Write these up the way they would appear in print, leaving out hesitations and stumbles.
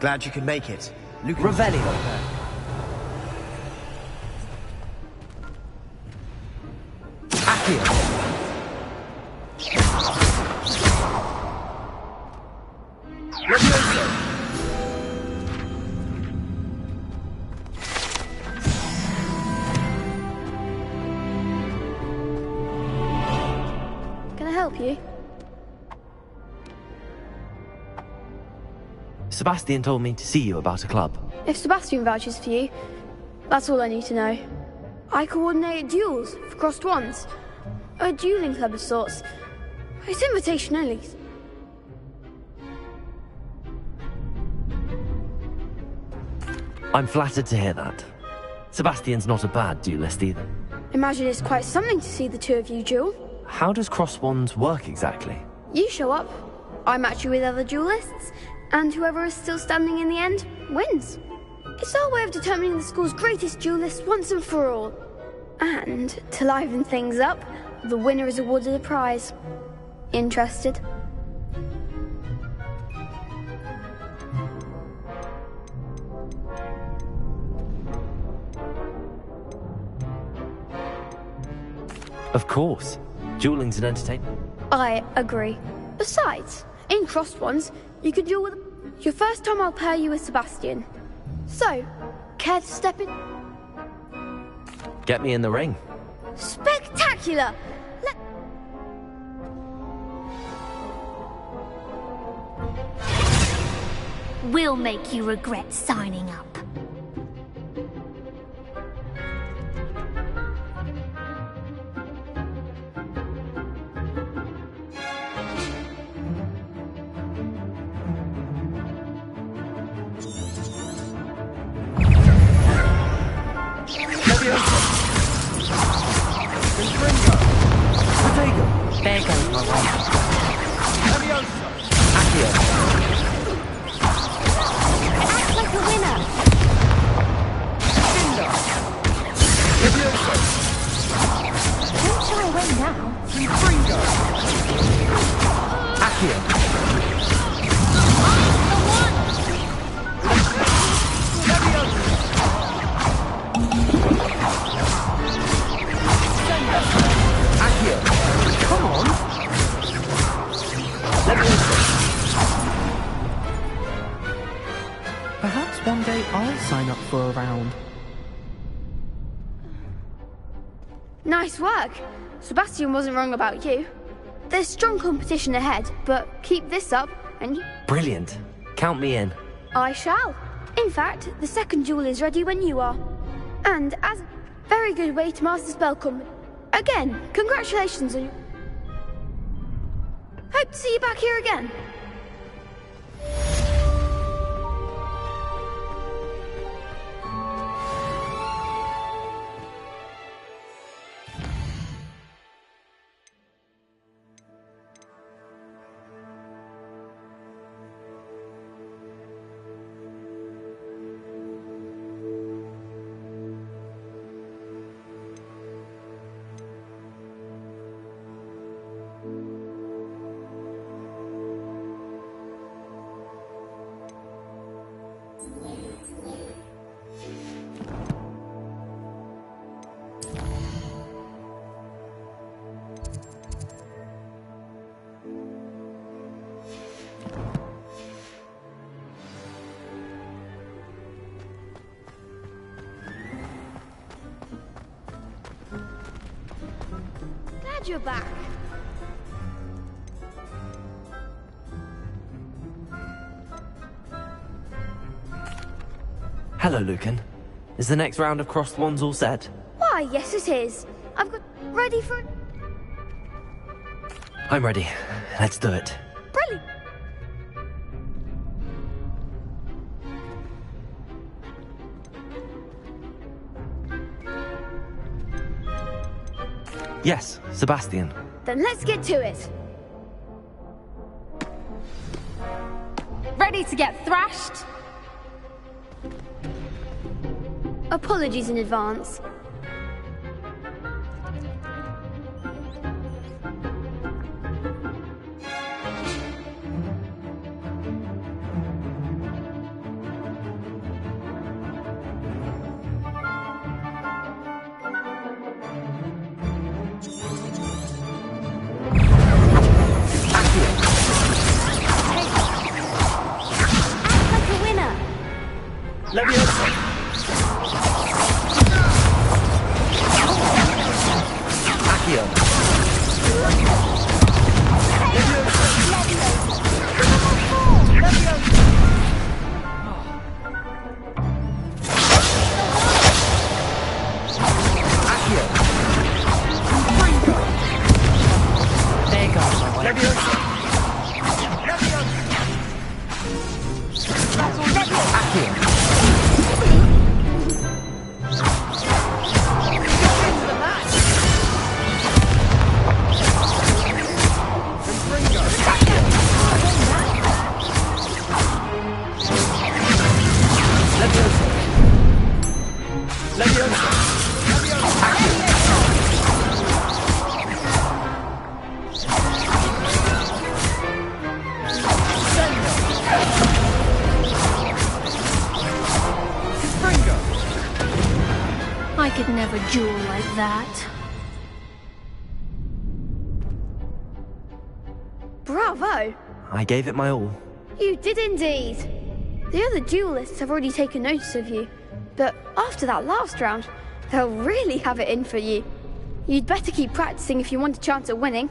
Glad you could make it. Revelio. Accio. Can I help you? Sebastian told me to see you about a club. If Sebastian vouches for you, that's all I need to know. I coordinate duels for crossed wands. A dueling club of sorts. It's invitation only. I'm flattered to hear that. Sebastian's not a bad duelist either. Imagine it's quite something to see the two of you duel. How does cross wands work exactly? You show up, I match you with other duelists, and whoever is still standing in the end wins. It's our way of determining the school's greatest duelist once and for all. And to liven things up, the winner is awarded a prize. Interested? Of course. Dueling's an entertainment. I agree. Besides, in crossed ones, you could duel with... Your first time I'll pair you with Sebastian. So, care to step in? Get me in the ring. Spectacular! We'll make you regret signing up. There goes my way. Accio. Act like a winner. Don't shy away now. Accio. Come on. Perhaps one day I'll sign up for a round. Nice work. Sebastian wasn't wrong about you. There's strong competition ahead, but keep this up and you... Brilliant. Count me in. I shall. In fact, the second duel is ready when you are. And as a very good way to master spell combat. Again, congratulations on you. Hope to see you back here again. Glad you're back. Hello, Lucan. Is the next round of crossed wands all set? Why, yes it is. I've got ready for it. I'm ready. Let's do it. Brilliant. Yes, Sebastian. Then let's get to it. Ready to get thrashed? Apologies in advance. a jewel like that. Bravo! I gave it my all. You did indeed. The other duelists have already taken notice of you, but after that last round, they'll really have it in for you. You'd better keep practicing if you want a chance at winning,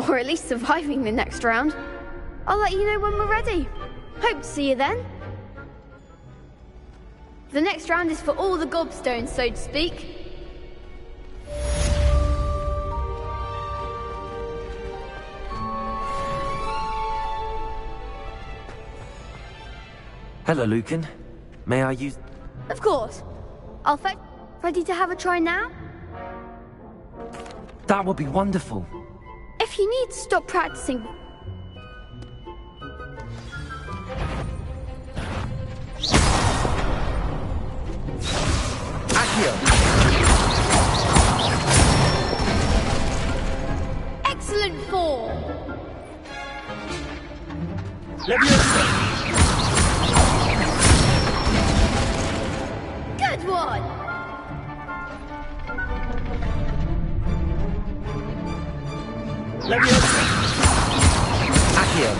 or at least surviving the next round. I'll let you know when we're ready. Hope to see you then. The next round is for all the gobstones, so to speak. Hello, Lucan. May I use... Of course. I'll fetch... Ready to have a try now? That would be wonderful. If you need to stop practicing... Accio! Excellent form! Good one! Accio!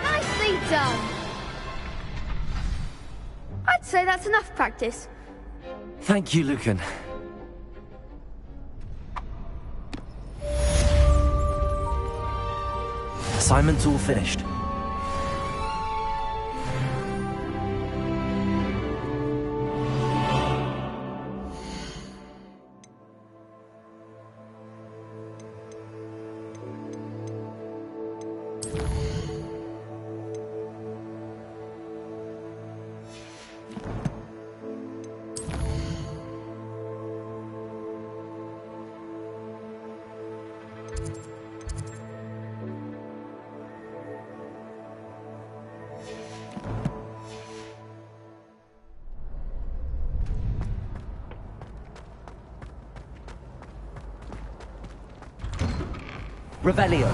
Nicely done! I'd say that's enough practice. Thank you, Lucan. Assignment's all finished. Revelio.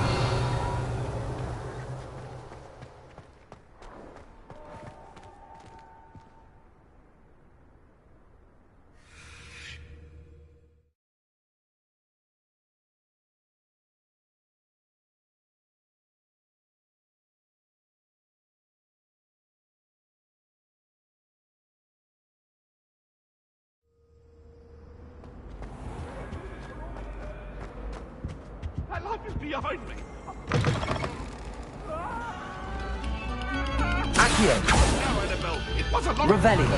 That life is behind me. Accio. Now, Annabelle, it was a long Revelio. time ago.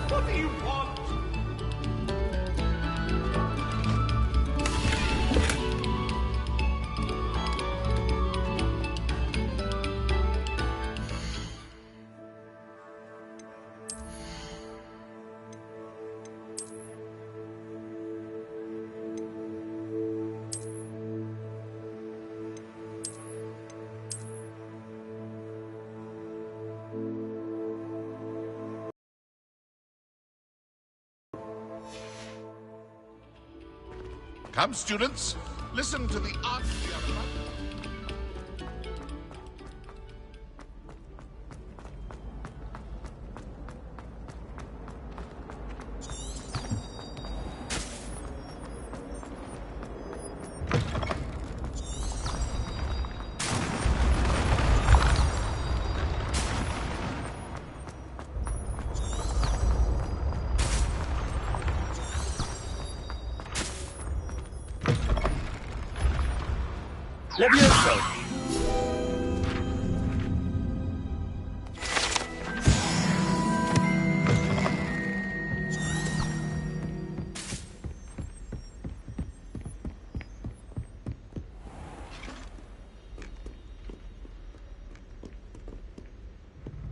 What do you want? Come, students, listen to the answer we are about. Levioso.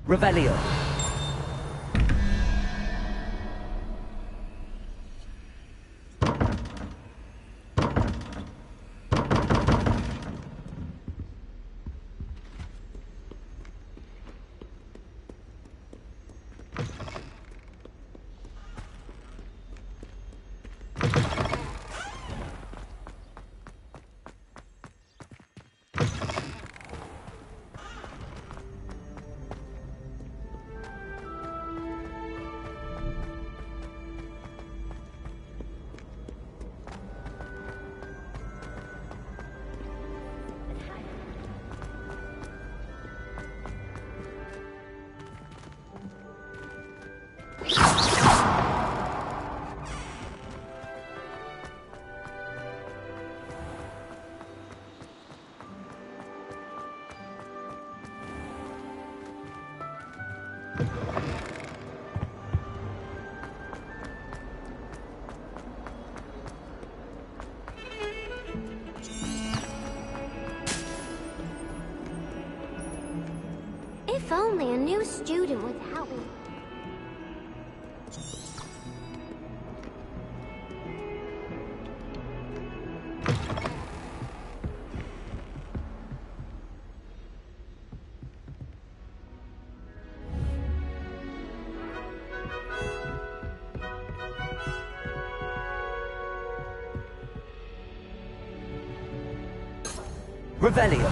Revelio. If only a new student would help me. Revelio.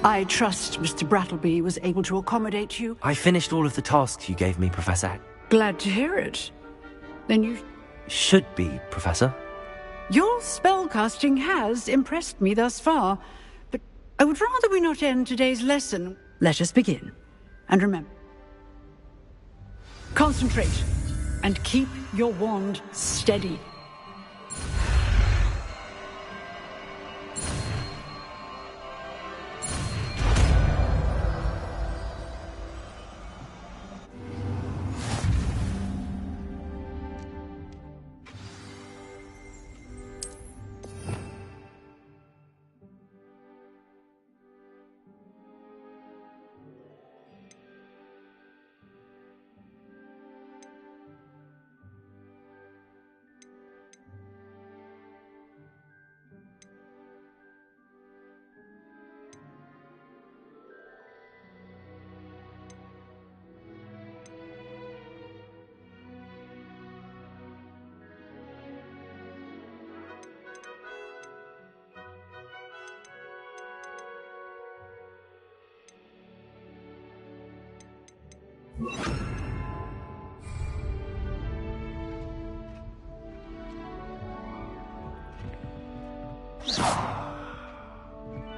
I trust Mr. Brattleby was able to accommodate you. I finished all of the tasks you gave me, Professor. Glad to hear it. Then you... Should be, Professor. Your spellcasting has impressed me thus far, but I would rather we not end today's lesson. Let us begin. And remember, concentrate and keep your wand steady.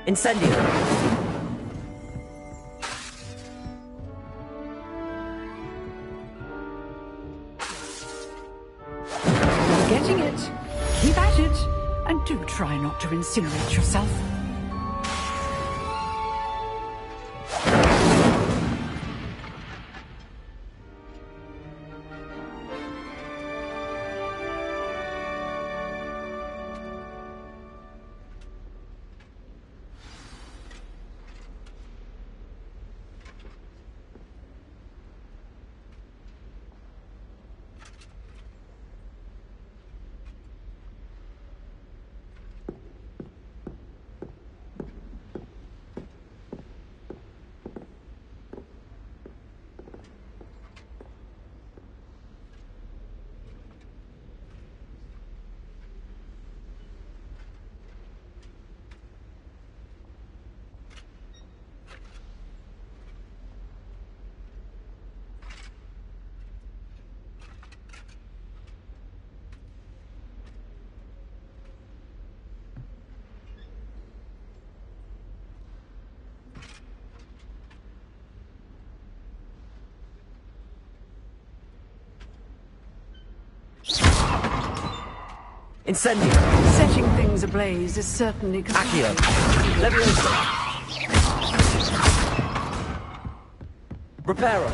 Incendio. You're getting it. Keep at it. And do try not to incinerate yourself. Incendio. Setting things ablaze is certainly... Accio. Leviosa. Reparo.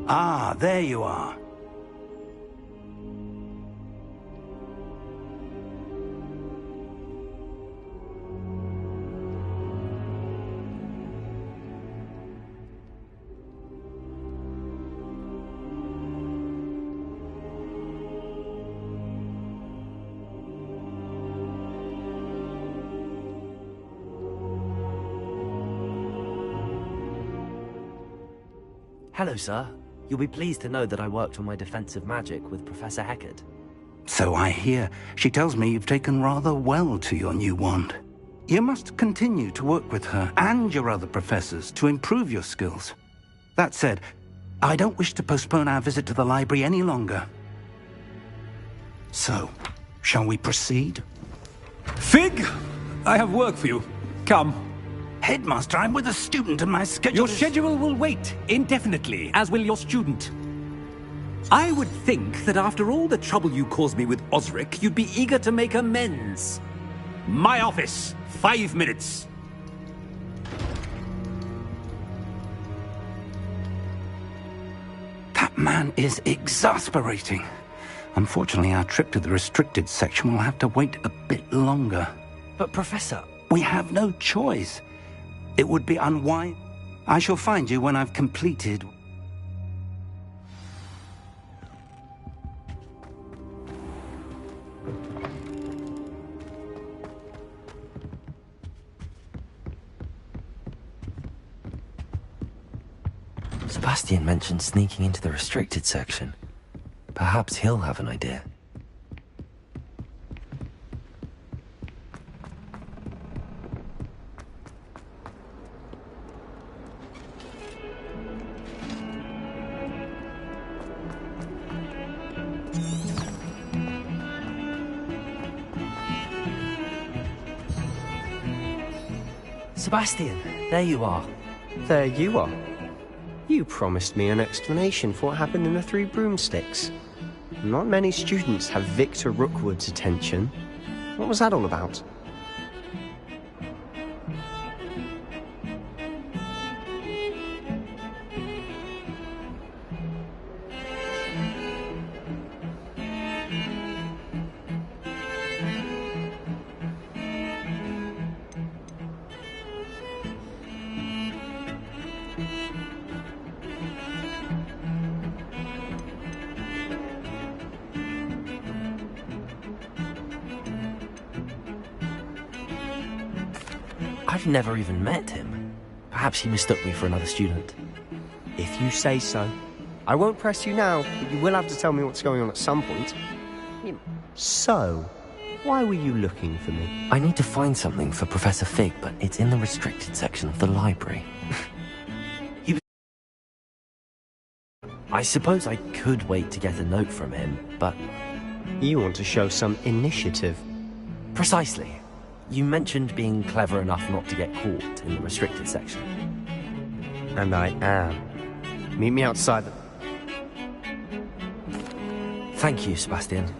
Ah, there you are. Hello, sir. You'll be pleased to know that I worked on my defensive magic with Professor Heckard. So I hear. She tells me you've taken rather well to your new wand. You must continue to work with her and your other professors to improve your skills. That said, I don't wish to postpone our visit to the library any longer. So, shall we proceed? Fig! I have work for you. Come. Headmaster, I'm with a student and my schedule Your schedule will wait indefinitely, as will your student. I would think that after all the trouble you caused me with Osric, you'd be eager to make amends. My office, 5 minutes. That man is exasperating. Unfortunately, our trip to the restricted section will have to wait a bit longer. But, Professor... We have no choice. It would be unwise. I shall find you when I've completed... Sebastian mentioned sneaking into the restricted section. Perhaps he'll have an idea. Sebastian, there you are. There you are. You promised me an explanation for what happened in the Three Broomsticks. Not many students have Victor Rookwood's attention. What was that all about? I've never even met him. Perhaps he mistook me for another student. If you say so. I won't press you now, but you will have to tell me what's going on at some point. So, why were you looking for me? I need to find something for Professor Fig, but it's in the restricted section of the library. I suppose I could wait to get a note from him, but... You want to show some initiative. Precisely. You mentioned being clever enough not to get caught in the restricted section. And I am. Meet me outside the... Thank you, Sebastian.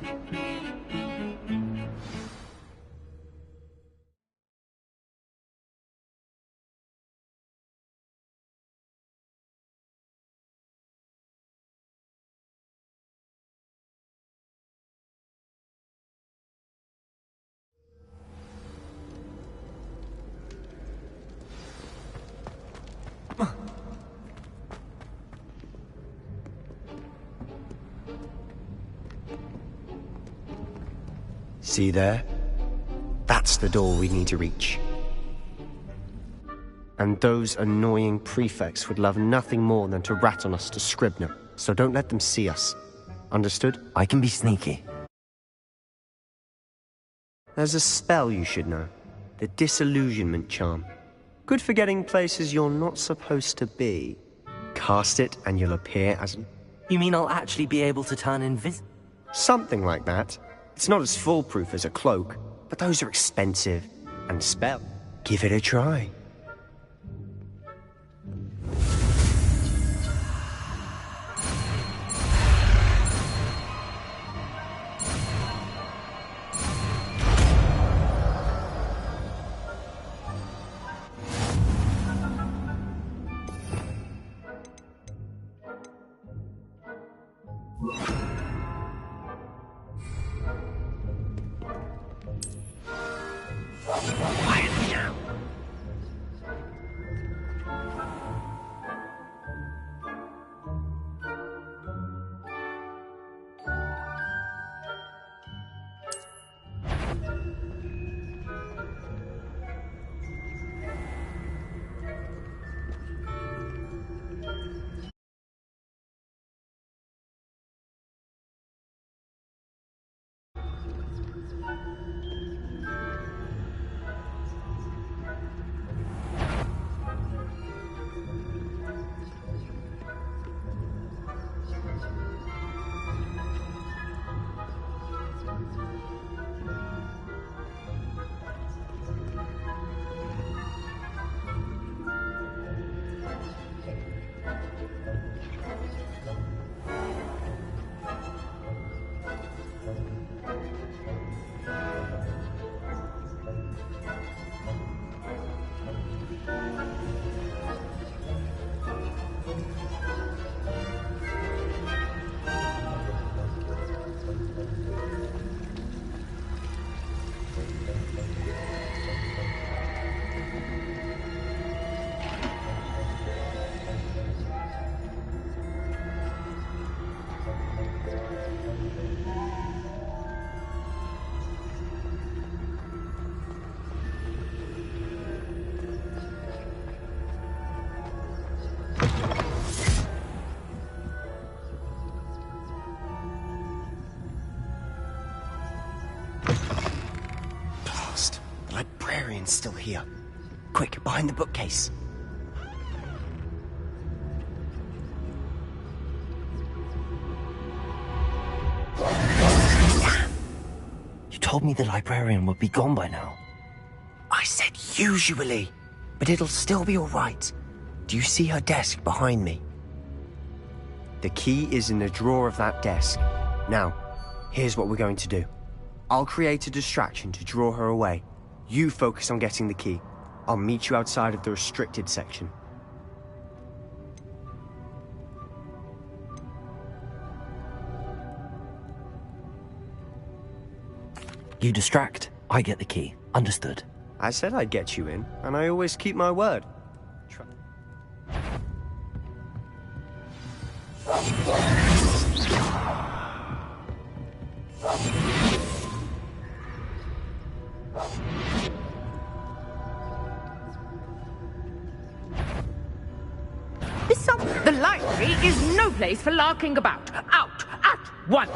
See there? That's the door we need to reach. And those annoying prefects would love nothing more than to rat on us to Scribner, so don't let them see us. Understood? I can be sneaky. There's a spell you should know. The Disillusionment Charm. Good for getting places you're not supposed to be. Cast it and you'll appear as... You mean I'll actually be able to turn invisible? Something like that. It's not as foolproof as a cloak, but those are expensive. And spell. Give it a try. Someone's still here. Quick, behind the bookcase. You told me the librarian would be gone by now. I said usually, but it'll still be all right. Do you see her desk behind me? The key is in the drawer of that desk. Now, here's what we're going to do. I'll create a distraction to draw her away. You focus on getting the key. I'll meet you outside of the restricted section. You distract, I get the key. Understood. I said I'd get you in, and I always keep my word. The library is no place for larking about. Out at once!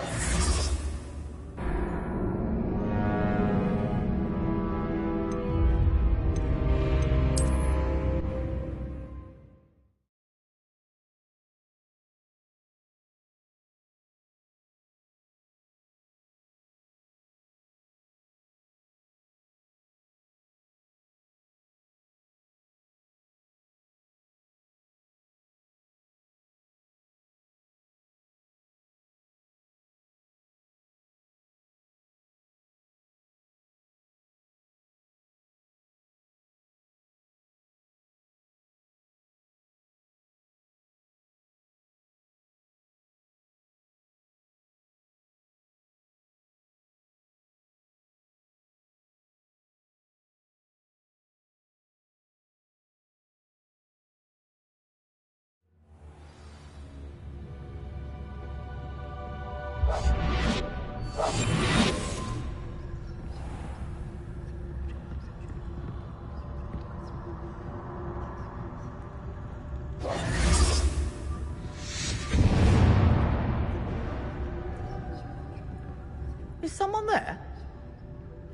Is someone there?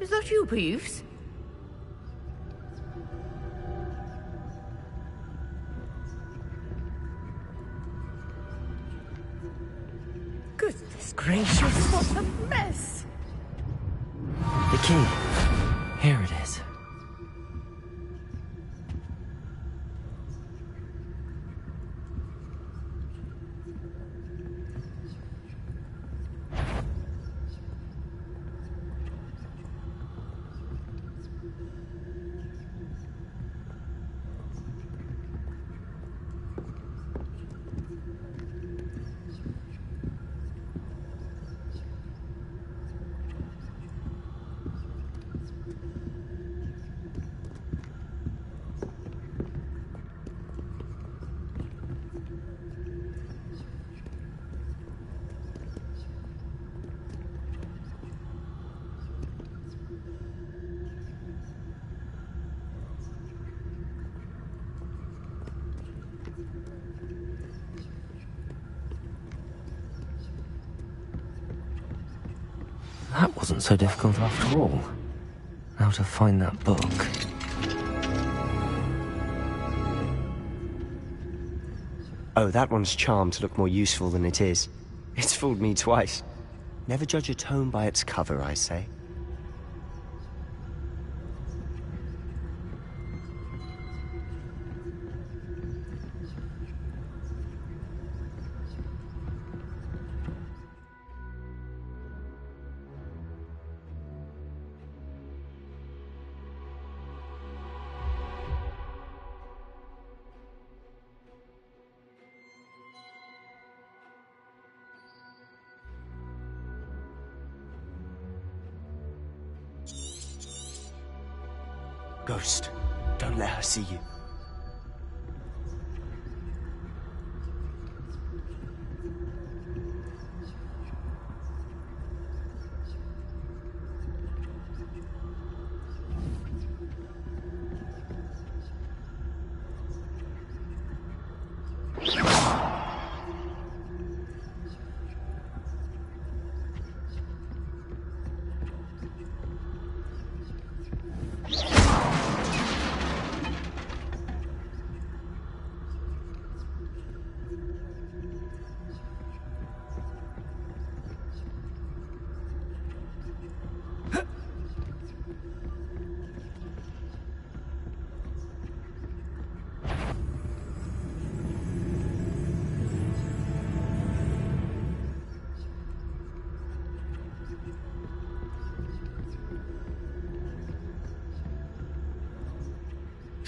Is that you, Peeves? Goodness gracious, what a mess! The key. Here it is. That wasn't so difficult after all. Now to find that book. Oh, that one's charmed to look more useful than it is. It's fooled me twice. Never judge a tome by its cover, I say. Ghost, don't let her see you.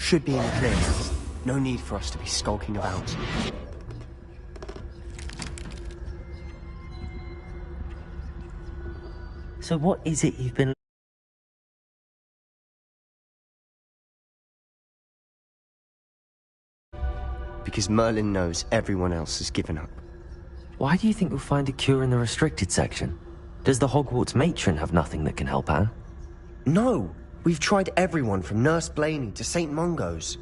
should be in the clear now. No need for us to be skulking about. So what is it you've been... Because Merlin knows everyone else has given up. Why do you think we'll find a cure in the restricted section? Does the Hogwarts matron have nothing that can help Anne? No! We've tried everyone from Nurse Blaney to St. Mungo's.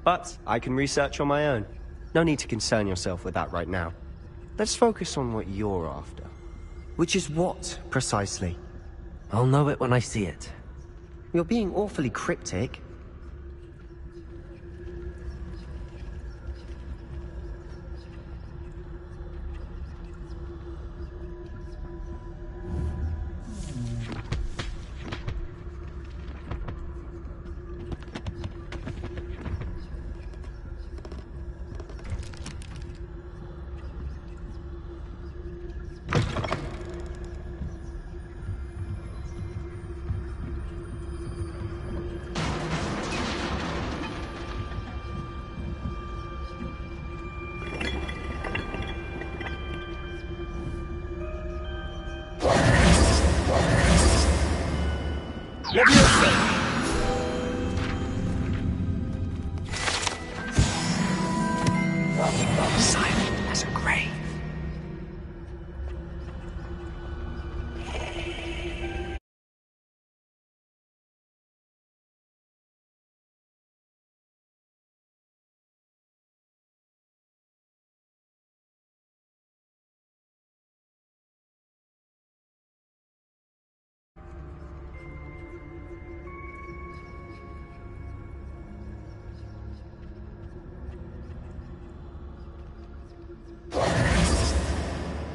But I can research on my own. No need to concern yourself with that right now. Let's focus on what you're after. Which is what, precisely? I'll know it when I see it. You're being awfully cryptic. What do you say? Silent as a grave.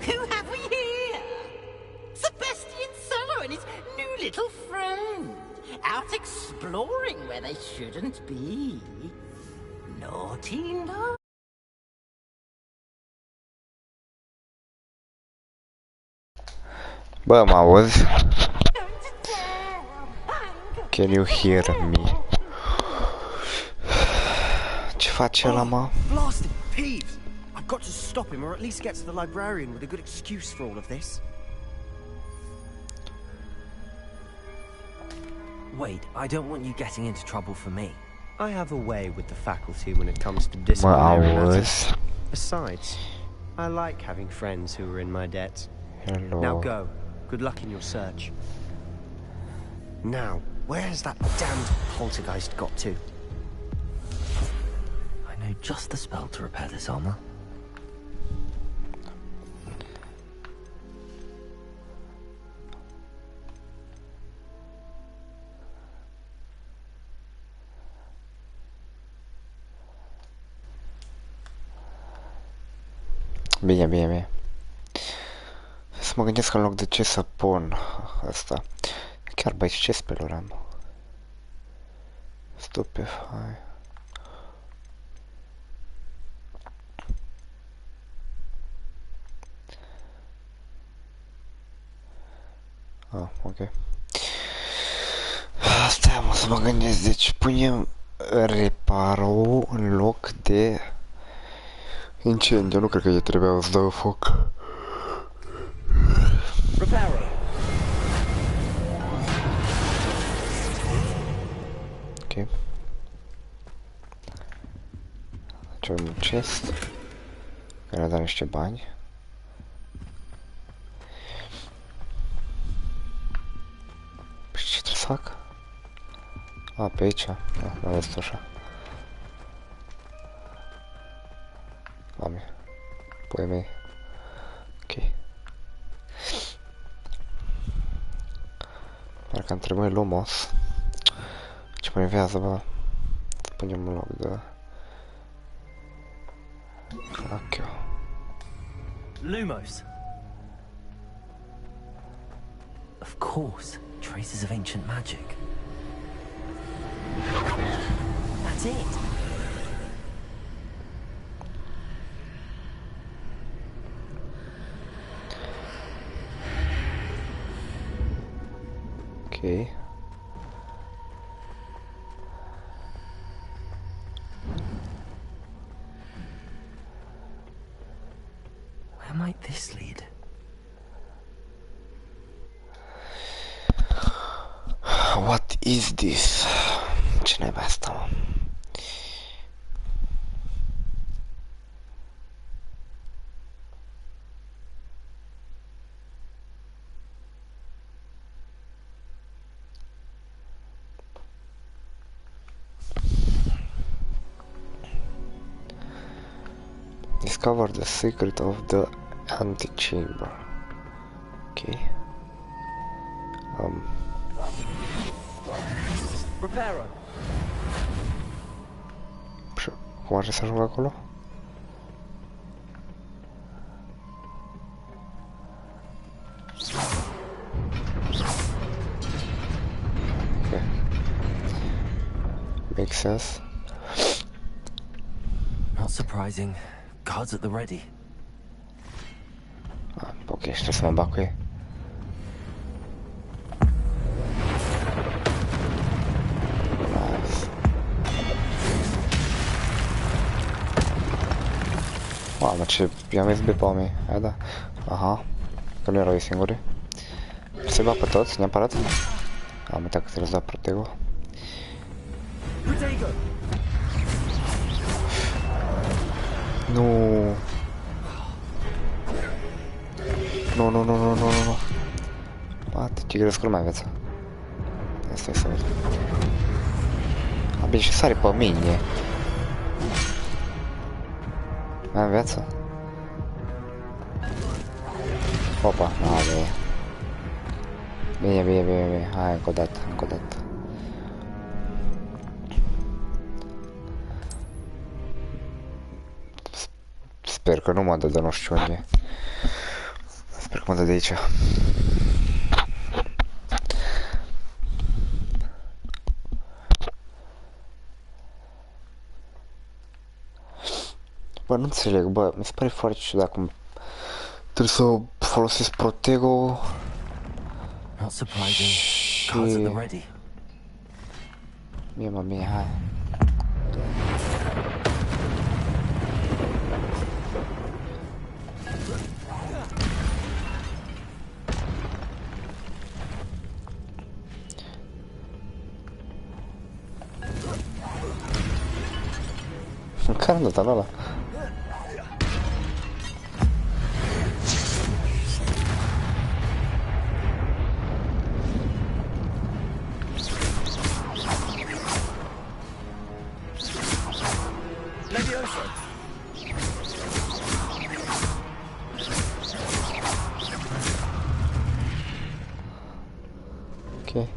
Who have we here? Sebastian Cello and his new little friend. Out exploring where they shouldn't be. Naughty, naughty. Bă, mă auzi? Can you hear me? Ce face ăla, mă? Blasted Peeves! I've got to stop him, or at least get to the librarian with a good excuse for all of this. Wait, I don't want you getting into trouble for me. I have a way with the faculty when it comes to disciplinary matters. Besides, I like having friends who are in my debt. Hello. Now go. Good luck in your search. Now, where has that damned poltergeist got to? I know just the spell to repair this armor. Bine, bine, bine. Să mă gândesc în loc de ce să pun asta. Chiar băi, ce speluri am? Stupefy. Ah, ok. Stai, mă, să mă gândesc. Deci punem reparou în loc de incendiu. Nu cred că trebuia să dau foc. Ok. Deci avem un chest care ne dă niște bani. Păi ce trebuie să fac? A, pe aici. Mă vezi așa. Doamne. Pui mei. Ok. Parcă am trebuit Lumos. Ce mă enervează, bă. Să punem în loc de... Ok. Lumos. Of course, traces of ancient magic. That's it. Ok. might this lead? What is this? Ce naiba asta, mă? Discover the secret of the antechamber. Okay. Reparo. Cum ar să ajung acolo? Okay. Makes sense. Not surprising. Guards at the ready. Ok, și trebuie să mă bag cu ei. Nice. Mamă, ce i-am SB pe oameni. Hai da. Aha. Că nu erau ei singuri. Se bat pe toți, neapărat. Am uitat că trebuie să dau protego. Nu. Nu. Bate, ce greu că nu mai aveți. Asta e să văd. Abia și sare pe mine. Mai am viață? Opa, bine. Hai, încă o dată. Sper că nu mă dă de nu știu unde. Sper că mă dă de aici. Bă, nu înțeleg, bă, mi se pare foarte ciudat cum trebuie să folosesc protego. Not surprising. Cards at the ready. Bine, hai. Care nu ăla? Ok.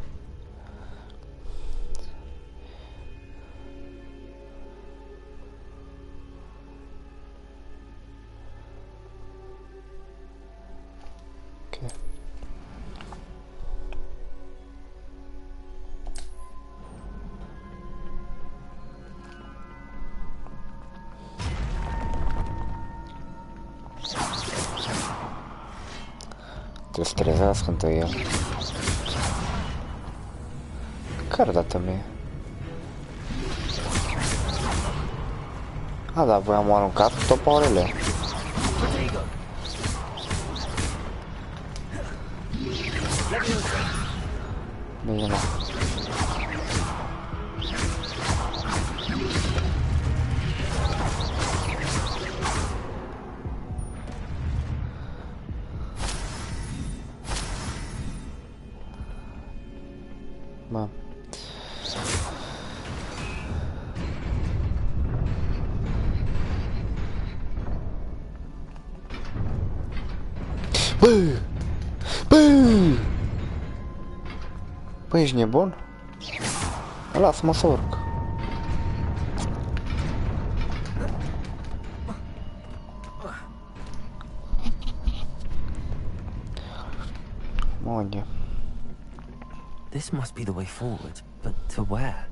Trebuie să trezească întâi el. Care dată mie? A, da, voi am aruncat topoarele. Bine, mă. Mă. Bă! Păi, ești nebun? Lasă-mă să urc. Unde? This must be the way forward, but to where?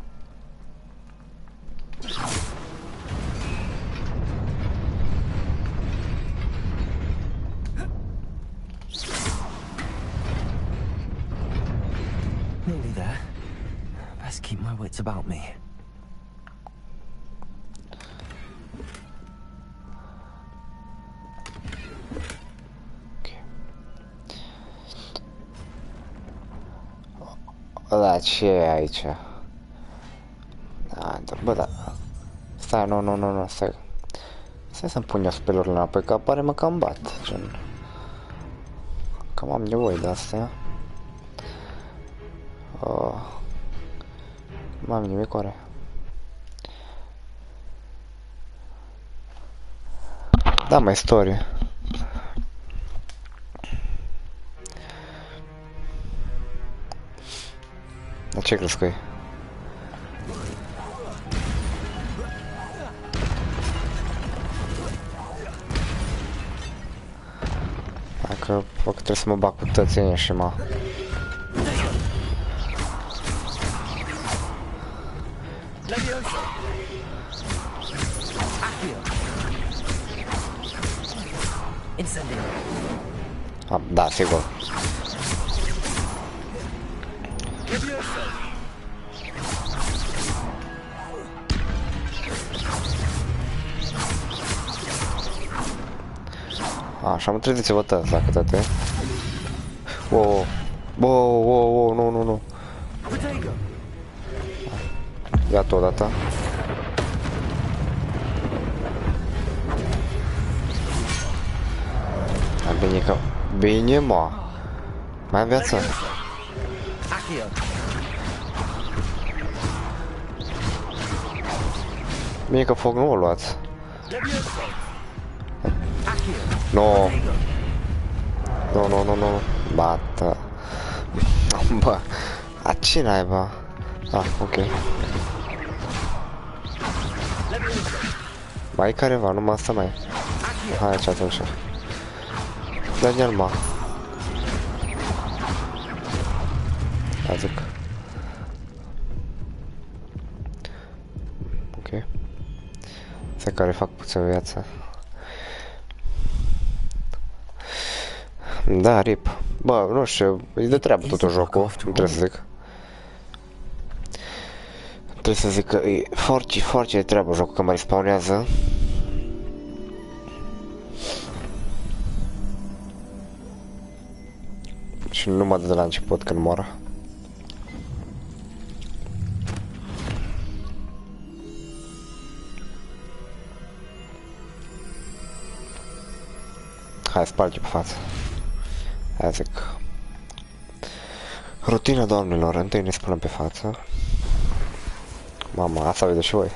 Nearly there. Best keep my wits about me. Da, ce e aici? Bă, da. Stai, nu, stai. Stai să-mi pun eu spelurile înapoi, că apare mă cam bat, gen. Cam am nevoie de astea. Nu am nimic, oare? Da, mai istorie. Dar ce crezi că e? Dacă trebuie să mă bag cu tățenie și mă... Da, sigur. Așa, mă trebuie să vă tăți, dacă toate. Wow, nu. Gata odată. Bine că... Bine, mă. Mai am viață. Bine că foc nu o luați. Nu. Bată. Bă. A ce naiba? Ok. Mai e careva, numai asta mai e. Hai aici atunci. Daniel, mă. Hai zic. Ok. Se care fac puțin viață. Da, rip. Bă, nu știu, e de treabă totul jocul, nu trebuie să zic. Trebuie să zic că e foarte de treabă jocul că mă respawnează. Și nu mă dă de la început când moară. Hai, sparge pe față. Hai zic. Rutina, doamnelor, întâi ne spălăm pe față. Mama, asta vedeți și voi.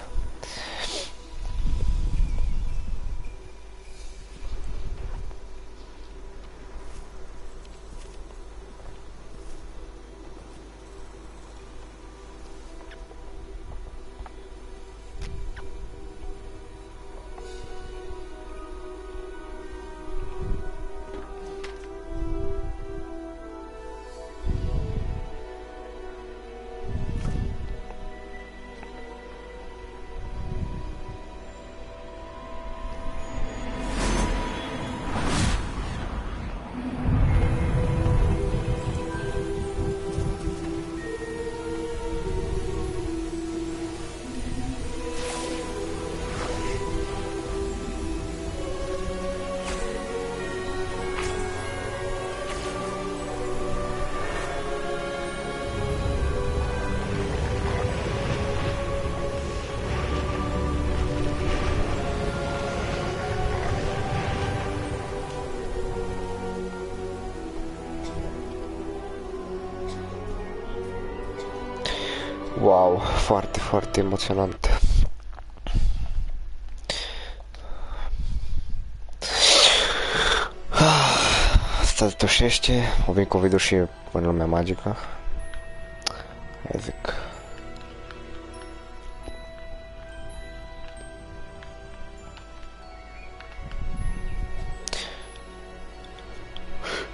Wow, foarte emoționant. Asta se tușește, o vin cu vidul și în lumea magică. Hai zic.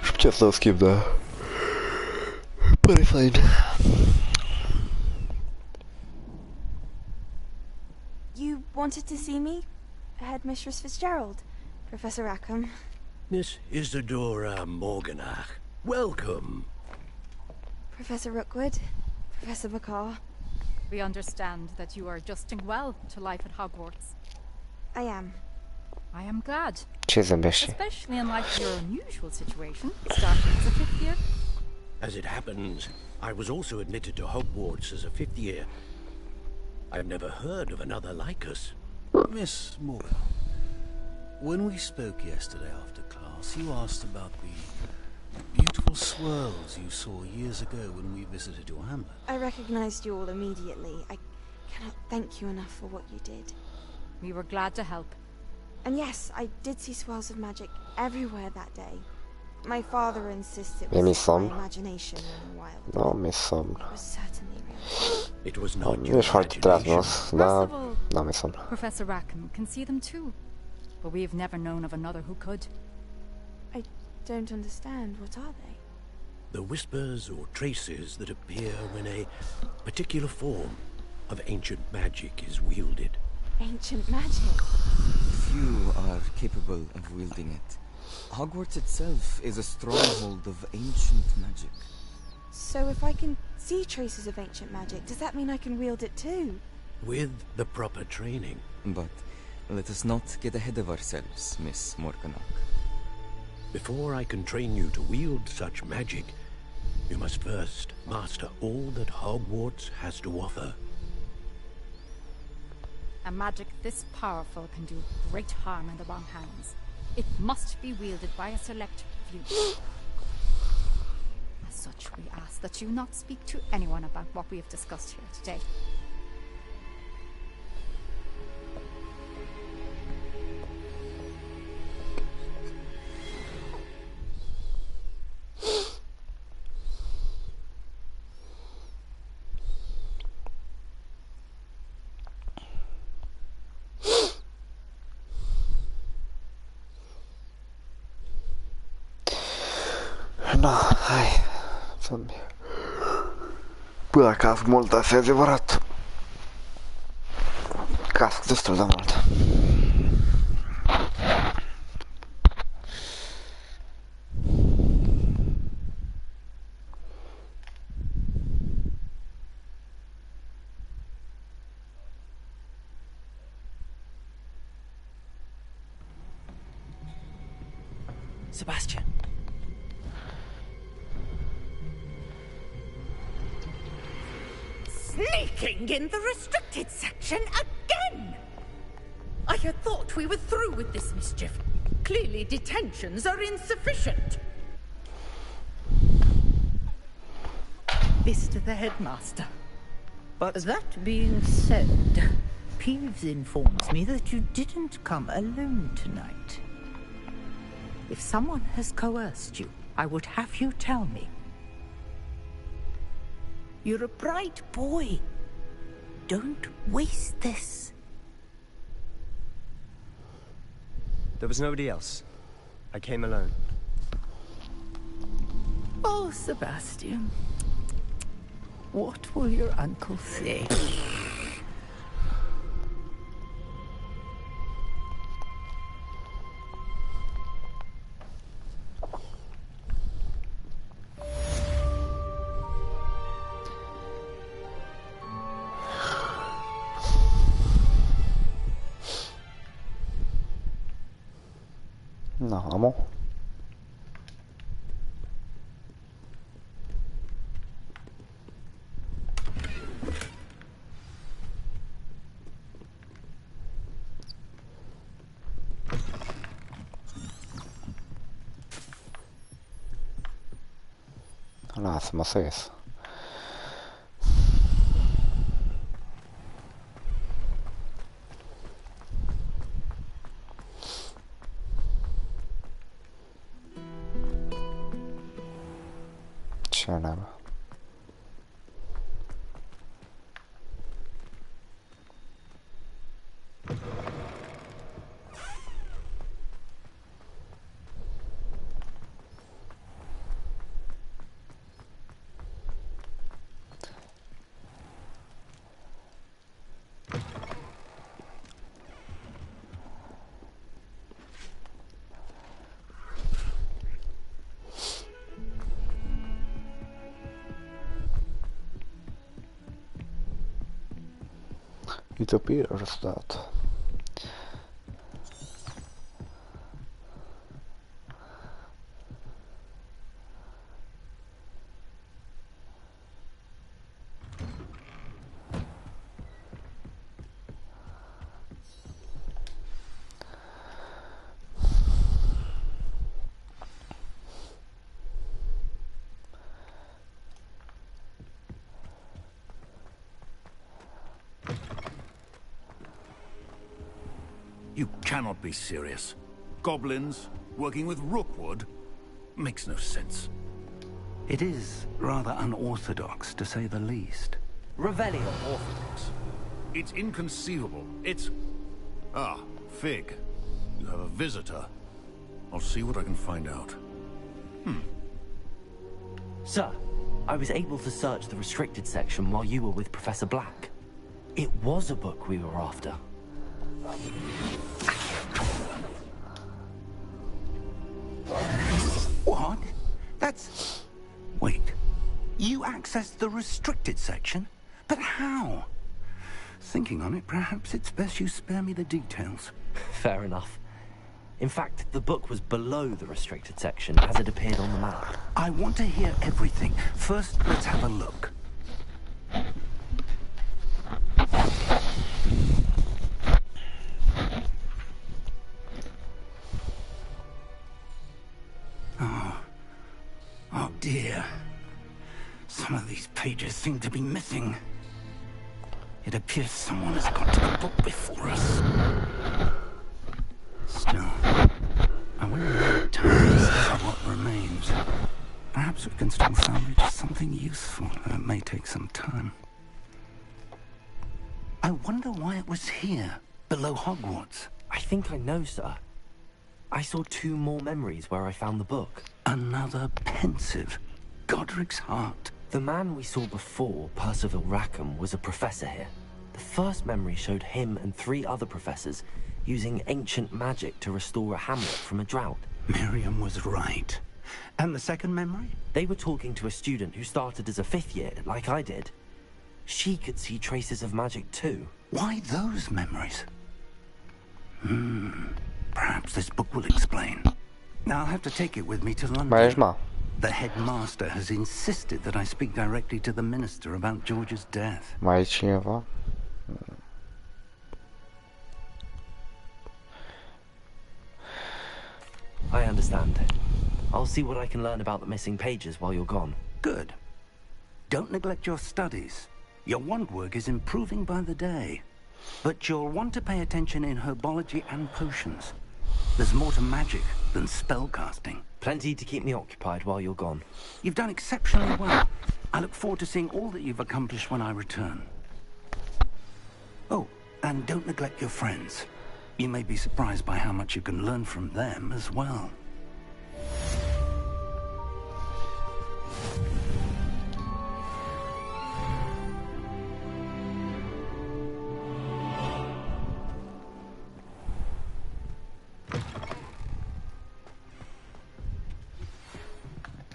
Și putea să-l schimb, da. Pare fain. Wanted to see me? Headmistress Fitzgerald, Professor Rackham. Miss Isadora Morganach, welcome. Professor Rookwood, Professor McCaw. We understand that you are adjusting well to life at Hogwarts. I am. I am glad. Ce zâmbește? Especially in light of your unusual situation, starting as a fifth year. As it happens, I was also admitted to Hogwarts as a 5th year. I've never heard of another like us. Miss Morgan, when we spoke yesterday after class, you asked about the beautiful swirls you saw years ago when we visited your hamlet. I recognized you all immediately. I cannot thank you enough for what you did. We were glad to help. And yes, I did see swirls of magic everywhere that day. My father insists it Je mi was my somn. imagination running wild. No, mi somn. It was certainly real. It was No, not your nici foarte trează, da, First of all, da, mi somn. Professor Rackham can see them too. But we've never known of another who could. I don't understand. What are they? The whispers or traces that appear when a particular form of ancient magic is wielded. Ancient magic? Few are capable of wielding it. Hogwarts itself is a stronghold of ancient magic. So if I can see traces of ancient magic, does that mean I can wield it too? With the proper training. But let us not get ahead of ourselves, Miss Morganach. Before I can train you to wield such magic, you must first master all that Hogwarts has to offer. A magic this powerful can do great harm in the wrong hands. It must be wielded by a select few. As such, we ask that you not speak to anyone about what we have discussed here today. No, hai să-mi bă, casc mult, asta e adevărat. Casc destul de mult. Sebastian. Sneaking in the restricted section again! I had thought we were through with this mischief. Clearly detentions are insufficient. Mr. the Headmaster. But that being said, Peeves informs me that you didn't come alone tonight. If someone has coerced you, I would have you tell me. You're a bright boy. Don't waste this. There was nobody else. I came alone. Oh, Sebastian. What will your uncle say? No, amo. Lasă-mă să ies. Ce n-am? It appears that You cannot be serious. Goblins working with Rookwood? Makes no sense. It is rather unorthodox, to say the least. Revelio orthodox. It's inconceivable. It's... Ah, Fig. You have a visitor. I'll see what I can find out. Sir, I was able to search the restricted section while you were with Professor Black. It was a book we were after. What? That's... Wait. You accessed the restricted section? But how? Thinking on it, perhaps it's best you spare me the details. Fair enough. In fact, the book was below the restricted section as it appeared on the map. I want to hear everything. First, let's have a look. Oh dear. Some of these pages seem to be missing. It appears someone has got to the book before us. Still, I will need time to study what remains. Perhaps we can still salvage something useful, though it may take some time. I wonder why it was here, below Hogwarts. I think I know, sir. I saw 2 more memories where I found the book. Another pensive. Godric's heart. The man we saw before, Percival Rackham, was a professor here. The first memory showed him and 3 other professors using ancient magic to restore a hamlet from a drought. Miriam was right. And the second memory? They were talking to a student who started as a 5th year, like I did. She could see traces of magic too. Why those memories? Perhaps this book will explain. Now I'll have to take it with me to London. The headmaster has insisted that I speak directly to the minister about George's death. Mai e cineva? I understand. I'll see what I can learn about the missing pages while you're gone. Good. Don't neglect your studies. Your wand work is improving by the day. But you'll want to pay attention in herbology and potions. There's more to magic than spellcasting. Plenty to keep me occupied while you're gone. You've done exceptionally well. I look forward to seeing all that you've accomplished when I return. Oh, and don't neglect your friends. You may be surprised by how much you can learn from them as well.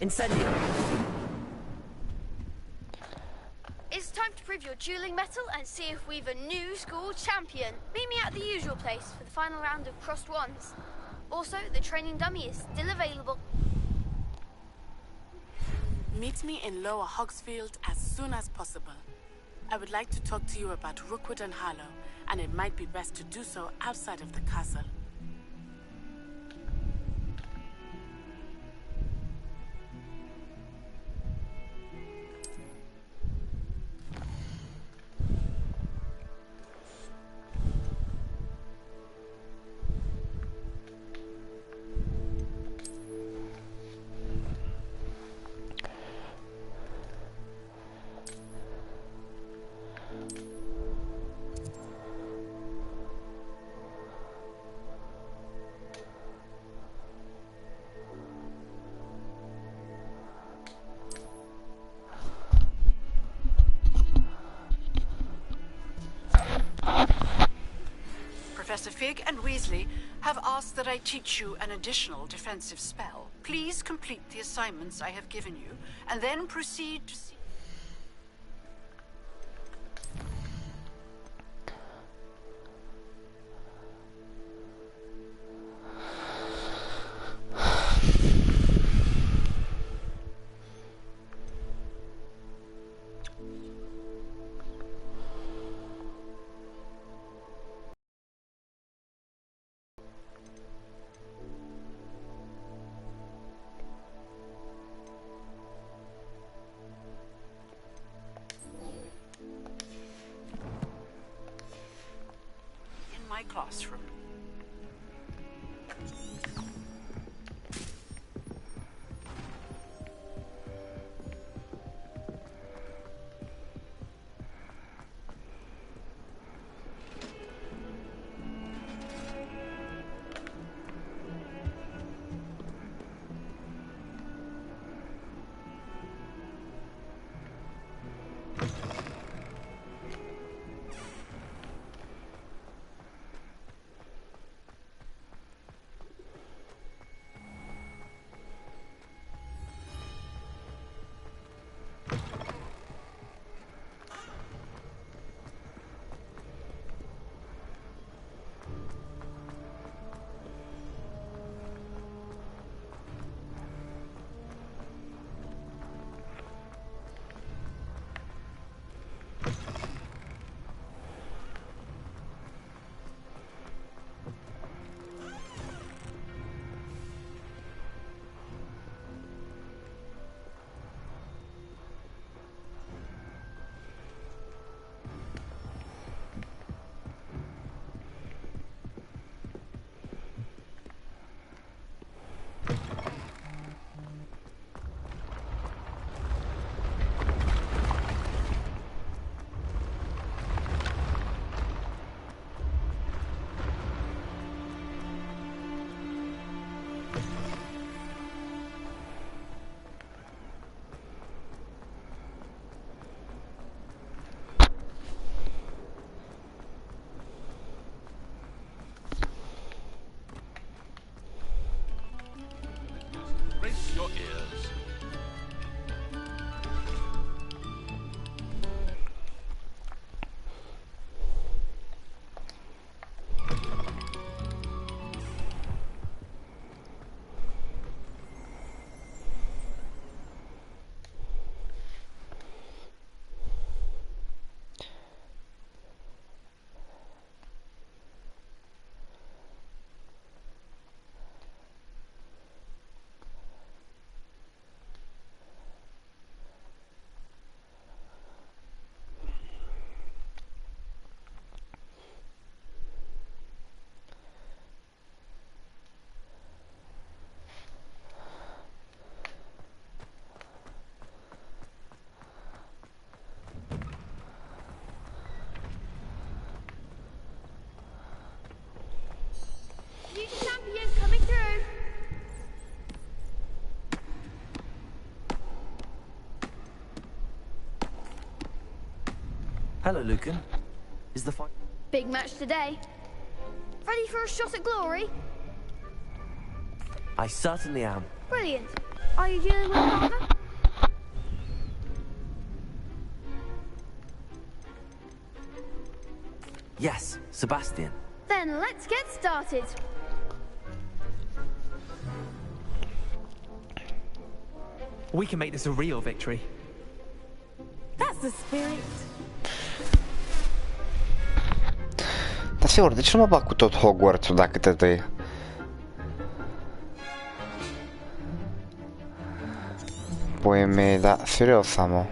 Incendio! It's time to prove your dueling mettle and see if we've a new school champion. Meet me at the usual place for the final round of crossed wands. Also, the training dummy is still available. Meet me in Lower Hogsfield as soon as possible. I would like to talk to you about Rookwood and Harlow, and it might be best to do so outside of the castle. Professor Fig and Weasley have asked that I teach you an additional defensive spell. Please complete the assignments I have given you, and then proceed to see... my classroom. Hello, Lucan. Is the fight... Big match today. Ready for a shot at glory? I certainly am. Brilliant. Are you dealing with a partner? Yes, Sebastian. Then let's get started. We can make this a real victory. That's the spirit. Dar sigur, de ce nu mă bag cu tot Hogwarts-ul dacă te dai? Păi mei, da, serios, mă.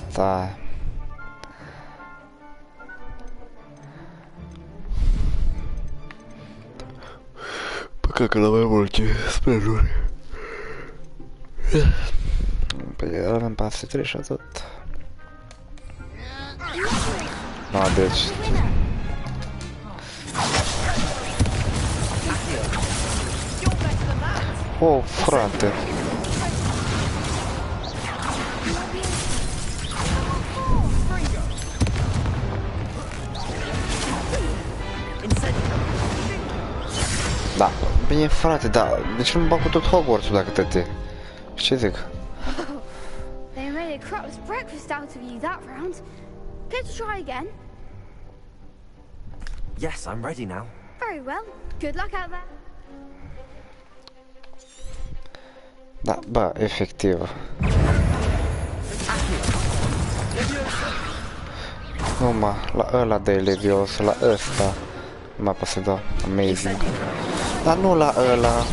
Stai. Păcat că la mai multe speruri. Păi avem pase 3 și atât. No, deci... Oh, frate! Da, bine frate, da, de ce nu bag cu tot Hogwarts-ul dacă tăte? Ce zic? They made a crap's breakfast out of you that round. Care to try again? Yes, I'm ready now. Very well. Good luck out there. Da, bă, efectiv. Numai la ăla de Levios, la ăsta. Nu mai pot să dau. Amazing. Dar nu la ăla.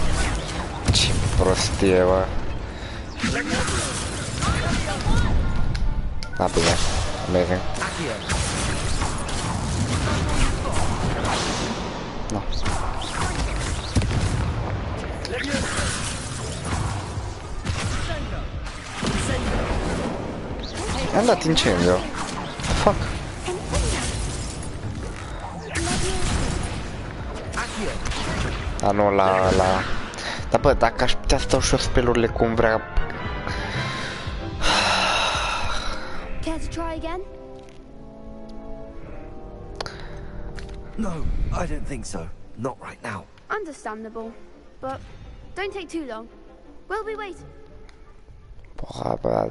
Ce prostie, bă. Da, bine. Amazing. No. I-am dat incendiu. Fuck. Dar nu la... Dar bă, dacă aș putea să dau și eu spelurile cum vrea... Care to try again? No, I don't think so. Not right now. Understandable. But don't take too long. We'll be waiting. Bă,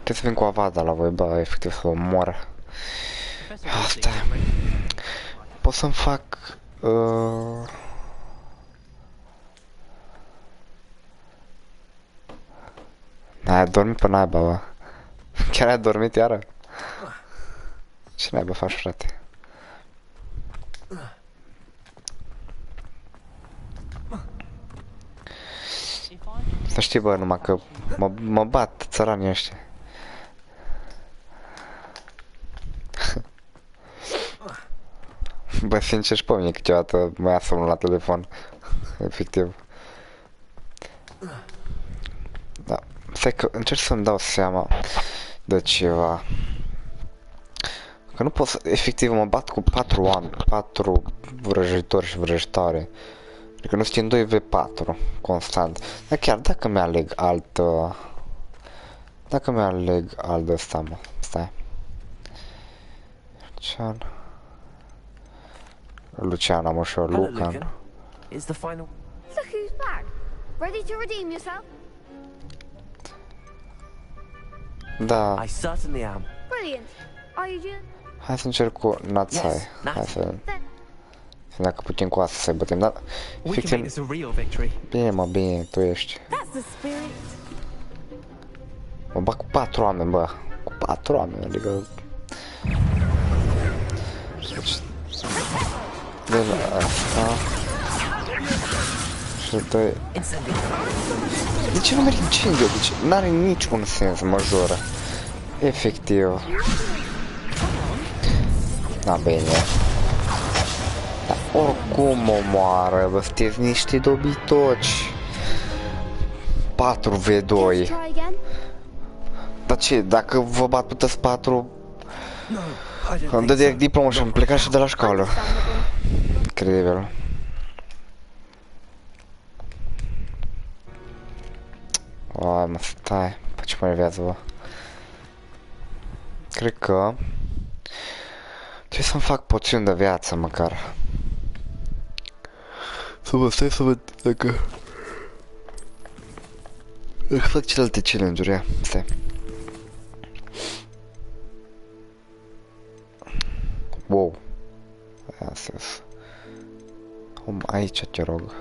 trebuie să vin cu avada la voi, bă, efectiv să vă mor. Asta e. Pot să-mi fac... Ai dormit pe naiba, bă. Chiar ai dormit iară? Ce naiba faci, frate? Să știi, bă, numai că mă bat țăranii ăștia. Bă, sincer și pe mine câteodată mă ia somnul la telefon. Efectiv. Da. Stai că încerc să-mi dau seama de ceva. Că nu pot să... Efectiv mă bat cu 4 oameni, 4 vrăjitori și vrăjitoare. Adică nu știu 2v4 constant. Dar chiar dacă mi-aleg alt... Dacă mi-aleg alt de ăsta, mă. Stai. Lucian, am ușor, Lucan. Look who's back. Ready to redeem yourself? Da. I certainly am. Brilliant. Are you doing? Hai să încerc cu Natsai. Hai să... Dacă putem cu asta să-i bătem, dar... Efectiv... Bine, mă, bine, tu ești. Mă bag cu 4 oameni, bă. Cu 4 oameni, adică... De la asta... Și doi... De ce nu merg incendiu? Deci n-are niciun sens, mă jură. Efectiv. Da, bine. Dar oricum mă moară, vă sunteți niște dobitoci. 4v2. Dar ce, dacă vă bat pe toți 4... Îmi dă direct diplomă și am plecat și de la școală. Incredibil. Oai, mă, stai. Pe ce mă nervează, bă? Cred că trebuie să-mi fac poțiuni de viață măcar. Stai să văd dacă fac celelalte challenge-uri, ia, stai. Wow. Aia sus. Aici te rog.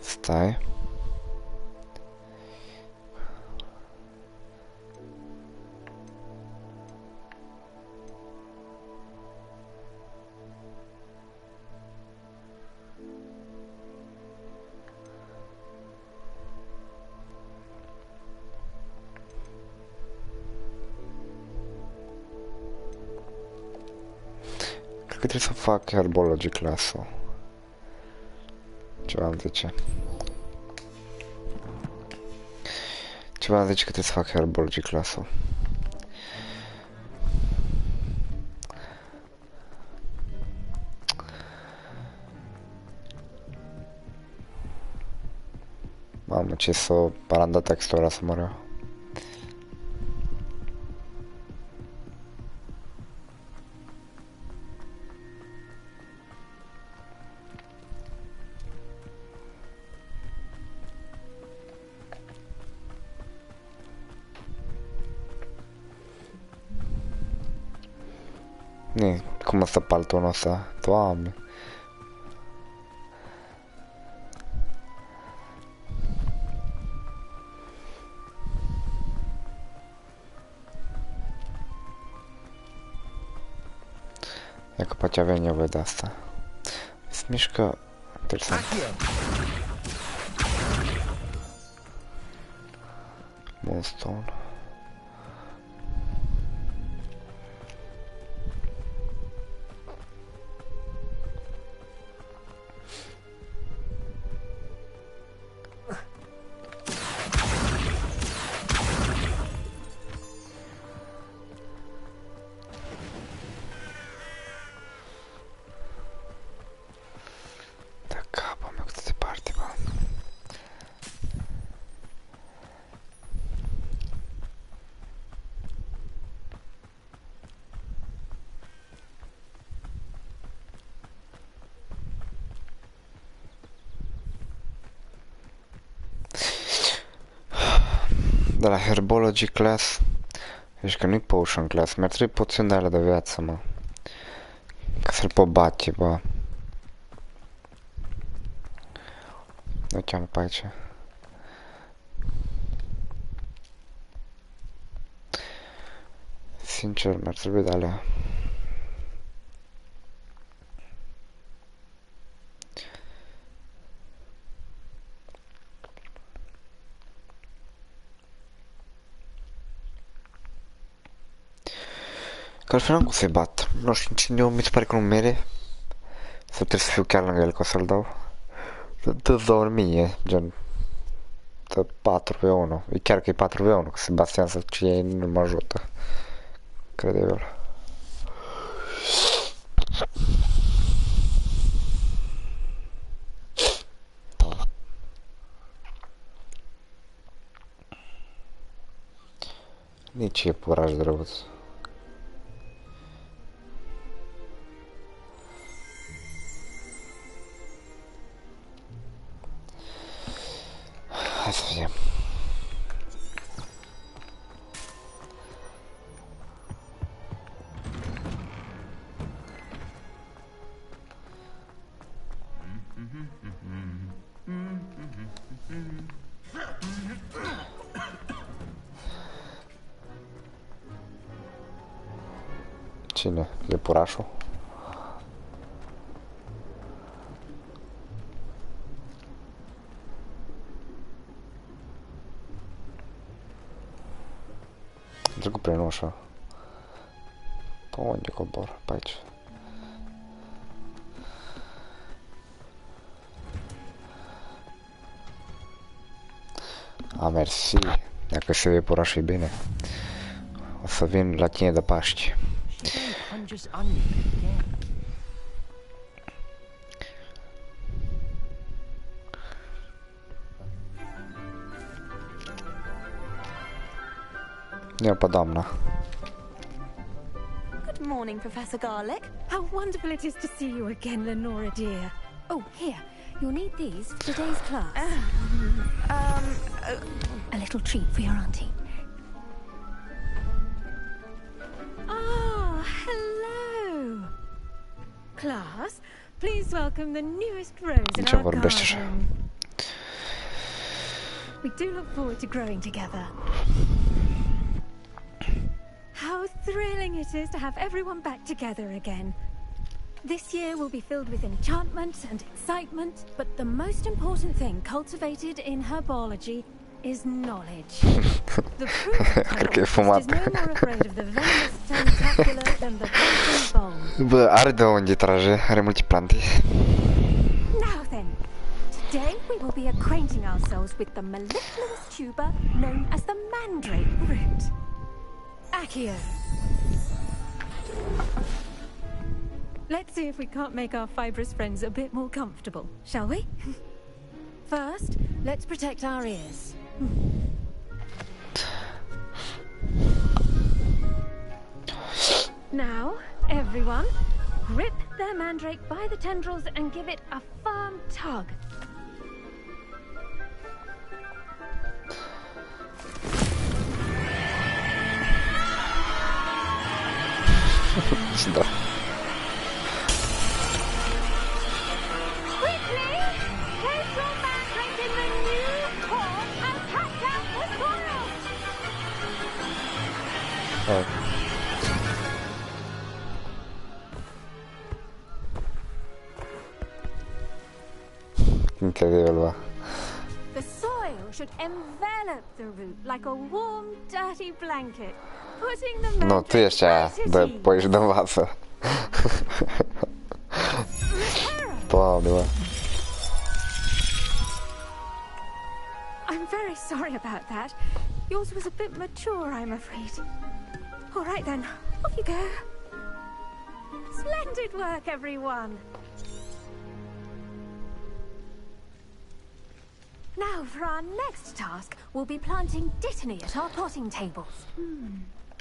Stai. Cred că trebuie să fac herbology class-ul. Ceva îmi zice. Ceva îmi zice că trebuie să fac herbology class-ul. Mamă, ce să paranda textura să mă rău. Cum stă paltonul ăsta? Doamne! E că poate avea nevoie de asta. Se mișcă interesant. Moonstone. De la herbology class. Deci că nu-i potion class. Mi-ar trebui poțiuni de alea de viață, mă. Ca să-l pot bate, bă. Nu cheamă pe aici. Sincer, mi-ar trebui de alea. Că altfel n-am cum să-i bat. Nu știu cine mi se pare că nu mere. Sau trebuie să fiu chiar lângă el ca să-l dau. Dă-ți dau mie, gen. Dă 4v1. E chiar că e 4v1, că Sebastian să ce nu mă ajută. Credibil. Nici e puraj drăguț. Hai să vedem. Cine? Iepurașul? Am trecut prin ușă. Pe unde cobor? Pe aici. A, mersi. Dacă se iepurașul e bine. O să vin la tine de Paști. Ia pe doamna. Morning, Professor Garlick. How wonderful it is to see you again, Lenora dear. Oh, here. You'll need these for today's class. A little treat for your auntie. Ah, hello. Class, please welcome the newest rose in our garden. We do look forward to growing together. How thrilling it is to have everyone back together again. This year will be filled with enchantment and excitement, but the most important thing cultivated in herbology is knowledge. The proof is no more afraid of the venomous tentacular than the poison bulb. Bă, are de unde trage, are multe plante. Now then, today we will be acquainting ourselves with the mellifluous tuber known as the mandrake root. Accio. Let's see if we can't make our fibrous friends a bit more comfortable, shall we? First, let's protect our ears. Now, everyone, grip their mandrake by the tendrils and give it a firm tug. Da. Quickly, place your mandrake in the new pot and pack out the soil. Incredibil, bă. The soil should envelop the root like a warm, dirty blanket, putting the Nu, tu ești aia de poiși de vasă. Doamne, bă. I'm very sorry about that. Yours was a bit mature, I'm afraid. All right then, off you go. Splendid work, everyone. Now, for our next task, we'll be planting dittany at our potting tables.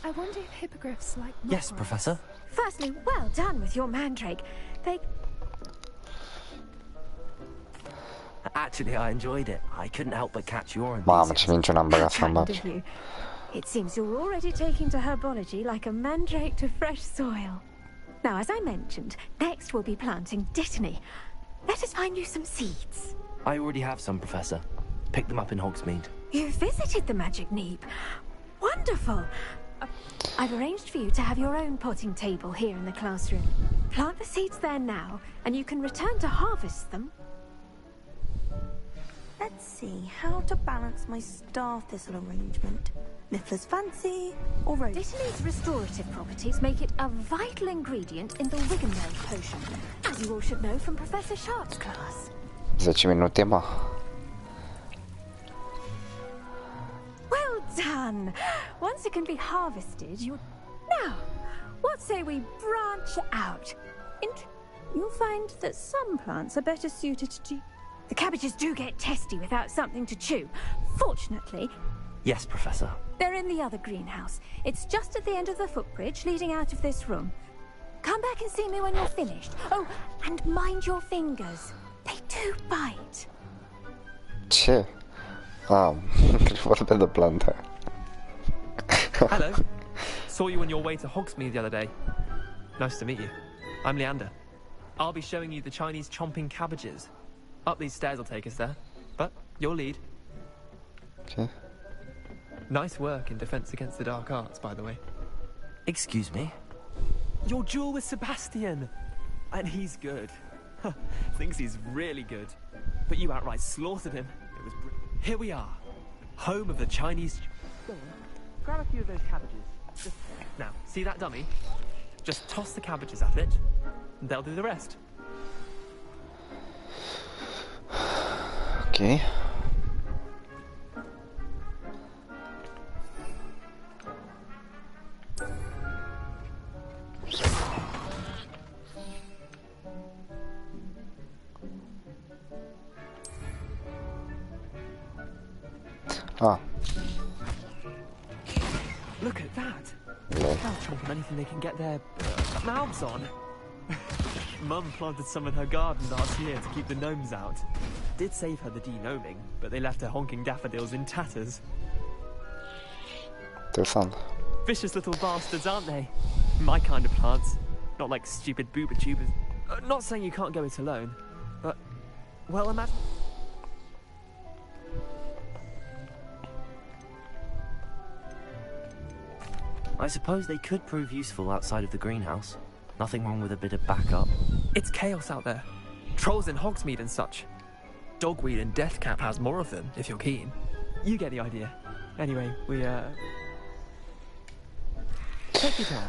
I wonder if hippogriffs like... Yes, Professor. Firstly, well done with your mandrake. They... Actually, I enjoyed it. I couldn't help but catch your Mamă, ce minciună am băgat să-mi Kind of you. It seems you're already taking to herbology like a mandrake to fresh soil. Now, as I mentioned, next we'll be planting dittany. Let us find you some seeds. I already have some, Professor. Picked them up in Hogsmeade. You visited the Magic Neep. Wonderful. I've arranged for you to have your own potting table here in the classroom. Plant the seeds there now, and you can return to harvest them. Let's see how to balance my star thistle arrangement. Niffler's fancy or rose? Dittany's restorative properties make it a vital ingredient in the Wiggenweld potion, as you all should know from Professor Sharp's class. 10 minute, mă. Well done! Once it can be harvested, you... Now, what say we branch out? You'll find that some plants are better suited to... The cabbages do get testy without something to chew. Fortunately... Yes, Professor. They're in the other greenhouse. It's just at the end of the footbridge leading out of this room. Come back and see me when you're finished. Oh, and mind your fingers. They do bite. Ce? Vorbea de plantă. Hello. Saw you on your way to Hogsmeade the other day. Nice to meet you. I'm Leander. I'll be showing you the Chinese chomping cabbages. Up these stairs will take us there. But you'll lead. Okay. Nice work in defense against the dark arts, by the way. Excuse me? Your duel with Sebastian. And he's good. Thinks he's really good. But you outright slaughtered him. It was Here we are. Home of the Chinese... Go on. Grab a few of those cabbages. Now, see that dummy? Just toss the cabbages at it, and they'll do the rest. Okay. Ah. Look at that. Lol. They'll chomp on anything they can get their Malb's on. Mum planted some in her garden last year to keep the gnomes out. Did save her the de-gnoming, but they left her honking daffodils in tatters. Interessant. Vicious little bastards, aren't they? My kind of plants. Not like stupid booba tubers. Not saying you can't go it alone, but... well, imagine... I suppose they could prove useful outside of the greenhouse. Nothing wrong with a bit of backup. It's chaos out there. Trolls in Hogsmeade and such. Dogweed and Deathcap has more of them, if you're keen. You get the idea. Anyway, we, take it on.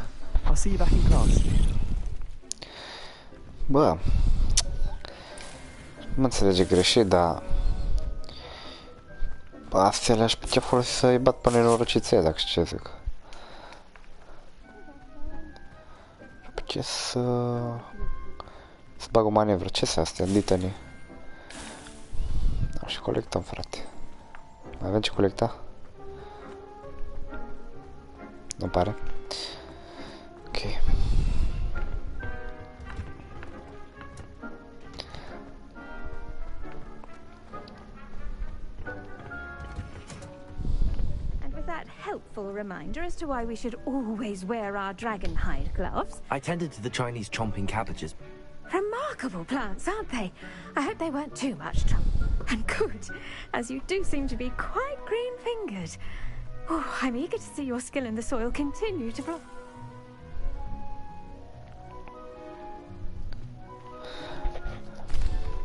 I'll see you back in class. Bă, mă înțelege greșit, dar astea le-aș putea folosi să-i bat pe nenorocițe, dacă știi ce zic. Putea să bag o manevră. Ce-s astea? Litanii. Și colectăm, frate. Mai avem ce colecta? Nu pare. Ok. Helpful reminder as to why we should always wear our dragon hide gloves. I tended to the Chinese chomping cabbages. Remarkable plants, aren't they? I hope they weren't too much trouble. And good, as you do seem to be quite green-fingered. Oh, I'm eager to see your skill in the soil continue to grow.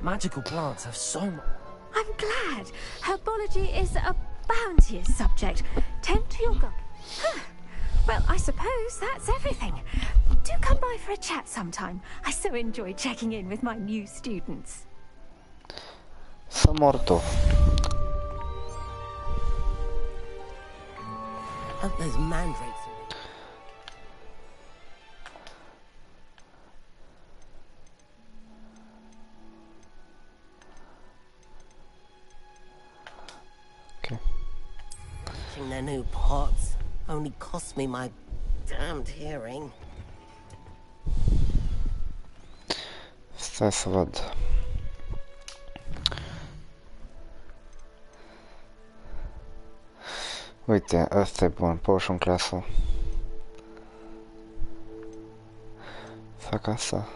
Magical plants have so much... I'm glad. Herbology is a bounteous subject. Tend to your garden. Well, I suppose that's everything. Do come by for a chat sometime. I so enjoy checking in with my new students. S-a morto. Hope those mandrakes are... Their new pots only cost me my damned hearing. Stai să văd. Uite, ăsta e bun, potion class-ul. Fac asta.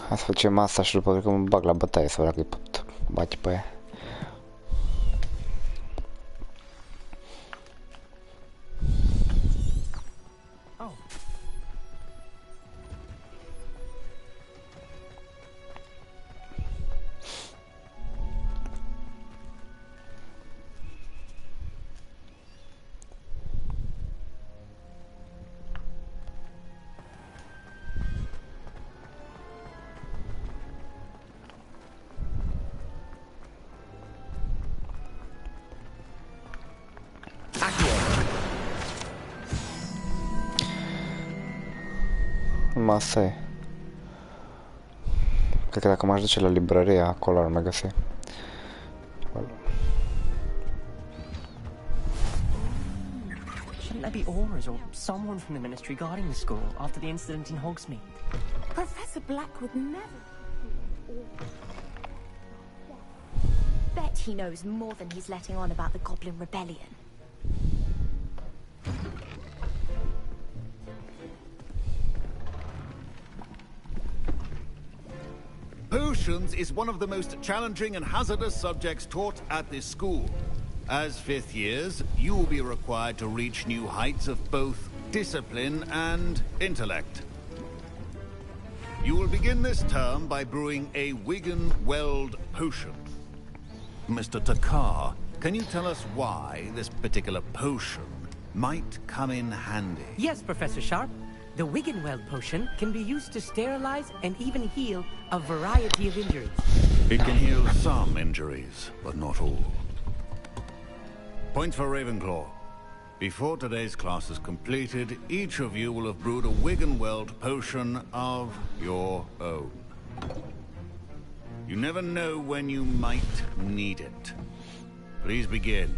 Hai să facem asta și după că mă bag la bătaie să văd dacă îi pot bate pe ea. Asta e. Cred că dacă m-aș duce la librărie, acolo ar mai găsi. Shouldn't there be Aurors or someone from the ministry guarding the school after the incident in Hogsmeade? Professor Black would never... Bet he knows more than he's letting on about the Goblin Rebellion. Potions is one of the most challenging and hazardous subjects taught at this school. As fifth years, you will be required to reach new heights of both discipline and intellect. You will begin this term by brewing a Wigan Weld potion. Mr. Takar, can you tell us why this particular potion might come in handy? Yes, Professor Sharp. The Wiggenweld potion can be used to sterilize and even heal a variety of injuries. It can heal some injuries, but not all. Point for Ravenclaw. Before today's class is completed, each of you will have brewed a Wiggenweld potion of your own. You never know when you might need it. Please begin.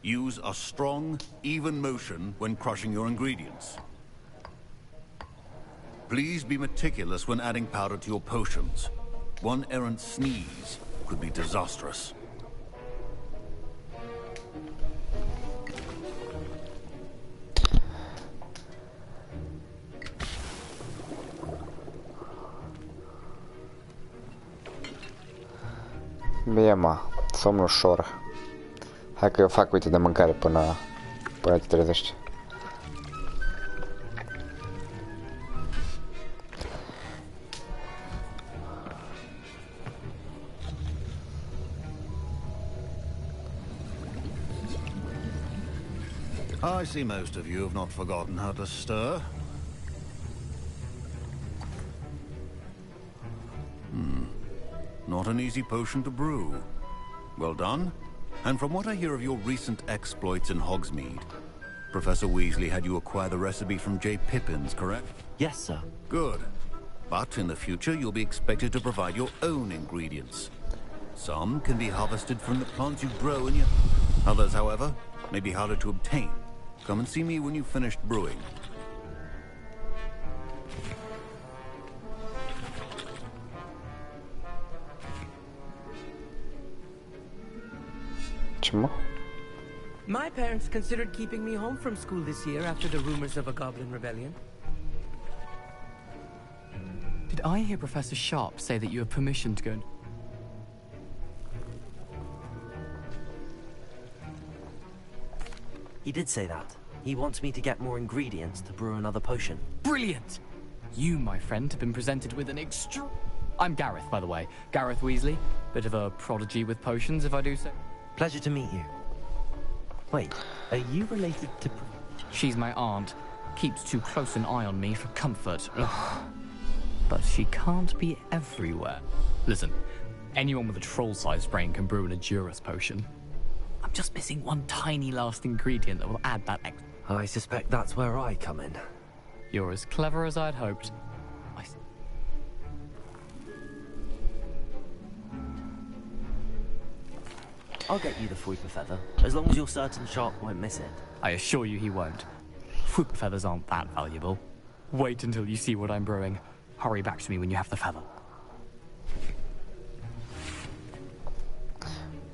Use a strong, even motion when crushing your ingredients. Please be meticulous when adding powder to your potions. One errant sneeze could be disastrous. Bine, mă, somn ușor. Hai că eu fac, uite, de mâncare până te trezești. I see most of you have not forgotten how to stir. Not an easy potion to brew. Well done. And from what I hear of your recent exploits in Hogsmeade, Professor Weasley had you acquire the recipe from J. Pippin's, correct? Yes, sir. Good. But in the future, you'll be expected to provide your own ingredients. Some can be harvested from the plants you grow in your... Others, however, may be harder to obtain. Come and see me when you've finished brewing. My parents considered keeping me home from school this year after the rumors of a goblin rebellion. Did I hear Professor Sharp say that you have permission to go? He did say that. He wants me to get more ingredients to brew another potion. Brilliant! You, my friend, have been presented with an I'm Gareth, by the way. Gareth Weasley. Bit of a prodigy with potions, if I do say. Pleasure to meet you. Wait, are you related to... She's my aunt. Keeps too close an eye on me for comfort. Ugh. But she can't be everywhere. Listen, anyone with a troll-sized brain can brew an Adurus potion. I'm just missing one tiny last ingredient that will add that I suspect that's where I come in. You're as clever as I'd hoped. I'll get you the Fweeper Feather, as long as you're certain Sharp won't miss it. I assure you he won't. Fweeper Feathers aren't that valuable. Wait until you see what I'm brewing. Hurry back to me when you have the feather.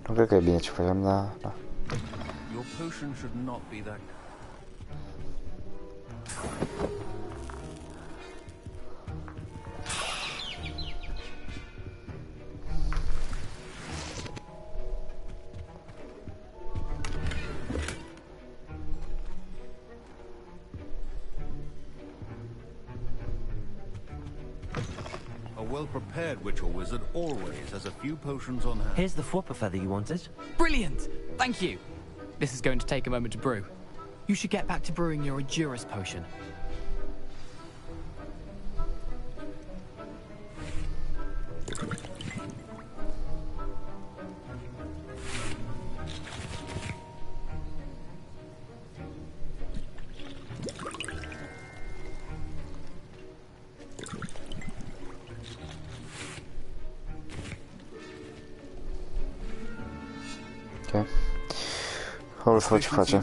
Nu cred că e bine ce facem, da. Your potion should not be that... well-prepared witch or wizard always has a few potions on hand. Here's the Fweeper Feather you wanted. Brilliant! Thank you! This is going to take a moment to brew. You should get back to brewing your Adurus potion. Ok. O să faci face.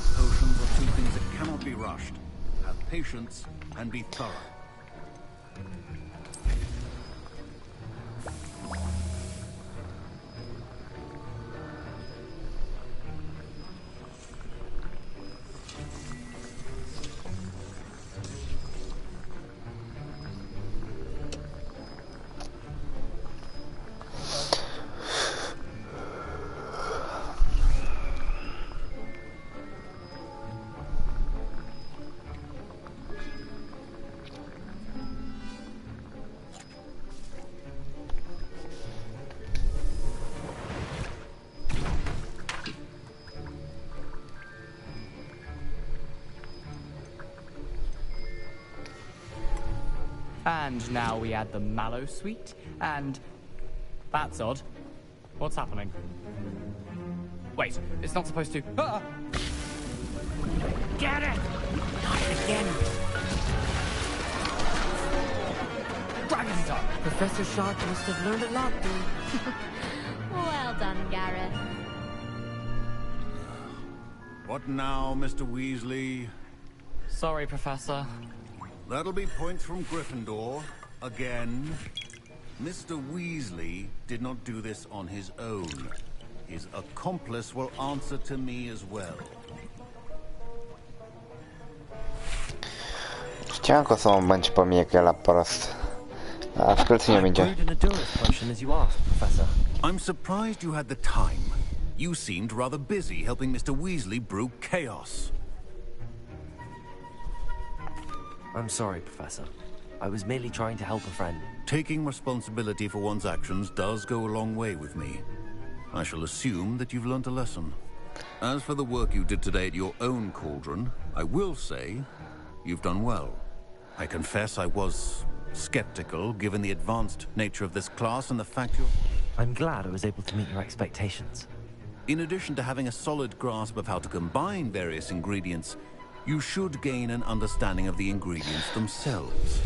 And now we add the mallow sweet, and... That's odd. What's happening? Wait, it's not supposed to... Ah! Get it! Not again. Gravity time! Professor Sharp must have learned a lot, dude. Well done, Gareth. What now, Mr. Weasley? Sorry, Professor. That'll be points from Gryffindor. Again. Mr. Weasley did not do this on his own. His accomplice will answer to me as well. Știam că o să mă bănci pe mine că e la prost. Ascultă-mi mingea. I'm surprised you had the time. You seemed rather busy helping Mr. Weasley brew chaos. I'm sorry, Professor. I was merely trying to help a friend. Taking responsibility for one's actions does go a long way with me. I shall assume that you've learnt a lesson. As for the work you did today at your own cauldron, I will say you've done well. I confess I was skeptical, given the advanced nature of this class and the fact you're... I'm glad I was able to meet your expectations. In addition to having a solid grasp of how to combine various ingredients, you should gain an understanding of the ingredients themselves.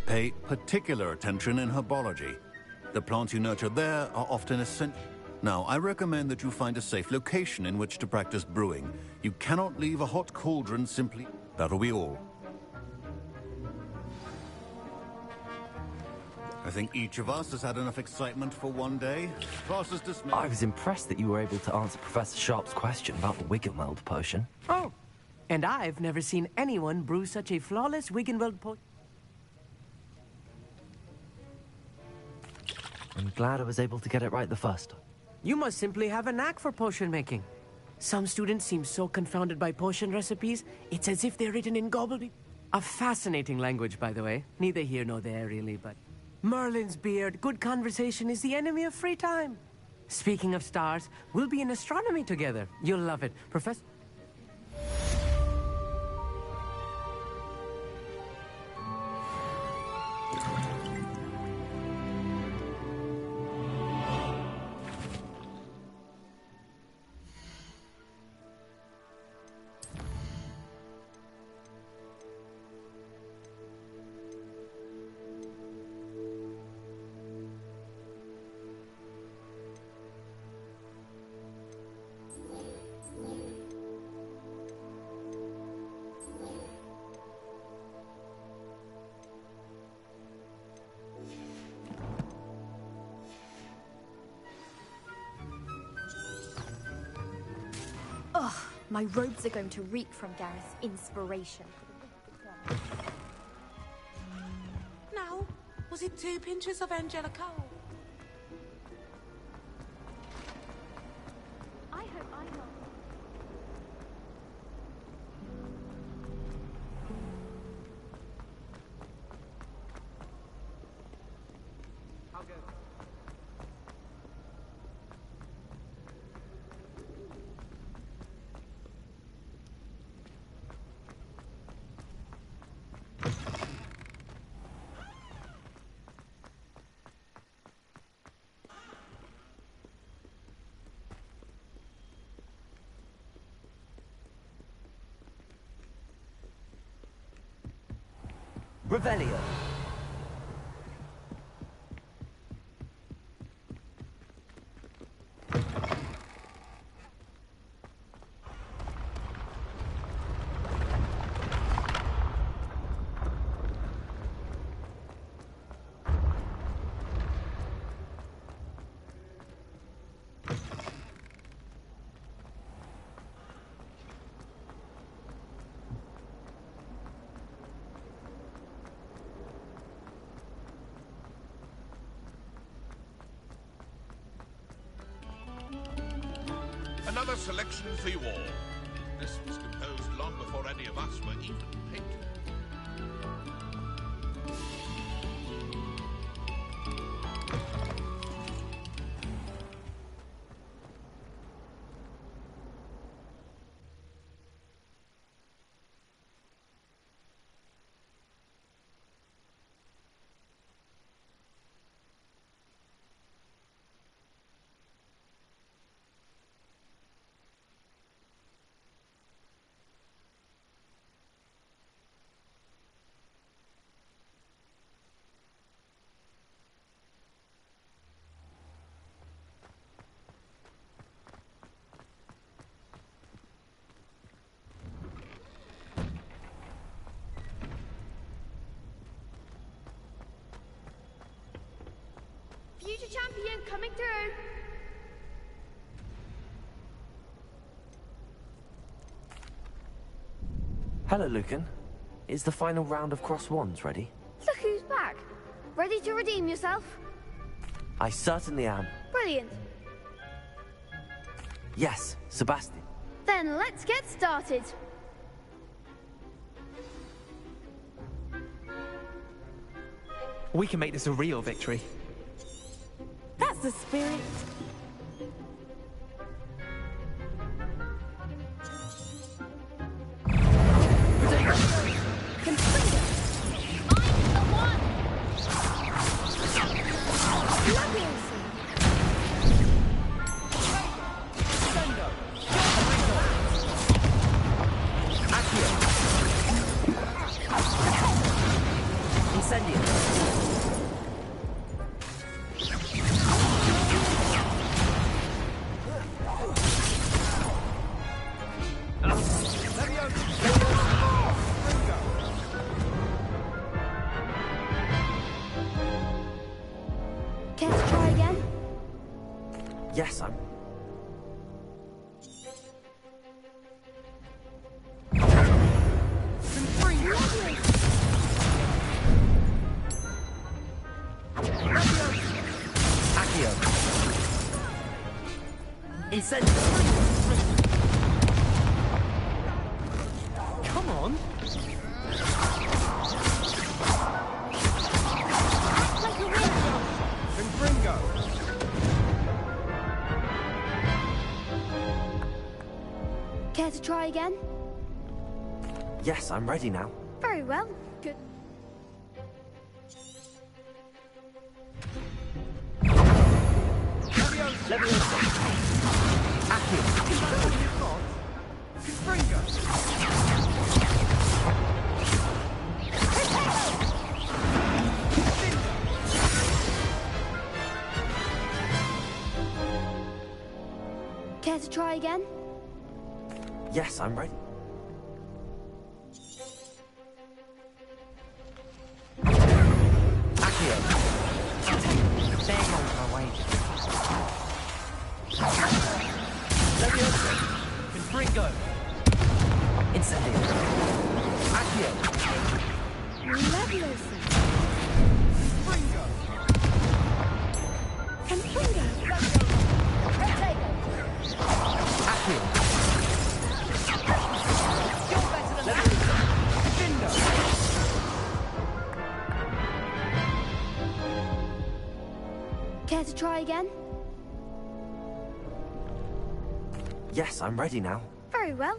Pay particular attention in herbology. The plants you nurture there are often essential. Now, I recommend that you find a safe location in which to practice brewing. You cannot leave a hot cauldron simply... That'll be all. I think each of us has had enough excitement for one day. Class is dismissed. I was impressed that you were able to answer Professor Sharp's question about the Wiggenweld potion. Oh, and I've never seen anyone brew such a flawless Wiggenweld potion. I'm glad I was able to get it right the first time. You must simply have a knack for potion making. Some students seem so confounded by potion recipes, it's as if they're written in gobbledygook. A fascinating language, by the way. Neither here nor there, really, but... Merlin's beard, good conversation is the enemy of free time. Speaking of stars, we'll be in astronomy together. You'll love it. Professor... Ugh, my robes are going to reek from Gareth's inspiration. Now, was it 2 pinches of Angelica? I hope I'm not. I'll go. Revelio. Another selection for you all. This was composed long before any of us were even painted. Sebastian coming through. Hello, Lucan. Is the final round of cross wands ready? Look who's back. Ready to redeem yourself? I certainly am. Brilliant. Yes, Sebastian. Then let's get started. We can make this a real victory. That's the spirit. Care to try again? Yes, I'm... Accio. Incendio. Come on. Care to try again? Yes, I'm ready now. Very well. Good. Care to try again? Yes, I'm ready. Accio. There goes my wages. Leviosa. Confringo. Incendio. Accio. Leviosa. Confringo. Accio. Care to try again? Yes, I'm ready now. Very well.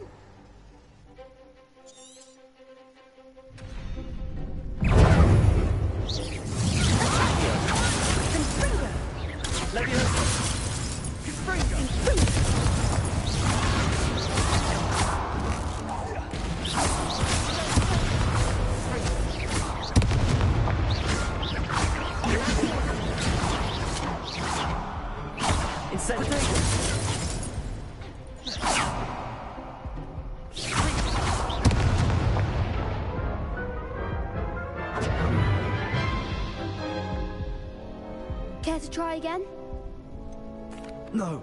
Care to try again? No.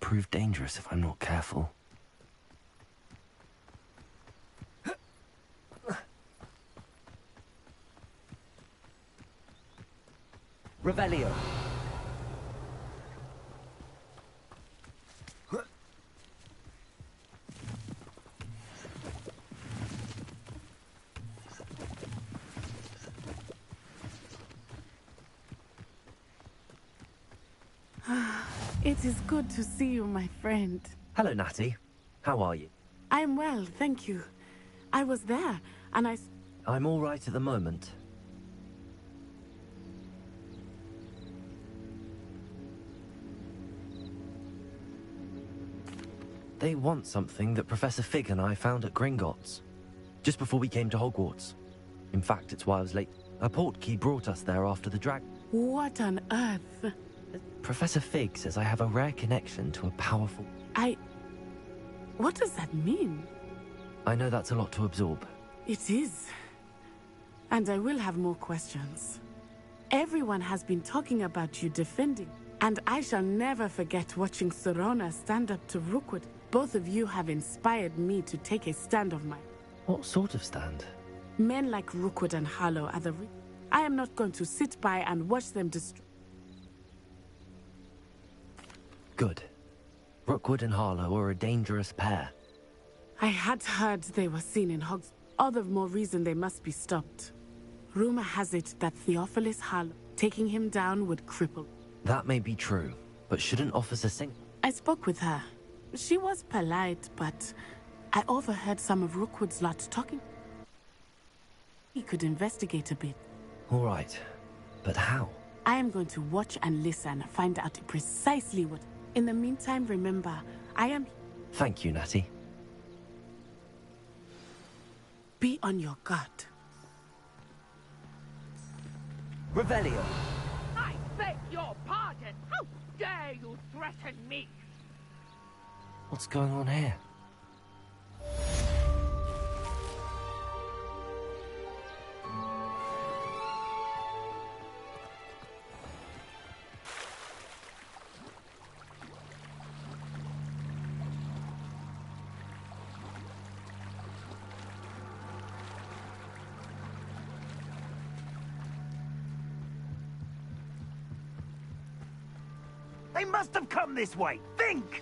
prove dangerous if I'm not careful. Revelio. It is good to see you, my friend. Hello, Natty. How are you? I'm well, thank you. I was there, and I'm all right at the moment. They want something that Professor Fig and I found at Gringotts, just before we came to Hogwarts. In fact, it's why I was late. A portkey brought us there after the drag. What on earth? Professor Fig says I have a rare connection to a powerful... What does that mean? I know that's a lot to absorb. It is. And I will have more questions. Everyone has been talking about you defending, and I shall never forget watching Serona stand up to Rookwood. Both of you have inspired me to take a stand of mine. What sort of stand? Men like Rookwood and Harlow are the I am not going to sit by and watch them destroy. Good. Rookwood and Harlow are a dangerous pair. I had heard they were seen in Hogs. All the more reason they must be stopped. Rumor has it that Theophilus Harlow, taking him down would cripple. That may be true, but shouldn't Officer Singh... I spoke with her. She was polite, but I overheard some of Rookwood's lot talking. He could investigate a bit. All right, but how? I am going to watch and listen, find out precisely what... In the meantime, remember, I am... Thank you, Natty. Be on your guard. Revelio. I beg your pardon! How dare you threaten me? What's going on here? They must have come this way. Think!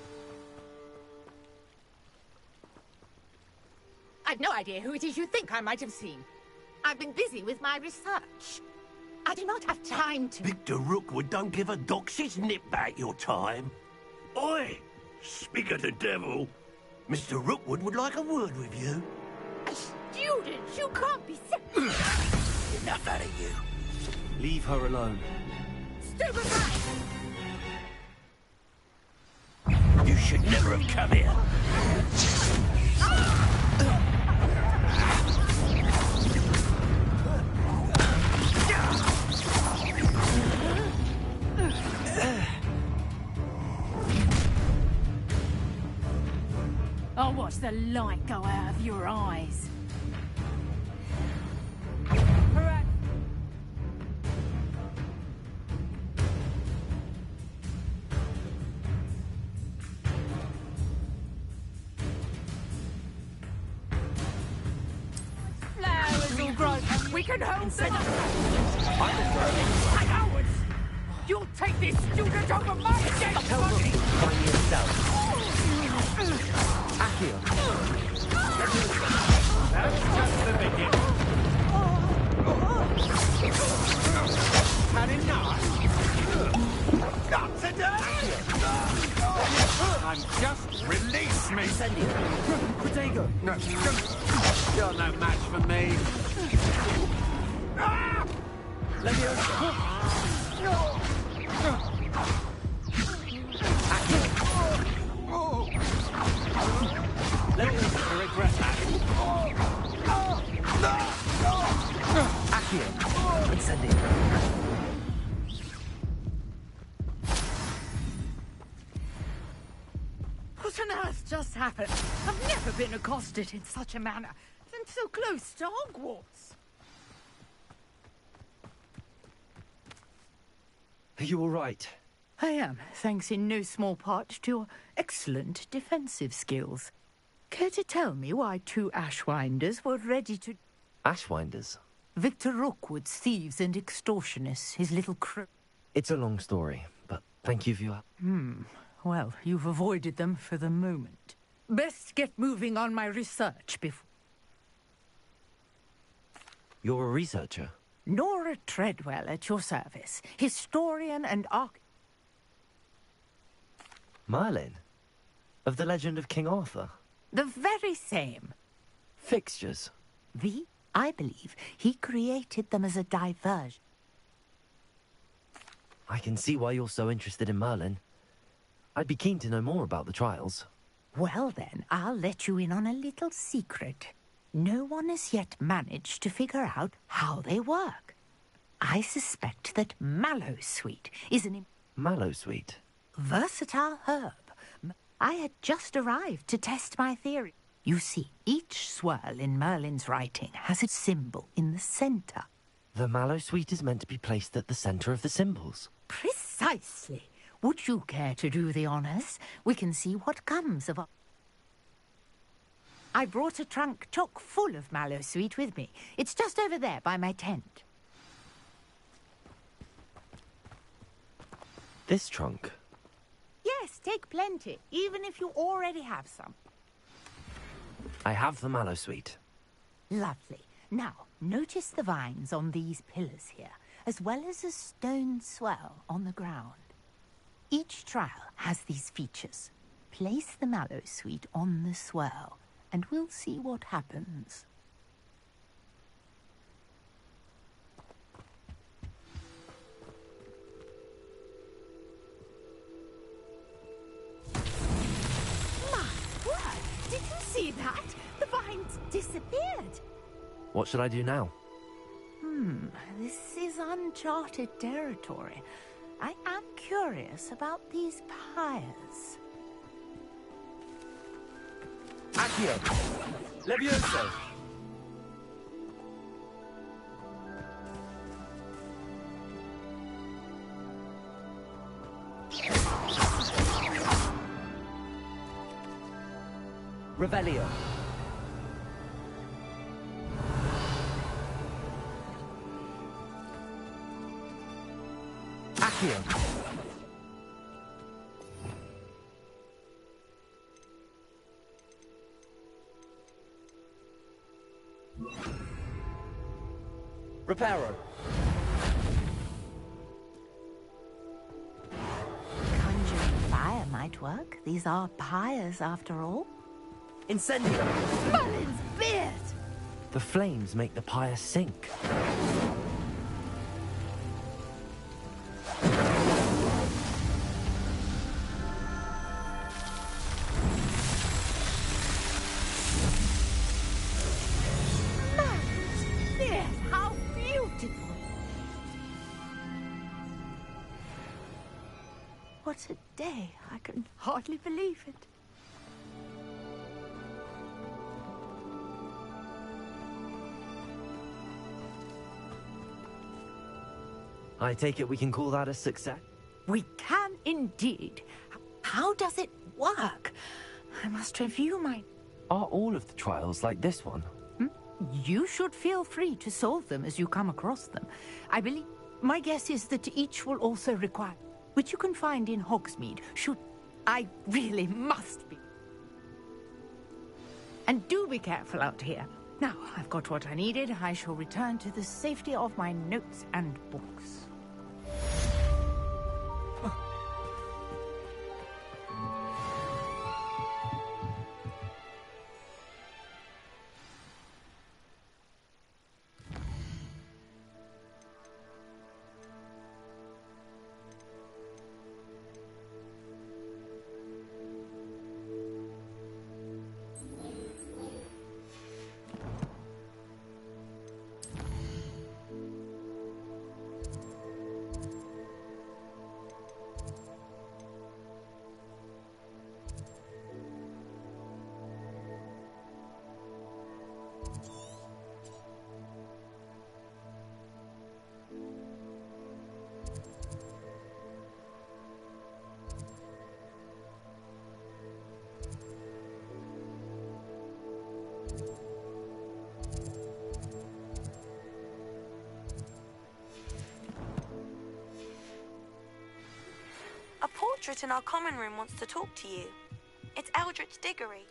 I've no idea who it is you think I might have seen. I've been busy with my research. I do not have time to... Victor Rookwood don't give a doxy's nip back your time. Oi! Speak of the devil. Mr. Rookwood would like a word with you. A student? You can't be Enough out of you. Leave her alone. Stupefy! You should never have come here. I'll watch the light go out of your eyes. Flowers will grow. We can hold them. Cowards! You'll take this student over my dead body! By yourself. Accio. That's just the beginning. Had enough? Not today! I'm just... Release me! Protego. No, you're no match for me. Leviosa. Regret that. Accio. Incendio. What on earth just happened? I've never been accosted in such a manner, and so close to Hogwarts. Are you all right? I am, thanks in no small part to your excellent defensive skills. Care to tell me why 2 Ashwinders were ready to... Ashwinders? Victor Rookwood's thieves and extortionists, his little crew. It's a long story, but thank you for your... Well, you've avoided them for the moment. Best get moving on my research before... You're a researcher? Nora Treadwell at your service, historian and Merlin? Of the legend of King Arthur? The very same. Fixtures? I believe he created them as a diversion. I can see why you're so interested in Merlin. I'd be keen to know more about the trials. Well then, I'll let you in on a little secret. No one has yet managed to figure out how they work. I suspect that Mallowsweet is an... Mallowsweet? Versatile herb. I had just arrived to test my theory. You see, each swirl in Merlin's writing has a symbol in the center. The Mallowsweet is meant to be placed at the center of the symbols. Precisely. Would you care to do the honors? We can see what comes of... I brought a trunk chock full of Mallowsweet with me. It's just over there by my tent. This trunk? Yes, take plenty, even if you already have some. I have the Mallowsweet. Lovely. Now, notice the vines on these pillars here, as well as a stone swell on the ground. Each trial has these features. Place the Mallowsweet on the swell, and we'll see what happens. Did you see that? The vines disappeared. What should I do now? This is uncharted territory. I am curious about these pyres. Accio! Levioso! Revelio. Accio. Reparo. Conjuring fire might work. These are pyres after all. Incendio. Merlin's beard! The flames make the pyre sink. Merlin's beard! How beautiful! What a day. I can hardly believe it. I take it we can call that a success? We can indeed. How does it work? I must review my... Are all of the trials like this one? You should feel free to solve them as you come across them. I believe... My guess is that each will also require... which you can find in Hogsmeade, should... I really must be. And do be careful out here. Now, I've got what I needed. I shall return to the safety of my notes and books. portrait in our common room wants to talk to you. It's Eldritch Diggory.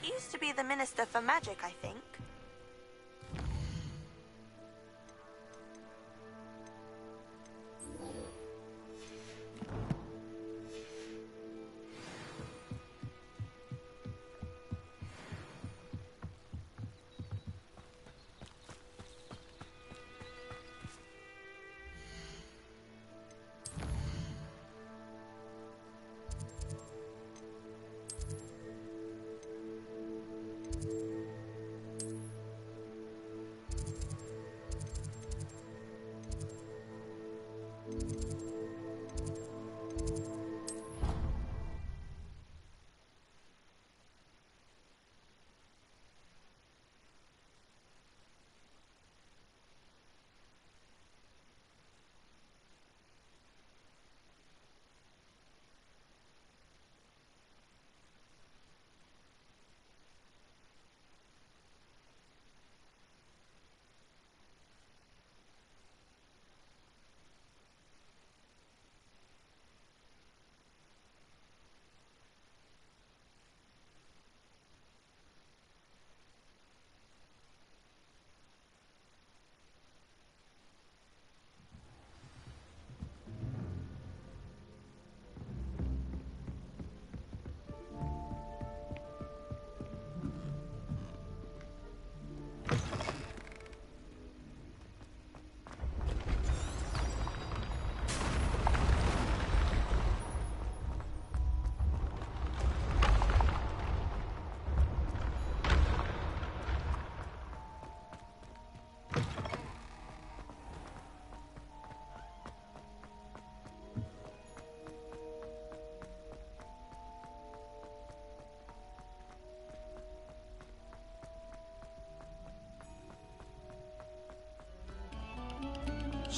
He used to be the Minister for Magic, I think.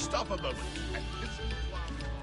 stop a moment and listen to our song.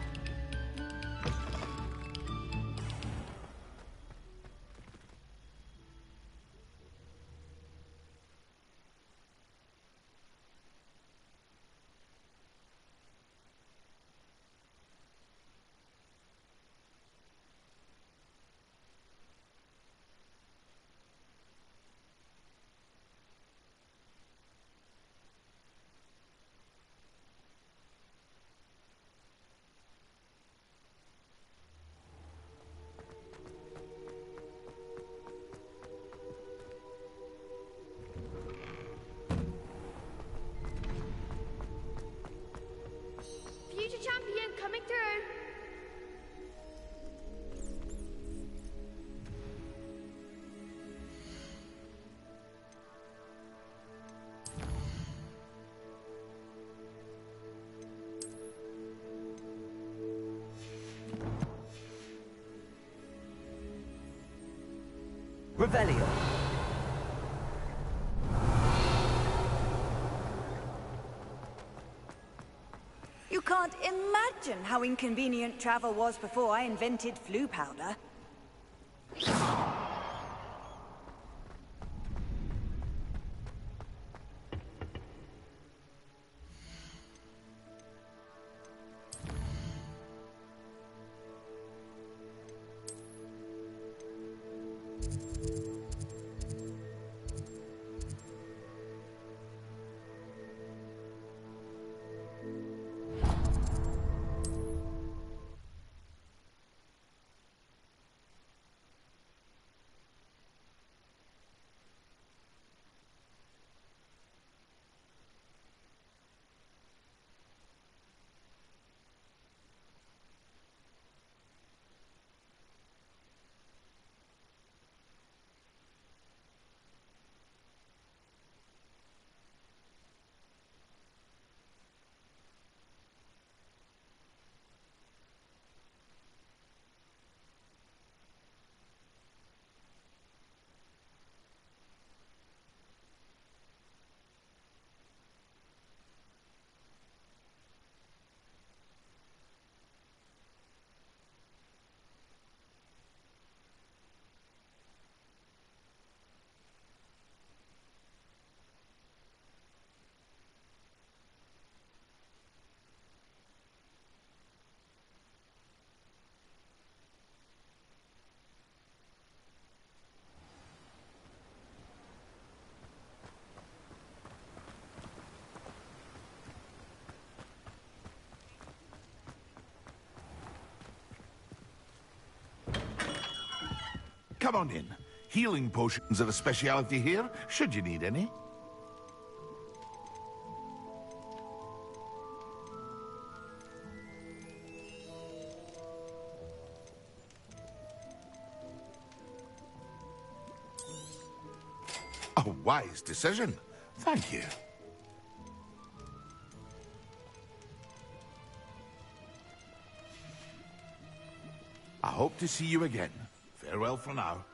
Future champion coming through. Revelio. You can't imagine how inconvenient travel was before I invented flu powder. Come on in. Healing potions are a speciality here, should you need any. A wise decision. Thank you. I hope to see you again. Farewell for now.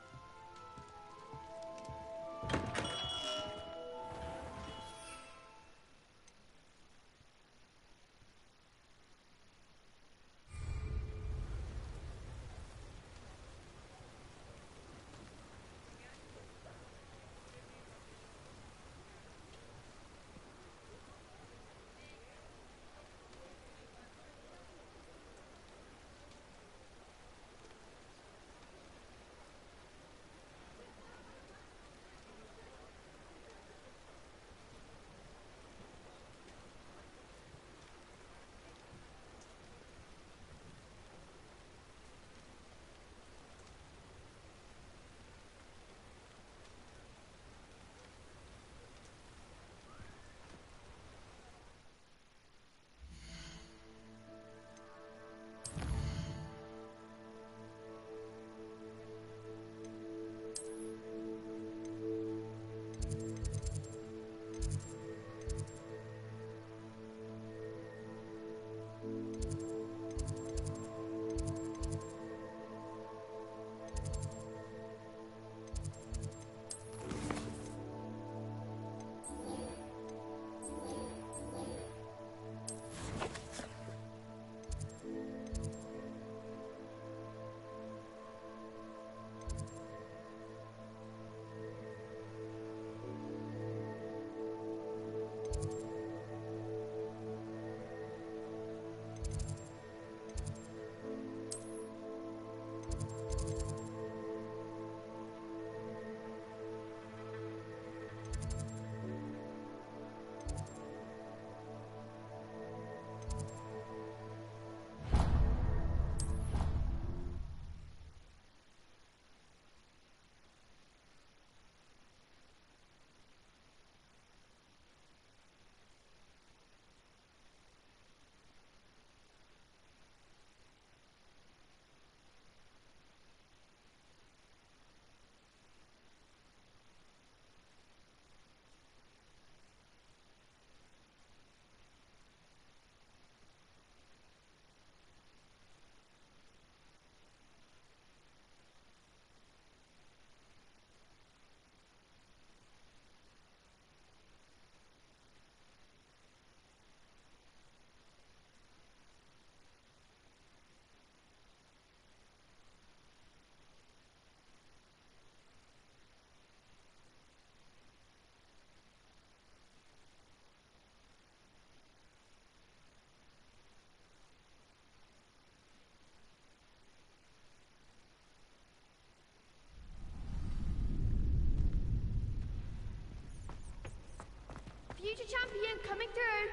Future champion coming through.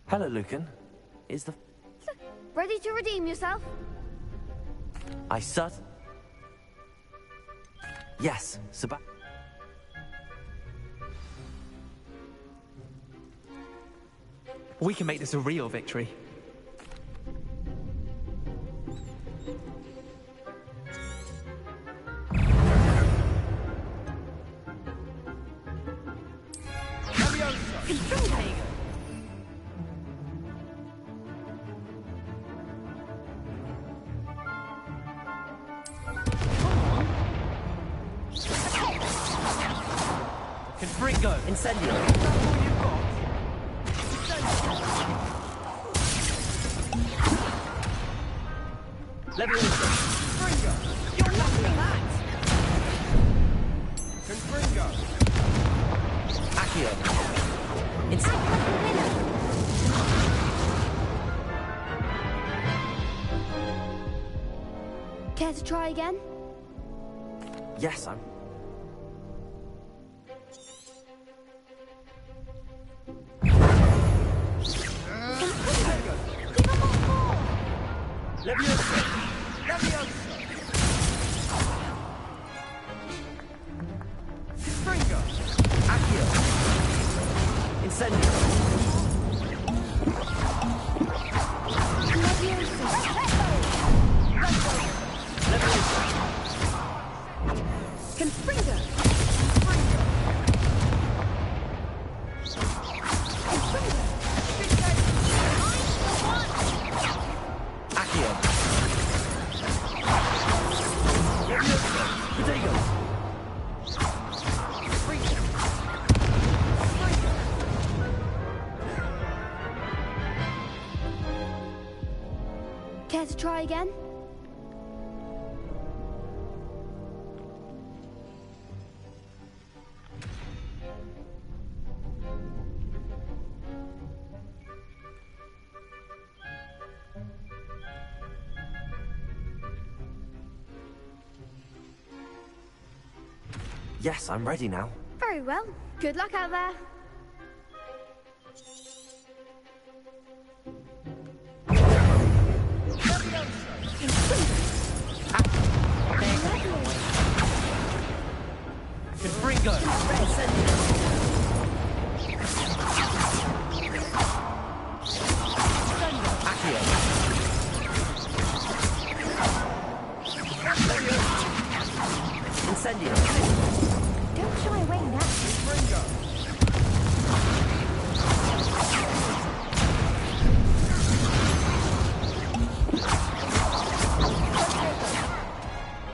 Hello, Lucan. Is the... Ready to redeem yourself? I cert... Yes, We can make this a real victory. Confringo! Incendio! Leviosa! Confringo! You're lucky that! Confringo! Accio! Care to try again? Yes, I'm... Leviosa! Leviosa! Confringo! Accio! Incendio! Leviosa! Confringo! Accio! Leviosa! Protego! Care to try again? Yes, I'm ready now. Very well. Good luck out there. Confringo! Accio! Incendio! Don't shy away now. Confringo!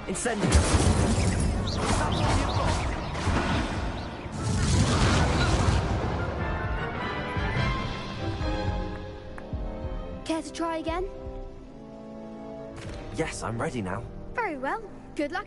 Incendio! Care to try again? Yes, I'm ready now. Very well. Good luck.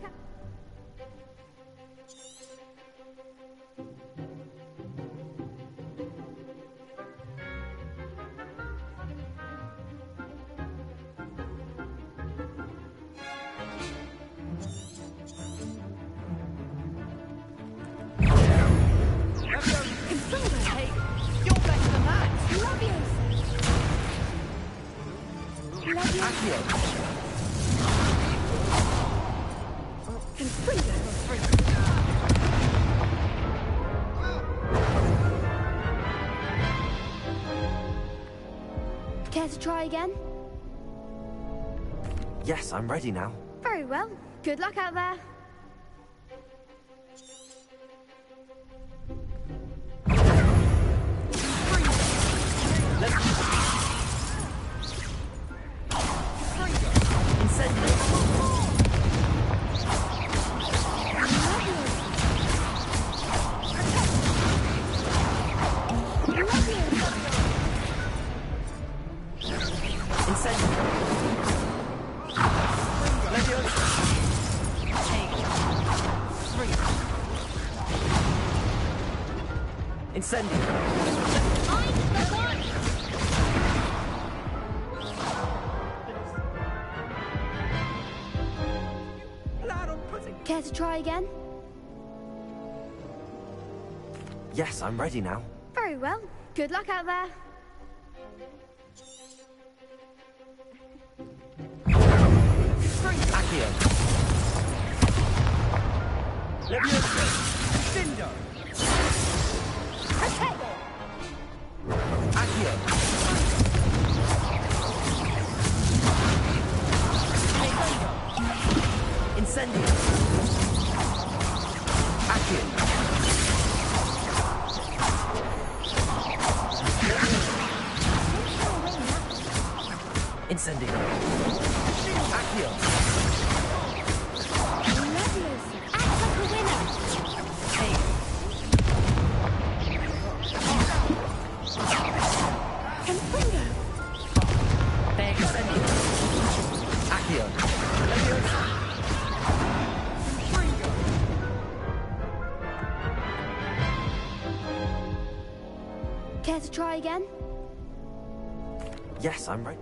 Hey, you're better than that! Accio! Care to try again? Yes, I'm ready now. Very well. Good luck out there. Care to try again? Yes, I'm ready now. Very well. Good luck out there. Accio. Levioso. Cinder. Potato. Accio. Incendio. Accio. Incendio. Accio. Act like a winner. Confringo. Incendio. Accio. Levioso. Care to try again? Yes, I'm ready.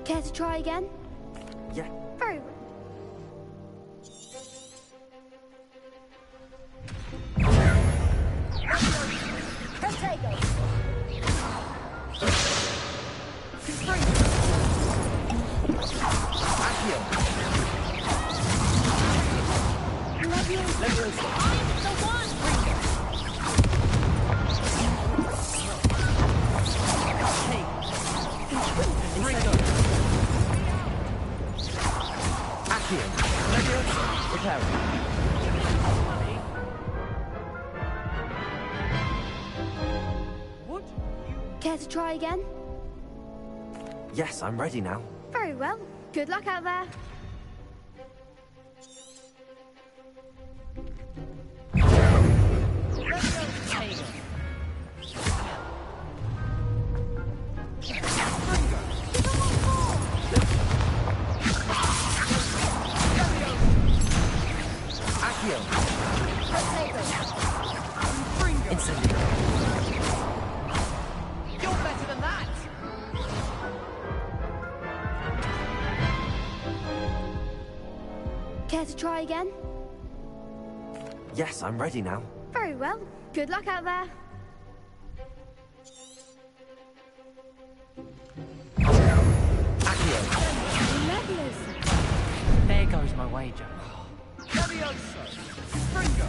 Care to try again? Yeah. Very well. Potato. Accio. Levioso. I'm the one. Accio. Levioso. Reparo. Care to try again? Yes, I'm ready now. Very well. Good luck out there. Accio. Potato. Incendio. You're better than that! Care to try again? Yes, I'm ready now. Very well. Good luck out there. Accio. Leviosa. There goes my wager. Levioso! Springo!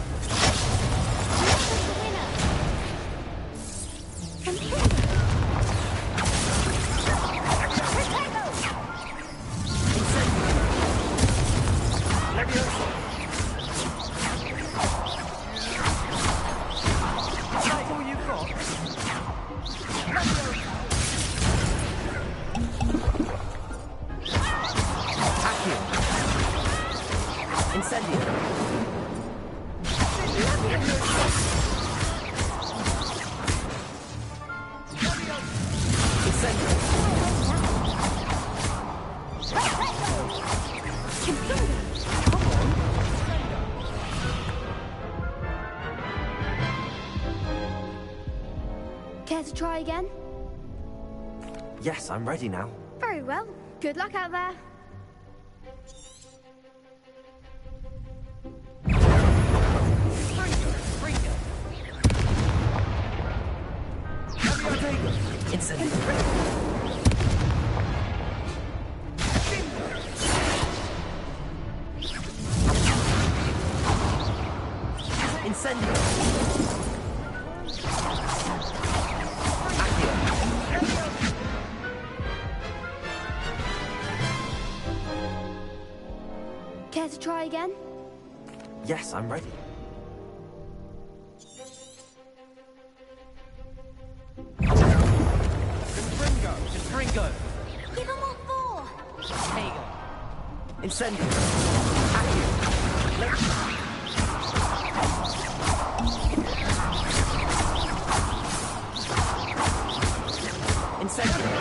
Levioso. That's all you've got? Accio. Incendio. Care to try again? Yes, I'm ready now. Very well. Good luck out there. Incendio. Care to try again? Yes, I'm ready. Confringo! Give them what for! There you go. Incendio. Incendio.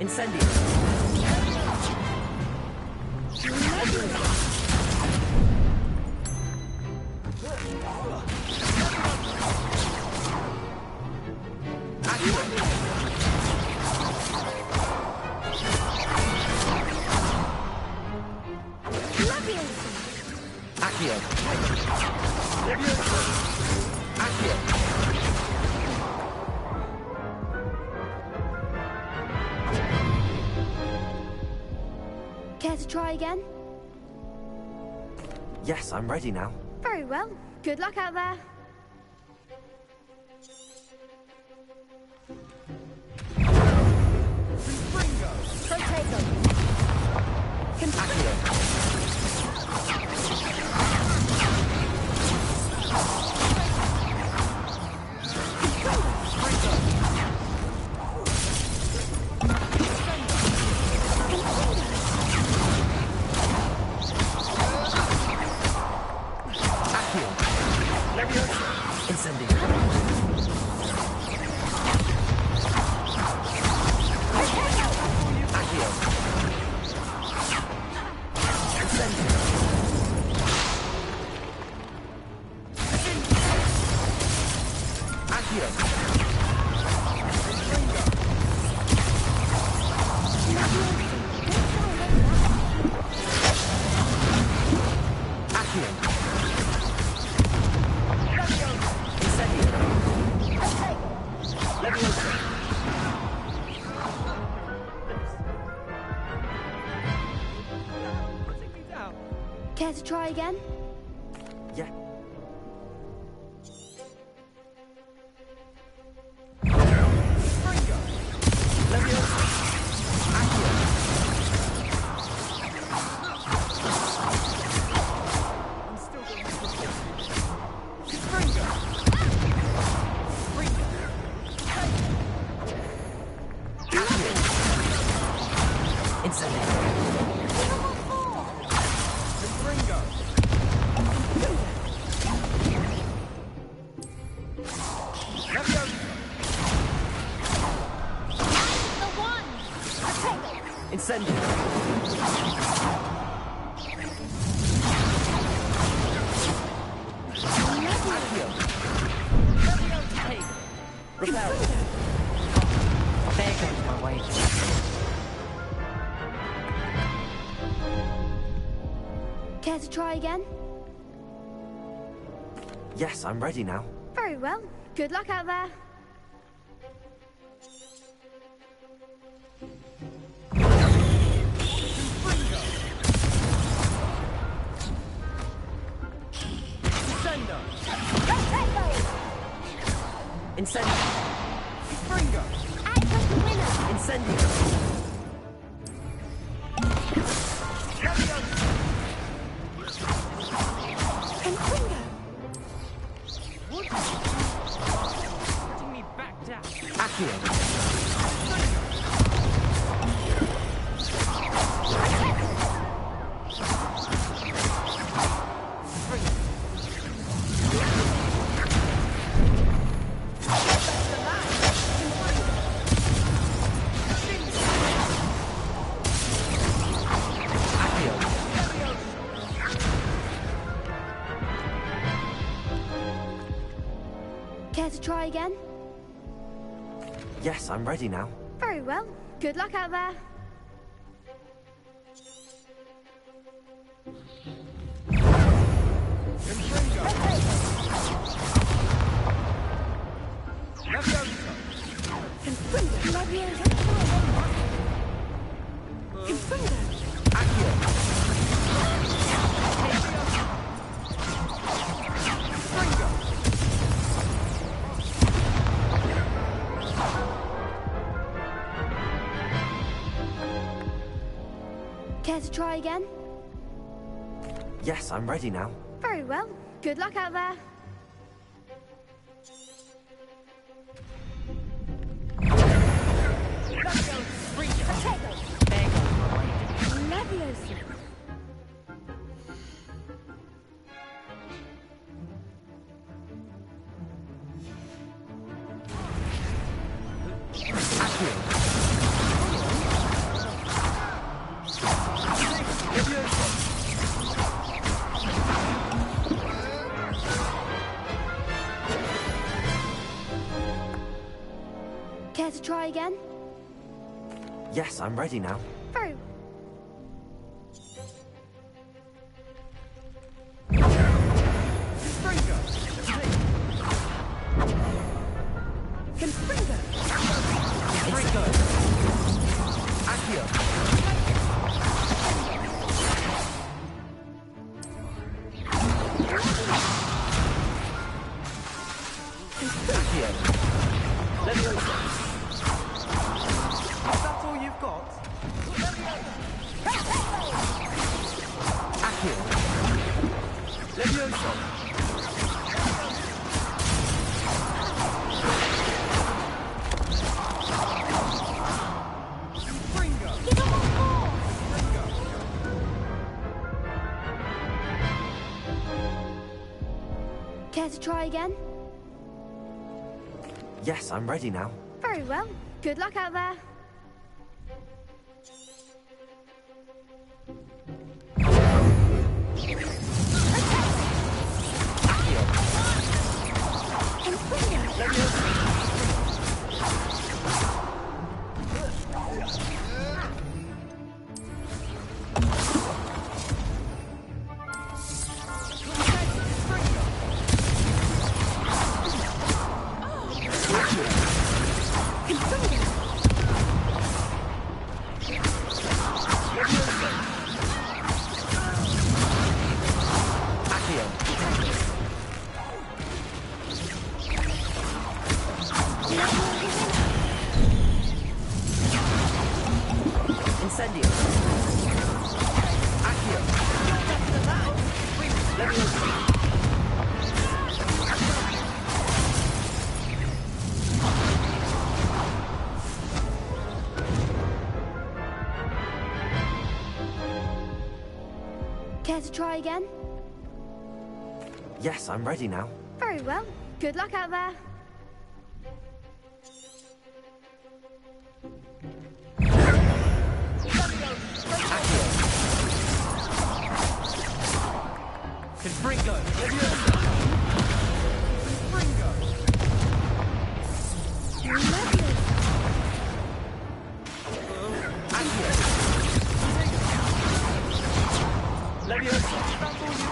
Incendio. Accio. Accio. Care to try again? Yes, I'm ready now. Very well. Good luck out there. Potato. Care to try again? Yeah. Care to try again? Yes, I'm ready now. Very well. Good luck out there. Incendio. Springo. Incendio. Putting me back down. Accio. Care to try again? Yes, I'm ready now. Very well. Good luck out there. Care to try again? Yes, I'm ready now. Very well. Good luck out there. Leviosa. try again? Yes, I'm ready now. Very That's all you've got? Accio. Levioso. Care to try again? Yes, I'm ready now. Very well. Good luck out there. Incendio. Accio. Levioso. Care to try again? Yes, I'm ready now. Very well. Good luck out there. Confringo. Levioso. Confringo. Levioso.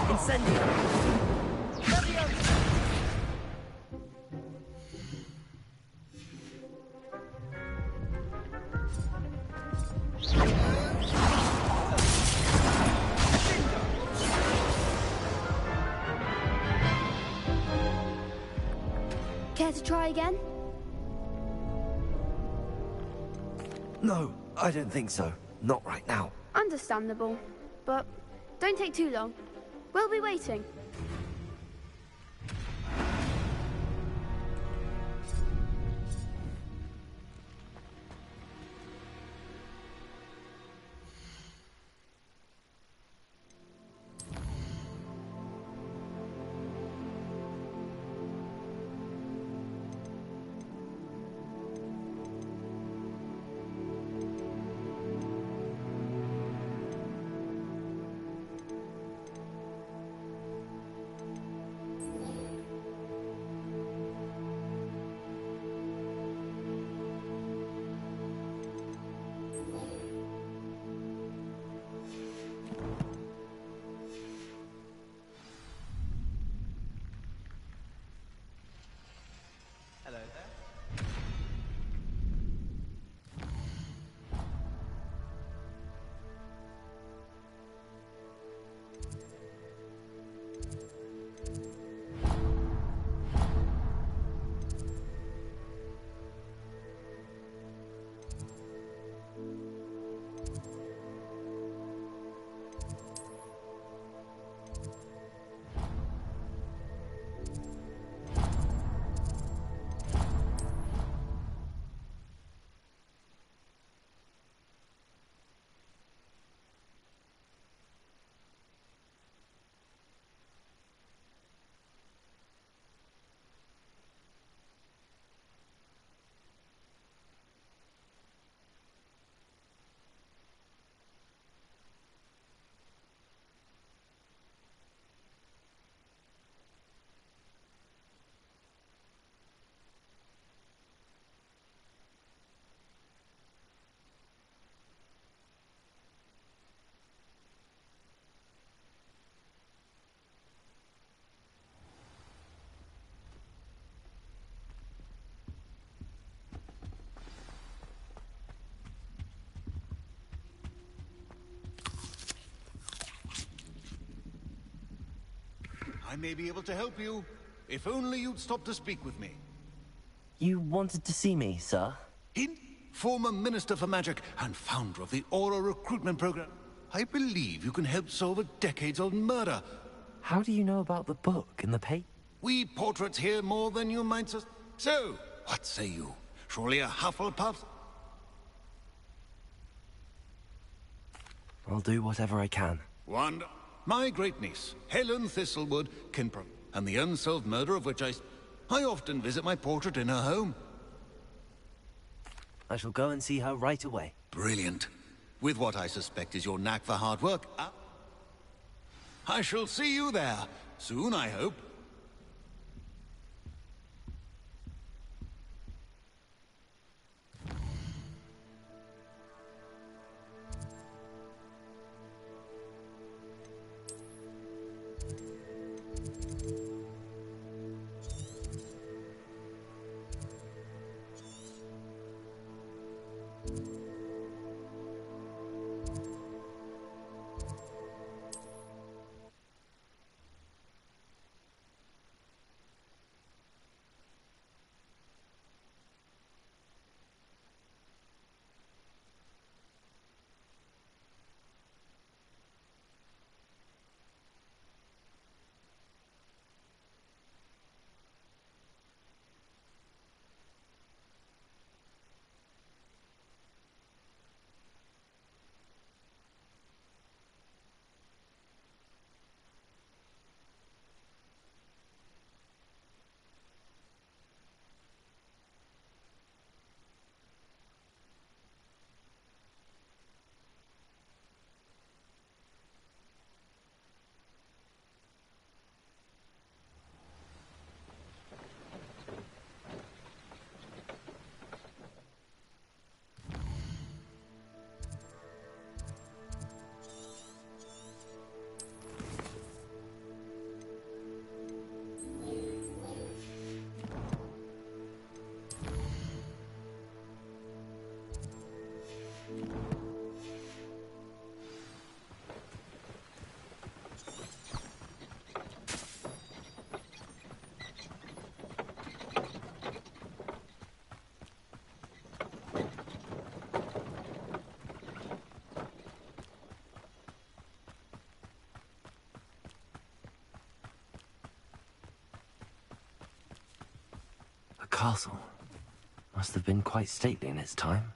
Incendio. Care to try again? No, I don't think so. Not right now. Understandable. But don't take too long. We'll be waiting. I may be able to help you, if only you'd stop to speak with me. You wanted to see me, sir? Former Minister for Magic and founder of the Aura recruitment program. I believe you can help solve a decades-old murder. How do you know about the book and the paper? We portraits here more than you might So, what say you? Surely a Hufflepuff? I'll do whatever I can. Wanda. My great-niece, Helen Thistlewood, and the unsolved murder of which I often visit my portrait in her home. I shall go and see her right away. Brilliant. With what I suspect is your knack for hard work. I shall see you there. Soon, I hope. The castle must have been quite stately in its time.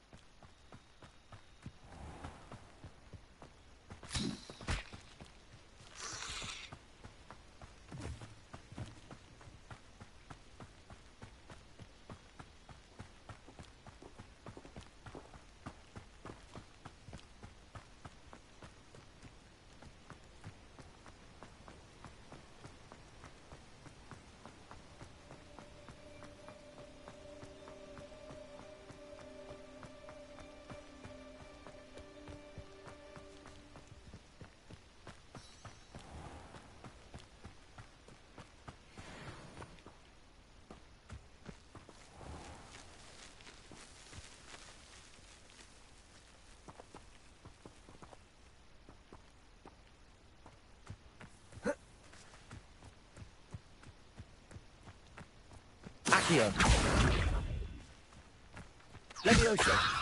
Accio. Leviosa.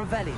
Revelio.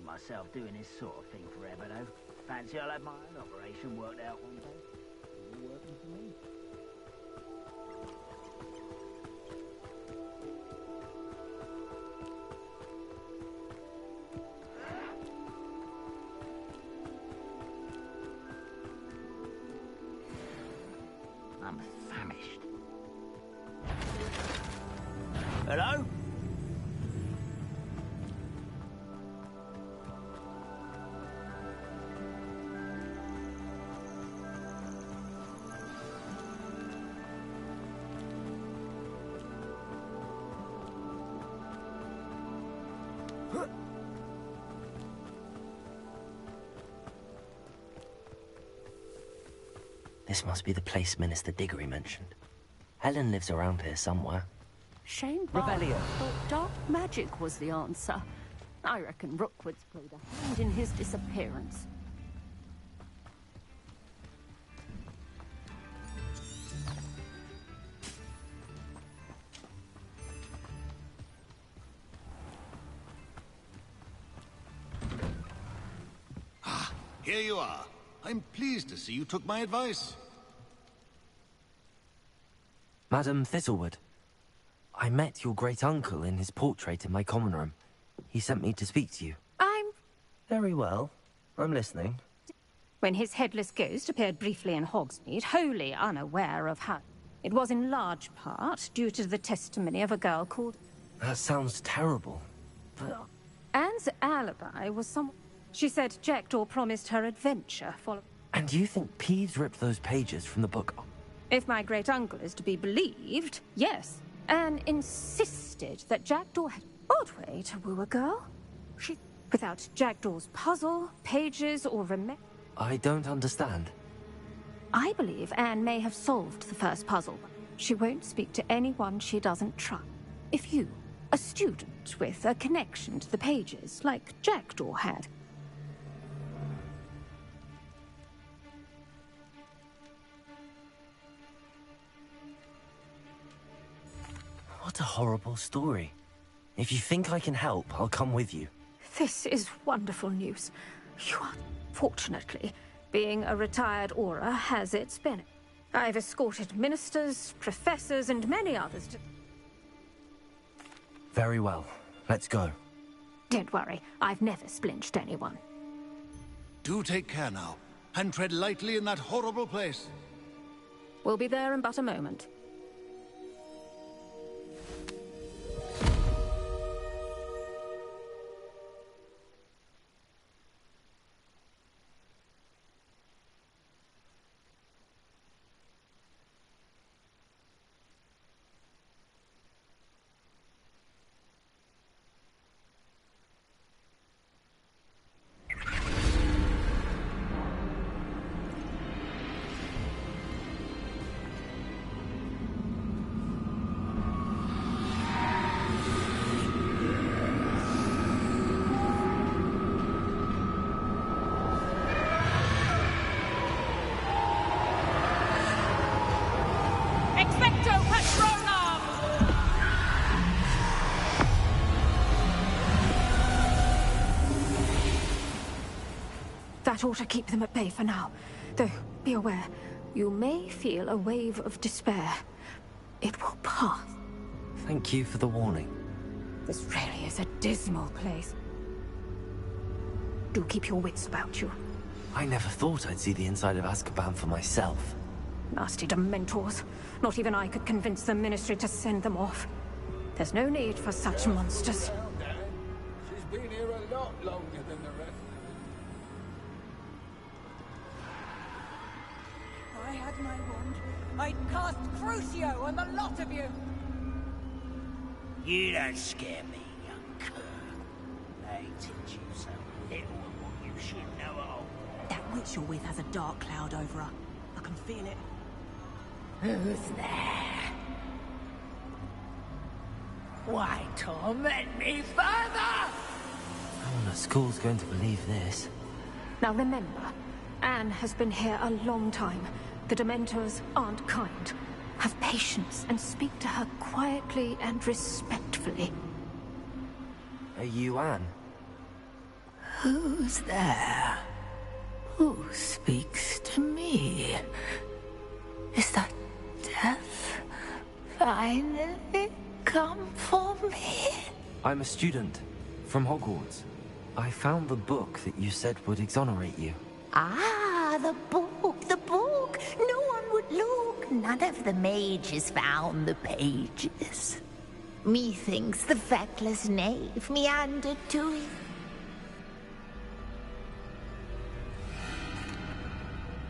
Myself doing this sort of thing forever, though. Fancy I'll have my own operation worked out one day. It's all working for me. I'm famished. Hello? This must be the place Minister Diggory mentioned. Helen lives around here somewhere. Shane Revelio. thought dark magic was the answer. I reckon Rookwood's played a hand in his disappearance. Here you are. I'm pleased to see you took my advice. Madam Thistlewood, I met your great-uncle in his portrait in my common room. He sent me to speak to you. I'm... Very well. I'm listening. When his headless ghost appeared briefly in Hogsmeade, wholly unaware of how... It was in large part due to the testimony of a girl called... That sounds terrible. But... Anne's alibi was some... She said Jackdaw promised her adventure following... And you think Peeves ripped those pages from the book? If my great-uncle is to be believed, yes. Anne insisted that Jackdaw had... Odd way to woo a girl. She... Without Jackdaw's puzzle, pages, or I don't understand. I believe Anne may have solved the first puzzle. She won't speak to anyone she doesn't trust. If you, a student with a connection to the pages, like Jackdaw had... What a horrible story. If you think I can help, I'll come with you. This is wonderful news. You are... Fortunately, being a retired Aura has its benefit. I've escorted ministers, professors, and many others to... Very well. Let's go. Don't worry, I've never splinched anyone. Do take care now, and tread lightly in that horrible place. We'll be there in but a moment. That ought to keep them at bay for now. Though, be aware, you may feel a wave of despair. It will pass. Thank you for the warning. This really is a dismal place. Do keep your wits about you. I never thought I'd see the inside of Azkaban for myself. Nasty Dementors. Not even I could convince the Ministry to send them off. There's no need for such monsters. She's been here a lot longer than the rest had my wand, I'd cast Crucio on the lot of you! You don't scare me, young cur. They teach you so little of what you should know at all. That witch you're with has a dark cloud over her. I can feel it. Who's there? Why torment me further? No one at school's going to believe this. Now remember, Anne has been here a long time. The Dementors aren't kind. Have patience and speak to her quietly and respectfully. Are you Anne? Who's there? Who speaks to me? Is that death finally come for me? I'm a student from Hogwarts. I found the book that you said would exonerate you. Ah, the book, the book. No one would look. None of the mages found the pages. Methinks the feckless knave meandered to it.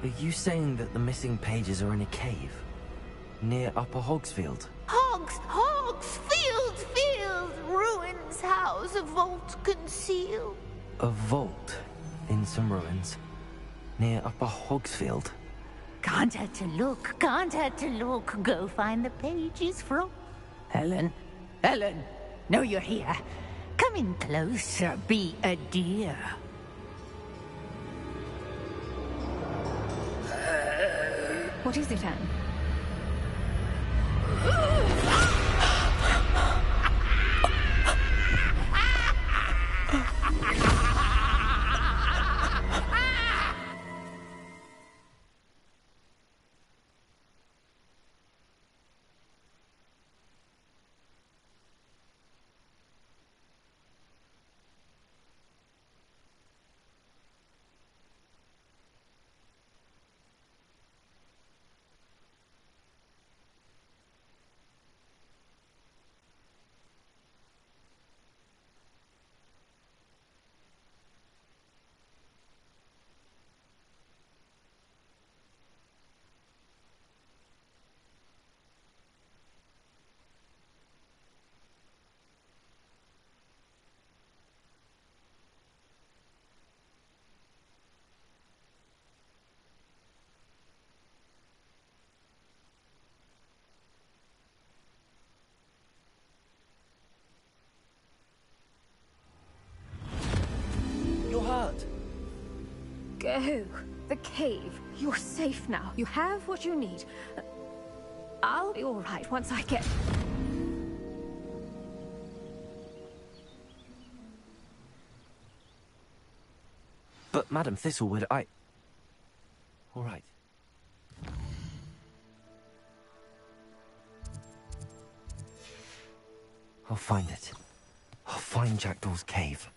Are you saying that the missing pages are in a cave? Near Upper Hogsfield? Field, ruins house, a vault concealed. A vault in some ruins? Near Upper Hogsfield? Can't hurt to look, Go find the pages from... Helen, know you're here. Come in closer, be a dear. What is it, Anne? Go. The cave. You're safe now. You have what you need. I'll be all right once I get... But, Madam Thistlewood, I... All right. I'll find it. I'll find Jackdaw's cave.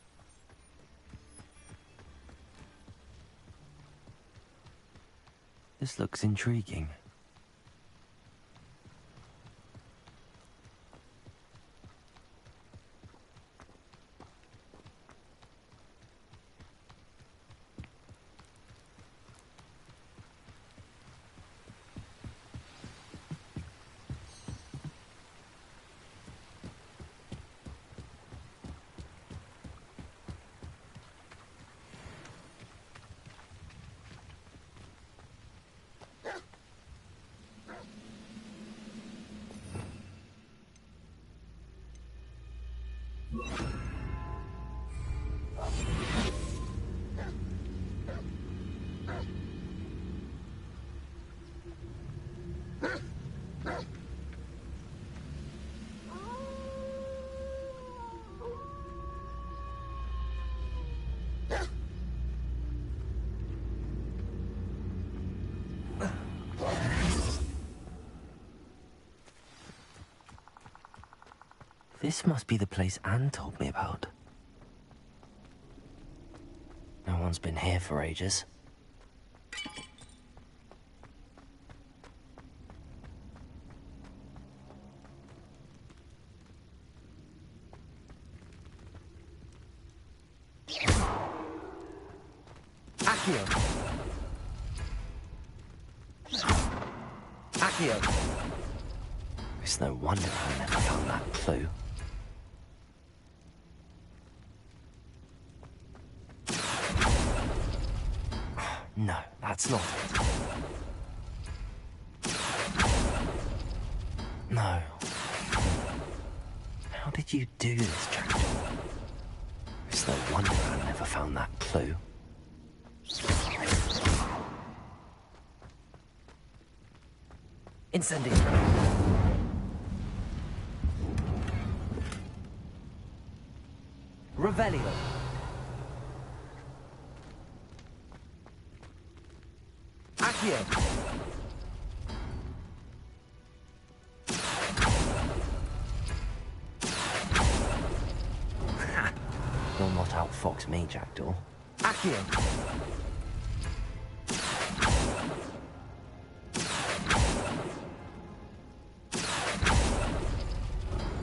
This looks intriguing. This must be the place Anne told me about. No one's been here for ages. Accio! Accio! It's no wonder I never found that clue. No, that's not it. No. How did you do this, Jackdaw? It's no wonder I never found that clue. Incendio. Revelio. Accio. You'll not outfox me, Jackdaw. Accio.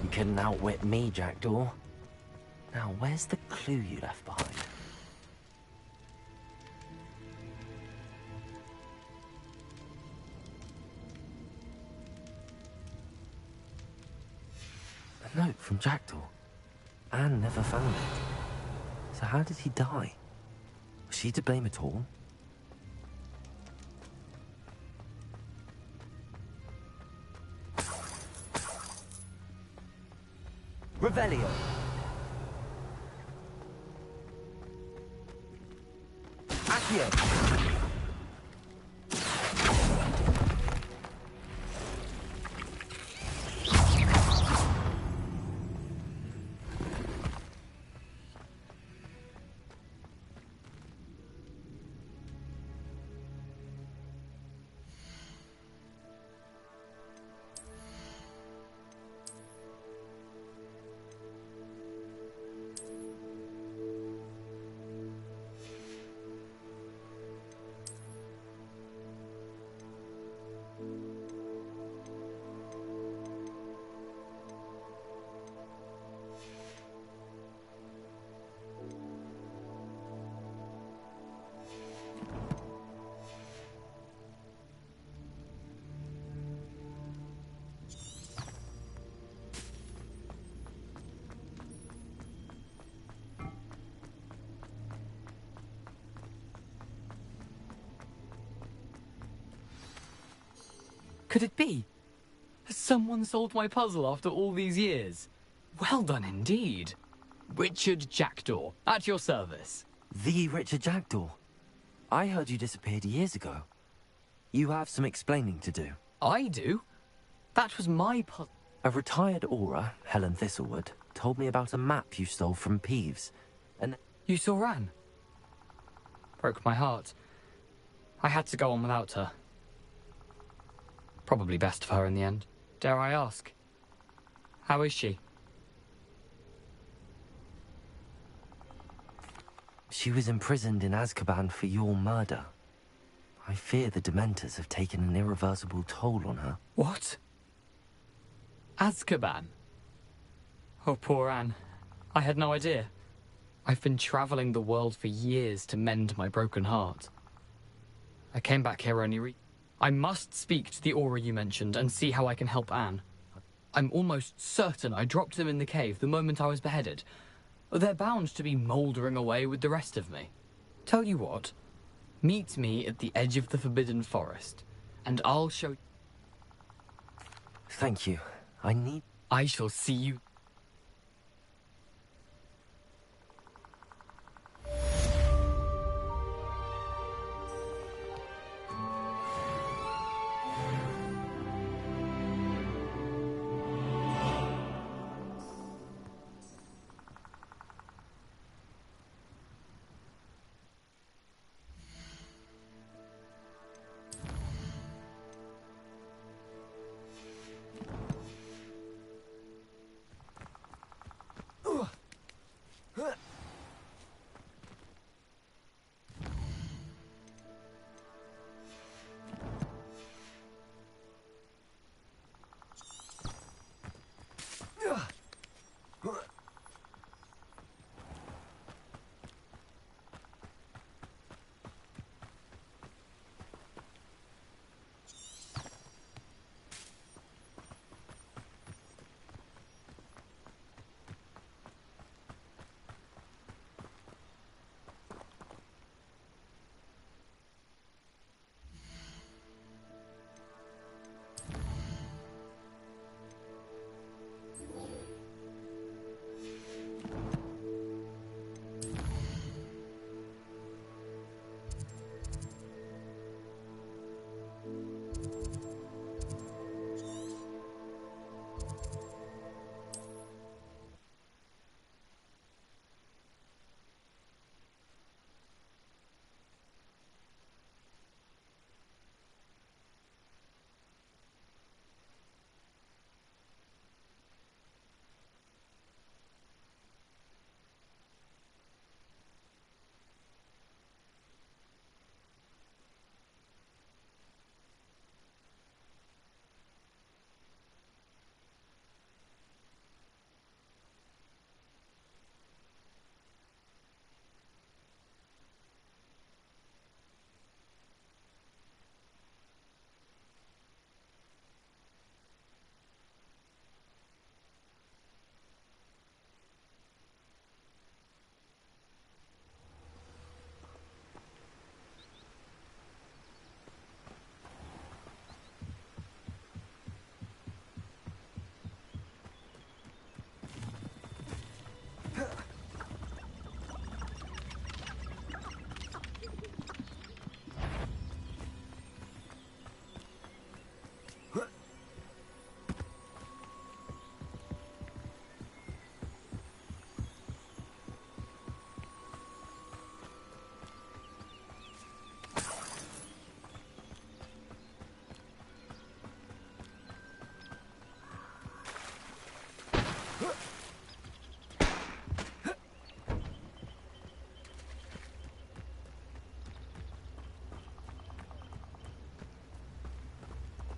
You couldn't outwit me, Jackdaw. Now, where's the clue you left behind? A note from Jackdaw. Anne never found it. So how did he die? Was she to blame at all? Revelio. Accio. Could it be? Has someone solved my puzzle after all these years? Well done indeed. Richard Jackdaw, at your service. The Richard Jackdaw. I heard you disappeared years ago. You have some explaining to do. I do? That was my puzzle. A retired aura, Helen Thistlewood, told me about a map you stole from Peeves. And you saw Anne? Broke my heart. I had to go on without her. Probably best for her in the end. Dare I ask? How is she? She was imprisoned in Azkaban for your murder. I fear the Dementors have taken an irreversible toll on her. What? Azkaban? Oh, poor Anne. I had no idea. I've been traveling the world for years to mend my broken heart. I came back here only I must speak to the aura you mentioned and see how I can help Anne. I'm almost certain I dropped them in the cave the moment I was beheaded. They're bound to be mouldering away with the rest of me. Tell you what, meet me at the edge of the Forbidden Forest, and I'll show... Thank you. I shall see you...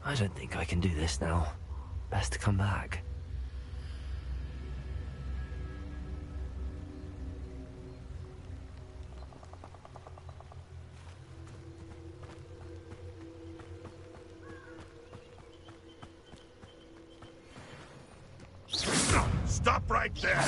I don't think I can do this now. Best to come back. Stop right there!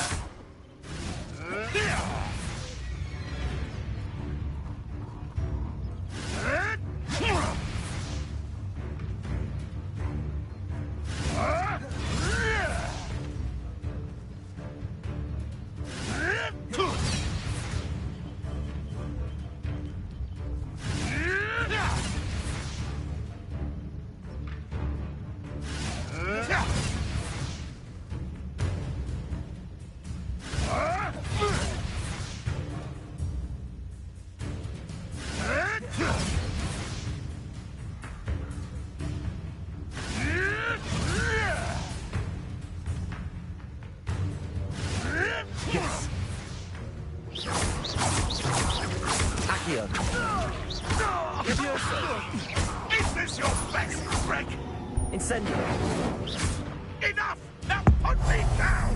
Yes! Accio! Is this your best trick? Incendio! Enough! Now put me down!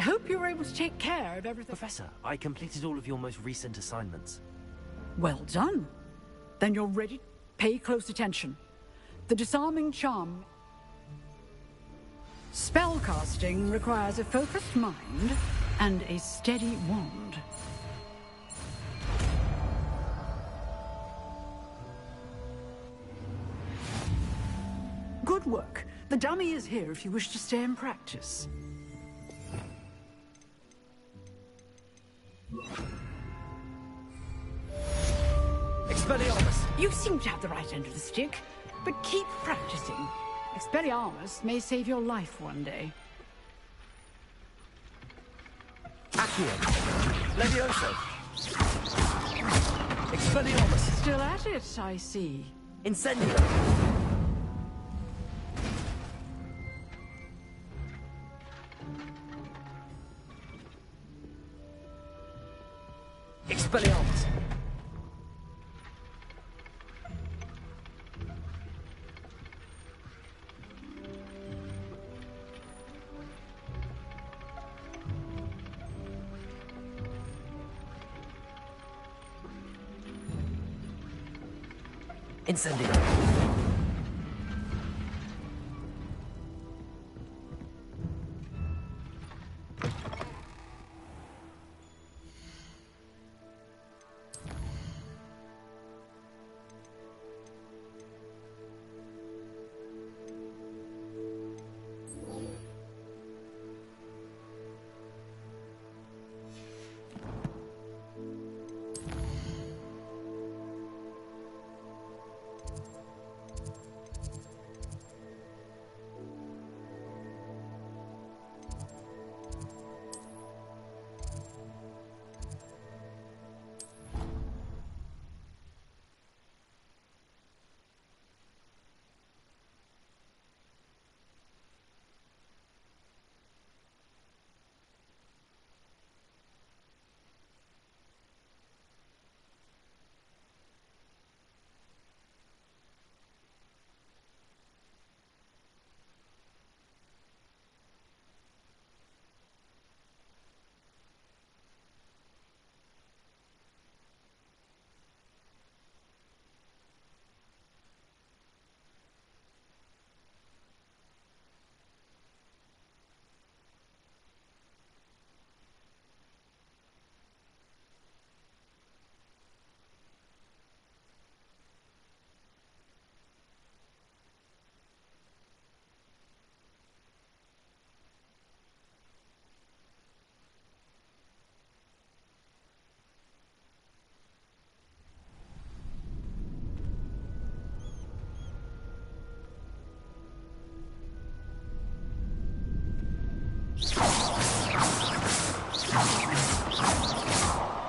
hope you were able to take care of everything. Professor, I completed all of your most recent assignments. Well done. Then you're ready. Pay close attention. The disarming charm. Spellcasting requires a focused mind and a steady wand. Good work. The dummy is here if you wish to stay and practice. Expelliarmus! You seem to have the right end of the stick, but keep practicing. Expelliarmus may save your life one day. Accio! Levioso! Expelliarmus! Still at it, I see. Incendio! Expelliarmus! Incendio!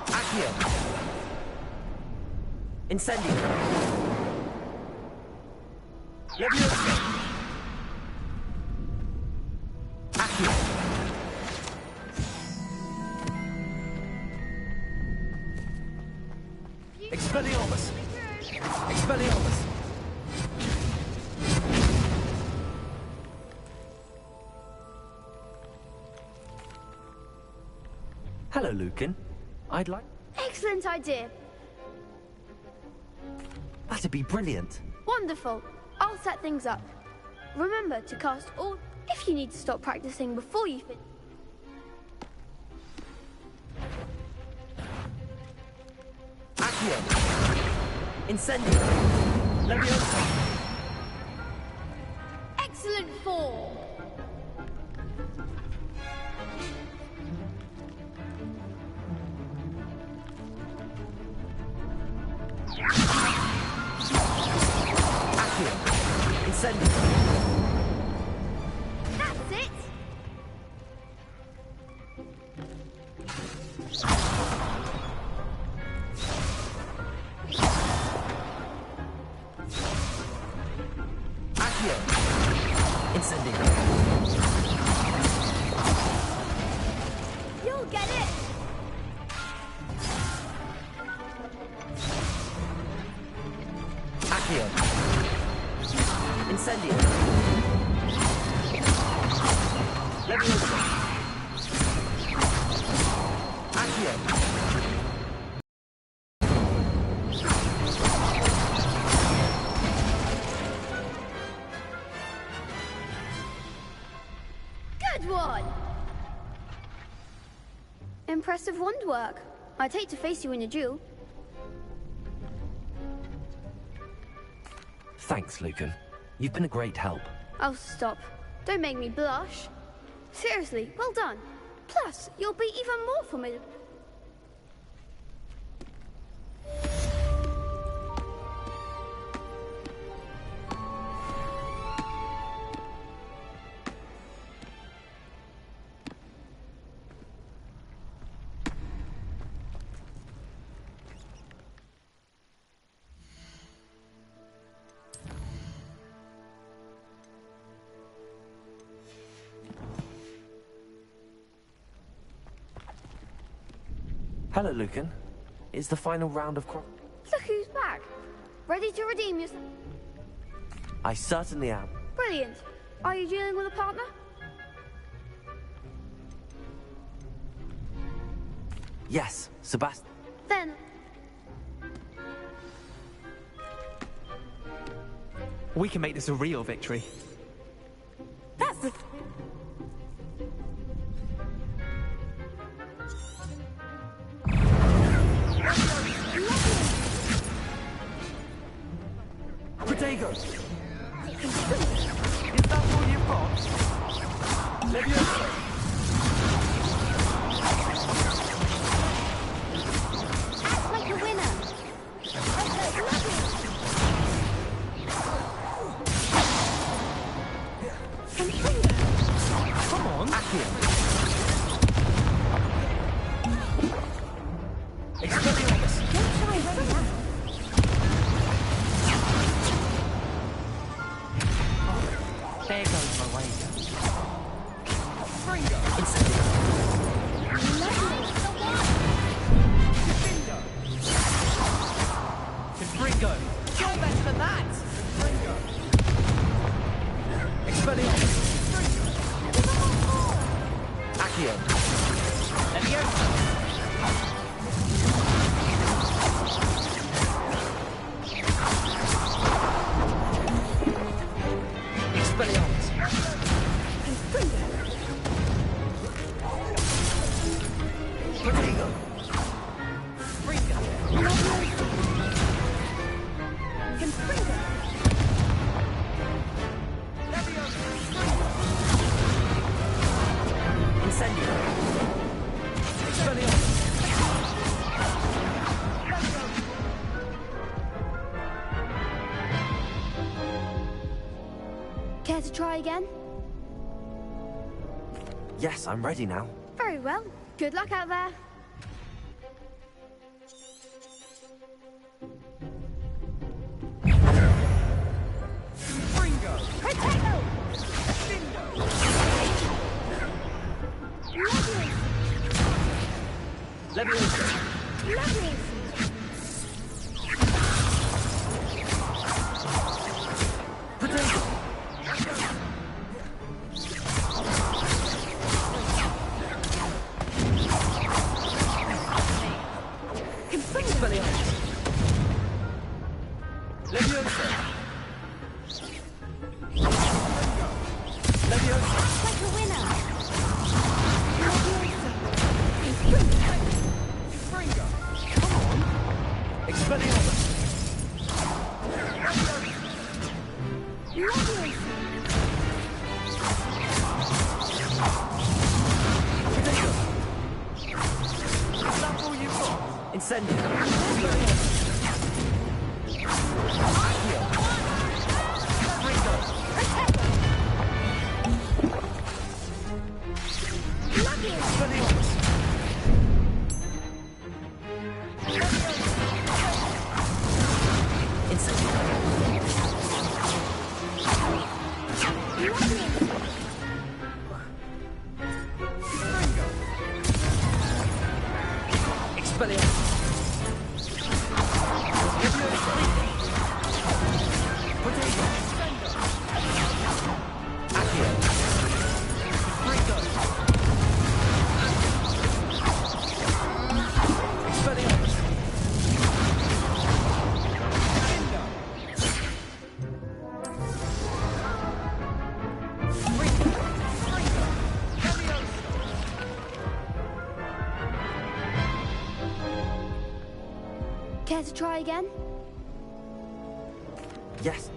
Accio! Incendio! Levioso! Accio! Expelliarmus! Expelliarmus! Hello, Lucan. I'd like... Excellent idea. That'd be brilliant. Wonderful. I'll set things up. Remember to cast all if you need to stop practicing before you finish. Accio! Incendio! Levioso! Excellent form. Accio! Incendio! That's it. Accio! Incendio! You'll get it. Accio! Incendio! Levioso! Round one. Impressive wand work. I'd hate to face you in a duel. Thanks, Lucan. You've been a great help. Oh, stop. Don't make me blush. Seriously, well done. Plus, you'll be even more formidable. Hello, Lucan. It's the final round of Look who's back. Ready to redeem yourself? I certainly am. Brilliant. Are you dealing with a partner? Yes, Sebastian. Then... We can make this a real victory. That's the... Protego! Is that all you've got? Leviosa! Act like a winner. Come on! Accio! Expelliarmus! Don't try running out. There goes my wager. Fringo! Incendio. Fringo! You're better than that! Fringo! Expelliarmus! Accio. Leviosa! Expelliarmus! Protego! Fringo! Incendio. Expelliarmus! Care to try again? Yes, I'm ready now. Very well. Good luck out there. Fringo! Protego! Leviosa! Lovely. Protego! Expelliarmus! Leviosa! Leviosa! Like a winner. Fringo! Come on! Expelliarmus! Lovely. Protego! Is that all you've got? Incendio. Accio! Fringo! Expelliarmus! Expelliarmus. Care to try again? Yes.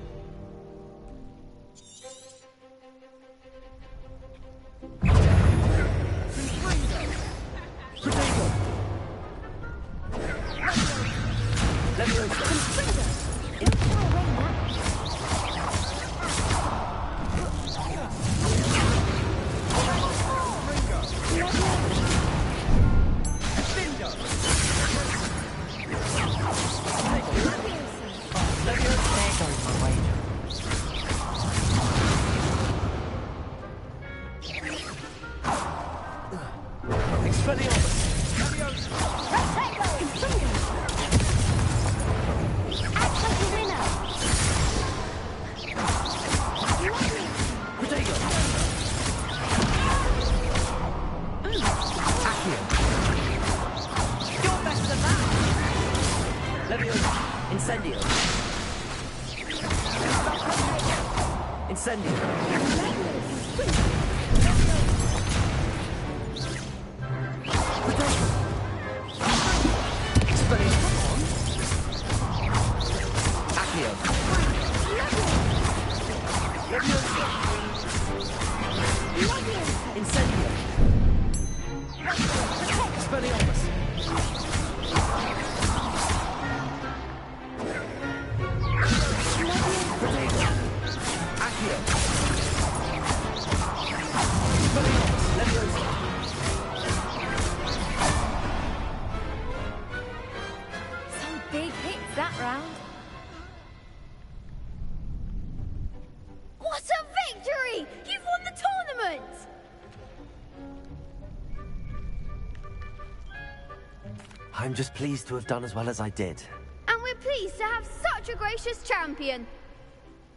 I'm just pleased to have done as well as I did. And we're pleased to have such a gracious champion.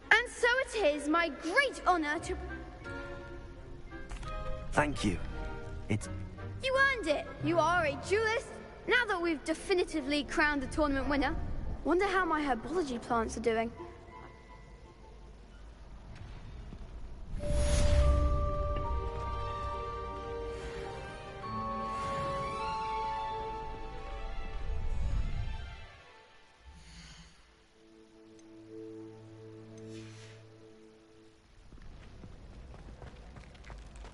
And so it is my great honor to... Thank you. It's... You earned it. You are a duelist. Now that we've definitively crowned the tournament winner, wonder how my herbology plants are doing.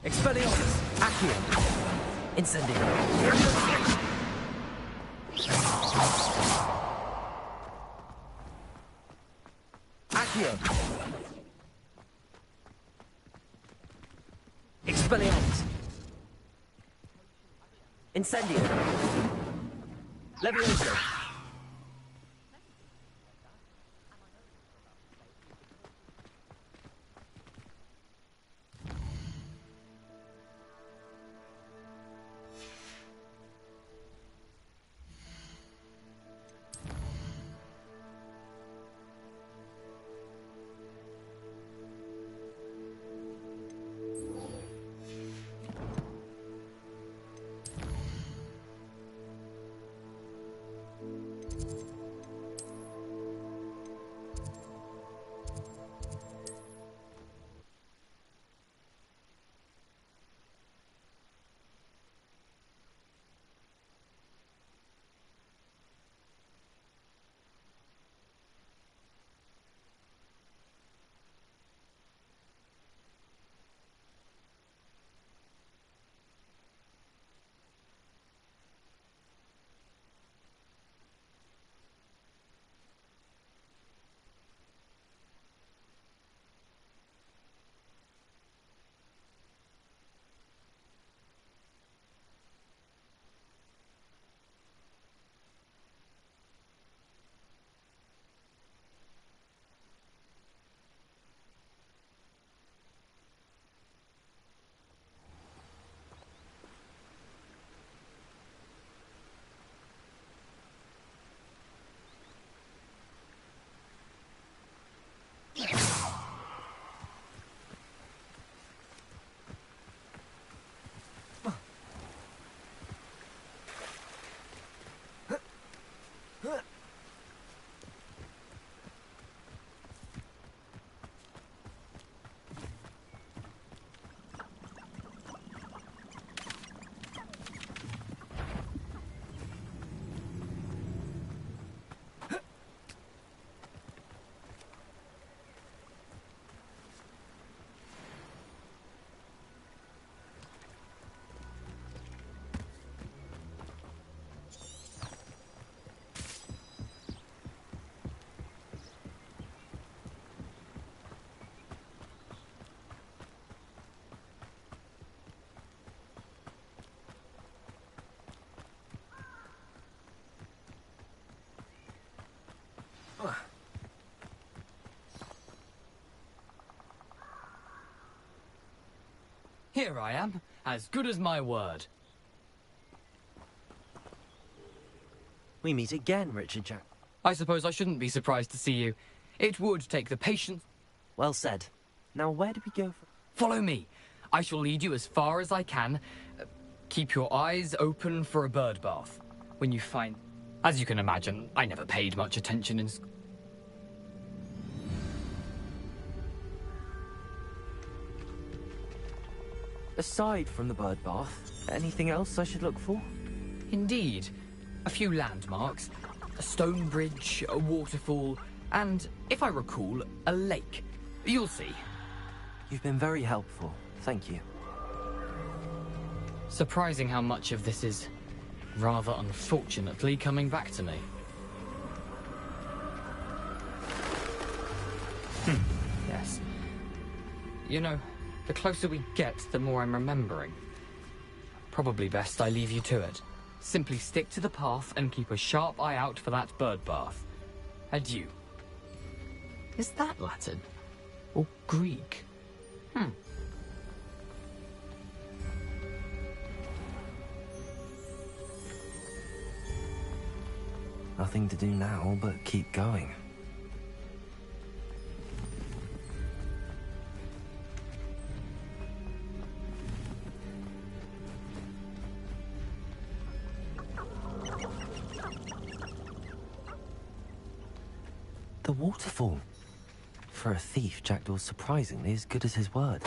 Expelliarmus! Accio! Incendio! Accio! Expelliarmus! Incendio! Levioso! Here I am, as good as my word. We meet again, Richard Jack. I suppose I shouldn't be surprised to see you. It would take the patience. Well said. Now, where do we go from? Follow me. I shall lead you as far as I can. Keep your eyes open for a bird bath. When you find... As you can imagine, I never paid much attention in school. Aside from the bird bath, anything else I should look for? Indeed. A few landmarks, a stone bridge, a waterfall, and, if I recall, a lake. You'll see. You've been very helpful. Thank you. Surprising how much of this is, rather unfortunately, coming back to me. Yes. You know, the closer we get, the more I'm remembering. Probably best I leave you to it. Simply stick to the path and keep a sharp eye out for that bird bath. Adieu. Is that Latin? Or Greek? Nothing to do now but keep going. The waterfall. For a thief, Jackdaw's surprisingly as good as his word.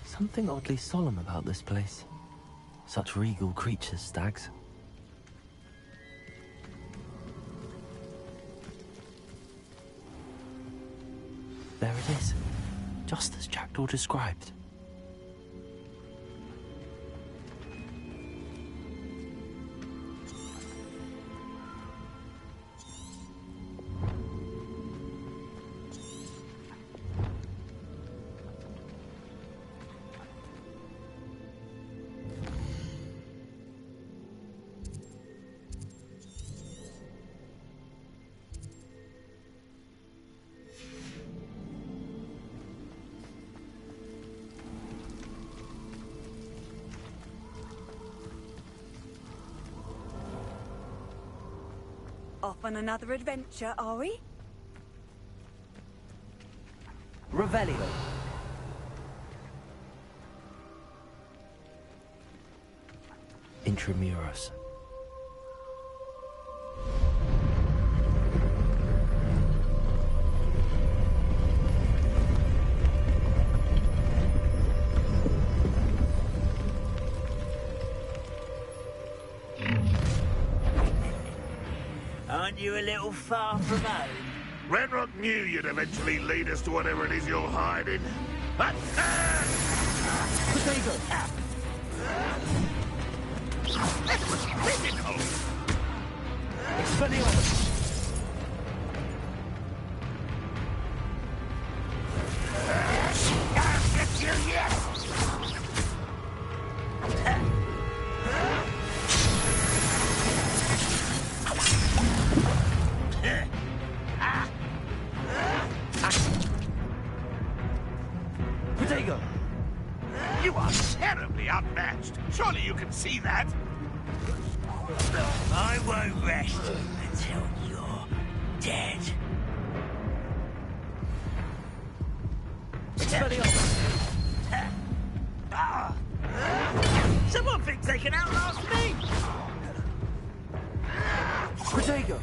Something oddly solemn about this place. Such regal creatures, stags. There it is, just as Jackdaw described. Off on another adventure, are we? Revelio. Intramuros. Aren't you a little far from home? Ranrock knew you'd eventually lead us to whatever it is you're hiding. Potato! That was critical! Expelliarmus! I'll get you yet! Potato! You are terribly outmatched. Surely you can see that. I won't rest until you're dead. Someone thinks they can outlast me! Potato!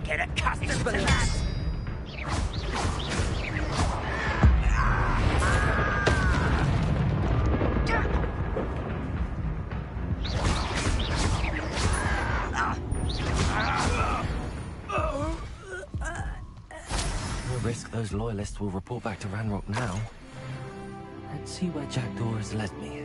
Get accustomed to that! No risk those loyalists will report back to Ranrock now. Let's see where Jackdaw has led me.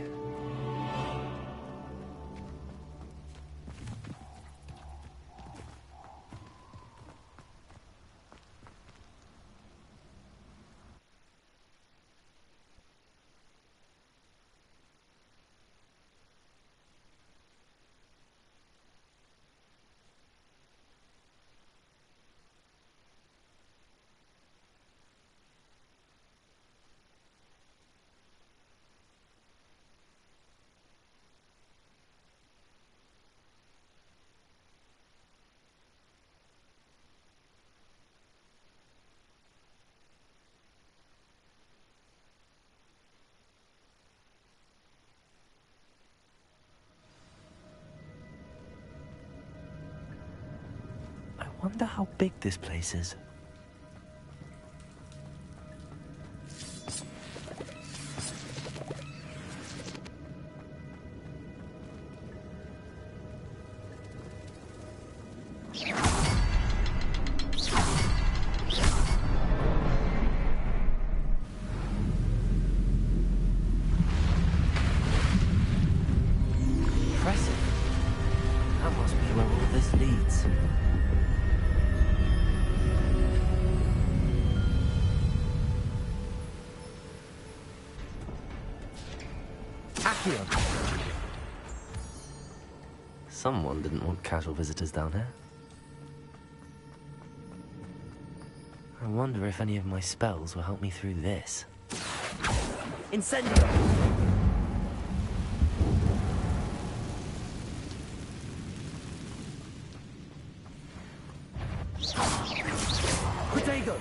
I wonder how big this place is. Impressive. That must be where all this leads. Someone didn't want casual visitors down here. I wonder if any of my spells will help me through this. Incendio! Protego!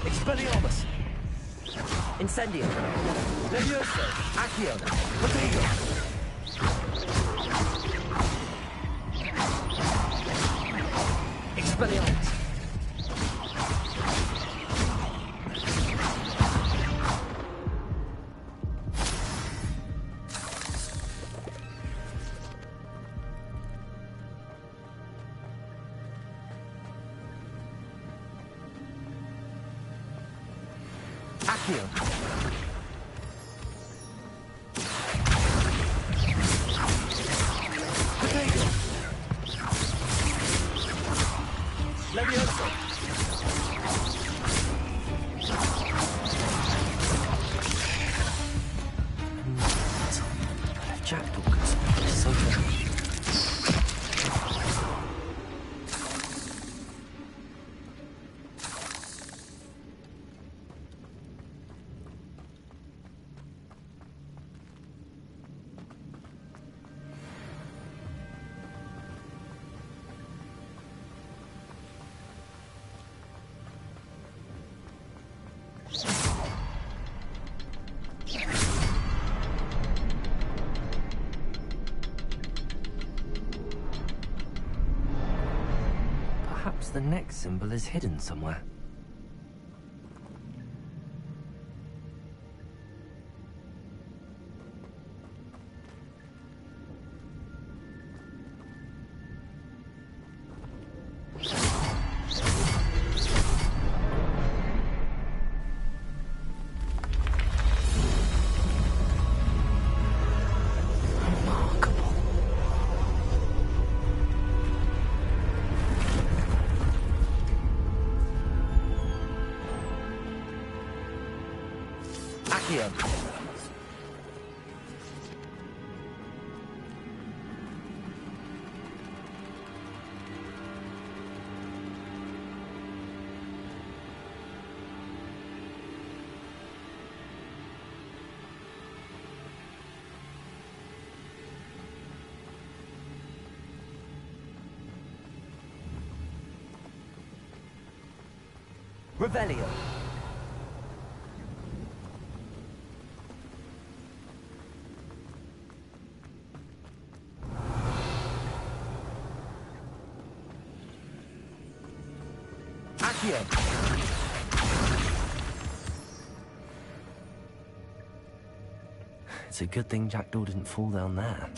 Expelliarmus! Incendio! Levioso! Accio! Protego! Expelliarmus! Accio! Protego! Levioso! If Jackdaw could speak so well. Perhaps the next symbol is hidden somewhere. Accio! Revelio! Accio. It's a good thing Jackdaw didn't fall down there.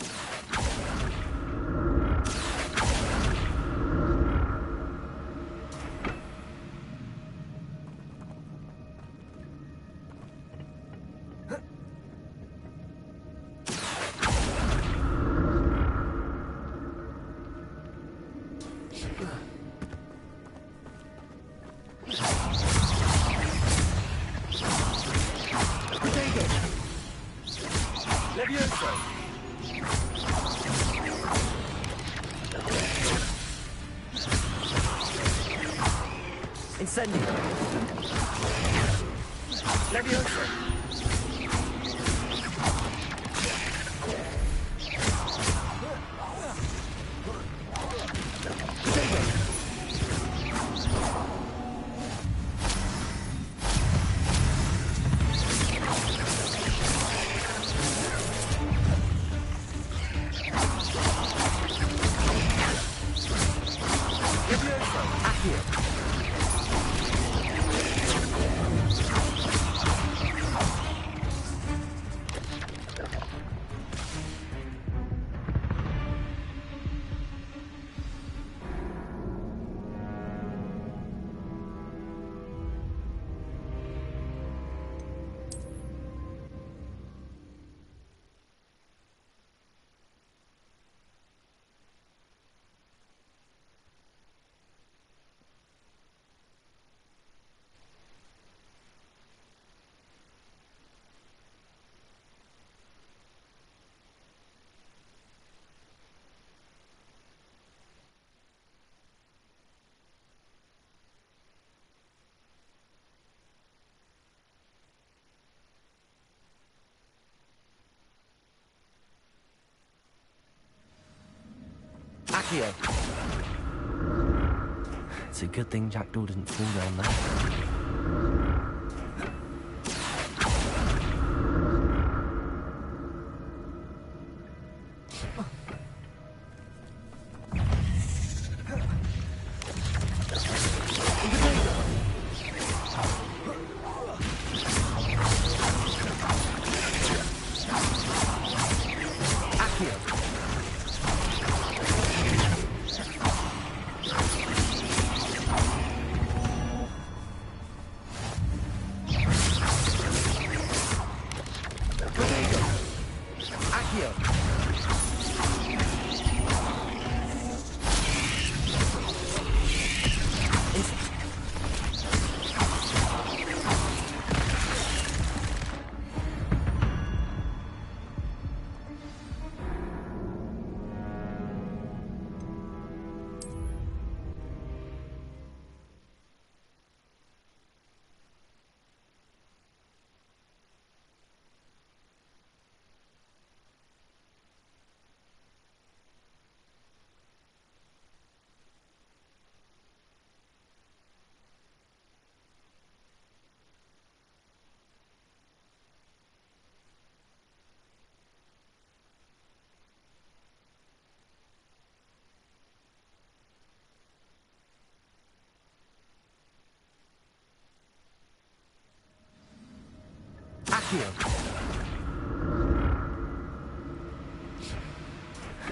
Incendio. Levioso. Accio. It's a good thing Jackdaw didn't fall down there.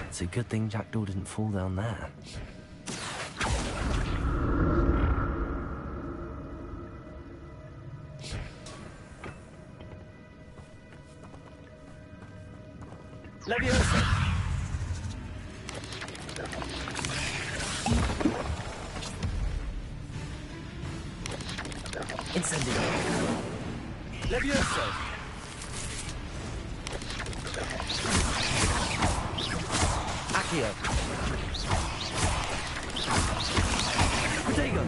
It's a good thing Jackdaw didn't fall down there. Levioso. Incendio. Levioso. Accio. Protego.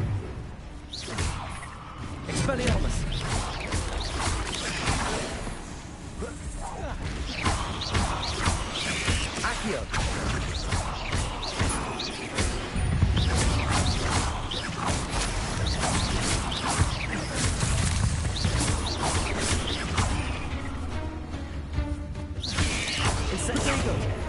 Expelliarmus. Accio. Incendio.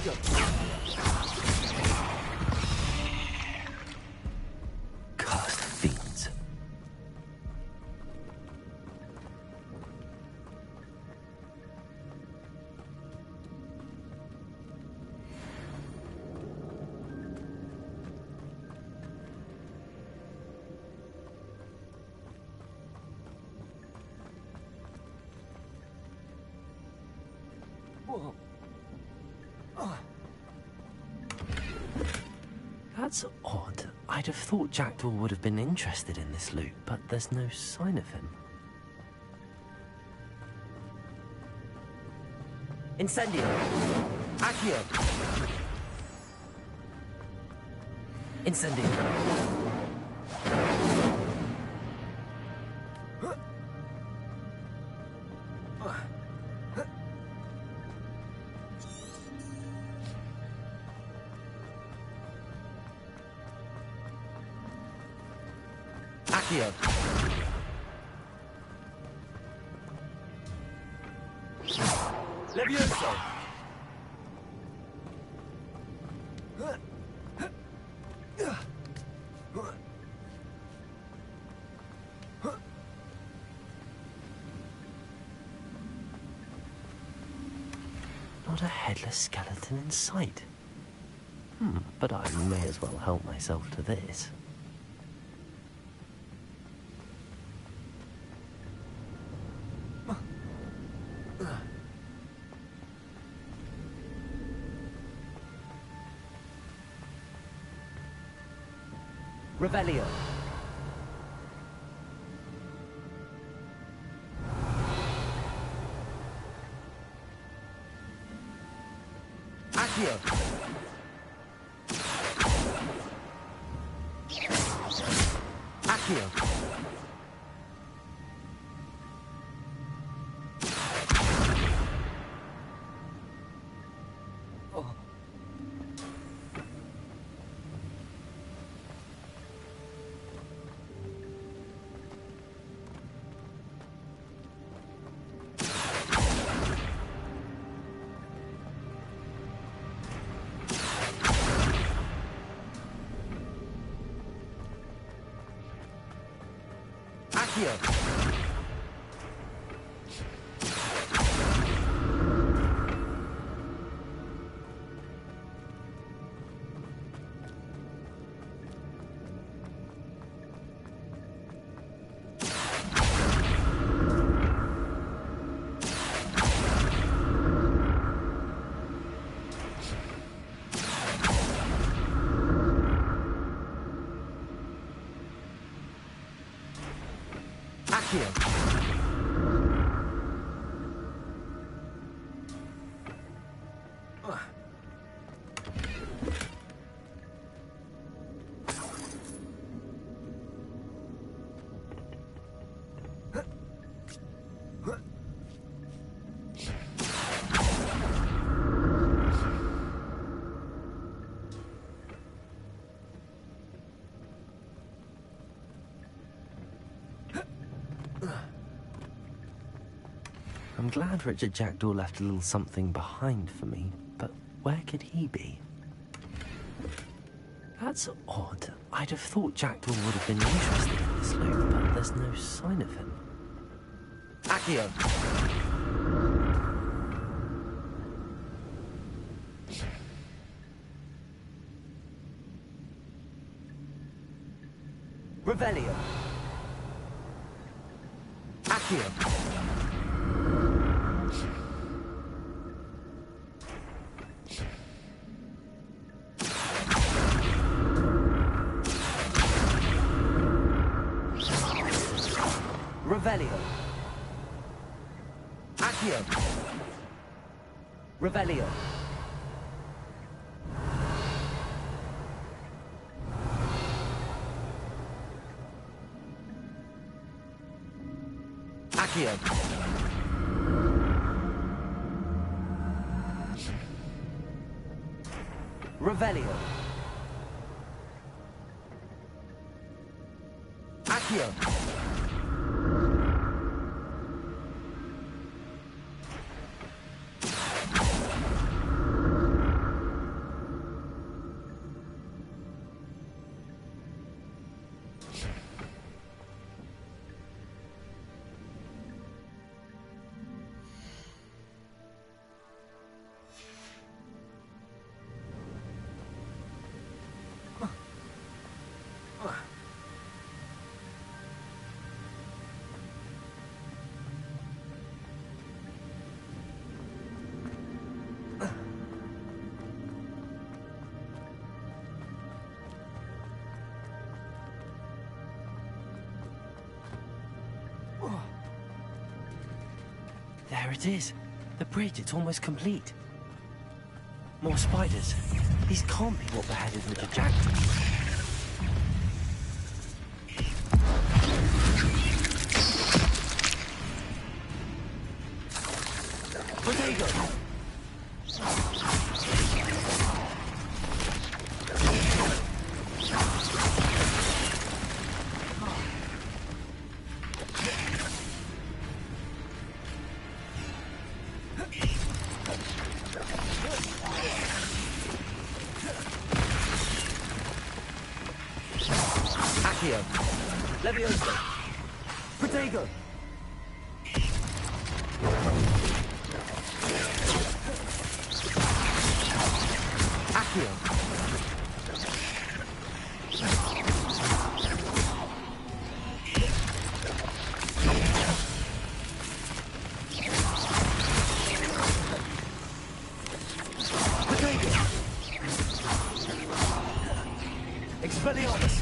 go. Cursed fiends. Whoa. That's odd. I'd have thought Jackdaw would have been interested in this loot, but there's no sign of him. Incendio. Accio. Incendio. Accio. Levioso. Not a headless skeleton in sight. But I may as well help myself to this. Revelio. Accio. Accio. Oh. Accio. I'm glad Richard Jackdaw left a little something behind for me, but where could he be? That's odd. I'd have thought Jackdaw would have been interested in this loot, but there's no sign of him. Accio. Revelio. Accio. Revelio. Accio. Revelio. Accio. Revelio. Accio. There it is. The bridge, it's almost complete. More spiders. These can't be what beheaded Richard Jackson. Potato! Levioso! Protego! Accio! Protego! Expelliarmus!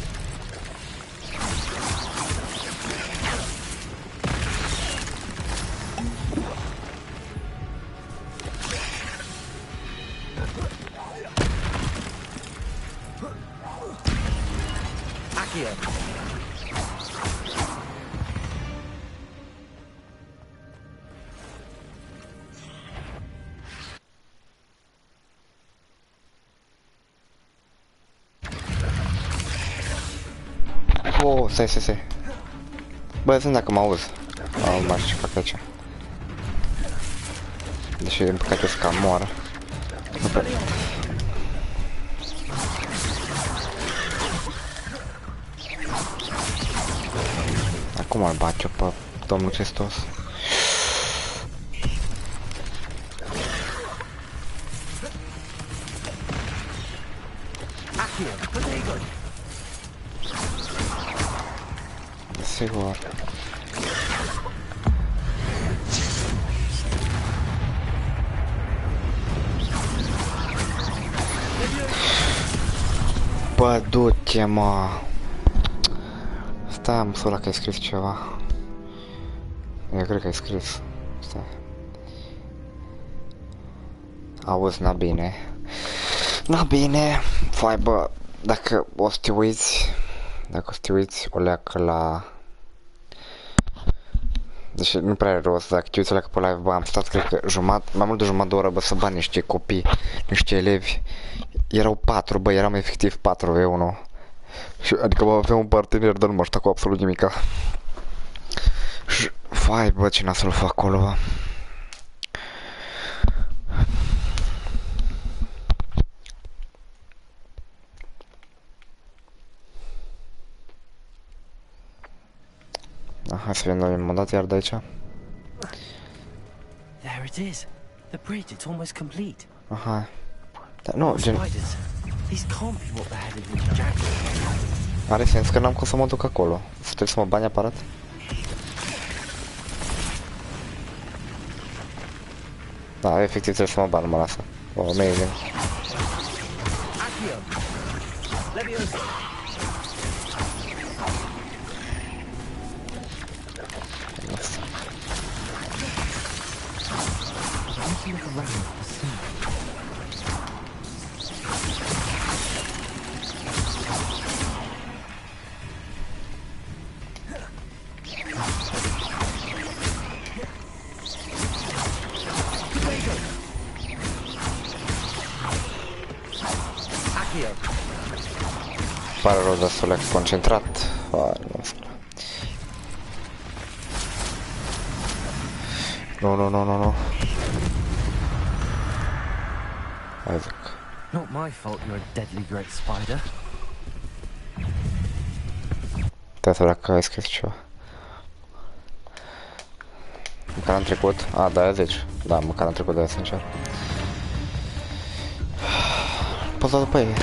Oh, stai. Bă, sunt dacă mă auzi. Nu mai știu ce fac aici. Deși, din păcate, să cam moară. Acum îl bat eu pe domnul Cestos. Sigur. Bă, du-te, mă. Stai, am ăla că ai scris ceva. Eu cred că ai scris. Stai. Auzi, n-a bine. N-a bine. Fai, bă, dacă o să te uiți, o leacă la... Deci nu prea are rost, dacă te uiți o leacă pe live, bă, am stat, cred că mai mult de jumătate de oră, bă, să bani niște copii, niște elevi. Erau 4, bă, eram efectiv 4v1. Și, adică, bă, aveam un partener, dar nu mă știu cu absolut nimica. Și, fai, bă, ce n-a să-l fac acolo, bă. Hai să vedem noi m-am dat iar de aici. There it is. The bridge, it's almost complete. Aha. Dar nu, gen... These can't be what beheaded Richard Jackson. Are sens că n-am cum să mă duc acolo. Trebuie să mă bani aparat. Da, efectiv trebuie să mă bani, mă lasă. Oh, amazing. Pare rău, dar să le-a concentrat. Nu. Isaac. Not my fault you're a deadly great spider. Uite-te dacă ai scris ceva. Măcar am trecut. A, da, zici. Da, măcar am trecut de aia, sincer. Poți da după ei.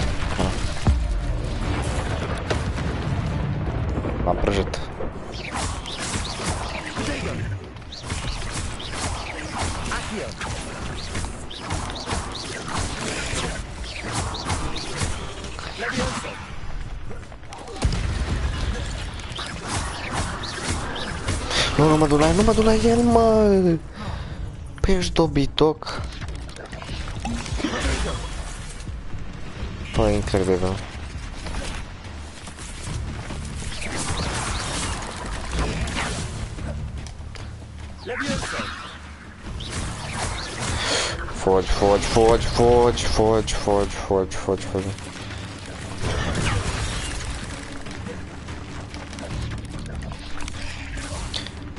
M-am prăjit. Nu mă duc la el, mă! Păi ești dobitoc. Păi, incredibil. Foge, foge, foge, foge, foge, foge, foge, foge, foge.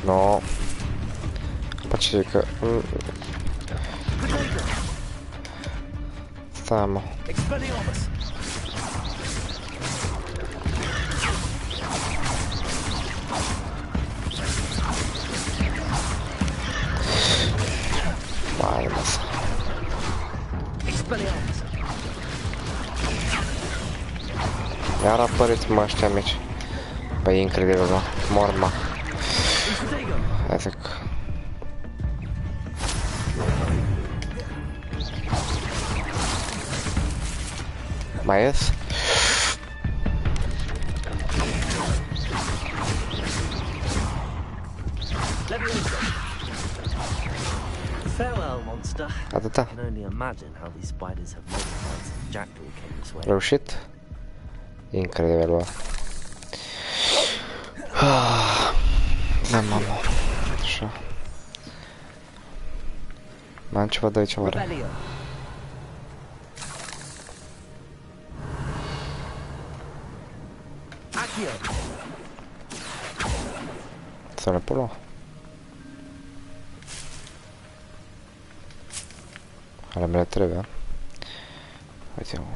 No. Pace că... Stai, mă. Vai, mas... Iar apărut mă ăștia mici. Băi, e incredibil, mă. Mor, mă. Hai zic. Mai ies? Farewell, monster. Atâta. I can only imagine how these spiders have multiplied since Jackdaw came this way. Reușit? Incredibil, bă. Da, mamă. Așa. Mai am ceva de aici, oare? Să ne pula. Ale mele trebuie. Uite un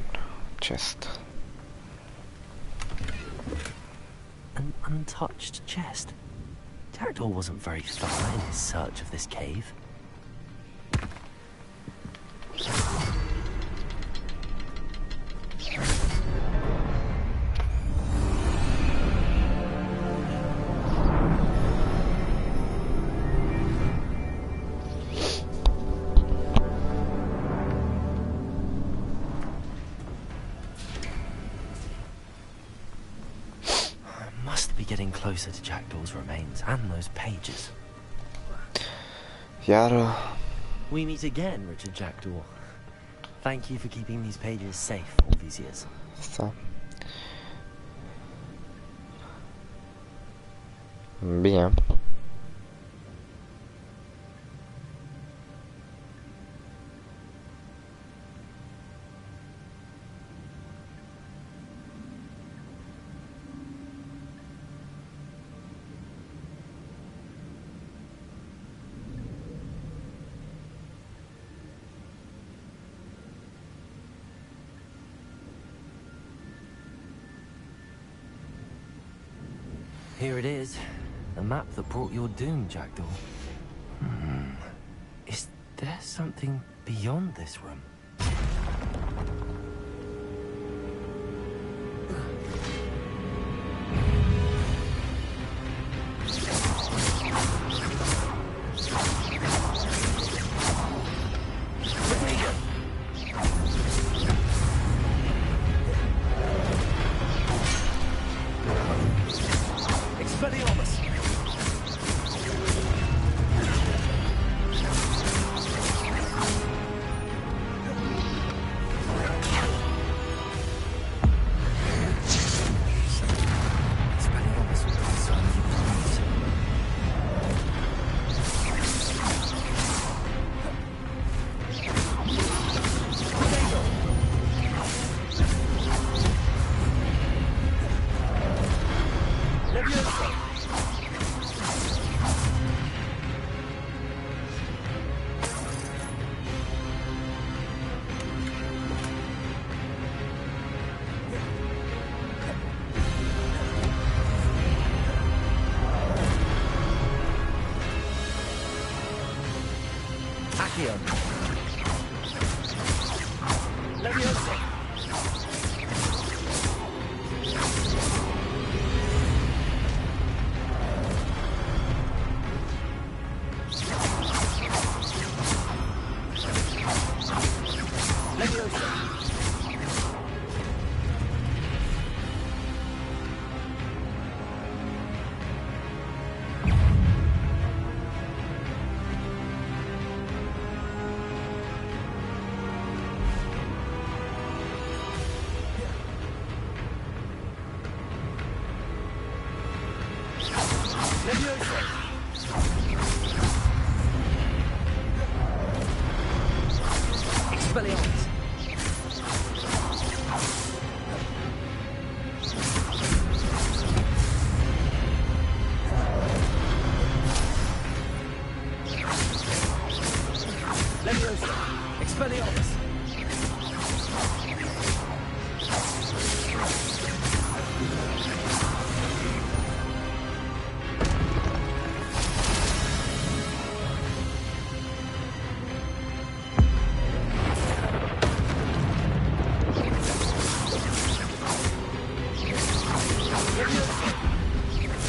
chest. An untouched chest. Jackdaw wasn't very thorough in his search of this cave. Getting closer to Jackdaw's remains and those pages. Iar we meet again, Richard Jackdaw. Thank you for keeping these pages safe all these years. Sta. Bine. Here it is, the map that brought your doom, Jackdaw. Is there something beyond this room? Levioso! Expelliarmus! Levioso! Expelliarmus!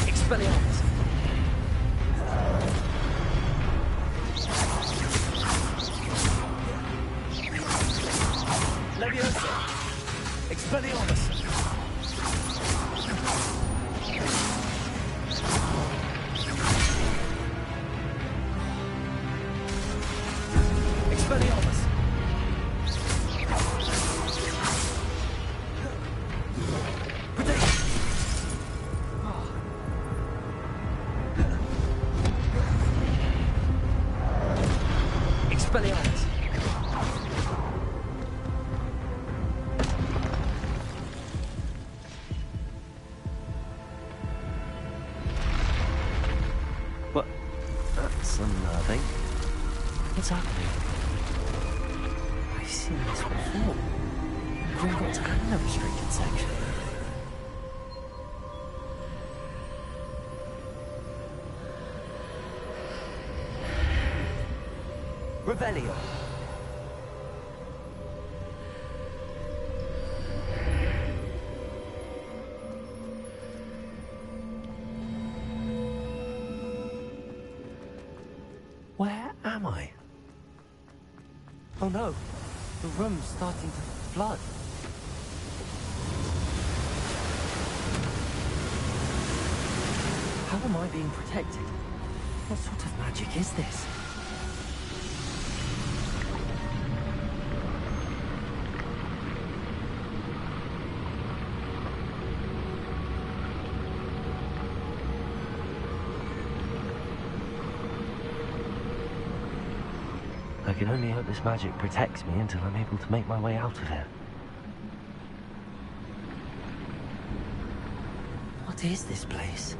Expelliarmus! Levioso! Expelliarmus! Expelliarmus! Expelliarmus! What? That's unnerving. What's happening? I've seen this before. Gringotts and a restricted section. Revelio. Where am I? Oh no, the room's starting to flood. How am I being protected? What sort of magic is this? I can only hope this magic protects me until I'm able to make my way out of here. What is this place?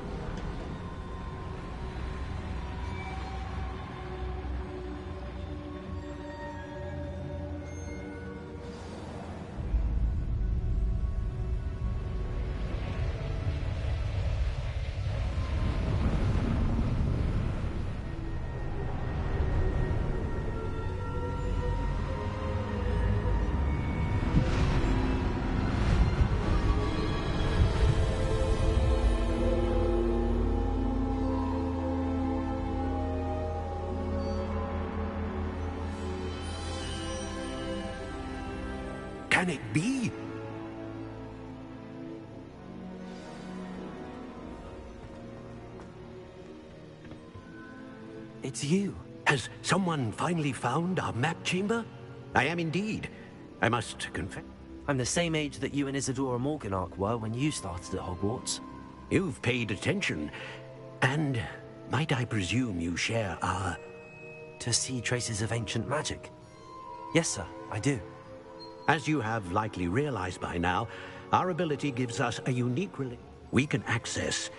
Can it be? It's you. Has someone finally found our map chamber? I am indeed. I must confess. I'm the same age that you and Isadora Morganach were when you started at Hogwarts. You've paid attention. And might I presume you share our... To see traces of ancient magic? Yes, sir, I do. As you have likely realized by now, our ability gives us a unique we can access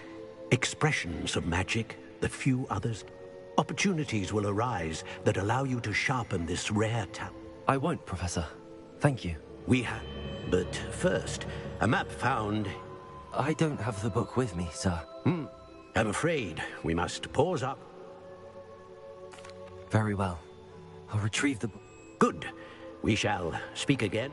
expressions of magic that few others. Opportunities will arise that allow you to sharpen this rare talent. I won't, Professor. Thank you. We have. But first, a map found... I don't have the book with me, sir. I'm afraid we must pause up. Very well. I'll retrieve the book. Good. We shall speak again.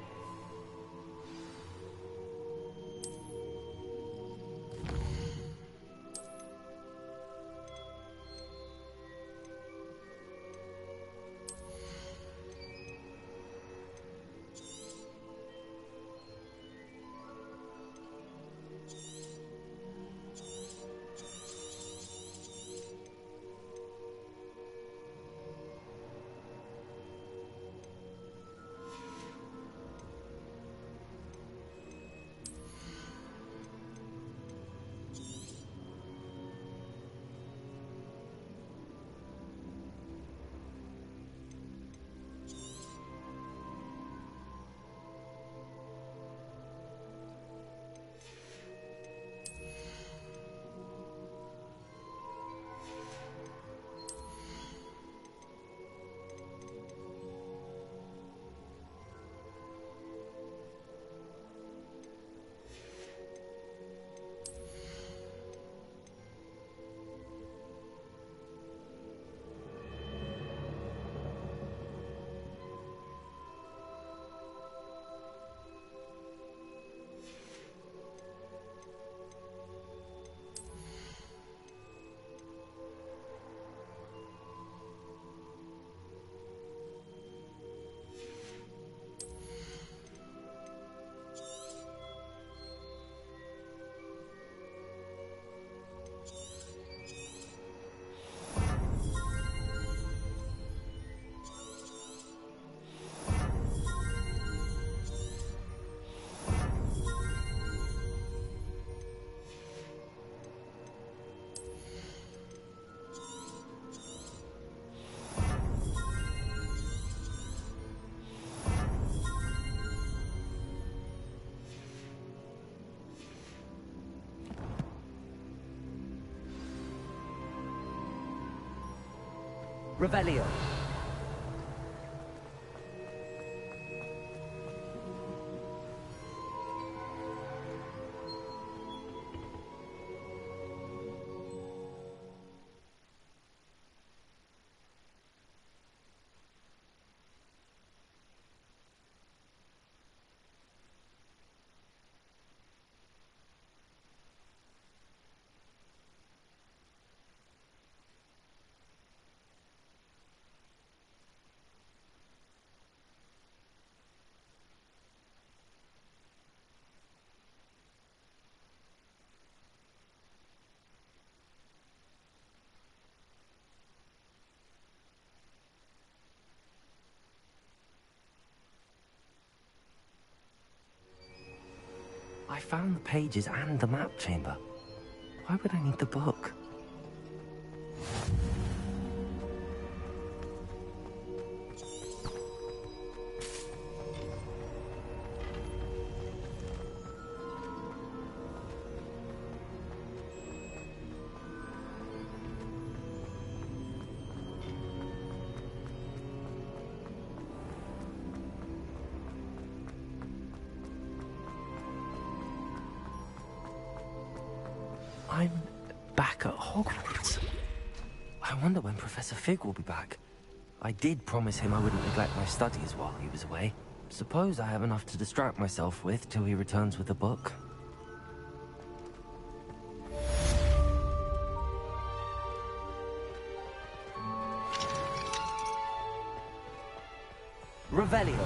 Revelio. I found the pages and the map chamber. Why would I need the book? I'm back at Hogwarts. I wonder when Professor Fig will be back. I did promise him I wouldn't neglect my studies while he was away. Suppose I have enough to distract myself with till he returns with the book. Revelio.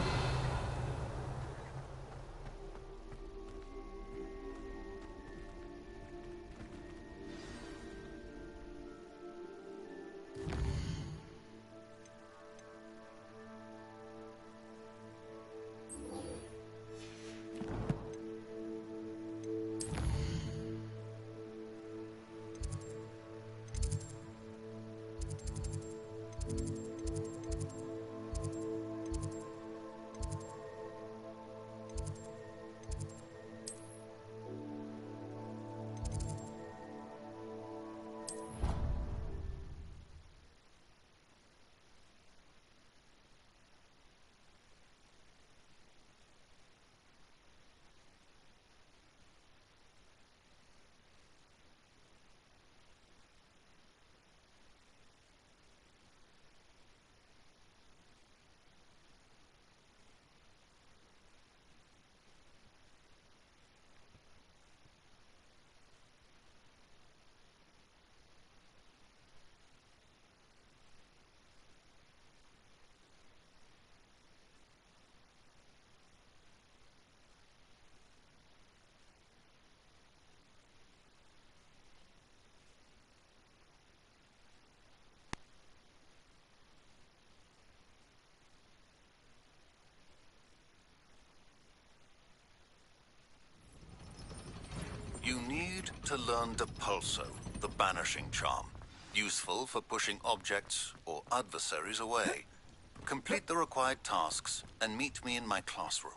You need to learn Depulso, the banishing charm. Useful for pushing objects or adversaries away. Complete the required tasks and meet me in my classroom.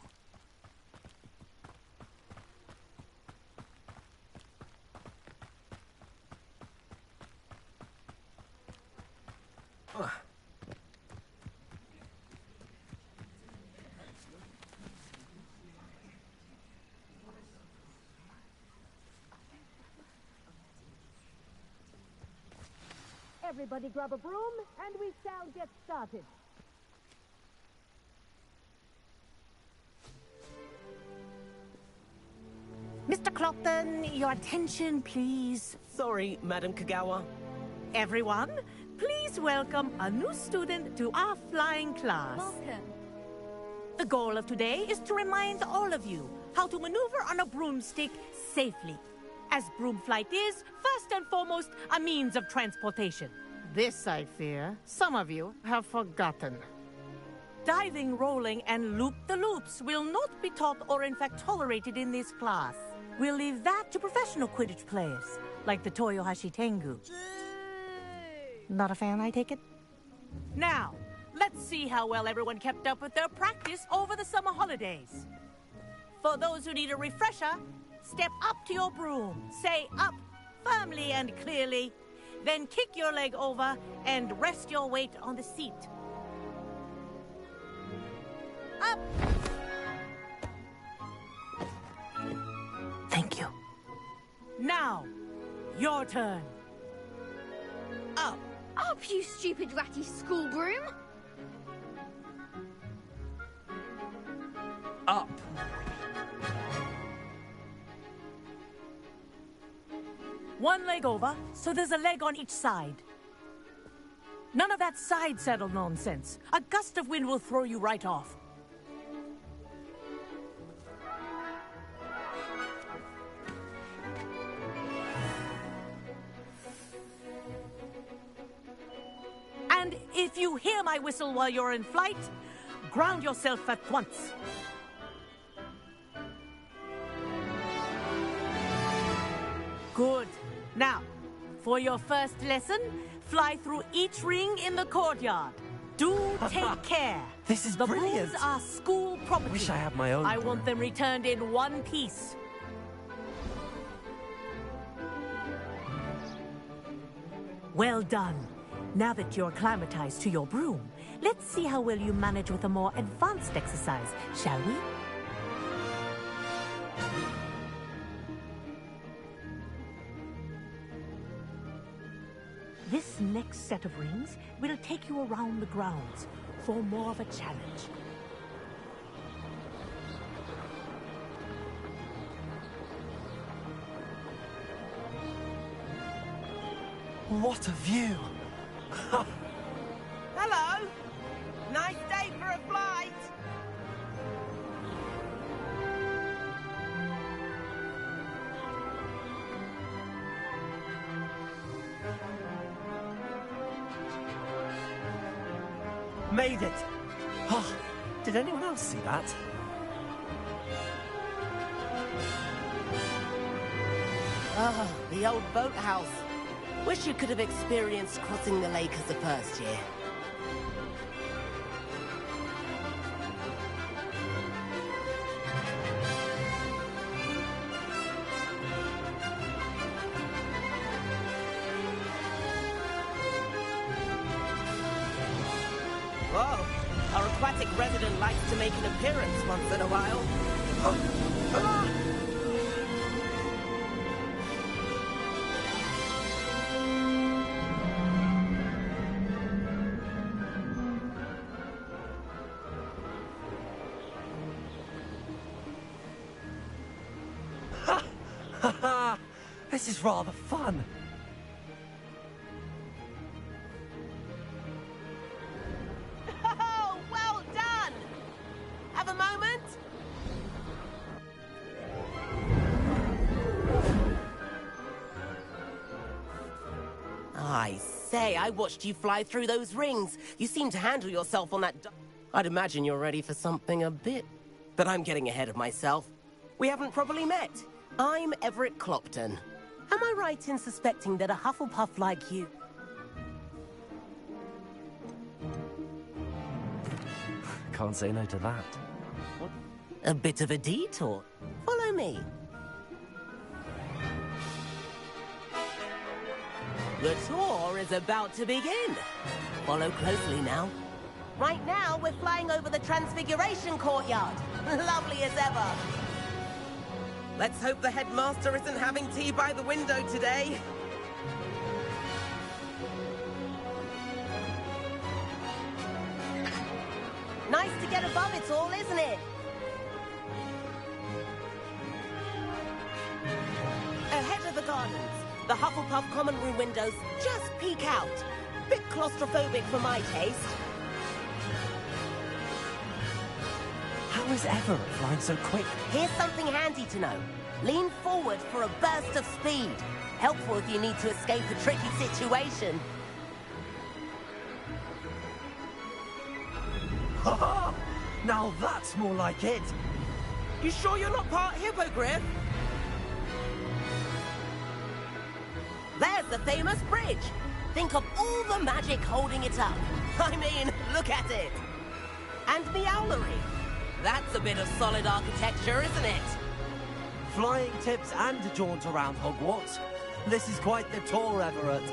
Everybody grab a broom, and we shall get started. Mr. Clopton, your attention, please. Sorry, Madam Kagawa. Everyone, please welcome a new student to our flying class. Welcome. The goal of today is to remind all of you how to maneuver on a broomstick safely, as broom flight is, first and foremost, a means of transportation. This, I fear, some of you have forgotten. Diving, rolling, and loop-the-loops will not be taught or in fact tolerated in this class. We'll leave that to professional Quidditch players, like the Toyohashi Tengu. Not a fan, I take it? Now, let's see how well everyone kept up with their practice over the summer holidays. For those who need a refresher, step up to your broom. Say up, firmly and clearly. Then kick your leg over and rest your weight on the seat. Up! Thank you. Now, your turn. Up. Up, you stupid ratty school broom! Up. One leg over, so there's a leg on each side. None of that side saddle nonsense. A gust of wind will throw you right off. And if you hear my whistle while you're in flight, ground yourself at once. Good. Now, for your first lesson, fly through each ring in the courtyard. Do take care. This is the brilliant. brooms are school property. Wish I had my own I broom. want them returned in one piece. Well done. Now that you're acclimatized to your broom, let's see how well you manage with a more advanced exercise, shall we? This next set of rings will take you around the grounds for more of a challenge. What a view! Hello! Nice day for a flight! Made it! Oh, did anyone else see that? Ah, the old boathouse. Wish you could have experienced crossing the lake as a first year. Whoa, our aquatic resident likes to make an appearance once in a while. This is rather fun. Oh, well done! Have a moment? I say, I watched you fly through those rings. You seem to handle yourself on that... I'd imagine you're ready for something a bit... But I'm getting ahead of myself. We haven't properly met. I'm Everett Clopton. Am I right in suspecting that a Hufflepuff like you... Can't say no to that. A bit of a detour. Follow me. The tour is about to begin. Follow closely now. Right now, we're flying over the Transfiguration Courtyard. Lovely as ever. Let's hope the headmaster isn't having tea by the window today. Nice to get above it all, isn't it? Ahead of the gardens, the Hufflepuff common room windows just peek out. Bit claustrophobic for my taste. How is Everett flying so quick? Here's something handy to know. Lean forward for a burst of speed. Helpful if you need to escape a tricky situation. Now that's more like it. You sure you're not part hippogriff? There's the famous bridge. Think of all the magic holding it up. I mean, look at it. And the owlery. That's a bit of solid architecture, isn't it? Flying tips and a jaunt around Hogwarts. This is quite the tour, Everett.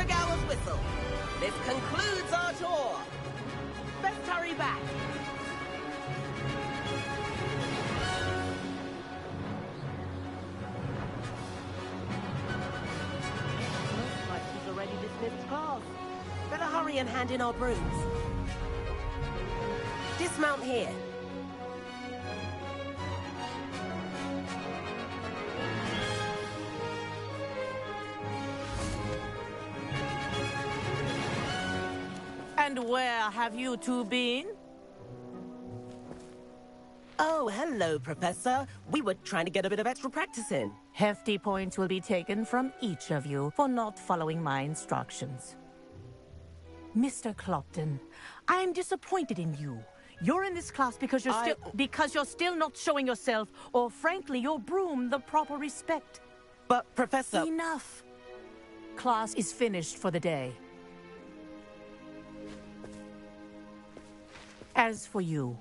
Kagawa's whistle. This concludes our tour. Best hurry back. Looks like she's already dismissed class. Better hurry and hand in our brooms. Dismount here. And where have you two been? Oh, hello, Professor. We were trying to get a bit of extra practice in. Hefty points will be taken from each of you for not following my instructions. Mr. Clopton, I am disappointed in you. You're in this class because you're still not showing yourself, or frankly, your broom the proper respect. But, Professor... Enough. Class is finished for the day. As for you,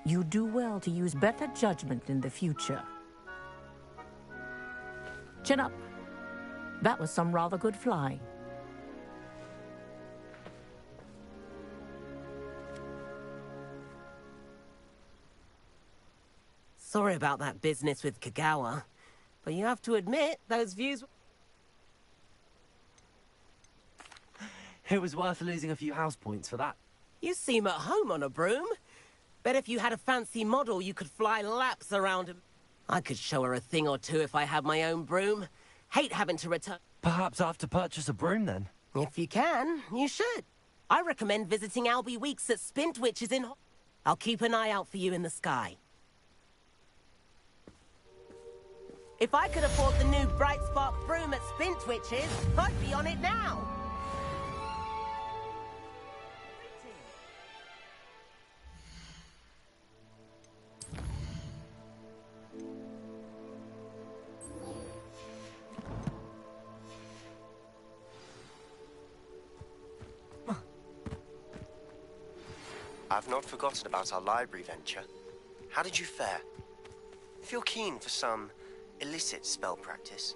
you do well to use better judgment in the future. Chin up. That was some rather good flying. Sorry about that business with Kagawa, but you have to admit, those views... It was worth losing a few house points for that. You seem at home on a broom. Bet if you had a fancy model, you could fly laps around him. I could show her a thing or two if I had my own broom. Hate having to return... Perhaps I have to purchase a broom then? If you can, you should. I recommend visiting Albie Weeks at Spintwitches in... I'll keep an eye out for you in the sky. If I could afford the new Bright Spark broom at Spintwitches, I'd be on it now. I've not forgotten about our library venture. How did you fare? If you're keen for some illicit spell practice.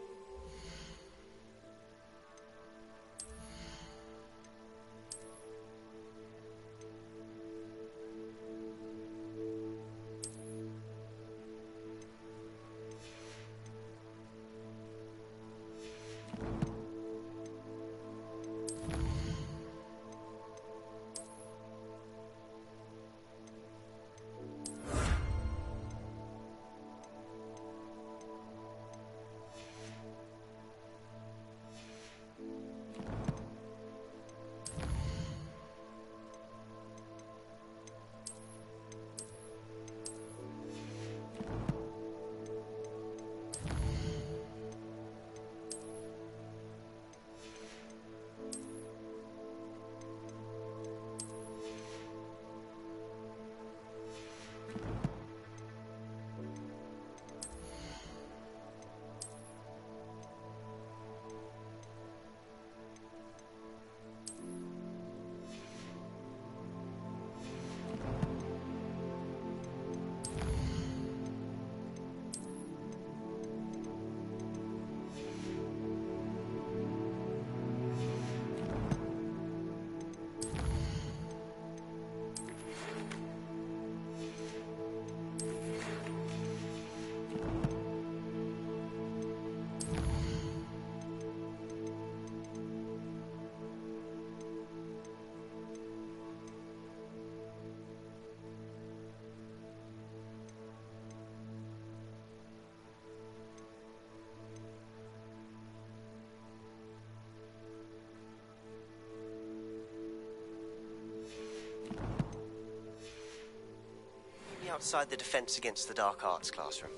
Outside the Defense Against the Dark Arts classroom.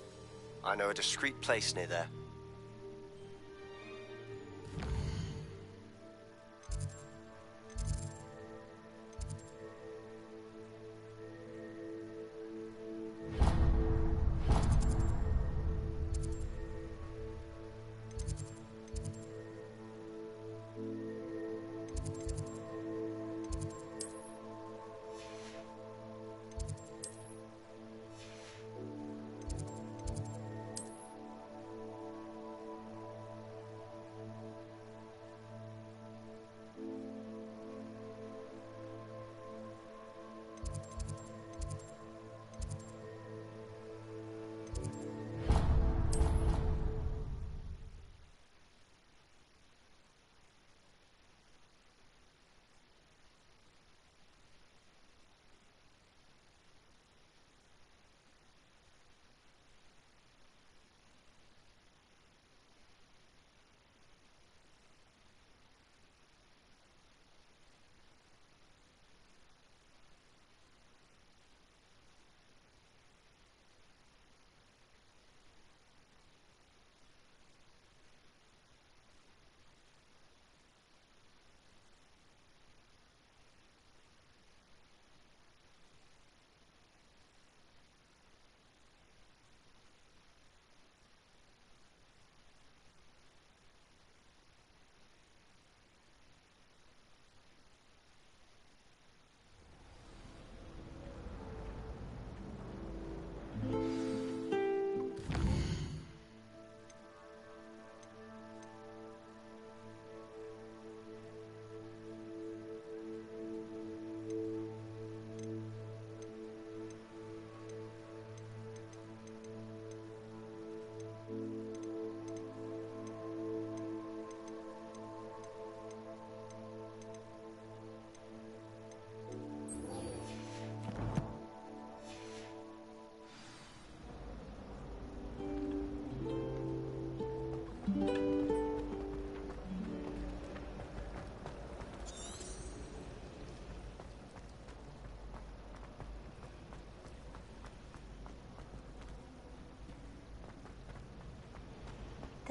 I know a discreet place near there.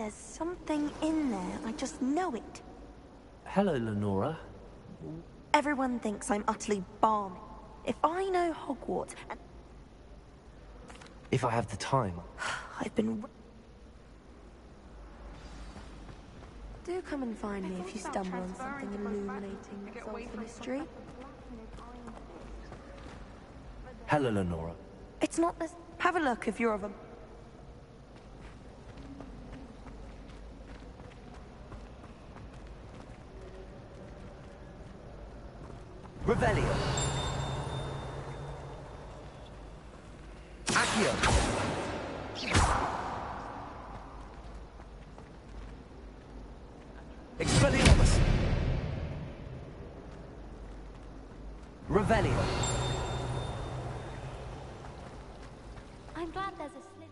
There's something in there. I just know it. Hello, Lenora. Everyone thinks I'm utterly balmy. If I know Hogwarts and... If I have the time. I've been... Do come and find me if you stumble on something illuminating that solves the mystery. Hello, Lenora. It's not this... Have a look if you're of a... Revelio. Accio. Expelliarmus. Revelio. I'm glad there's a slit.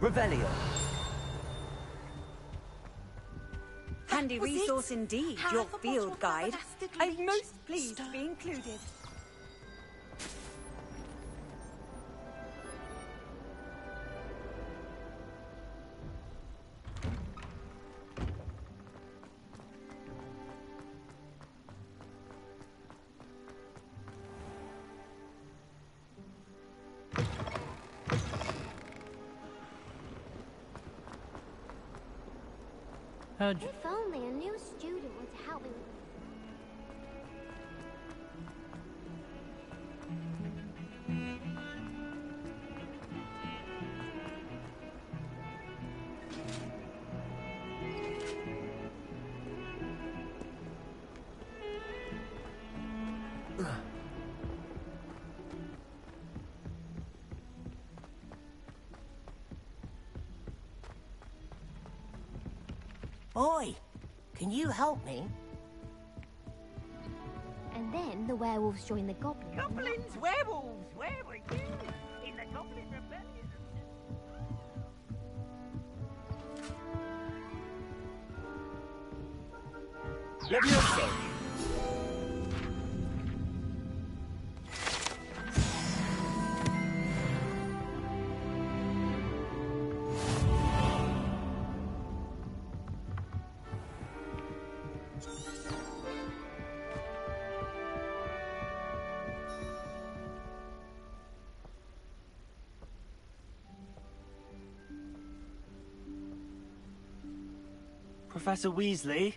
Revelio. Handy resource indeed, your field guide. I'm most pleased to be included. If only a new student were to help me with... Oi, can you help me? And then the werewolves join the goblins. Goblins, werewolves, where were you? In the Goblin Rebellion? Levioso. Professor Weasley?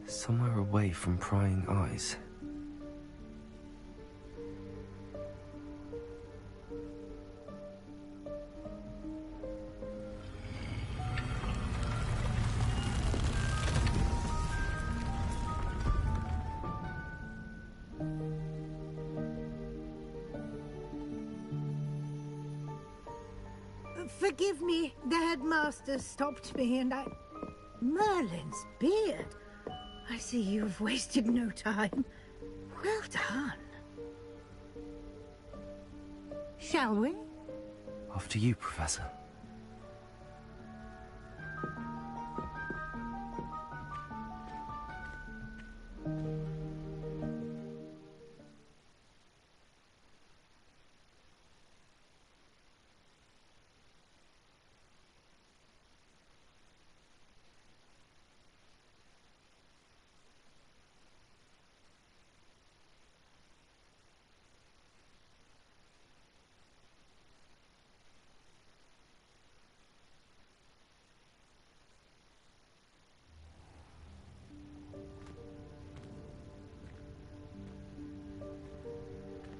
Somewhere away from prying eyes. Forgive me, the headmaster stopped me and I... Merlin's beard. I see you've wasted no time. Well done. Shall we? After you, Professor.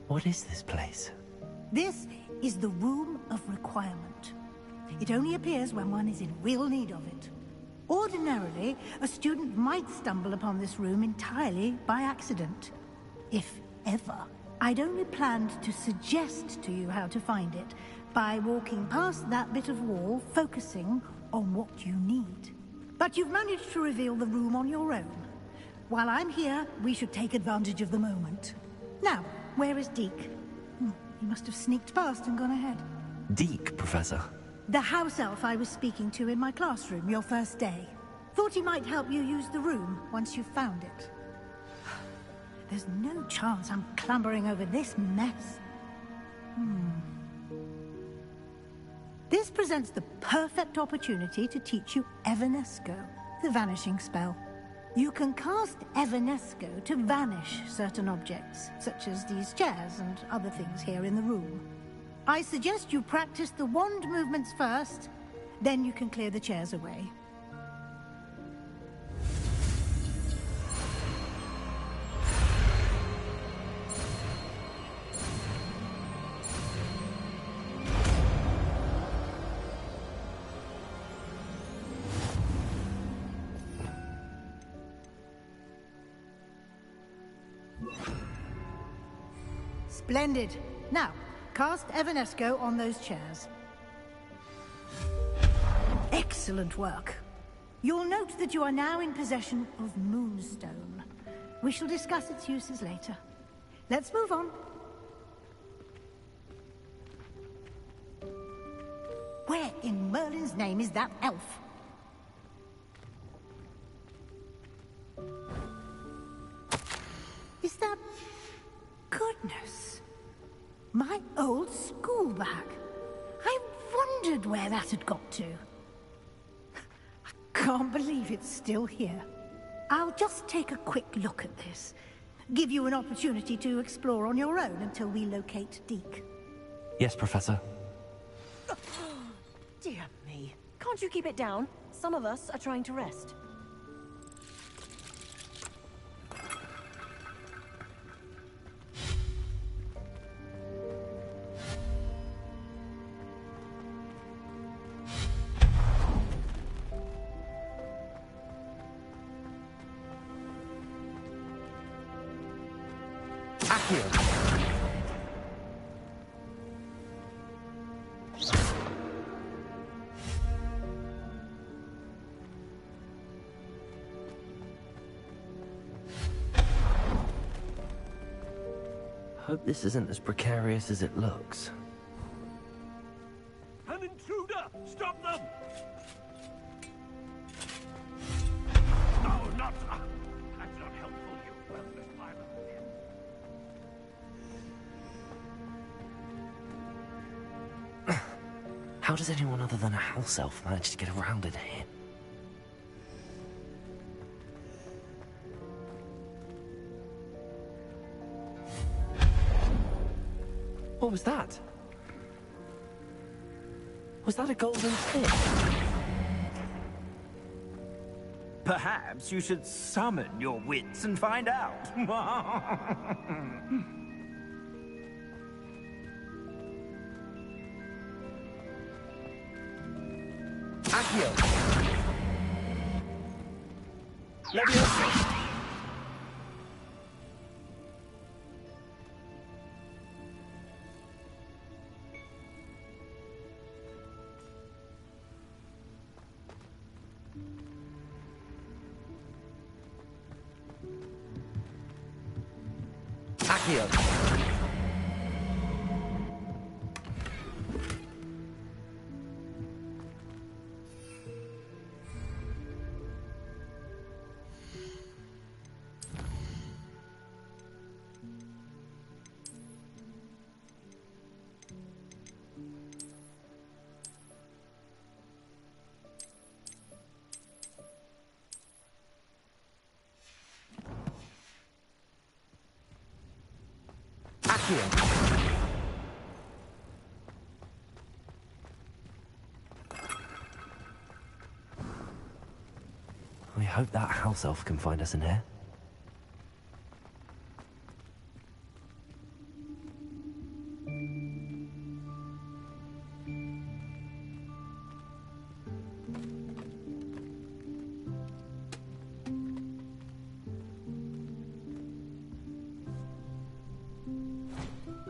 What is this place? This is the Room of Requirement. It only appears when one is in real need of it. Ordinarily, a student might stumble upon this room entirely by accident. If ever. I'd only planned to suggest to you how to find it by walking past that bit of wall, focusing on what you need. But you've managed to reveal the room on your own. While I'm here, we should take advantage of the moment. Now, where is Deke? He must have sneaked past and gone ahead. Deke, Professor? The house elf I was speaking to in my classroom your first day. Thought he might help you use the room once you've found it. There's no chance I'm clambering over this mess. This presents the perfect opportunity to teach you Evanesco, the vanishing spell. You can cast Evanesco to vanish certain objects, such as these chairs and other things here in the room. I suggest you practice the wand movements first, then you can clear the chairs away. Splendid. Now, cast Evanesco on those chairs. Excellent work. You'll note that you are now in possession of Moonstone. We shall discuss its uses later. Let's move on. Where in Merlin's name is that elf? Is that... Goodness. My old school bag. I wondered where that had got to. I can't believe it's still here. I'll just take a quick look at this. Give you an opportunity to explore on your own until we locate Deke. Yes, Professor. Dear me. Can't you keep it down? Some of us are trying to rest. Hope this isn't as precarious as it looks. An intruder! Stop them! No, not... That's not helpful, you worthless pilot. How does anyone other than a house elf manage to get around in here? What was that? Was that a golden tip? Perhaps you should summon your wits and find out. Accio! Leviosa! Accio! I hope that house elf can find us in here.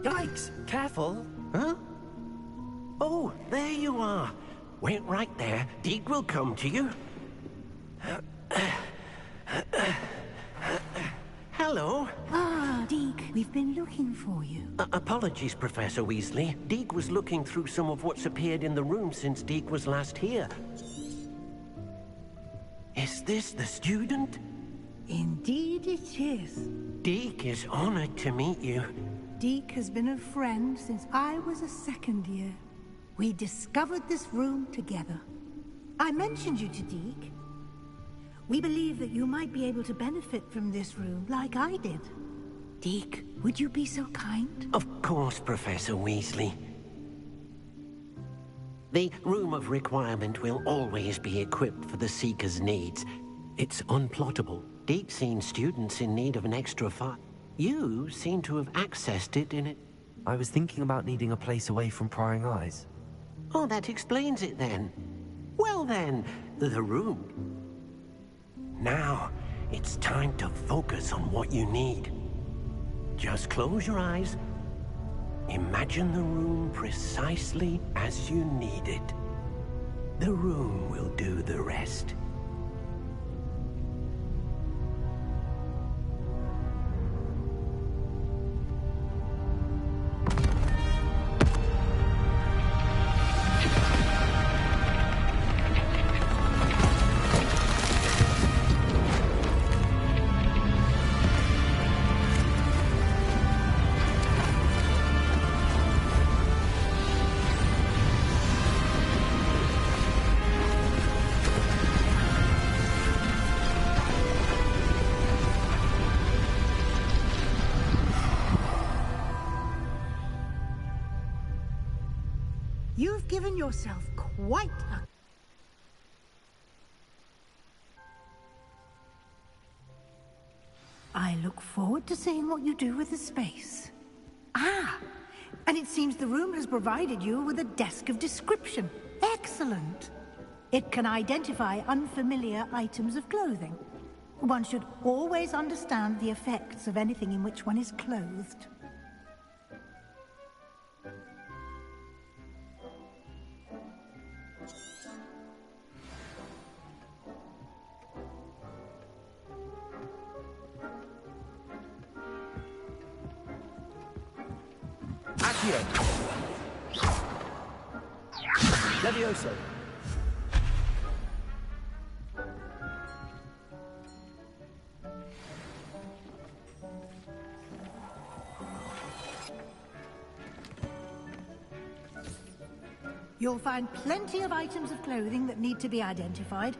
Yikes! Careful! Huh? Oh, there you are. Wait right there. Deke will come to you. Hello. Ah, Deke, we've been looking for you. Apologies, Professor Weasley. Deke was looking through some of what's appeared in the room since Deke was last here. Is this the student? Indeed it is. Deke is honored to meet you. Deke has been a friend since I was a second year. We discovered this room together. I mentioned you to Deke. We believe that you might be able to benefit from this room like I did. Deke, would you be so kind? Of course, Professor Weasley. The Room of Requirement will always be equipped for the Seeker's needs. It's unplottable. Deke's seen students in need of an extra file. You seem to have accessed it in it. I was thinking about needing a place away from prying eyes. Oh, that explains it then. Well then, the room. Now, it's time to focus on what you need. Just close your eyes. Imagine the room precisely as you need it. The room will do the rest. You've given yourself quite a... I look forward to seeing what you do with the space. Ah, and it seems the room has provided you with a desk of description. Excellent. It can identify unfamiliar items of clothing. One should always understand the effects of anything in which one is clothed. Accio! Levioso! You'll find plenty of items of clothing that need to be identified.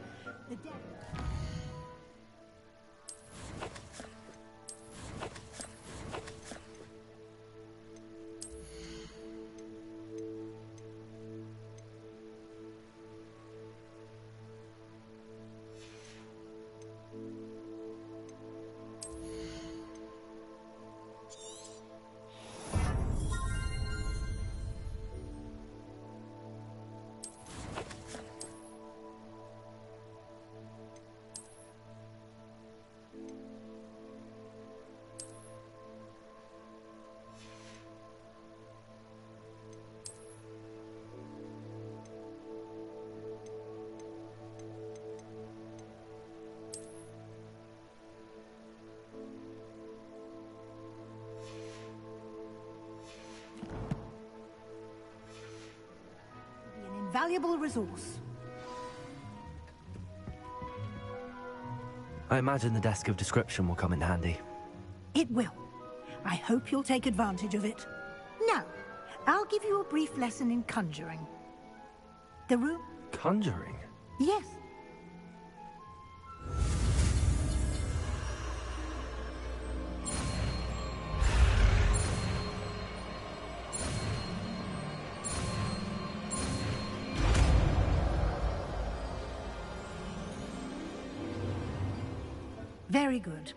valuable resource. I imagine the desk of description will come in handy. It will. I hope you'll take advantage of it. Now, I'll give you a brief lesson in conjuring. The room... Conjuring? Yes. Very good.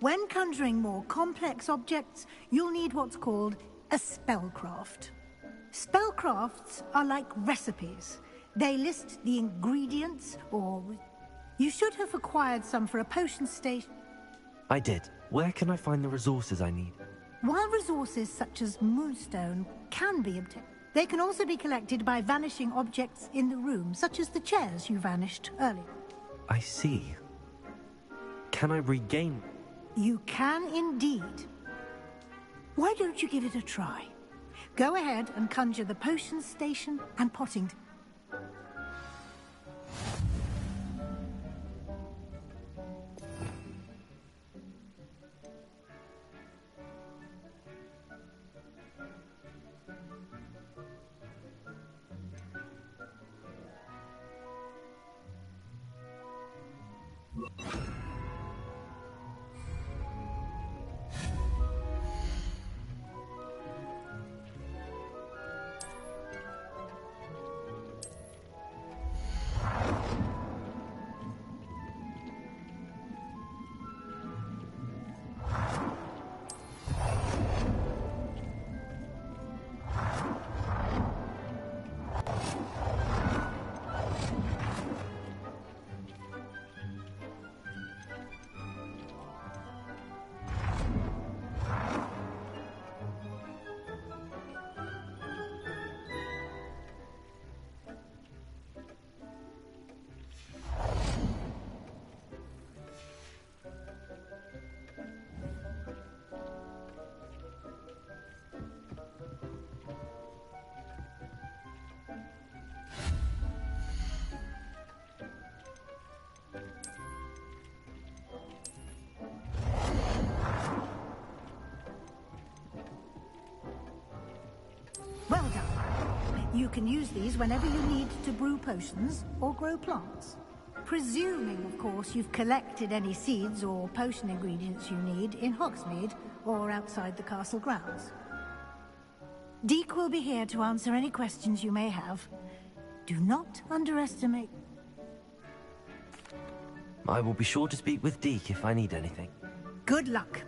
When conjuring more complex objects, you'll need what's called a spellcraft. Spellcrafts are like recipes. They list the ingredients, or... You should have acquired some for a potion station. I did. Where can I find the resources I need? While resources such as moonstone can be obtained, they can also be collected by vanishing objects in the room, such as the chairs you vanished earlier. I see. Can I regain... You can indeed. Why don't you give it a try? Go ahead and conjure the potion station and potting... Well done. You can use these whenever you need to brew potions or grow plants. Presuming, of course, you've collected any seeds or potion ingredients you need in Hogsmeade or outside the castle grounds. Deek will be here to answer any questions you may have. Do not underestimate... I will be sure to speak with Deek if I need anything. Good luck.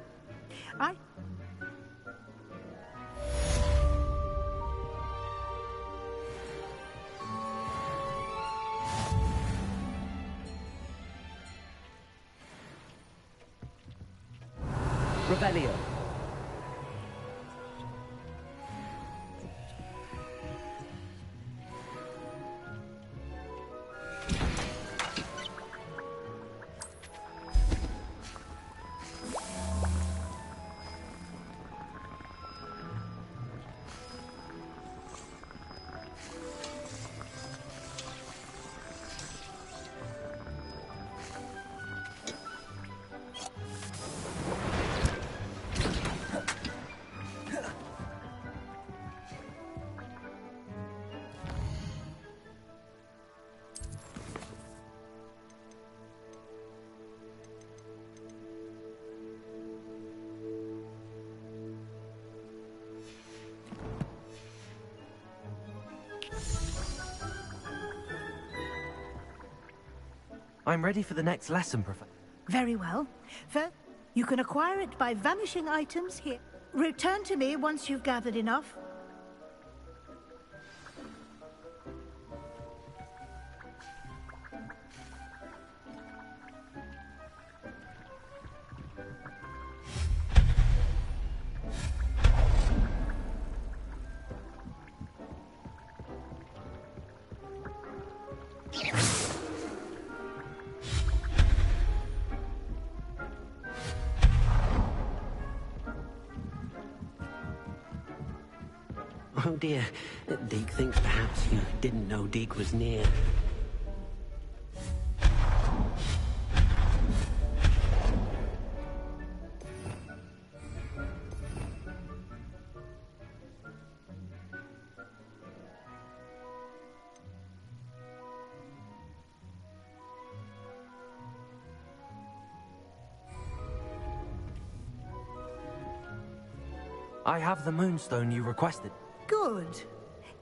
Revelio. I'm ready for the next lesson, Professor. Very well. First, you can acquire it by vanishing items here. Return to me once you've gathered enough. Oh dear. Deke thinks perhaps you didn't know Deke was near. I have the moonstone you requested. Good.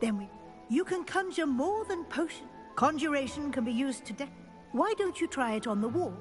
Then you can conjure more than potion. Conjuration can be used to Why don't you try it on the wall?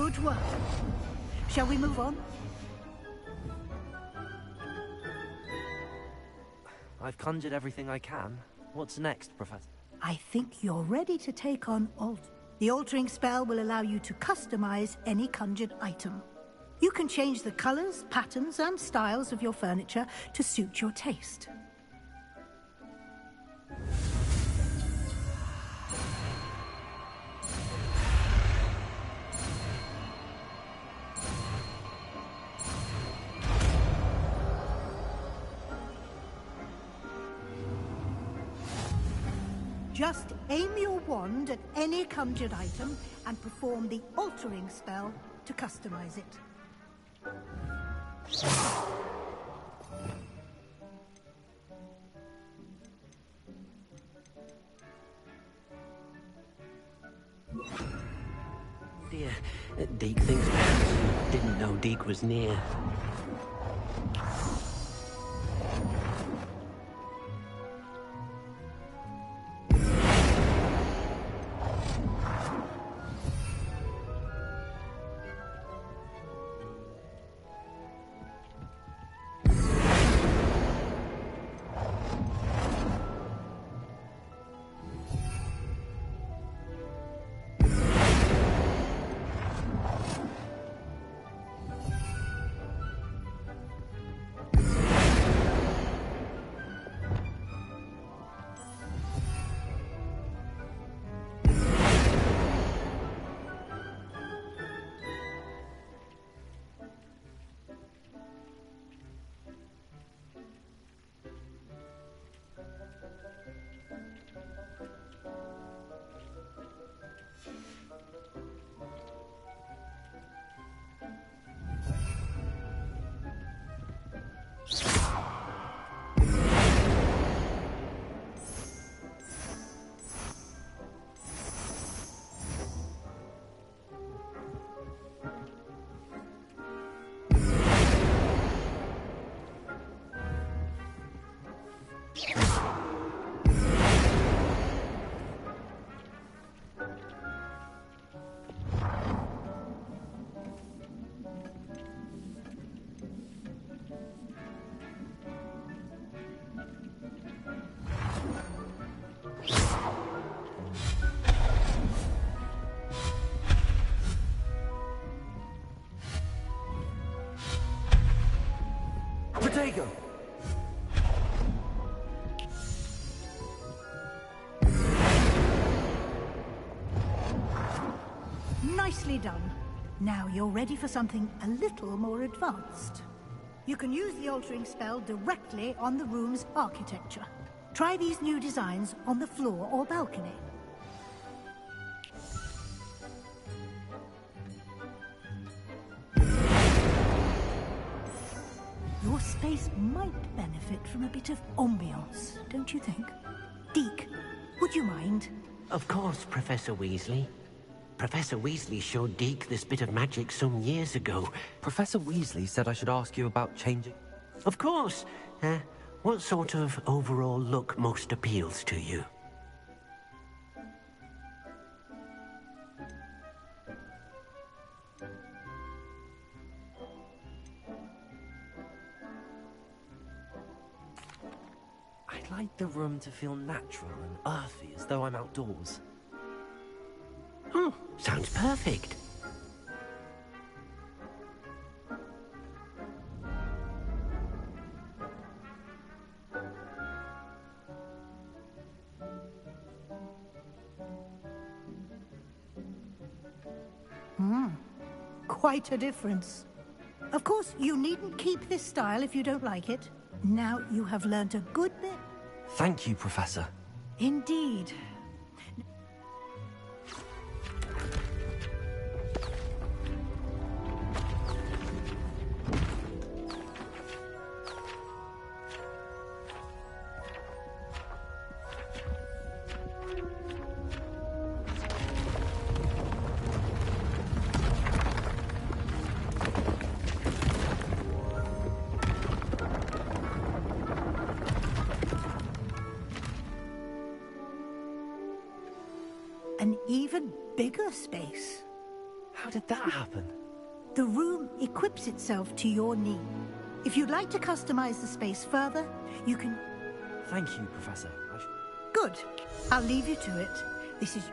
Good work. Shall we move on? I've conjured everything I can. What's next, Professor? I think you're ready to take on The altering spell will allow you to customize any conjured item. You can change the colors, patterns, and styles of your furniture to suit your taste. Just aim your wand at any conjured item and perform the altering spell to customize it. Dear, Deke thinks perhaps you didn't know Deke was near. Potato! Nicely done. Now you're ready for something a little more advanced. You can use the altering spell directly on the room's architecture. Try these new designs on the floor or balcony. Your space might benefit from a bit of ambiance, don't you think? Deke, would you mind? Of course, Professor Weasley. Professor Weasley showed Deke this bit of magic some years ago. Professor Weasley said I should ask you about changing... Of course. What sort of overall look most appeals to you? I'd like the room to feel natural and earthy, as though I'm outdoors. Oh, sounds perfect. Quite a difference. Of course, you needn't keep this style if you don't like it. Now you have learnt a good bit. Thank you, Professor. Indeed. An even bigger space. How did that happen? The room equips itself to your need. If you'd like to customize the space further, you can... Thank you, Professor. Good. I'll leave you to it. This is...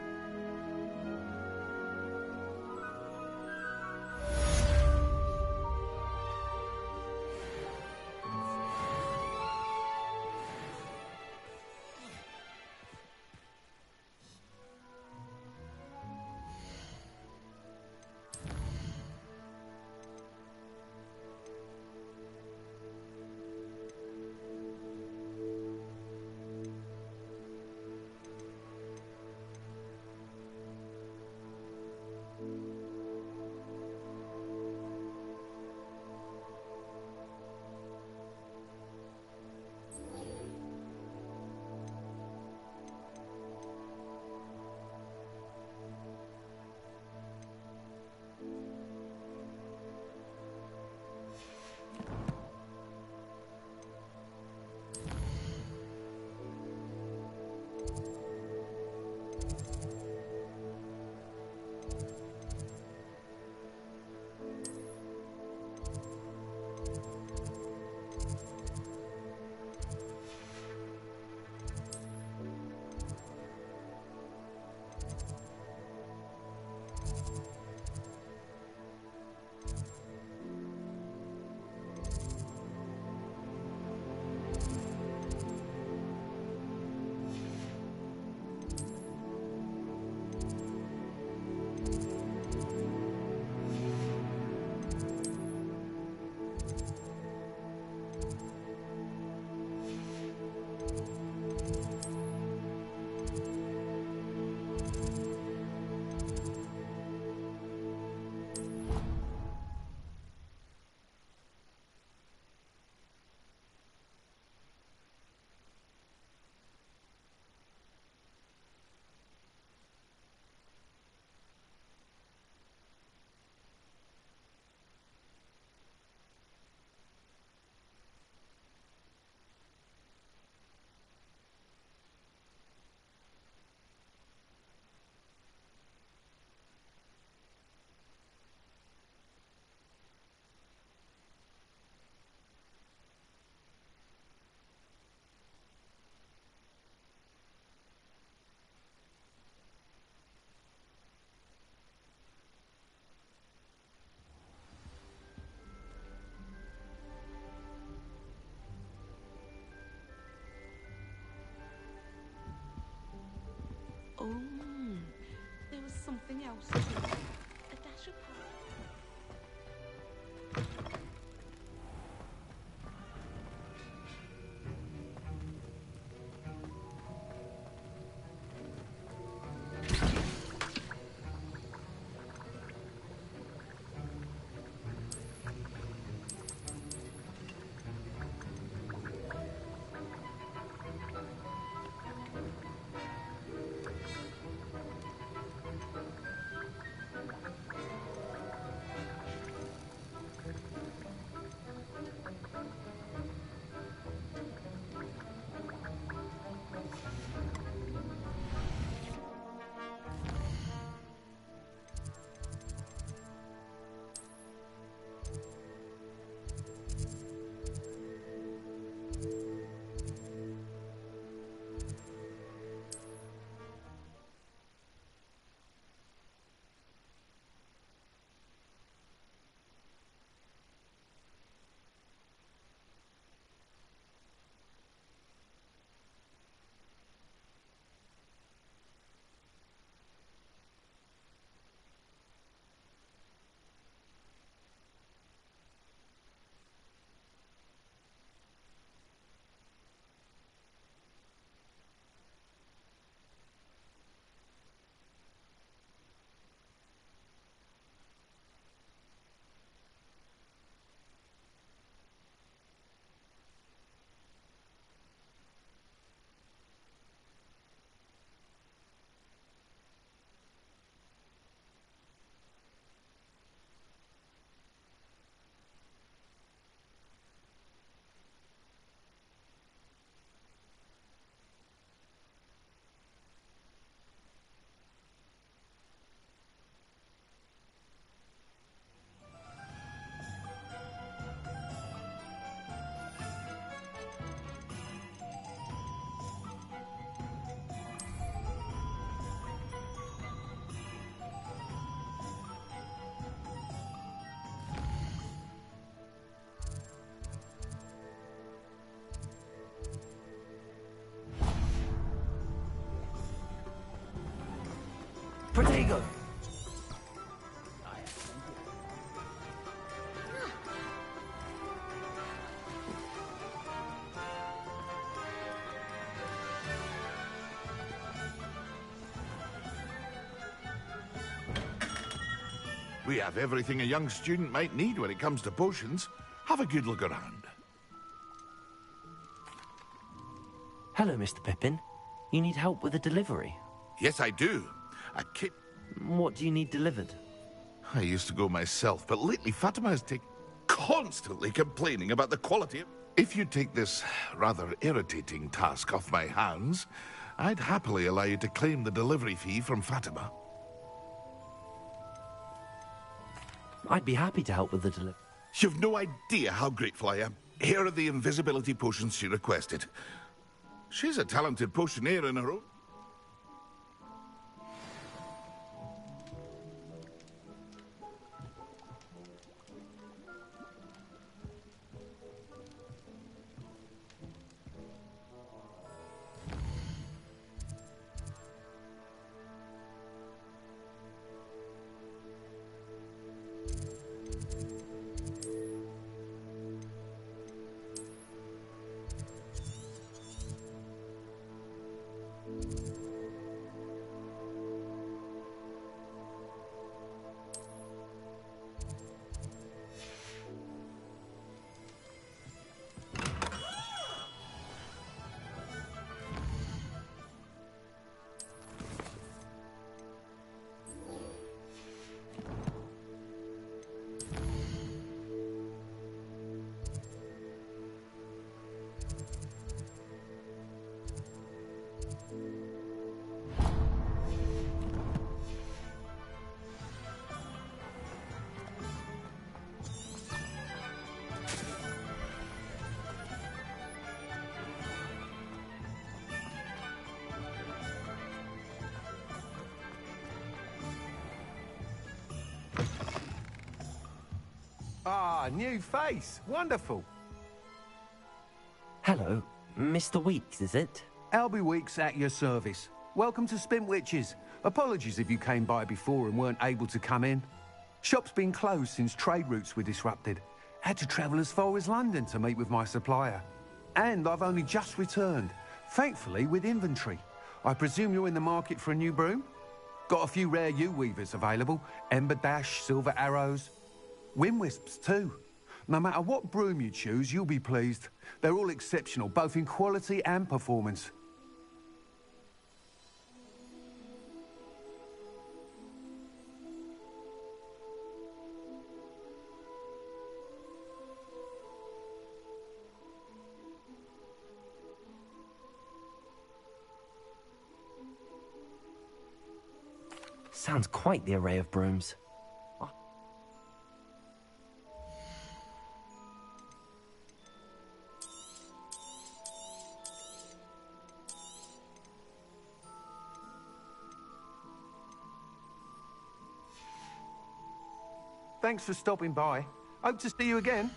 Oh, there was something else too. A dash of Protego! We have everything a young student might need when it comes to potions. Have a good look around. Hello, Mr. Pippin. You need help with a delivery? Yes, I do. A kit... What do you need delivered? I used to go myself, but lately Fatima has constantly complaining about the quality of... If you take this rather irritating task off my hands, I'd happily allow you to claim the delivery fee from Fatima. I'd be happy to help with the delivery. You've no idea how grateful I am. Here are the invisibility potions she requested. She's a talented potioneer in her own... Ah, new face. Wonderful. Hello, Mr. Weeks, is it? Albie Weeks at your service. Welcome to Spintwitches. Apologies if you came by before and weren't able to come in. Shop's been closed since trade routes were disrupted. Had to travel as far as London to meet with my supplier. And I've only just returned, thankfully with inventory. I presume you're in the market for a new broom? Got a few rare yew-weavers available. Ember Dash, Silver Arrows. Wind Wisps too. No matter what broom you choose, you'll be pleased. They're all exceptional, both in quality and performance. Sounds quite the array of brooms. Thanks for stopping by. Hope to see you again.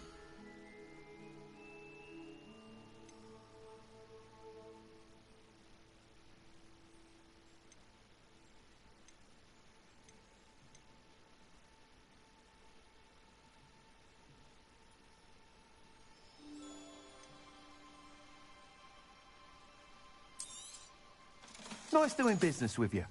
Nice doing business with you.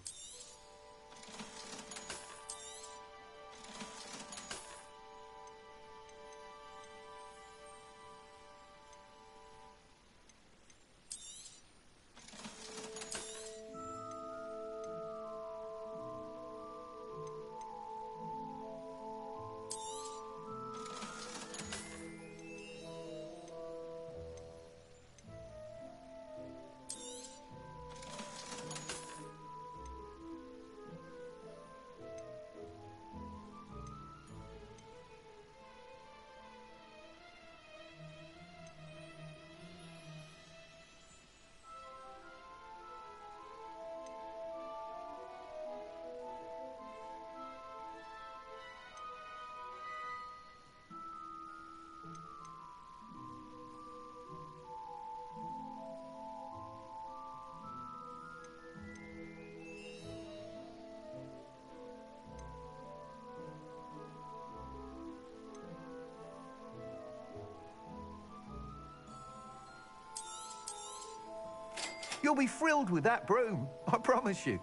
You'll be thrilled with that broom, I promise you.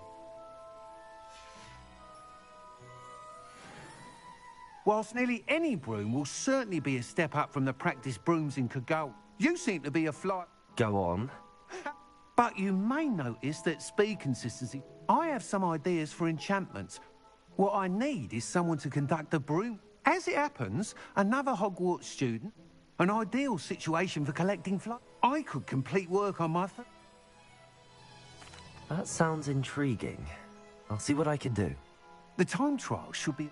Whilst nearly any broom will certainly be a step up from the practiced brooms in Kagol, you seem to be a fly... Go on. But you may notice that speed consistency... I have some ideas for enchantments. What I need is someone to conduct a broom. As it happens, another Hogwarts student, an ideal situation for collecting fly... I could complete work on my... That sounds intriguing. I'll see what I can do. The time trial should be...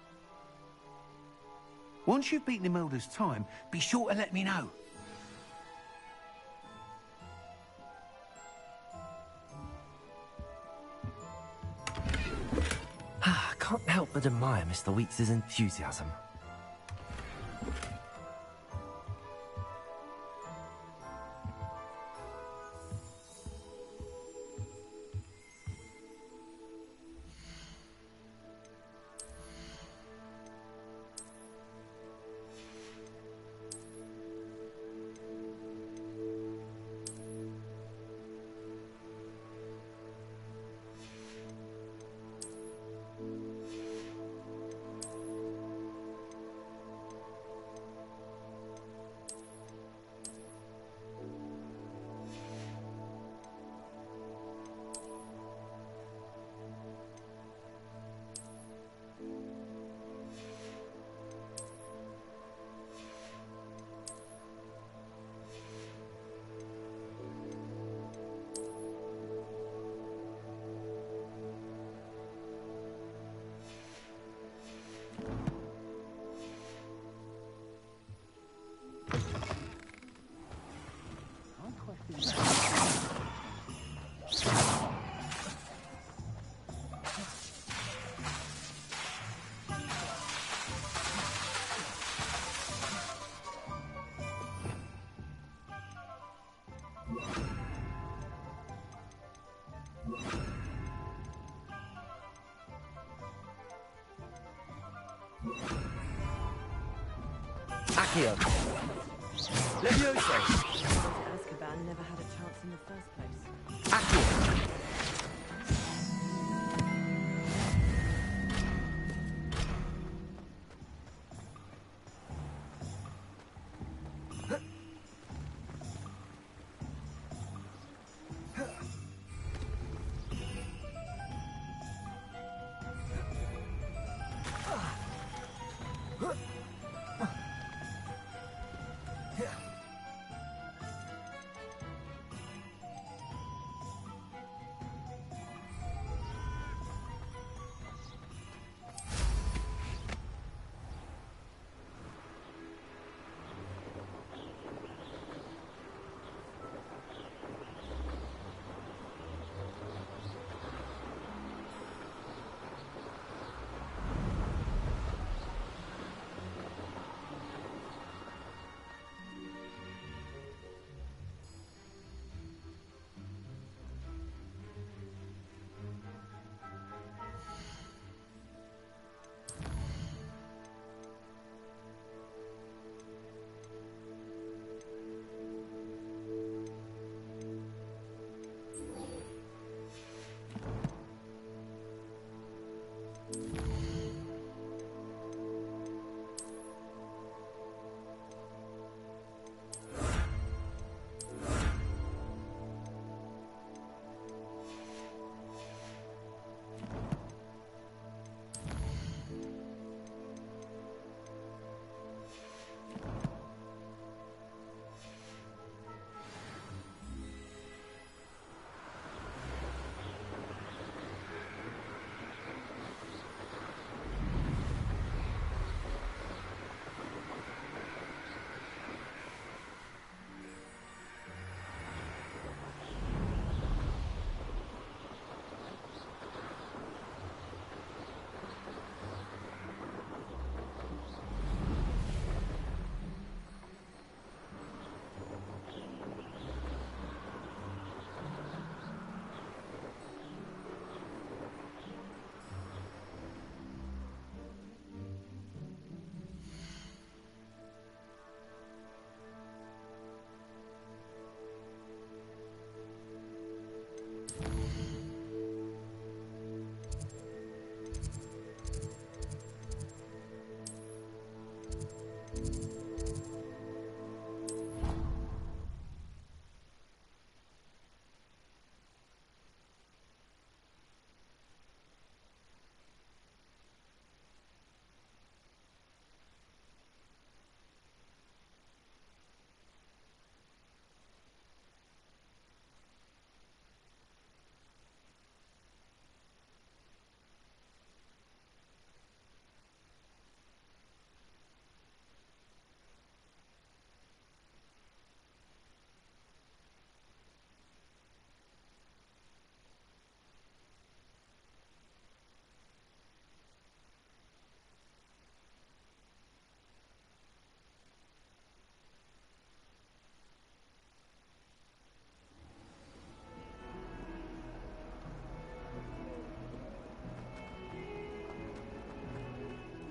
Once you've beaten Imelda's time, be sure to let me know. I can't help but admire Mr. Weeks' enthusiasm. Accio. Levioso. Azkaban never had a chance in the first place. Accio.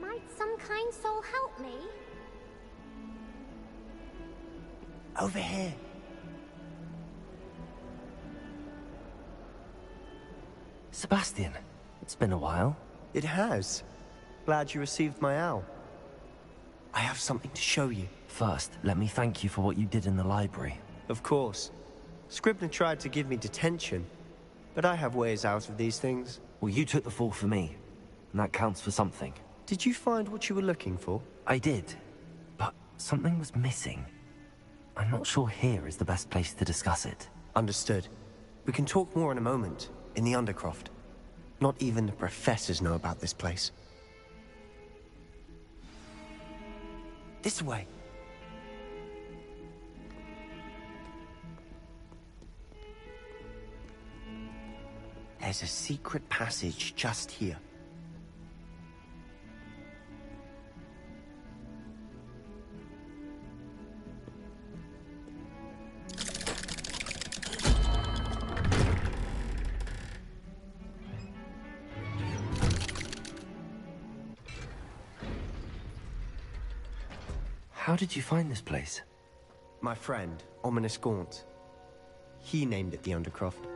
Might some kind soul help me? Over here. Sebastian, it's been a while. It has. Glad you received my owl. I have something to show you. First, let me thank you for what you did in the library. Of course. Scribner tried to give me detention, but I have ways out of these things. Well, you took the fall for me, and that counts for something. Did you find what you were looking for? I did, but something was missing. I'm not sure here is the best place to discuss it. Understood. We can talk more in a moment, in the Undercroft. Not even the professors know about this place. This way. There's a secret passage just here. How did you find this place? My friend, Ominous Gaunt. He named it the Undercroft.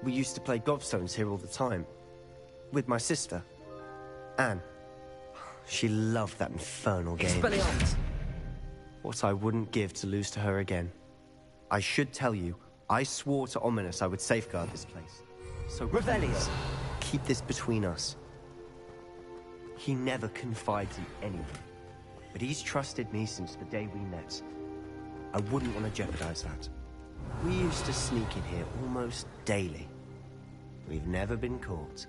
We used to play gobstones here all the time. With my sister, Anne. She loved that infernal game. Expelliarmus! What I wouldn't give to lose to her again. I should tell you, I swore to Ominous I would safeguard this place. So Revelio! Keep this between us. He never confides in anyone. But he's trusted me since the day we met. I wouldn't want to jeopardize that. We used to sneak in here almost daily. We've never been caught.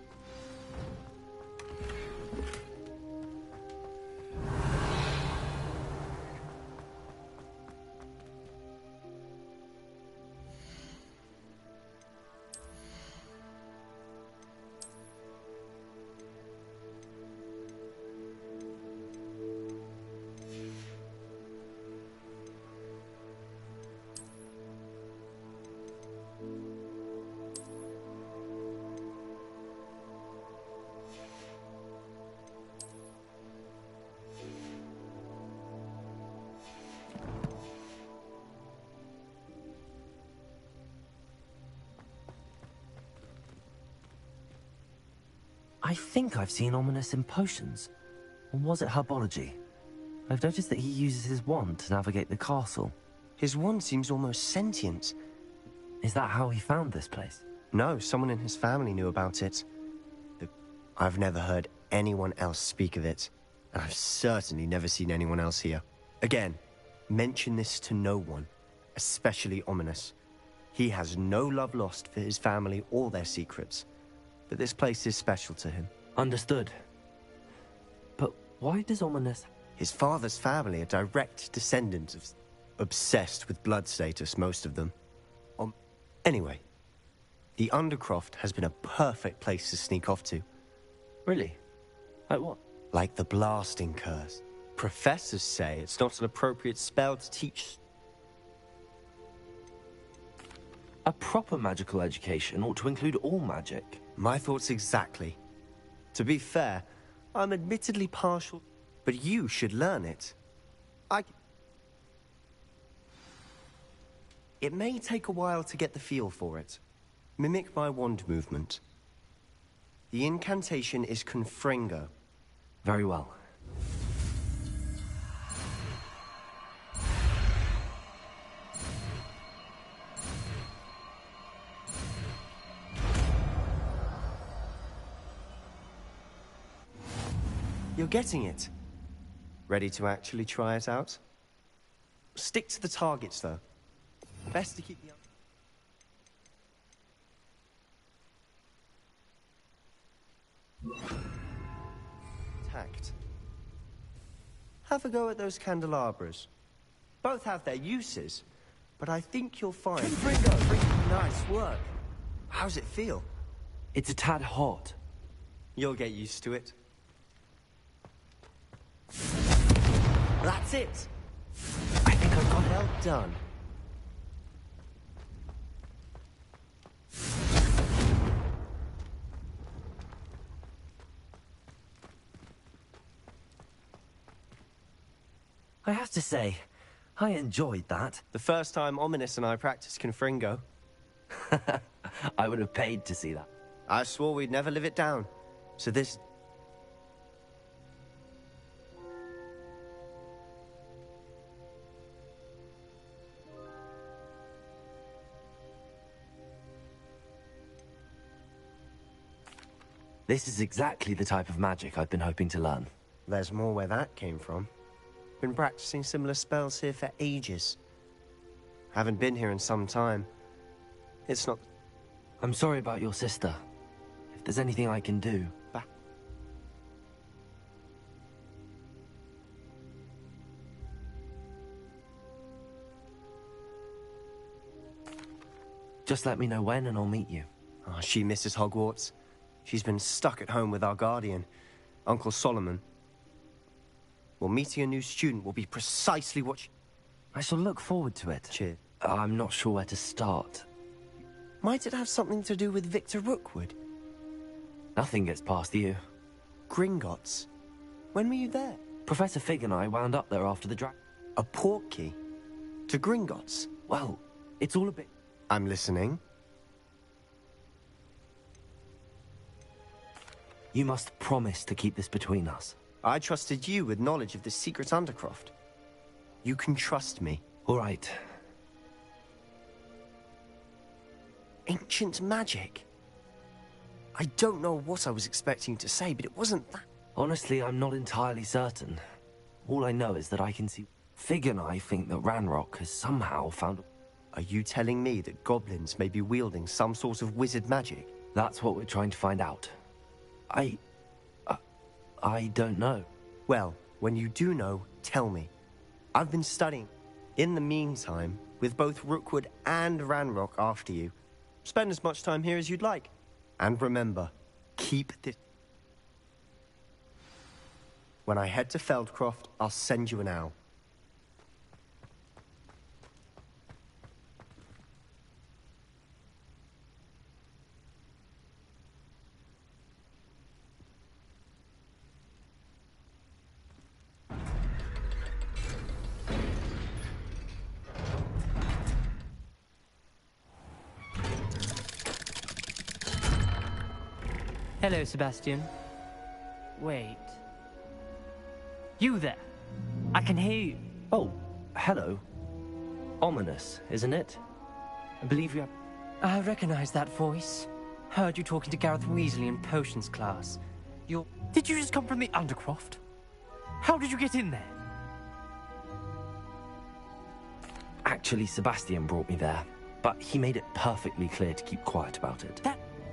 I think I've seen Ominous in potions. Or was it herbology? I've noticed that he uses his wand to navigate the castle. His wand seems almost sentient. Is that how he found this place? No, someone in his family knew about it. I've never heard anyone else speak of it, and I've certainly never seen anyone else here. Again, mention this to no one, especially Ominous. He has no love lost for his family or their secrets, but this place is special to him. Understood. But why does Ominous... His father's family are direct descendants of... obsessed with blood status, most of them. Anyway, the Undercroft has been a perfect place to sneak off to. Really? Like what? Like the blasting curse. Professors say it's not an appropriate spell to teach... A proper magical education ought to include all magic. My thoughts exactly. To be fair, I'm admittedly partial, but you should learn it. It may take a while to get the feel for it, Mimic my wand movement. The incantation is Confringo. Very well. You're getting it. Ready to actually try it out? Stick to the targets, though. Best to keep the... Tact. Have a go at those candelabras. Both have their uses, but I think you'll find... Confringo! Nice work. How's it feel? It's a tad hot. You'll get used to it. That's it! I think I've got it. Well done. I have to say, I enjoyed that. The first time Ominous and I practiced Confringo. I would have paid to see that. I swore we'd never live it down. So this... This is exactly the type of magic I've been hoping to learn. There's more where that came from. Been practicing similar spells here for ages. Haven't been here in some time. It's not... I'm sorry about your sister. If there's anything I can do... Just let me know when and I'll meet you. Oh, she misses Hogwarts. She's been stuck at home with our guardian, Uncle Solomon. Well, meeting a new student will be precisely what she... I shall look forward to it. Cheers. I'm not sure where to start. Might it have something to do with Victor Rookwood? Nothing gets past you. Gringotts? When were you there? Professor Fig and I wound up there after the A portkey? To Gringotts? Well, it's all a bit... I'm listening. You must promise to keep this between us. I trusted you with knowledge of the secret Undercroft. You can trust me. All right. Ancient magic? I don't know what I was expecting to say, but it wasn't that... Honestly, I'm not entirely certain. All I know is that I can see... Fig and I think that Ranrock has somehow found... Are you telling me that goblins may be wielding some sort of wizard magic? That's what we're trying to find out. I don't know. Well, when you do know, tell me. I've been studying. In the meantime, with both Rookwood and Ranrock after you, spend as much time here as you'd like. And remember, keep this... When I head to Feldcroft, I'll send you an owl. Hello, Sebastian. Wait. You there? I can hear you. Oh, hello. Ominous, isn't it? I believe you have... I recognize that voice. Heard you talking to Gareth Weasley in potions class. Did you just come from the Undercroft? How did you get in there? Actually, Sebastian brought me there, but he made it perfectly clear to keep quiet about it.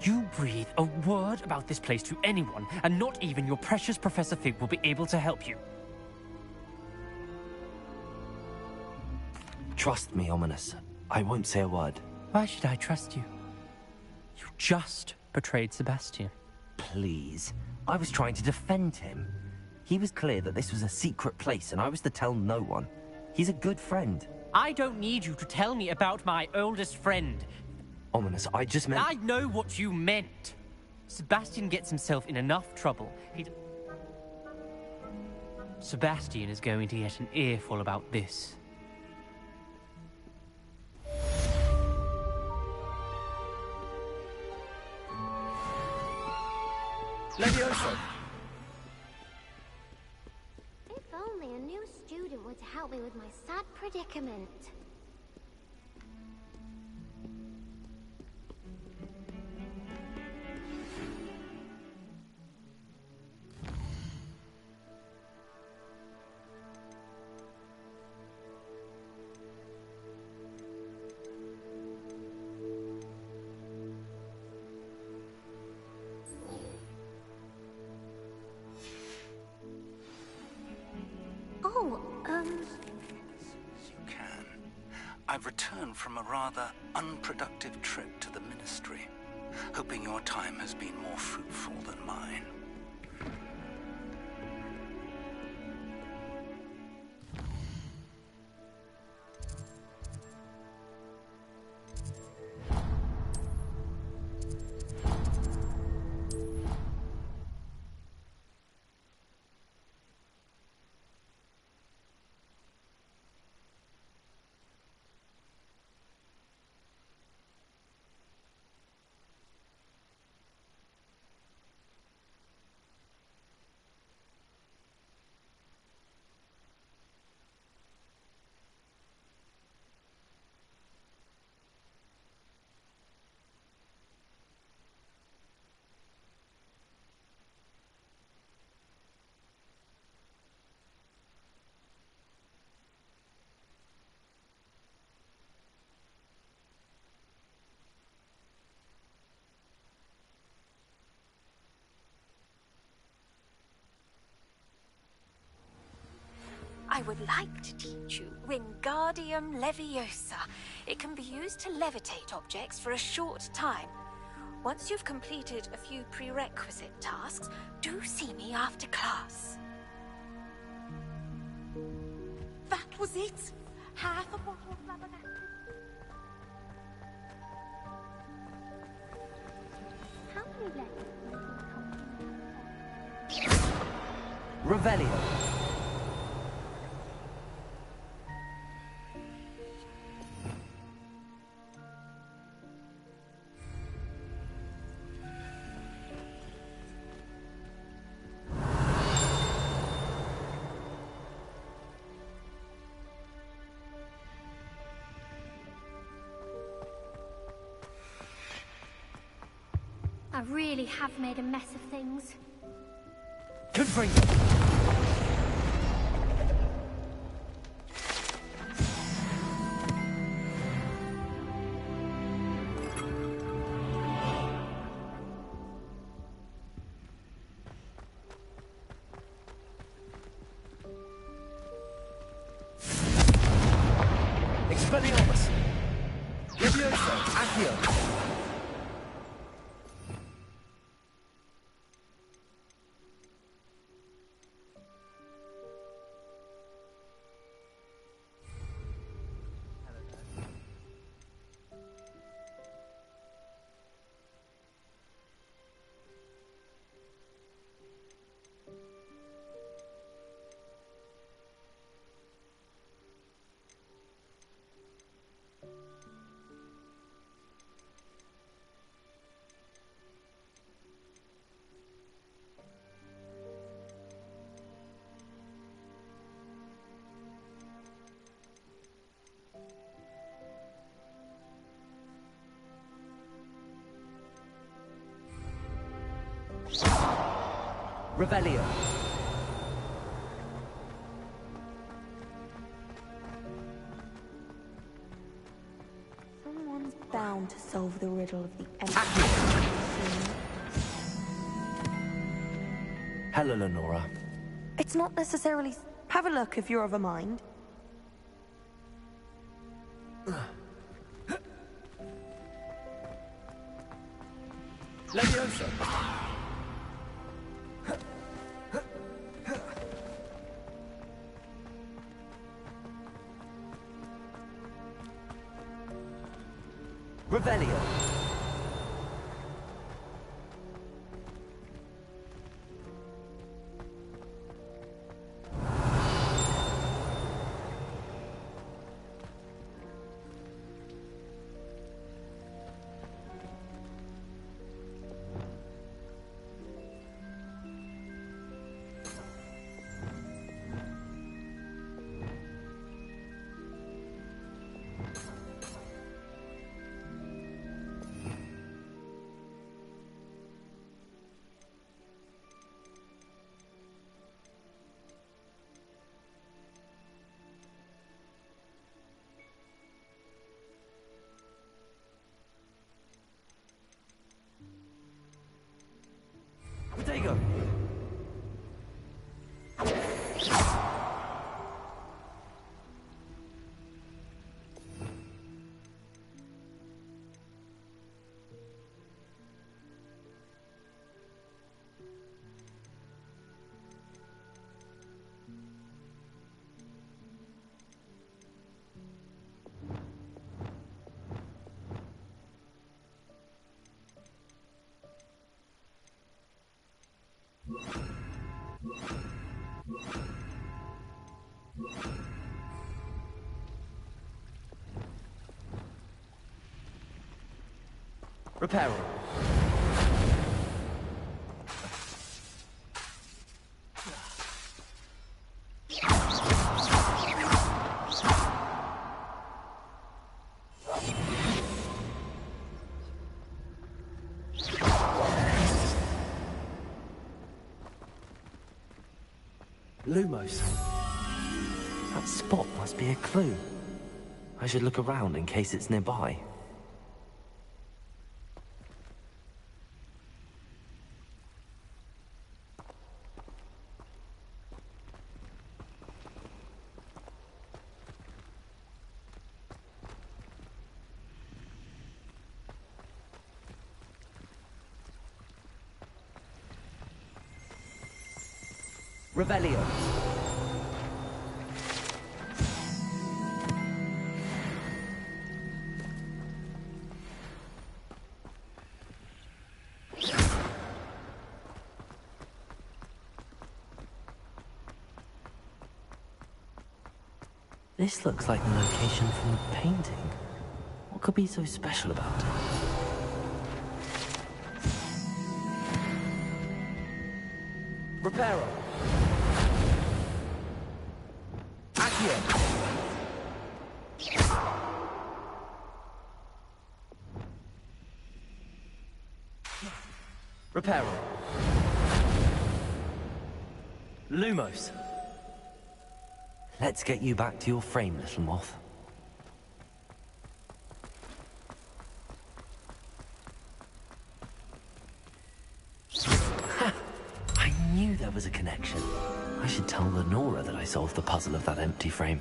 You breathe a word about this place to anyone, and not even your precious Professor Fig will be able to help you. Trust me, Ominous. I won't say a word. Why should I trust you? You just betrayed Sebastian. Please. I was trying to defend him. He was clear that this was a secret place, and I was to tell no one. He's a good friend. I don't need you to tell me about my oldest friend. Ominous, I just meant... I know what you meant. Sebastian gets himself in enough trouble. Sebastian is going to get an earful about this. Levioso! If only a new student were to help me with my sad predicament. You can. I've returned from a rather unproductive trip to the Ministry, hoping your time has been more fruitful than mine. I would like to teach you Wingardium Leviosa. It can be used to levitate objects for a short time. Once you've completed a few prerequisite tasks, do see me after class. That was it. Half a bottle of flabbergasted. How many letters? Revelio. I really have made a mess of things. Confringo. Expelliarmus! Levioso! Accio! Revelio. Someone's bound to solve the riddle of the end. Hello, Lenora. It's not necessarily... Have a look if you're of a mind. Levioso! Revelio. Repair. Lumos. That spot must be a clue. I should look around in case it's nearby. Revelio. This looks like the location from the painting. What could be so special about it? Reparo. Accio. Reparo. Lumos. Let's get you back to your frame, little moth. Ha! I knew there was a connection. I should tell Lenora that I solved the puzzle of that empty frame.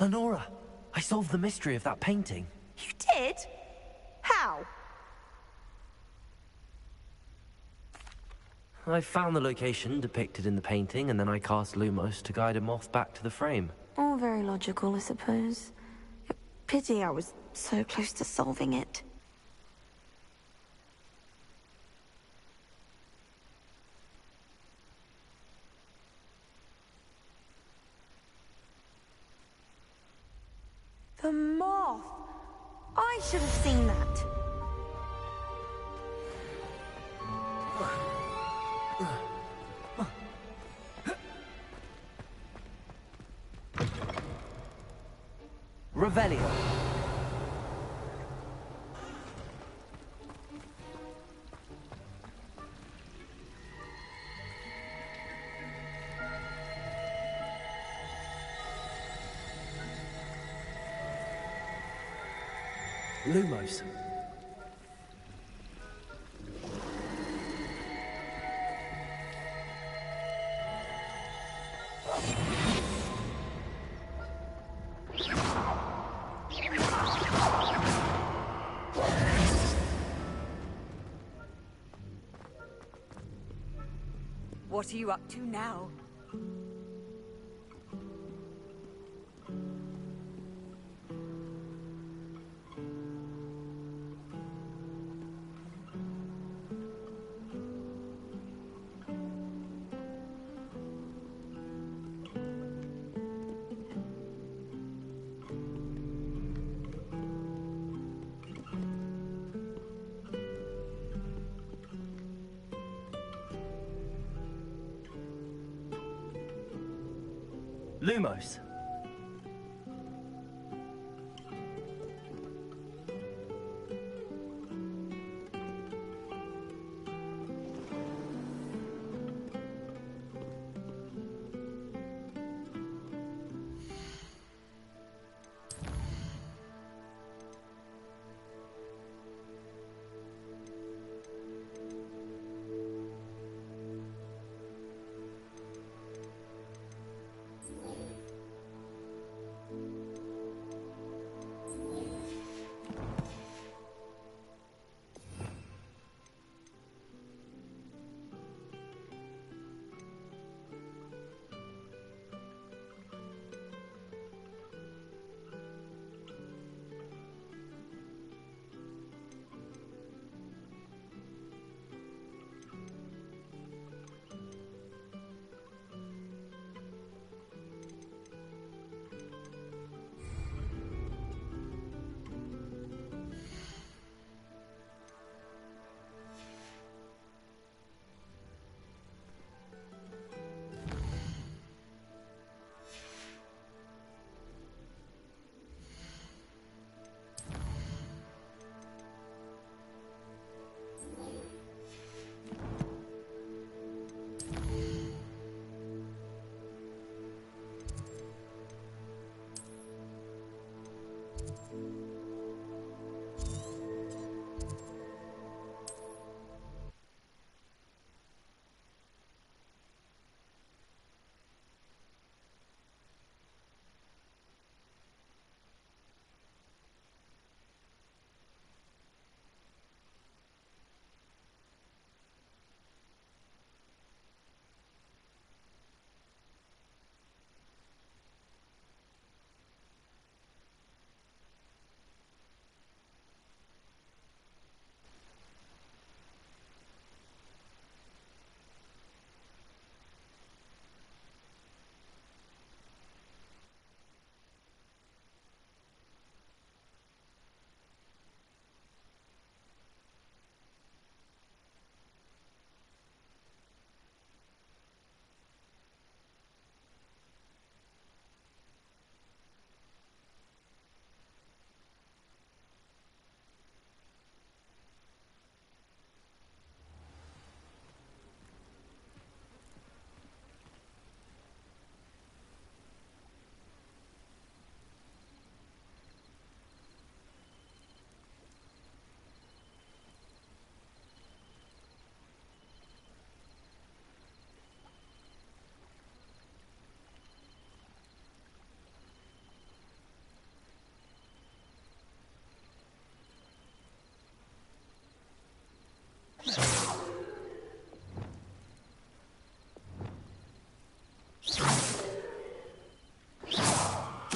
Lenora, I solved the mystery of that painting. You did? How? I found the location depicted in the painting, and then I cast Lumos to guide a moth back to the frame. All very logical, I suppose. Pity I was so close to solving it. The moth! I should have seen that. Revelio. Lumos. What are you up to now? Lumos.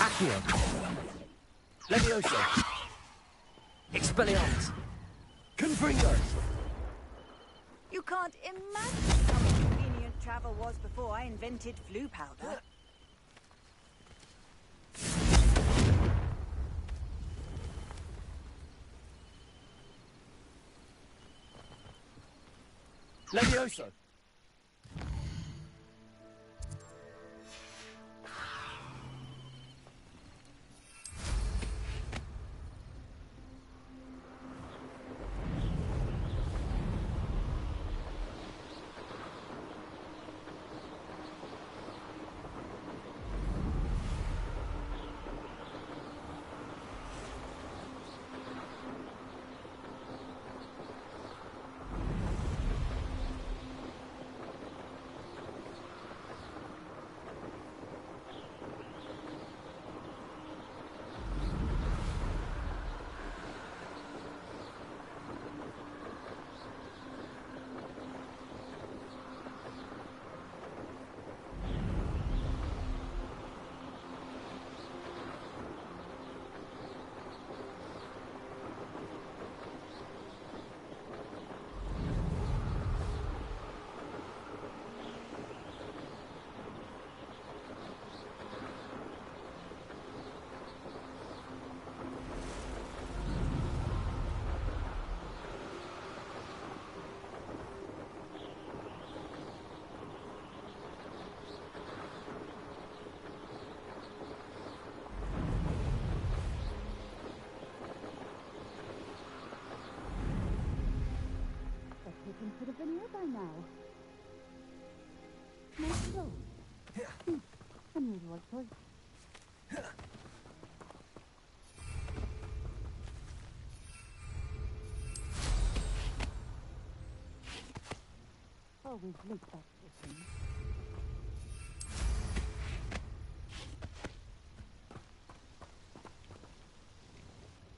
Accio. Levioso. Expelliarmus. Confringo. You can't imagine how convenient travel was before I invented flu powder. Levioso. Could have been here by now. Nice clothes. Unusual choice. Always look back to him.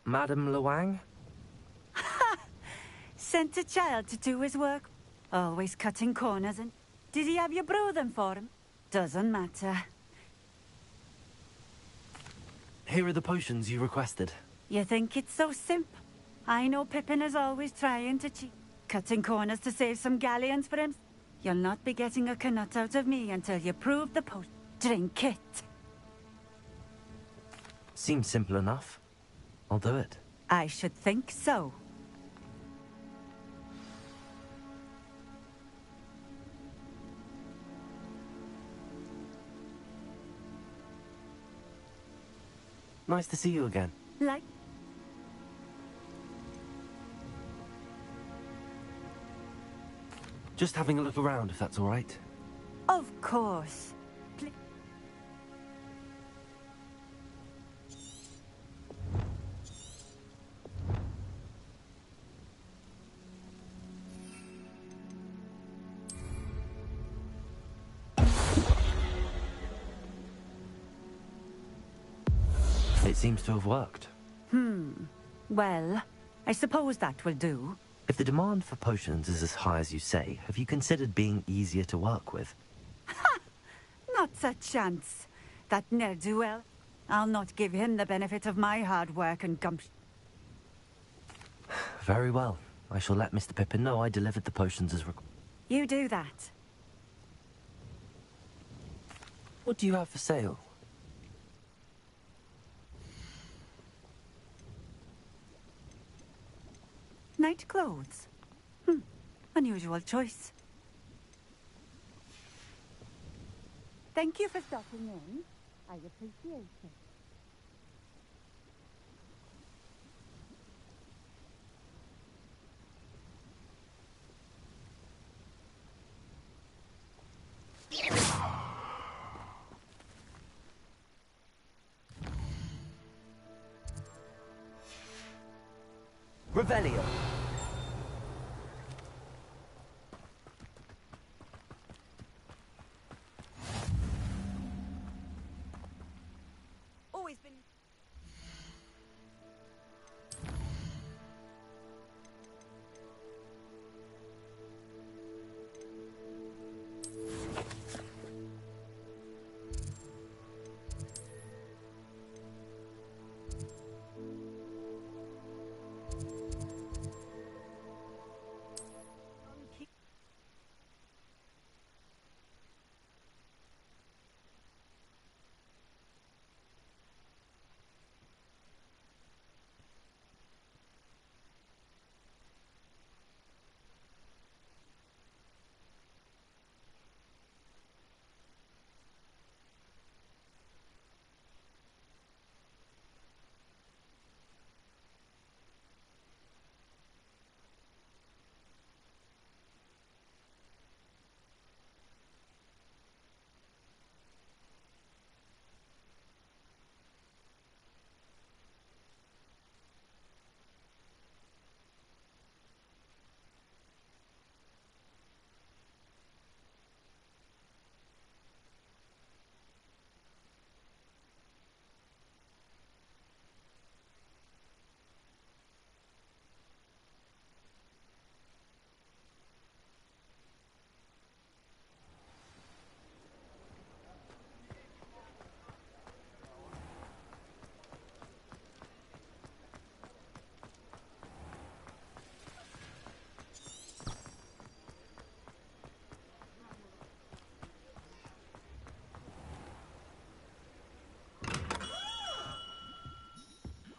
Madame Luang? Sent a child to do his work. Always cutting corners and... Did he have you brew them for him? Doesn't matter. Here are the potions you requested. You think it's so simple? I know Pippin is always trying to cheat. Cutting corners to save some galleons for him. You'll not be getting a canut out of me until you prove the potion. Drink it. Seems simple enough. I'll do it. I should think so. Nice to see you again. Like... Just having a look around, if that's all right. Of course. seems to have worked. Well, I suppose that will do. If the demand for potions is as high as you say, have you considered being easier to work with? Not a chance. That ne'er-do-well. I'll not give him the benefit of my hard work and gumption. Very well. I shall let Mr. Pippin know I delivered the potions as required. You do that. What do you have for sale? Night clothes. Unusual choice. Thank you for stopping in. I appreciate it. Revelio. Always been...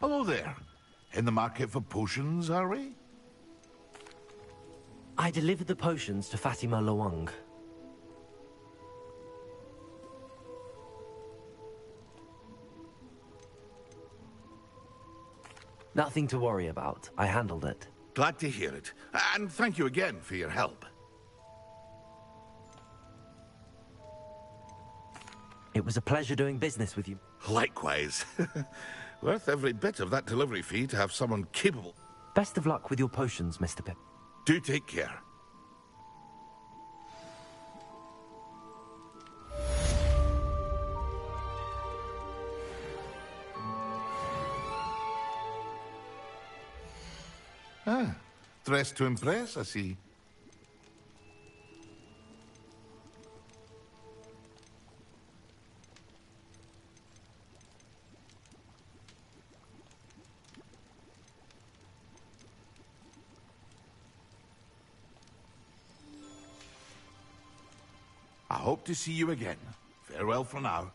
Hello there. In the market for potions, are we? I delivered the potions to Fatima Lawang. Nothing to worry about. I handled it. Glad to hear it. And thank you again for your help. It was a pleasure doing business with you. Likewise. Worth every bit of that delivery fee to have someone capable. Best of luck with your potions, Mr. Pip. Do take care. Ah, dressed to impress, I see. I hope to see you again. Farewell for now.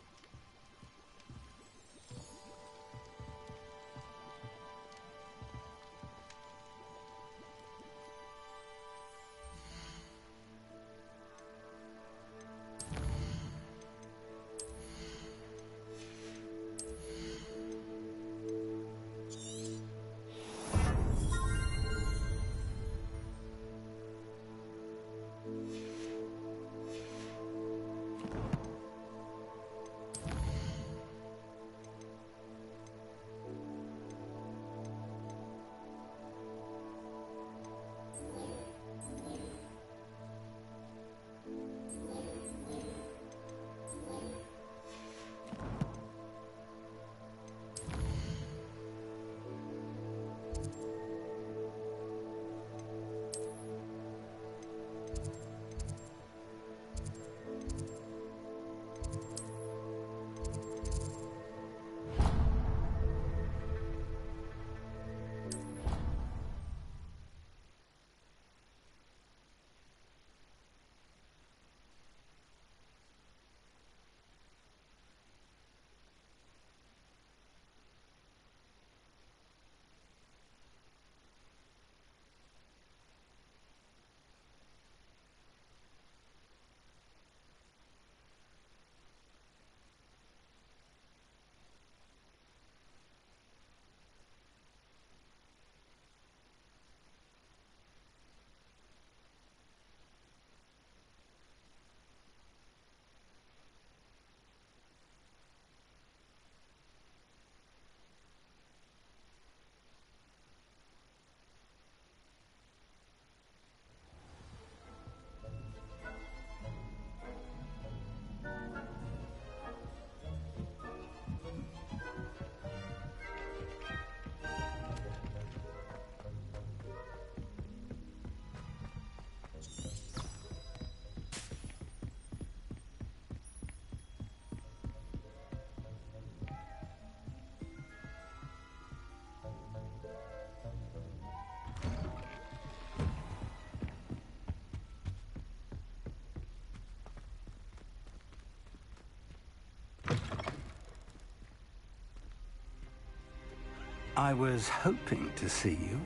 I was hoping to see you.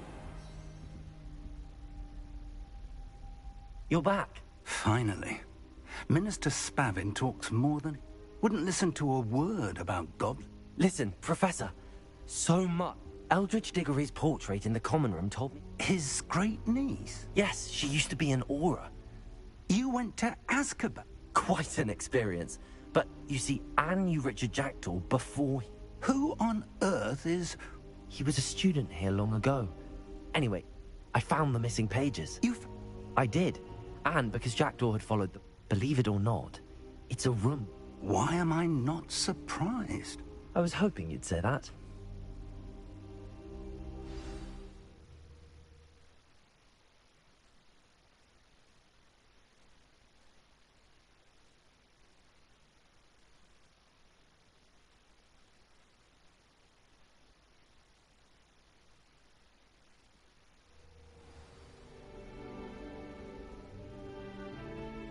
You're back. Finally. Minister Spavin talks more than... Wouldn't listen to a word about goblins. Listen, Professor. So much. Eldridge Diggory's portrait in the common room told me... His great niece? Yes, she used to be an Aura. You went to Azkaban? Quite an experience. But, you see, Anne knew Richard Jackdaw before... Who on earth is... He was a student here long ago. Anyway, I found the missing pages. I did. And because Jackdaw had followed them. Believe it or not, it's a room. Why am I not surprised? I was hoping you'd say that.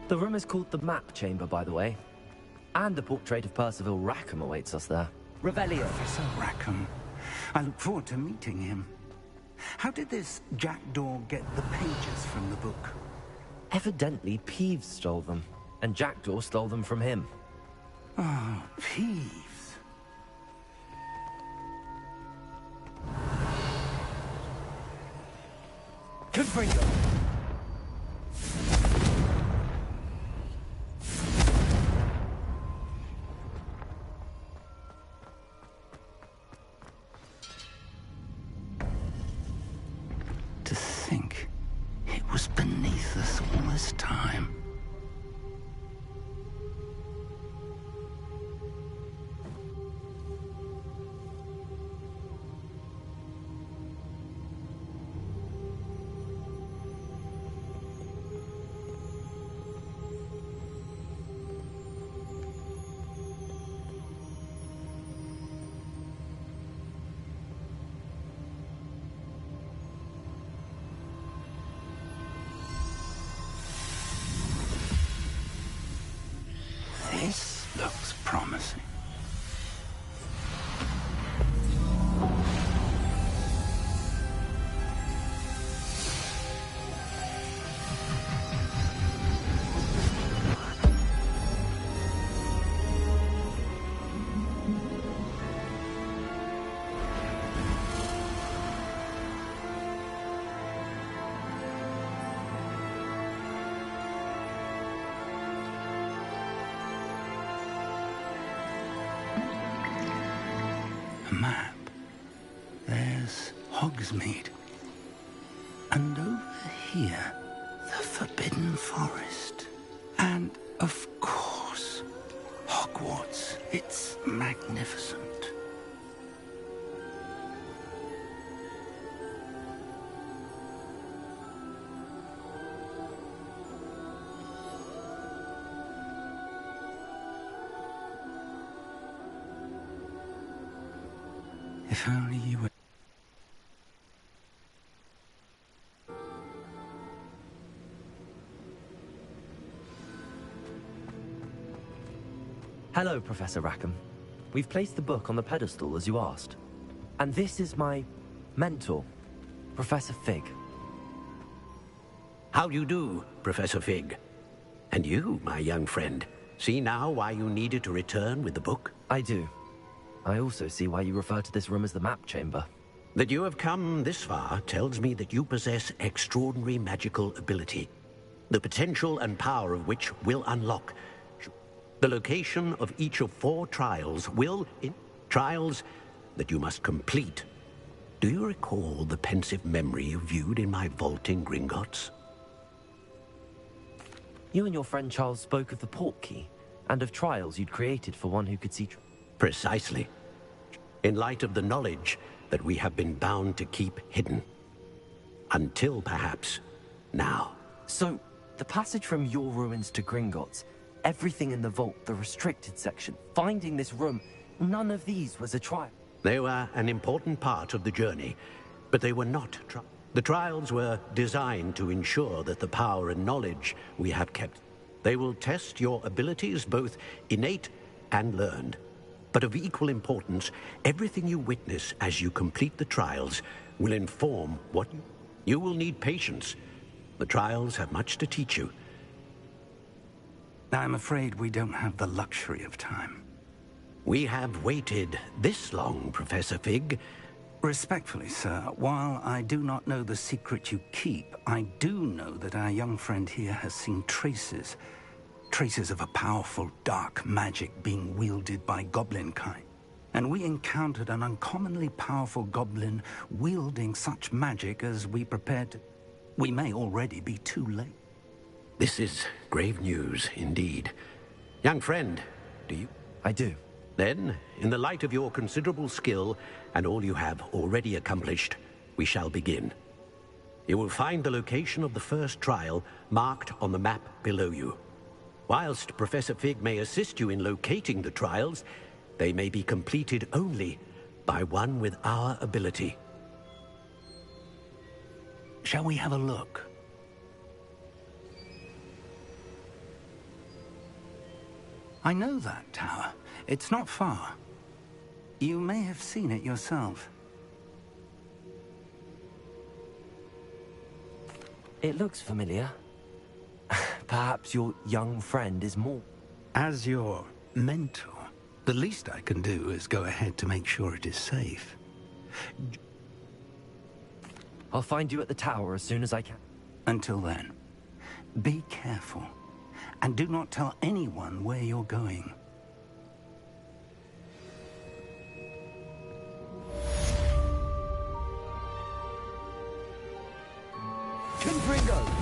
The room is called the Map Chamber, by the way. And a portrait of Percival Rackham awaits us there. Revelio. Professor Rackham. I look forward to meeting him. How did this Jackdaw get the pages from the book? Evidently, Peeves stole them. And Jackdaw stole them from him. Oh, Peeves. Confringo! To think it was beneath us all this time. This looks promising. A map. There's Hogsmeade. And over here, the Forbidden Forest. And, of course, Hogwarts. It's magnificent. If only you were... Hello, Professor Rackham. We've placed the book on the pedestal, as you asked. And this is my mentor, Professor Fig. How do you do, Professor Fig? And you, my young friend, see now why you needed to return with the book? I do. I also see why you refer to this room as the Map Chamber. That you have come this far tells me that you possess extraordinary magical ability, the potential and power of which will unlock. The location of each of 4 trials trials that you must complete. Do you recall the pensive memory you viewed in my vault in Gringotts? You and your friend Charles spoke of the portkey, and of trials you'd created for one who could see... Precisely. In light of the knowledge that we have been bound to keep hidden. Until, perhaps, now. So, the passage from your ruins to Gringotts, everything in the vault, the restricted section, finding this room, none of these was a trial. They were an important part of the journey, but they were not trials. The trials were designed to ensure that the power and knowledge we have kept. They will test your abilities, both innate and learned. But of equal importance, everything you witness as you complete the trials will inform what you will need patience. The trials have much to teach you. I'm afraid we don't have the luxury of time. We have waited this long, Professor Fig. Respectfully, sir, while I do not know the secret you keep, I do know that our young friend here has seen traces of a powerful dark magic being wielded by goblin kind. And we encountered an uncommonly powerful goblin wielding such magic as we prepared to... We may already be too late. This is grave news, indeed. Young friend, do you? I do. Then, in the light of your considerable skill and all you have already accomplished, we shall begin. You will find the location of the first trial marked on the map below you. Whilst Professor Fig may assist you in locating the trials, they may be completed only by one with our ability. Shall we have a look? I know that tower. It's not far. You may have seen it yourself. It looks familiar. Perhaps your young friend is more... As your mentor, the least I can do is go ahead to make sure it is safe. I'll find you at the tower as soon as I can. Until then, be careful. And do not tell anyone where you're going. Confringo!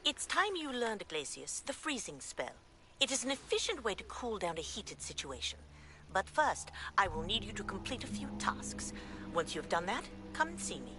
It's time you learned, Glacius, the freezing spell. It is an efficient way to cool down a heated situation. But first, I will need you to complete a few tasks. Once you have done that, come and see me.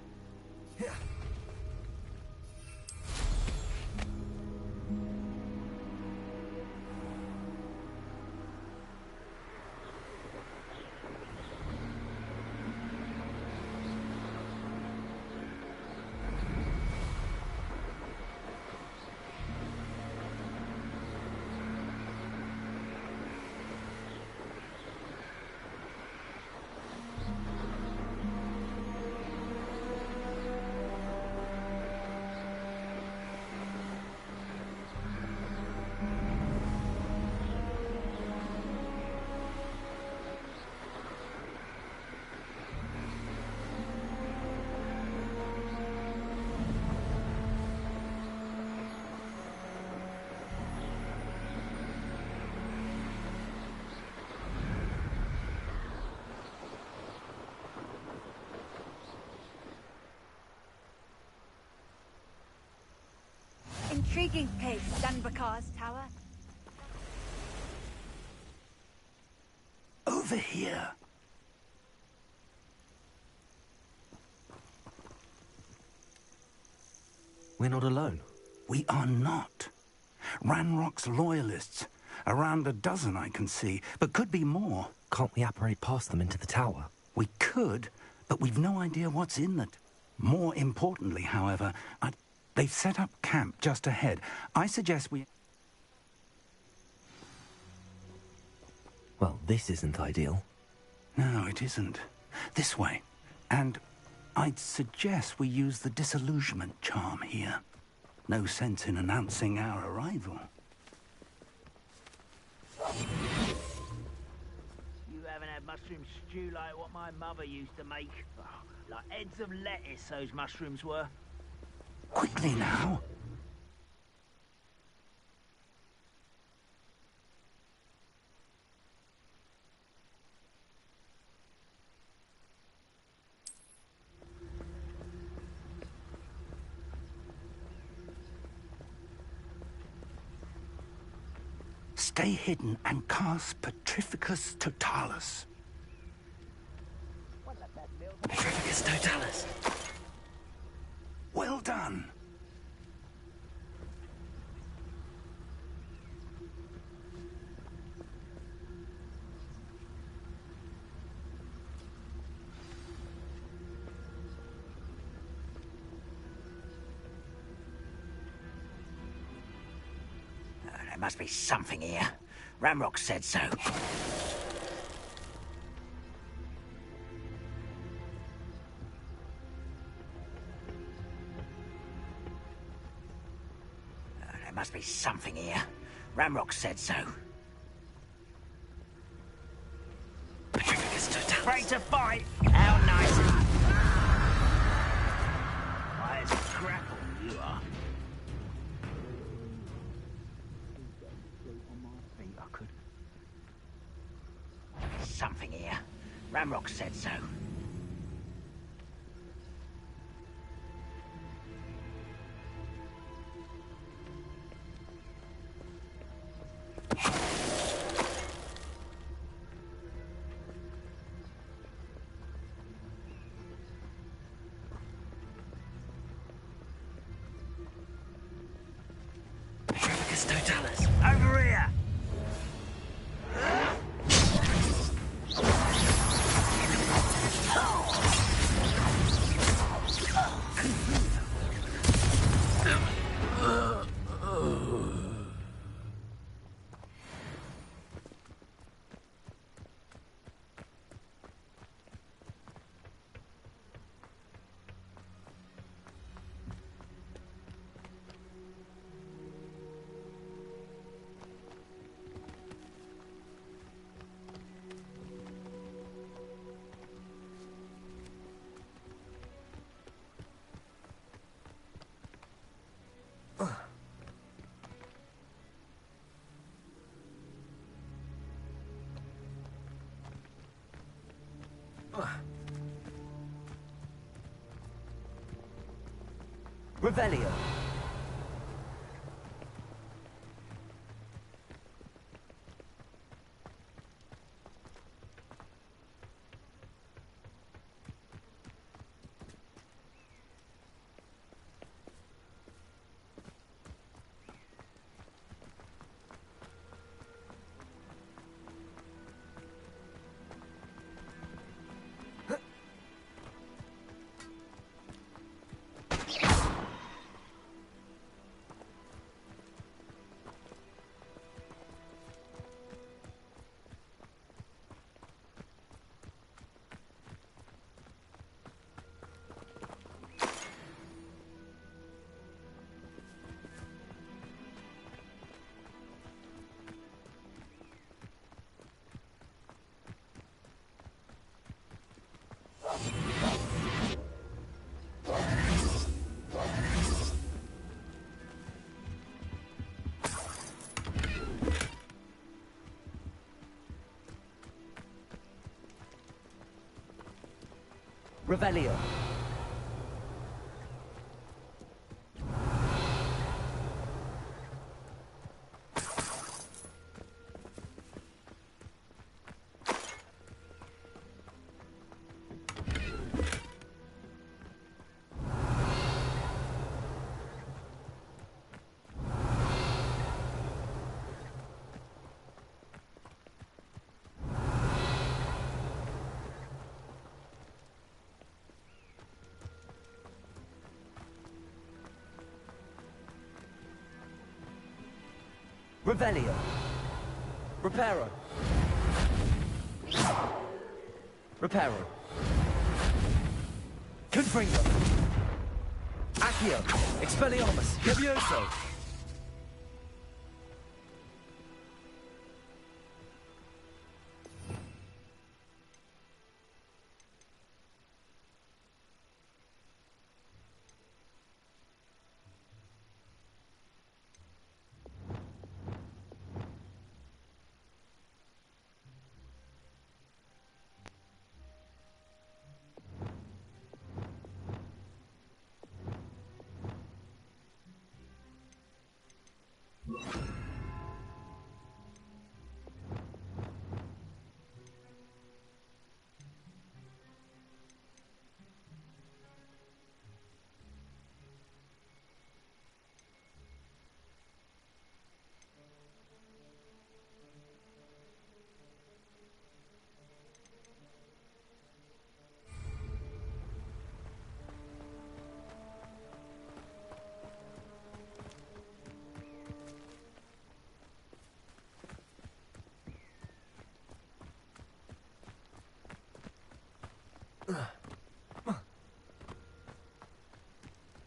Intriguing place, Dunbakar's tower. Over here. We're not alone. We are not. Ranrock's loyalists. Around a dozen I can see, but could be more. Can't we apparate past them into the tower? We could, but we've no idea what's in it. More importantly, however, they've set up camp just ahead. I suggest we... Well, this isn't ideal. No, it isn't. This way. And I'd suggest we use the disillusionment charm here. No sense in announcing our arrival. You haven't had mushroom stew like what my mother used to make. Oh, like heads of lettuce, those mushrooms were. Quickly now. Stay hidden and cast Petrificus Totalis. Petrificus Totalis. Well done. There must be something here. Ramrock said so. There must be something here. Ramrock said so. Afraid to fight? How nice. Why, it's a grapple, you are. Something here. Ramrock said so. Petrificus Totalis. Over here! Revelio. Revelio. Revelio. Reparo. Reparo. Confringo. Accio, Expelliarmus, Levioso.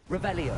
Revelio.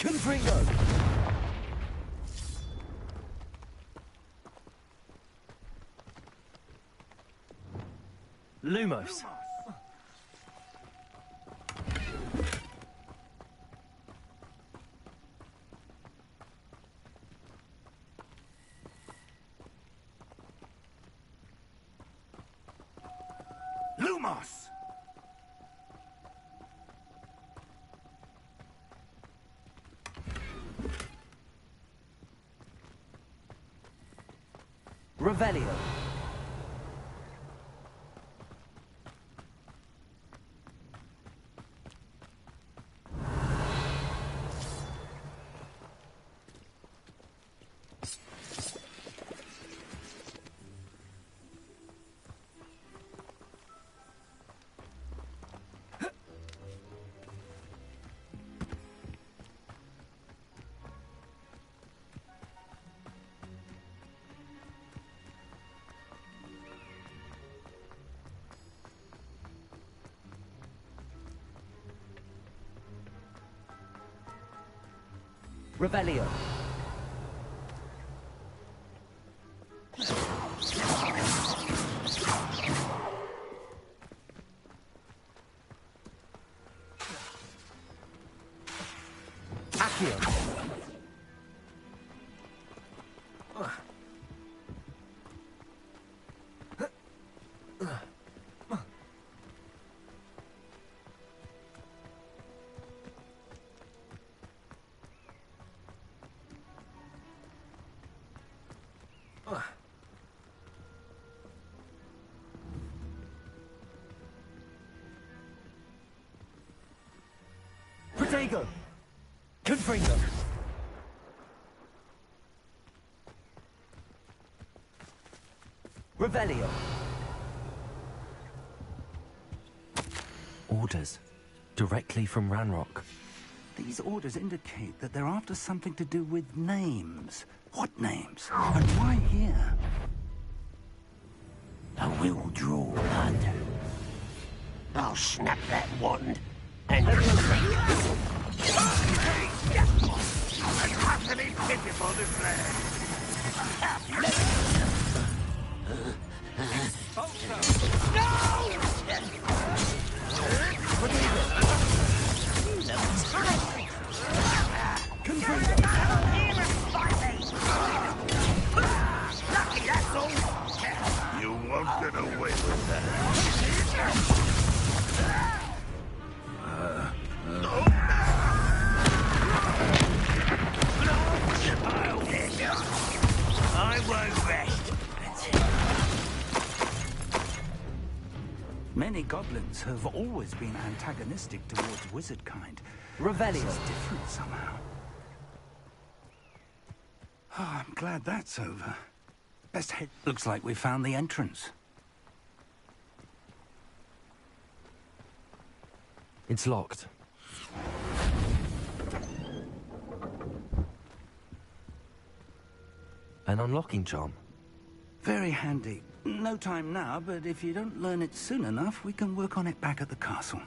Confringo! Lumos. Lumos! Revelio. Revelio. Accio. Protego! Confringo! Revelio. Orders. Directly from Ranrock. These orders indicate that they're after something to do with names. What names? And why here? I will draw blood. I'll snap that wand and... An utterly pitiful You won't Many goblins have always been antagonistic towards wizard kind. Revelio. This is different somehow. Oh, I'm glad that's over. Best head. Looks like we found the entrance. It's locked. An unlocking charm. Very handy. No time now, but if you don't learn it soon enough, we can work on it back at the castle.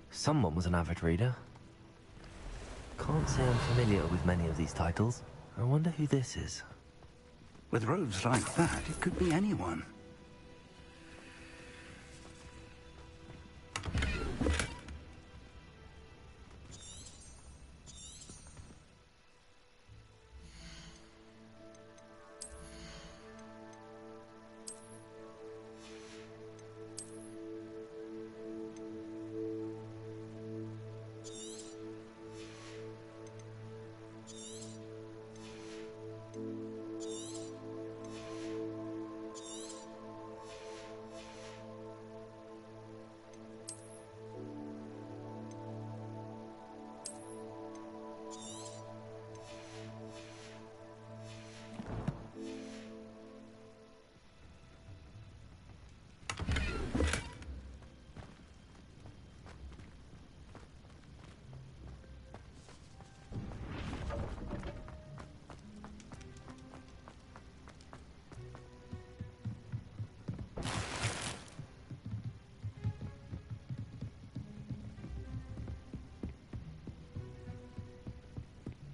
Someone was an avid reader. Can't say I'm familiar with many of these titles. I wonder who this is. With robes like that, it could be anyone.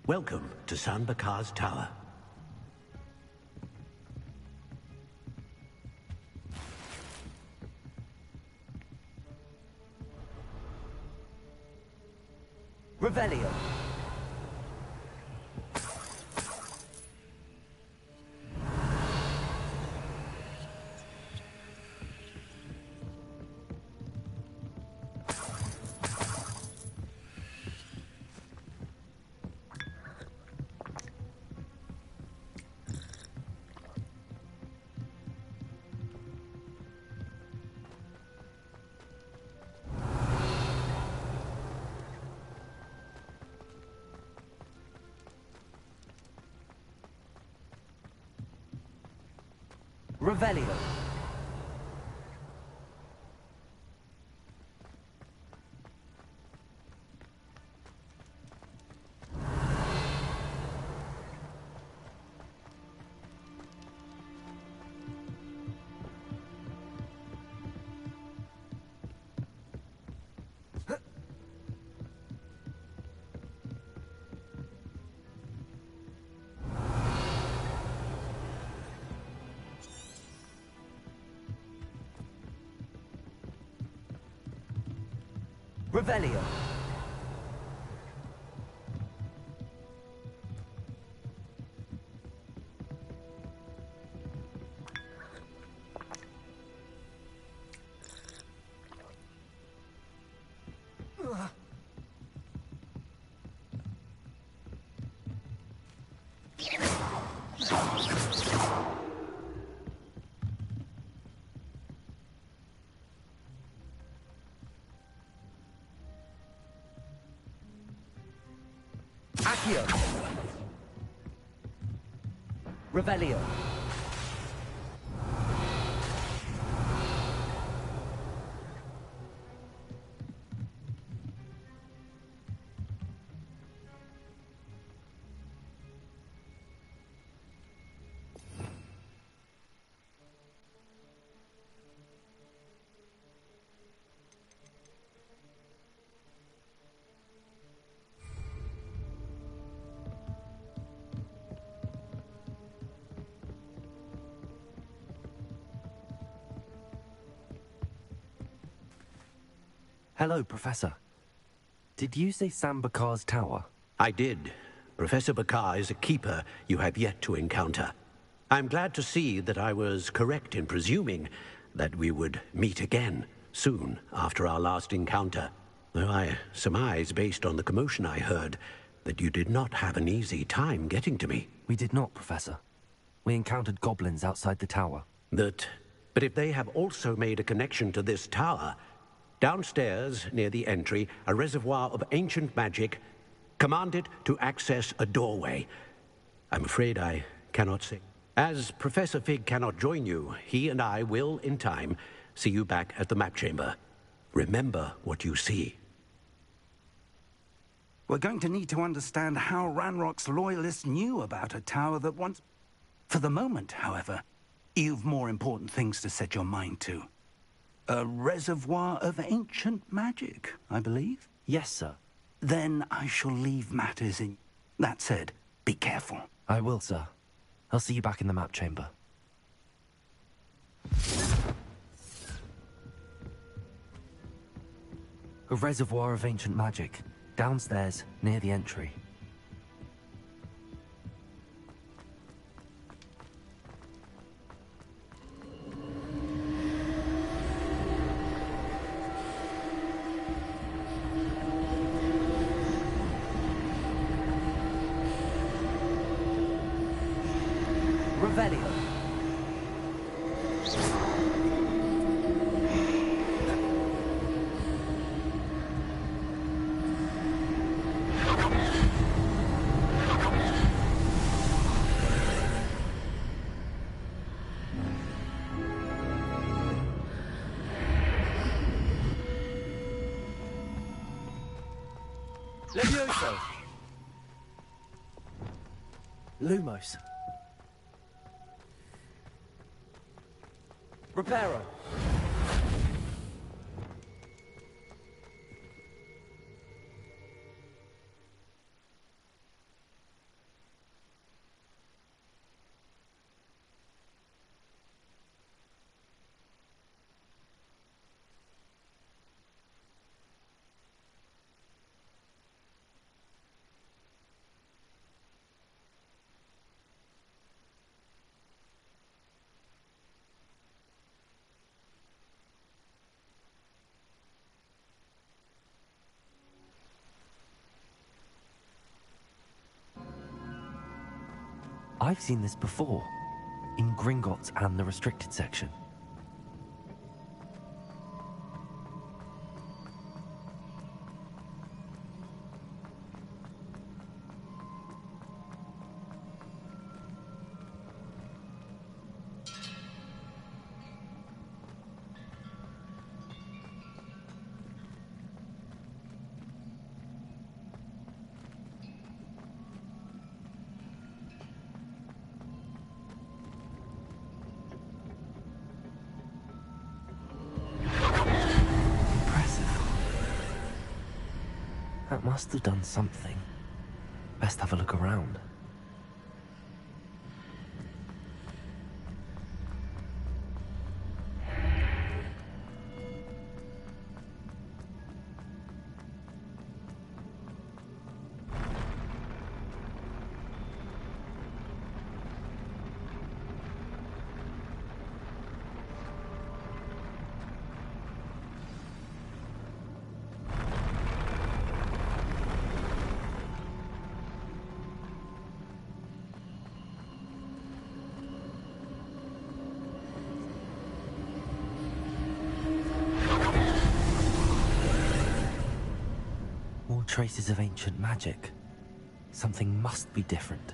Welcome to San Bakar's Tower. Revelio. Revelio. Revelio. Accio. Revelio. Hello, Professor. Did you say San Bakar's Tower? I did. Professor Bakar is a keeper you have yet to encounter. I'm glad to see that I was correct in presuming that we would meet again soon after our last encounter. Though I surmise, based on the commotion I heard, that you did not have an easy time getting to me. We did not, Professor. We encountered goblins outside the tower. That But if they have also made a connection to this tower, downstairs, near the entry, a reservoir of ancient magic, command it to access a doorway. I'm afraid I cannot say. As Professor Fig cannot join you, he and I will, in time, see you back at the map chamber. Remember what you see. We're going to need to understand how Ranrock's loyalists knew about a tower that once... For the moment, however, you've more important things to set your mind to. A reservoir of ancient magic, I believe? Yes, sir. Then I shall leave matters in... That said, be careful. I will, sir. I'll see you back in the map chamber. A reservoir of ancient magic, downstairs, near the entry. Revelio. Levioso! Lumos. Reparo. I've seen this before, in Gringotts and the restricted section. That must have done something. Best have a look around. More traces of ancient magic. Something must be different.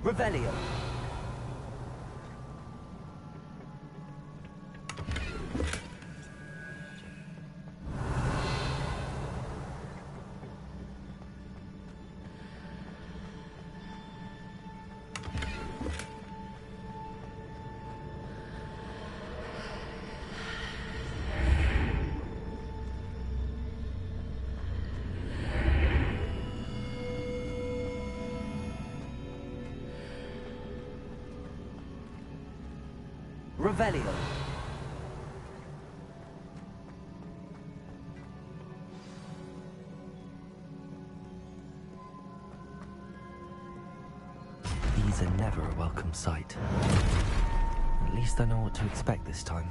Revelio. Revelio. These are never a welcome sight. At least I know what to expect this time.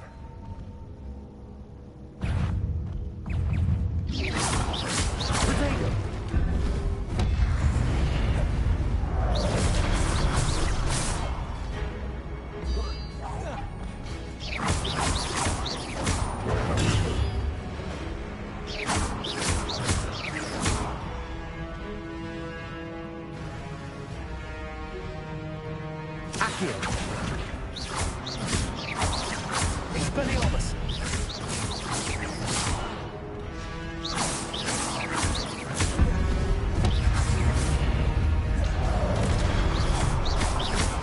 Accio. Expelliarmus.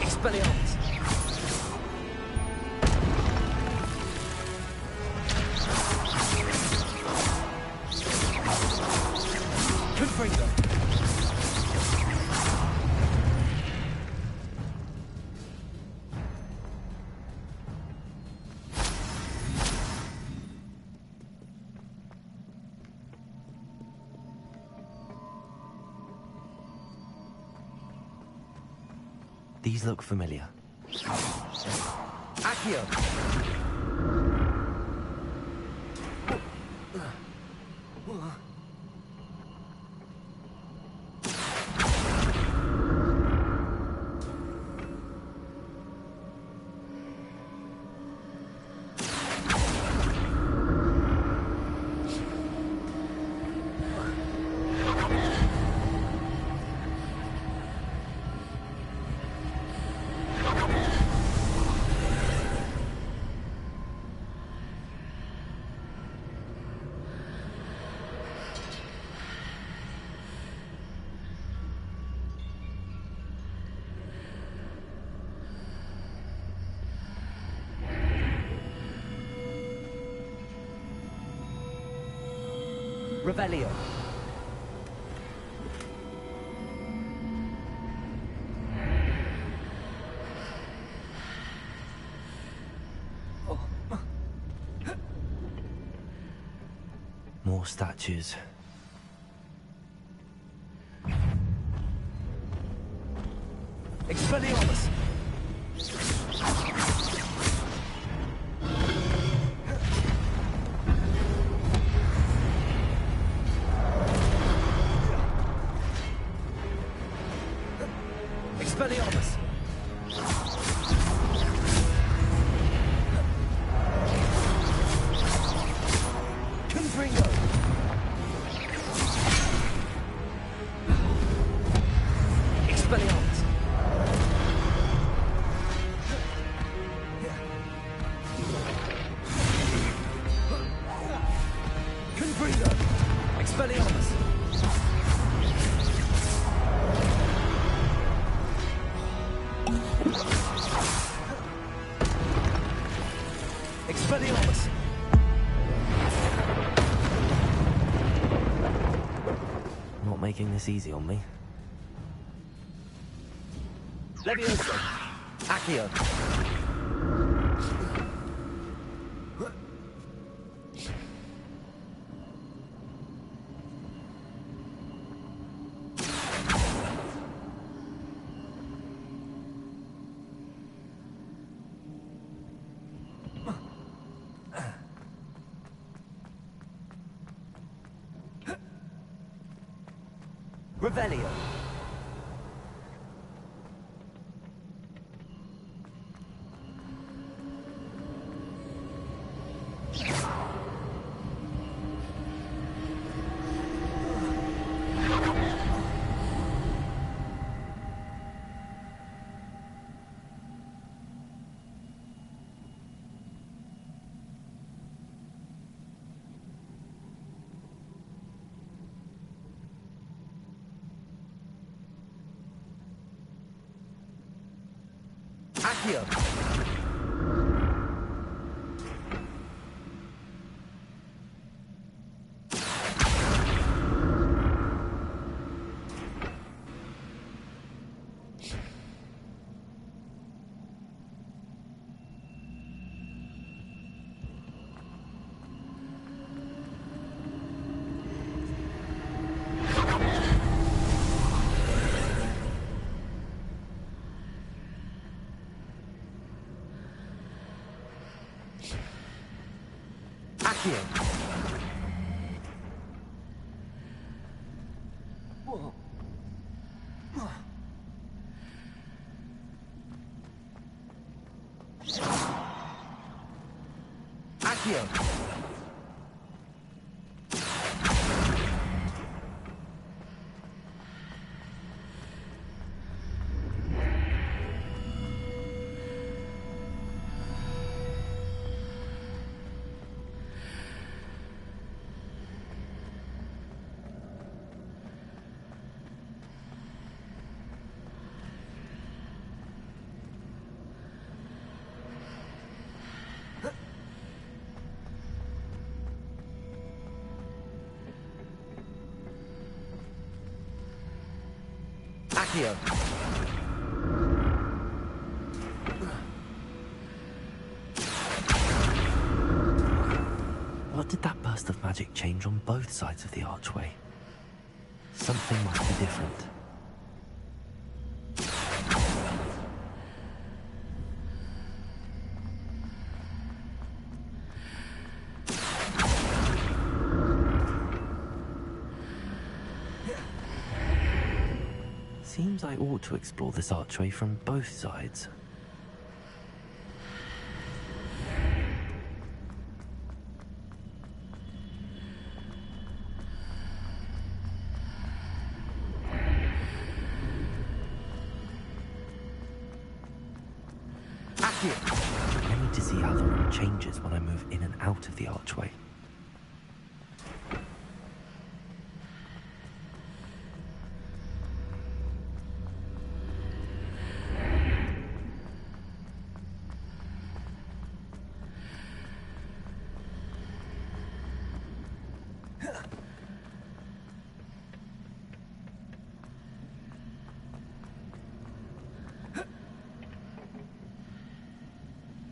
Expelliarmus. Confringo. These look familiar. Accio! Revelio. More statues. Expelliarmus! Expelliarmus! Confringo! Expelliarmus! Confringo! Expelliarmus! Expelliarmus! Not making this easy on me. Leviosa! Accio! Revelio. Accio! Accio! Whoa. Accio! Accio! What did that burst of magic change on both sides of the archway? Something must be different. Seems I ought to explore this archway from both sides. I need to see how the room changes when I move in and out of the archway.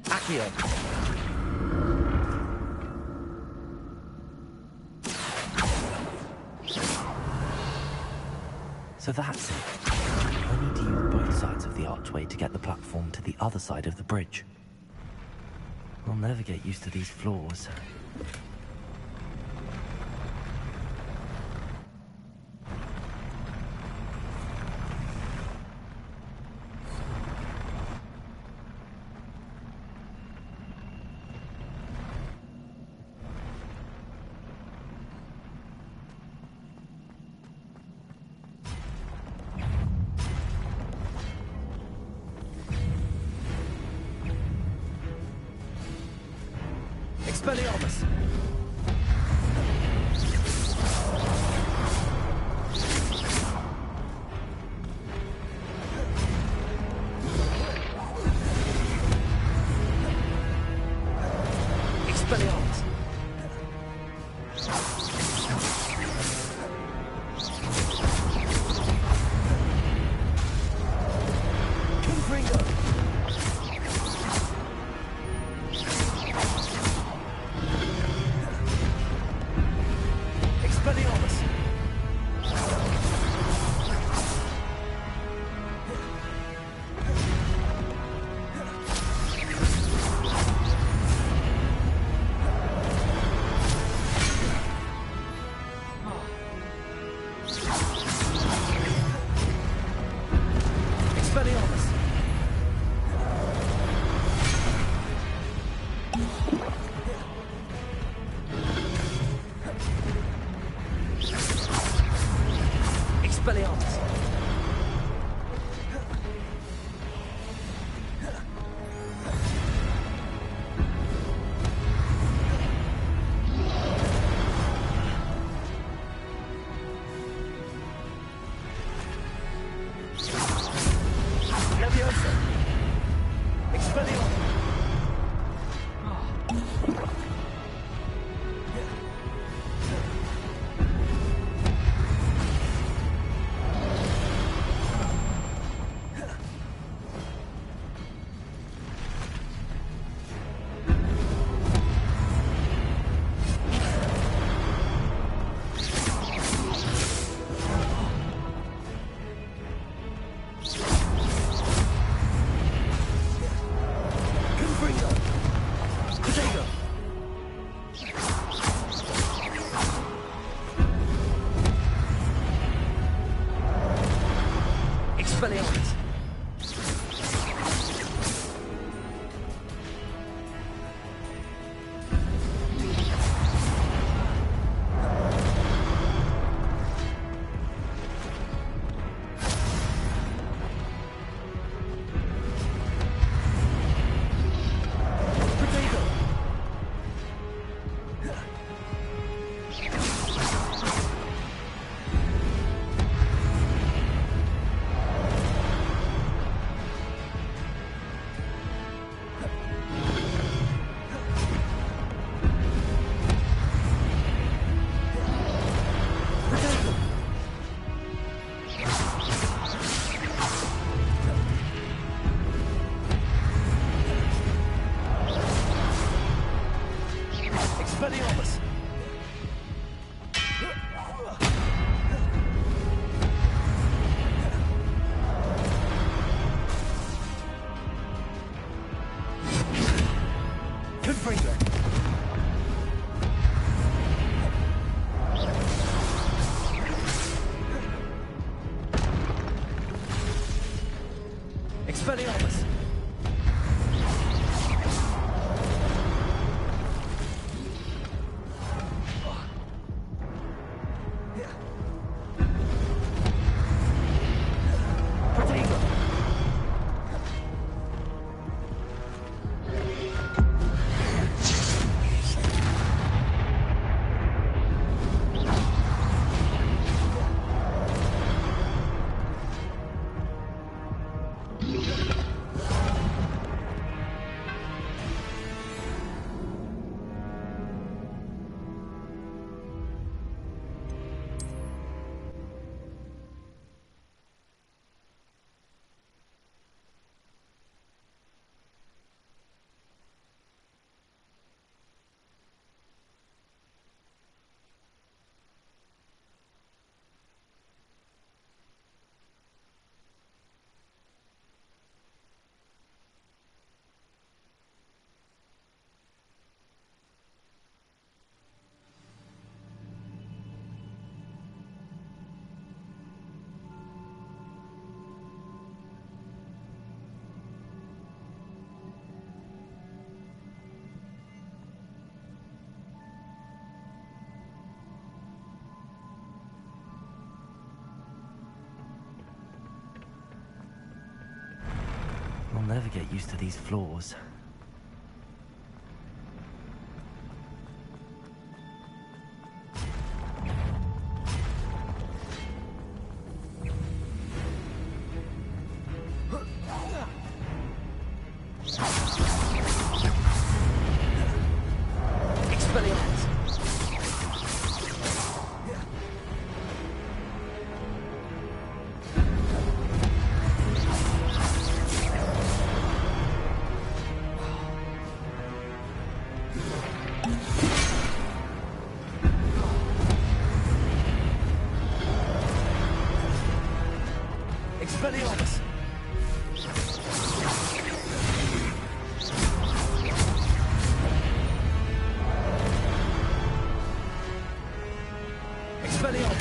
Accio! So that's it. I need to use both sides of the archway to get the platform to the other side of the bridge. I'll never get used to these floors. Expelliarmus! Expelliarmus! Confringo! Expelliarmus! Expelliarmus! Expelliarmus! Leviosa! Expelliarmus! Confringo. Expelliarmus. I'll never get used to these floors. Expelliarmus! Expelliarmus!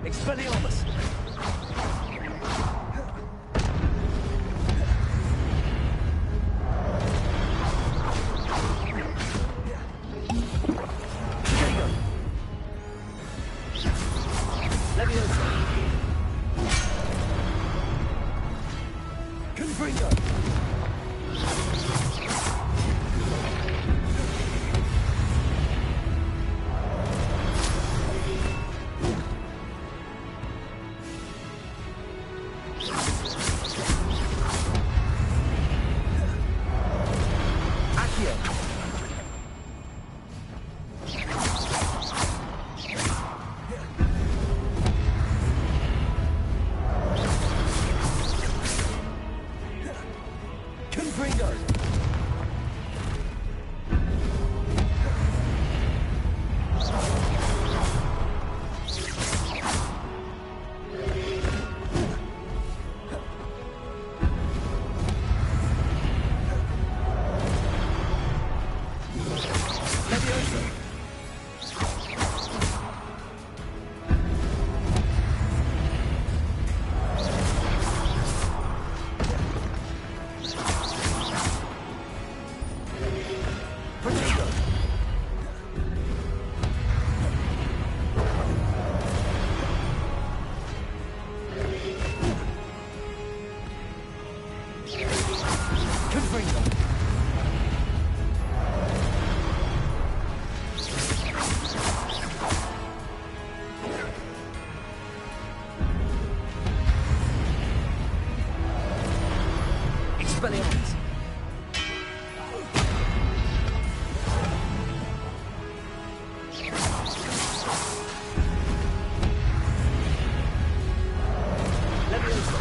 Expelliarmus! Leviosa! Confringo! Confringo! Leviosa! Confringo! Expelliarmus! Leviosa!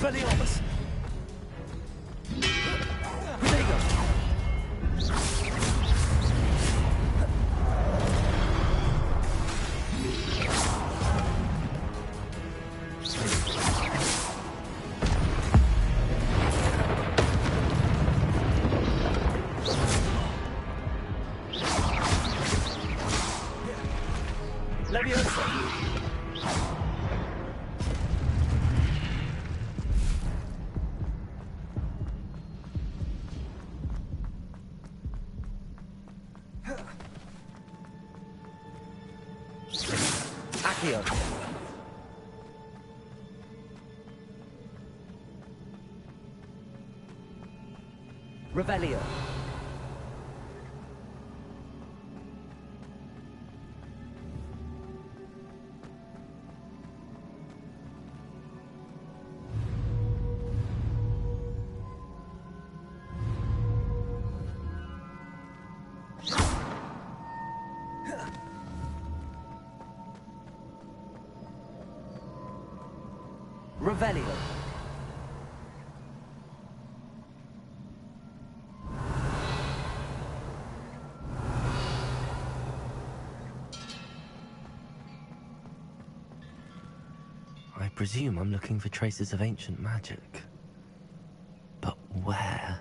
Expelliarmus! Protego! Leviosa! Accio. Revelio. Revelio. I presume I'm looking for traces of ancient magic. But where?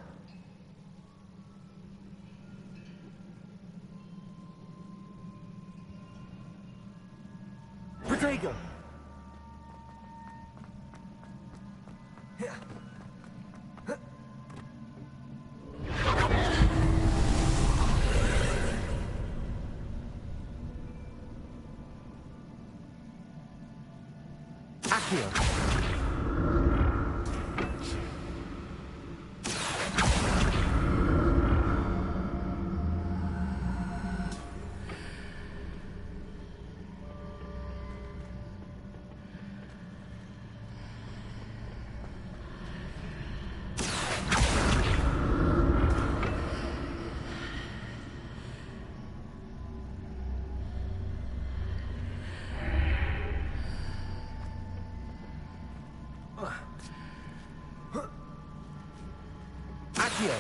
Protego! Accio. Accio.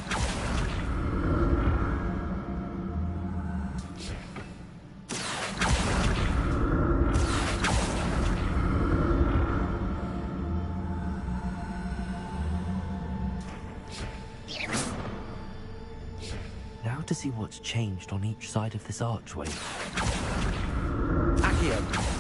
Now to see what's changed on each side of this archway. Accio.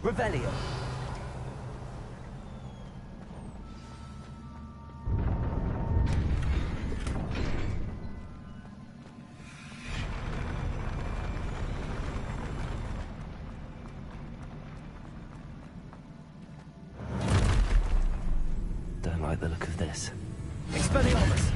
Revelio. Don't like the look of this. Expelliarmus!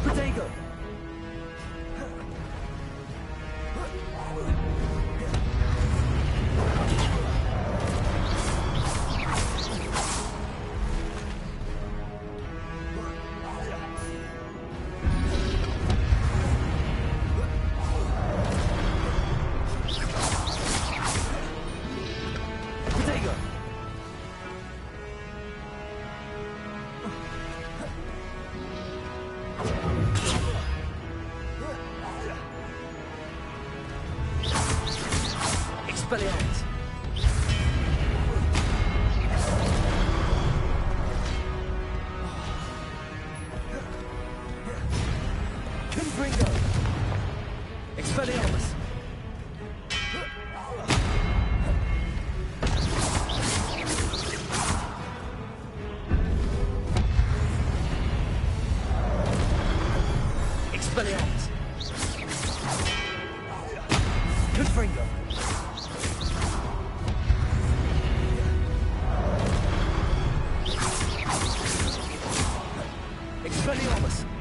Protego! Confringo! Expelliarmus! Expelliarmus! Confringo! Expelliarmus!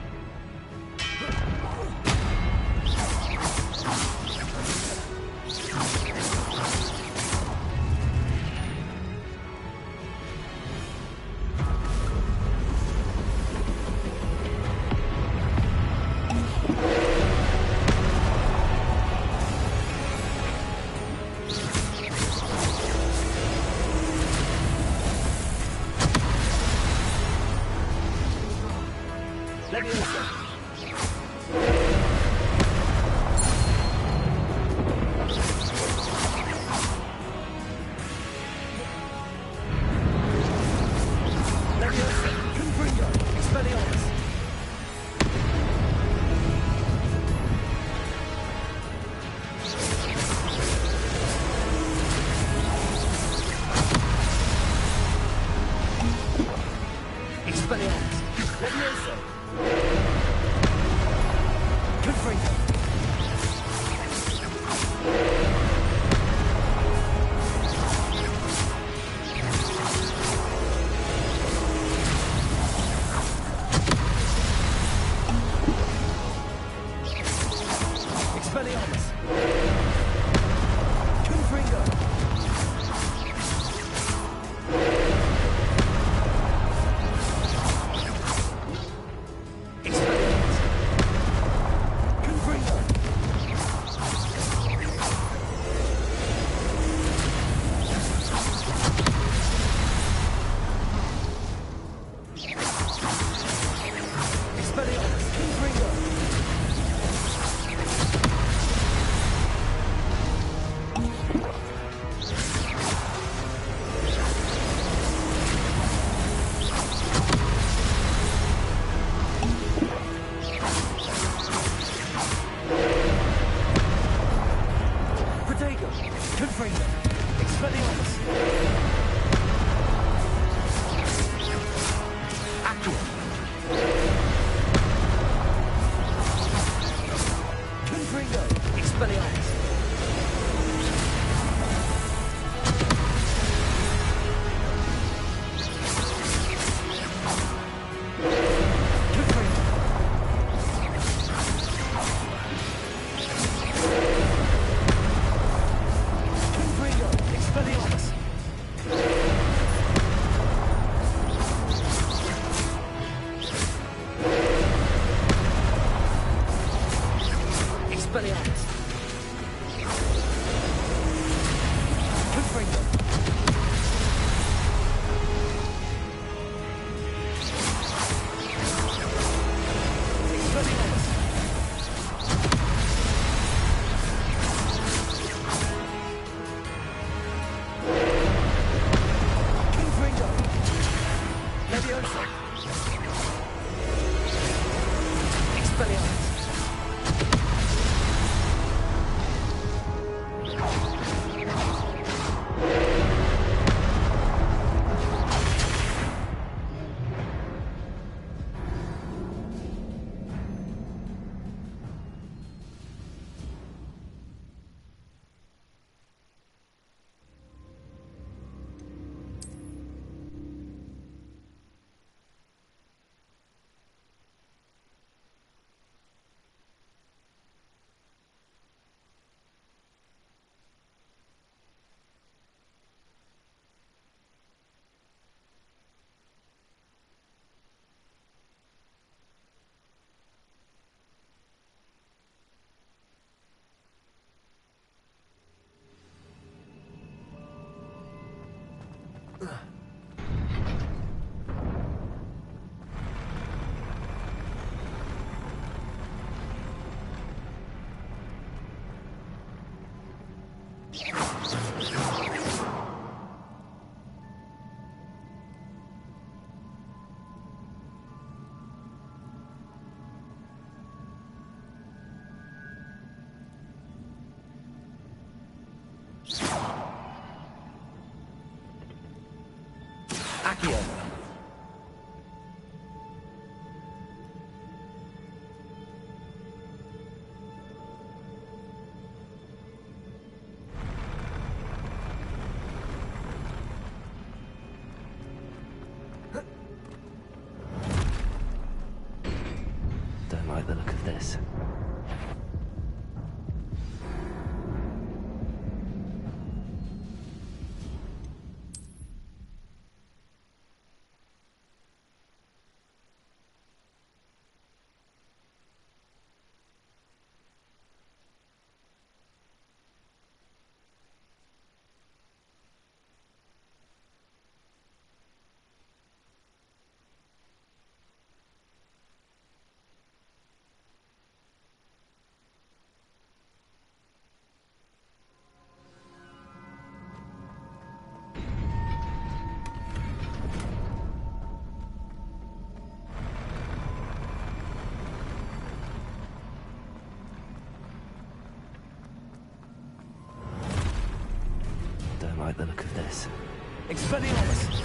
Accio. Don't like the look of this. Don't like the look of this. Expelliarmus!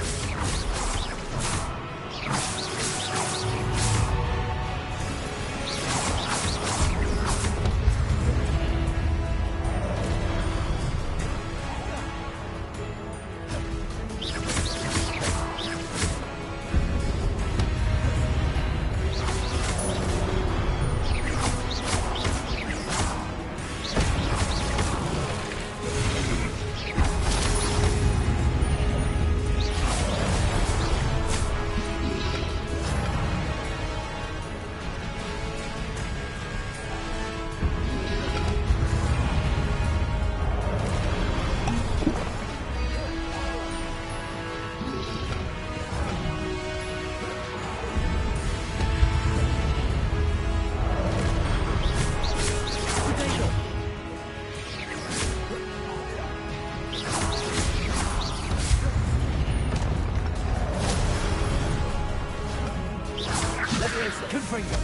Confringo.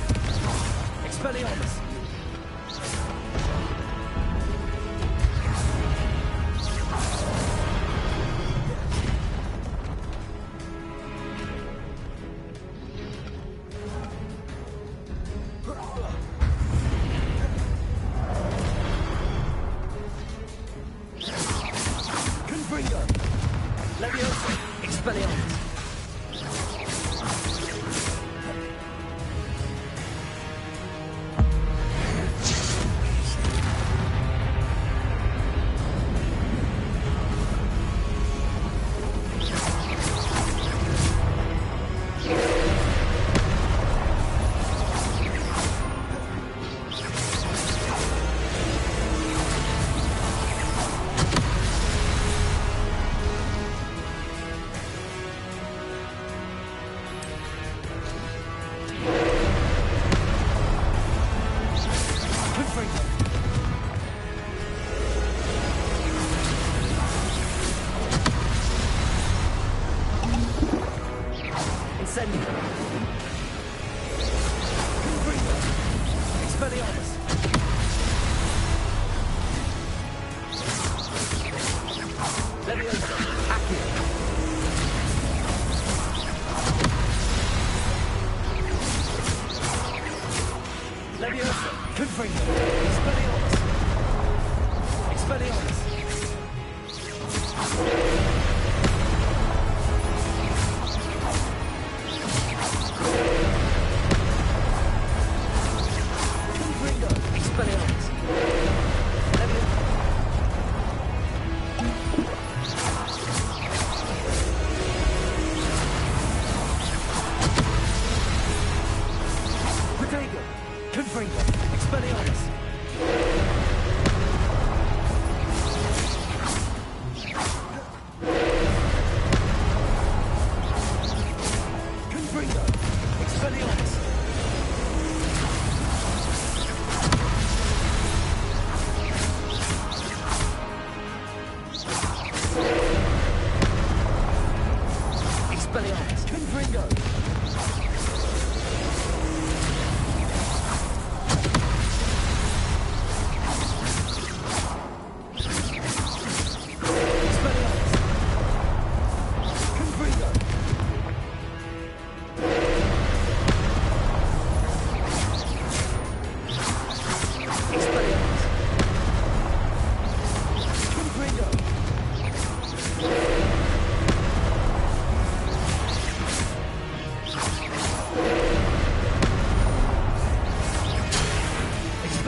Expelliarmus. Confringo. Leviosa. Expelliarmus.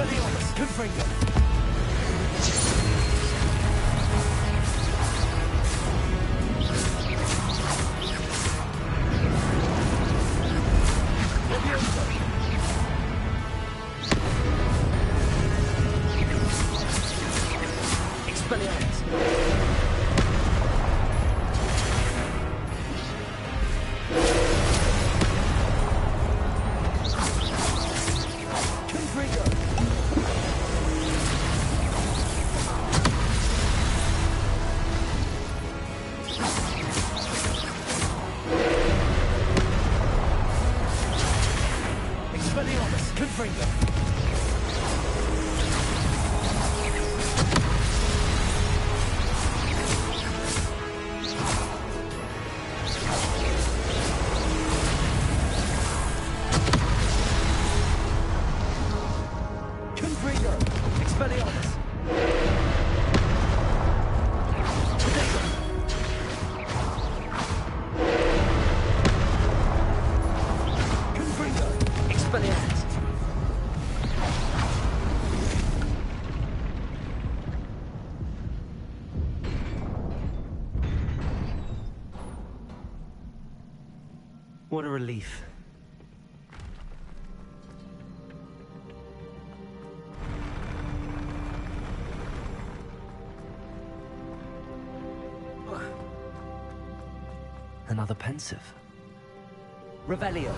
Expelliarmus! Confringo! What a relief. Another pensive. Revelio.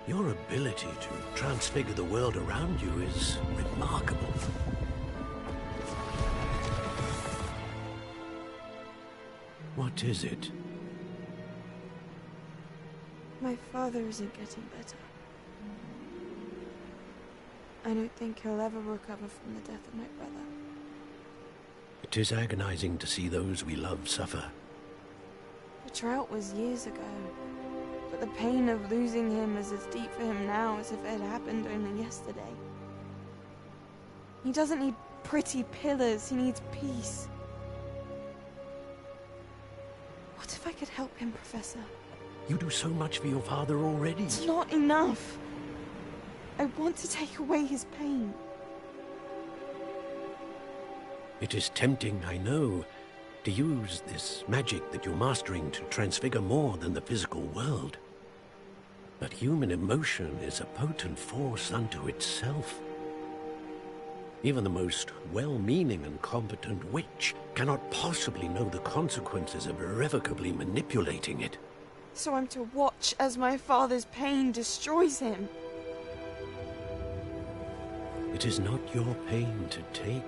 Your ability to transfigure the world around you is remarkable. What is it? My father isn't getting better. I don't think he'll ever recover from the death of my brother. It is agonizing to see those we love suffer. The drought was years ago, but the pain of losing him is as deep for him now as if it had happened only yesterday. He doesn't need pretty pillars, he needs peace. What if I could help him, Professor? You do so much for your father already. It's not enough. I want to take away his pain. It is tempting, I know, to use this magic that you're mastering to transfigure more than the physical world. But human emotion is a potent force unto itself. Even the most well-meaning and competent witch cannot possibly know the consequences of irrevocably manipulating it. So I'm to watch as my father's pain destroys him. It is not your pain to take.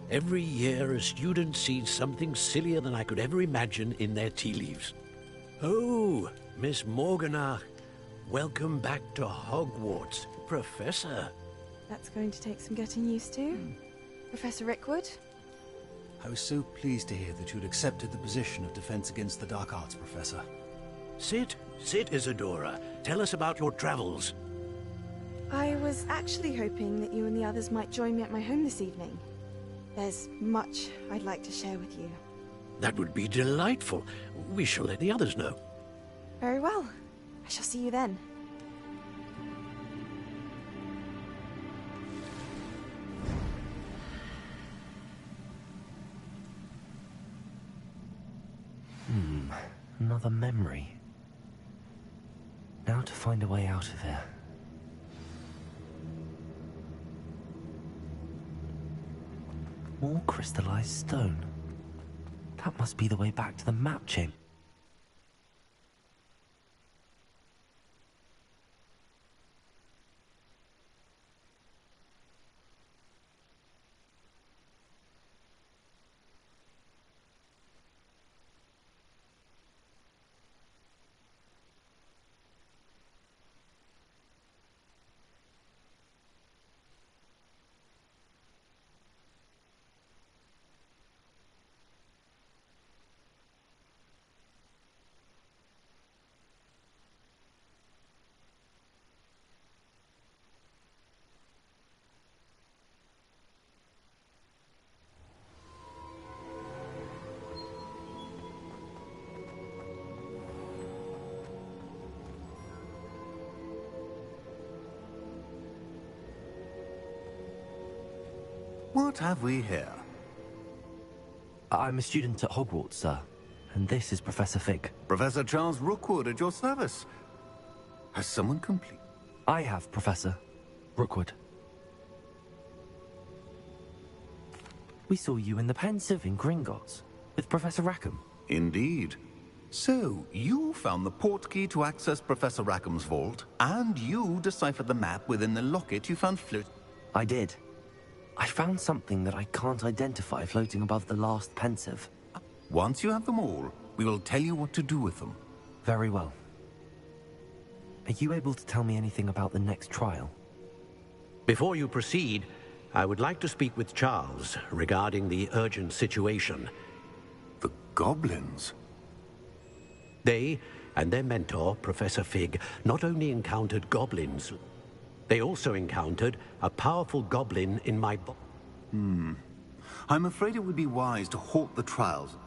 Every year, a student sees something sillier than I could ever imagine in their tea leaves. Oh, Miss Morganach, welcome back to Hogwarts, Professor. That's going to take some getting used to. Professor Rickwood? I was so pleased to hear that you'd accepted the position of Defense Against the Dark Arts, Professor. Sit, Isadora. Tell us about your travels. I was actually hoping that you and the others might join me at my home this evening. There's much I'd like to share with you. That would be delightful. We shall let the others know. Very well. I shall see you then. Another memory. Now to find a way out of here. More crystallized stone. That must be the way back to the map chamber. What have we here? I'm a student at Hogwarts, sir. And this is Professor Fig. Professor Charles Rookwood at your service. Has someone complete? I have, Professor Rookwood. We saw you in the Pensive in Gringotts with Professor Rackham. Indeed. So, you found the portkey to access Professor Rackham's vault, and you deciphered the map within the locket you found floating. I did. I found something that I can't identify floating above the last Pensive. Once you have them all, we will tell you what to do with them. Very well. Are you able to tell me anything about the next trial? Before you proceed, I would like to speak with Charles regarding the urgent situation. The goblins? They and their mentor, Professor Fig, not only encountered goblins, they also encountered a powerful goblin in my I'm afraid it would be wise to halt the trials.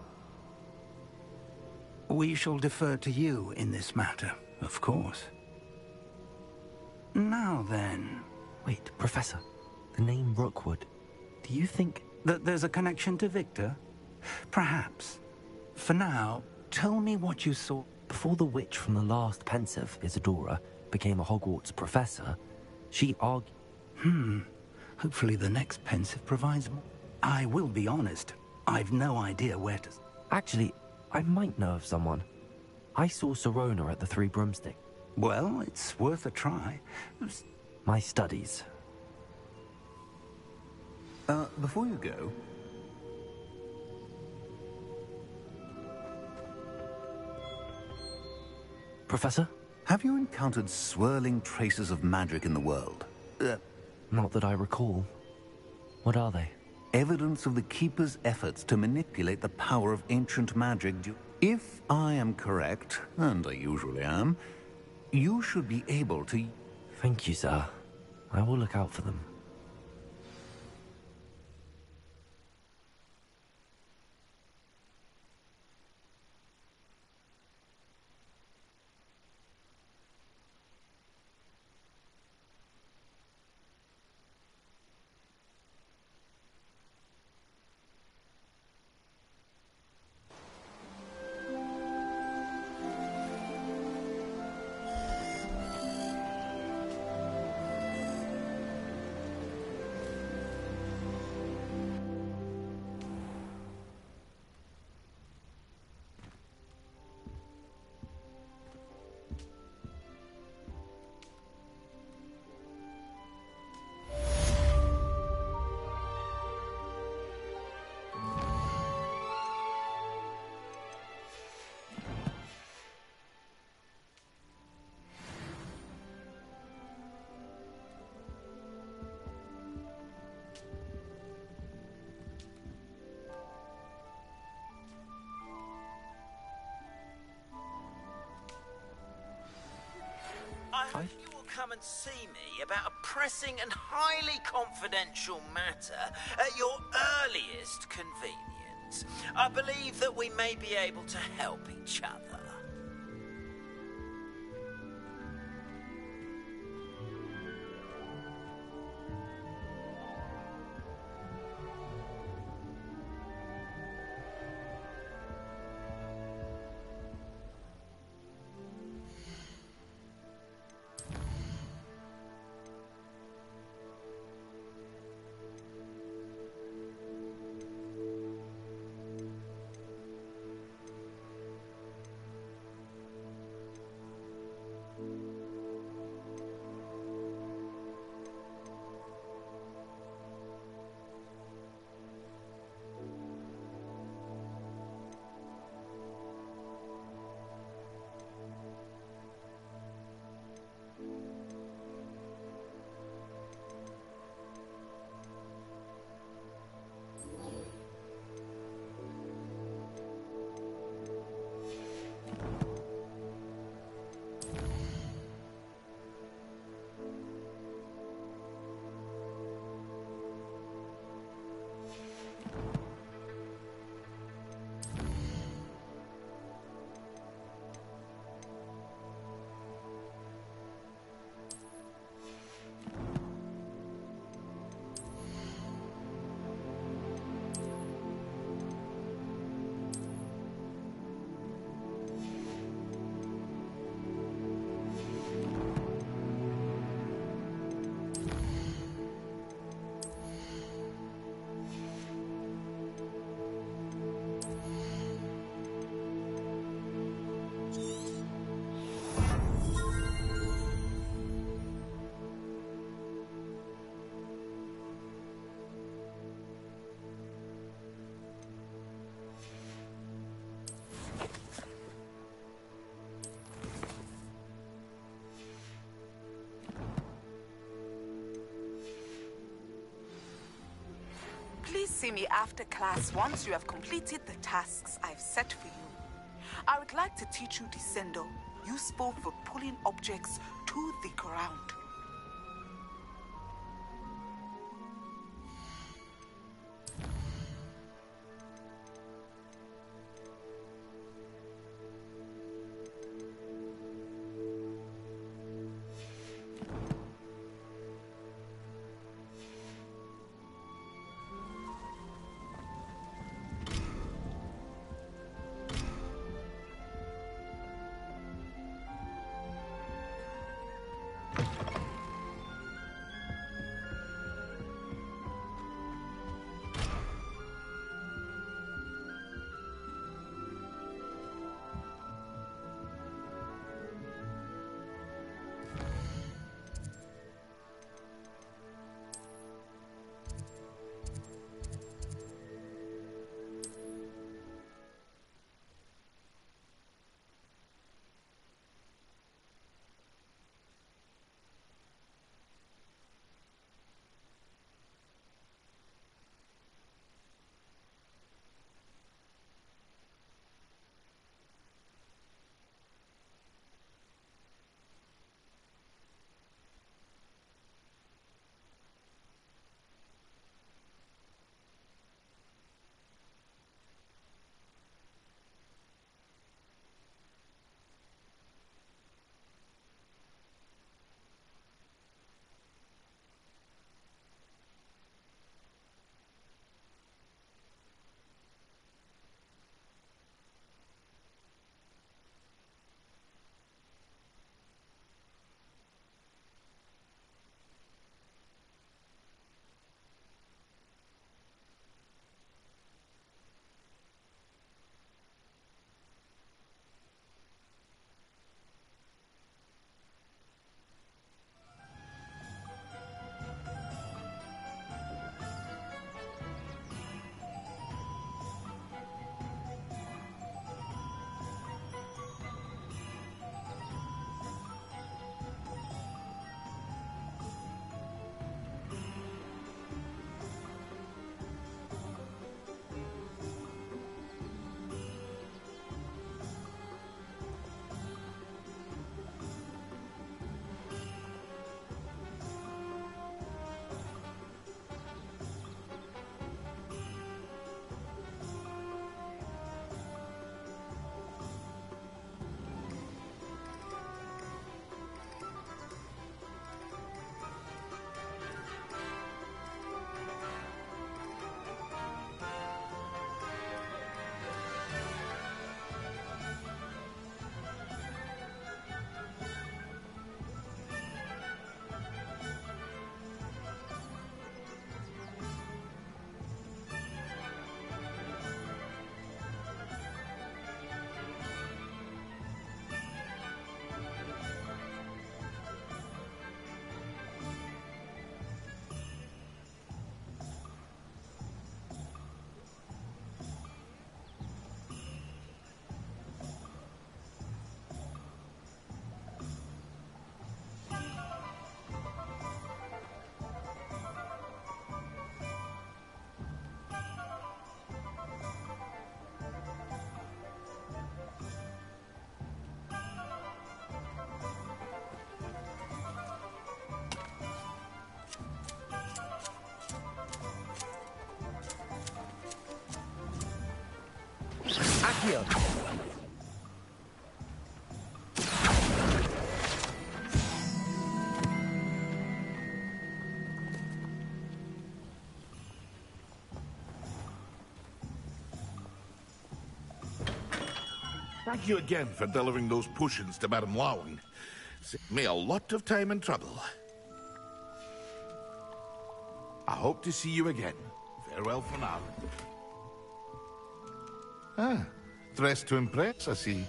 We shall defer to you in this matter, of course. Now then... Wait, Professor. The name Rookwood. Do you think... that there's a connection to Victor? Perhaps. For now, tell me what you saw. Before the witch from the last Pensive, Isadora, became a Hogwarts professor, she argued... Hopefully the next Pensive provides more. I will be honest. I've no idea where to... Actually, I might know of someone. I saw Sirona at the Three Broomsticks. Well, it's worth a try. My studies. Before you go... Professor? Have you encountered swirling traces of magic in the world? Not that I recall. What are they? Evidence of the Keeper's efforts to manipulate the power of ancient magic. If I am correct, and I usually am, you should be able to... Thank you, sir. I will look out for them. I hope you will come and see me about a pressing and highly confidential matter at your earliest convenience. I believe that we may be able to help each other. Please see me after class once you have completed the tasks I've set for you. I would like to teach you Descendo, useful for pulling objects to the ground. Accio. Thank you again for delivering those potions to Madame Lawing. Saved me a lot of time and trouble. I hope to see you again. Farewell for now. Ah, dressed to impress, I see.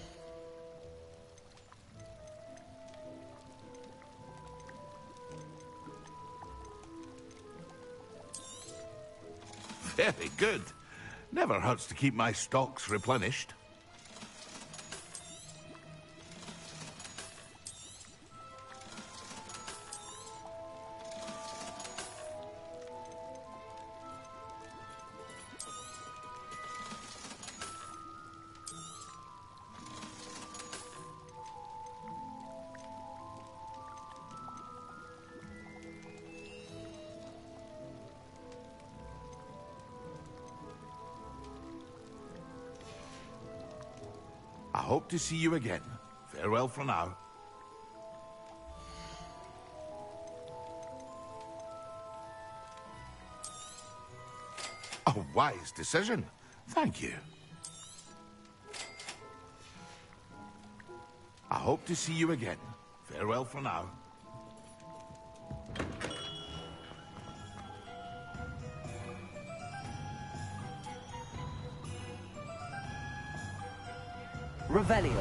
Very good. Never hurts to keep my stocks replenished. I hope to see you again. Farewell for now. A wise decision. Thank you. I hope to see you again. Farewell for now. Revelio.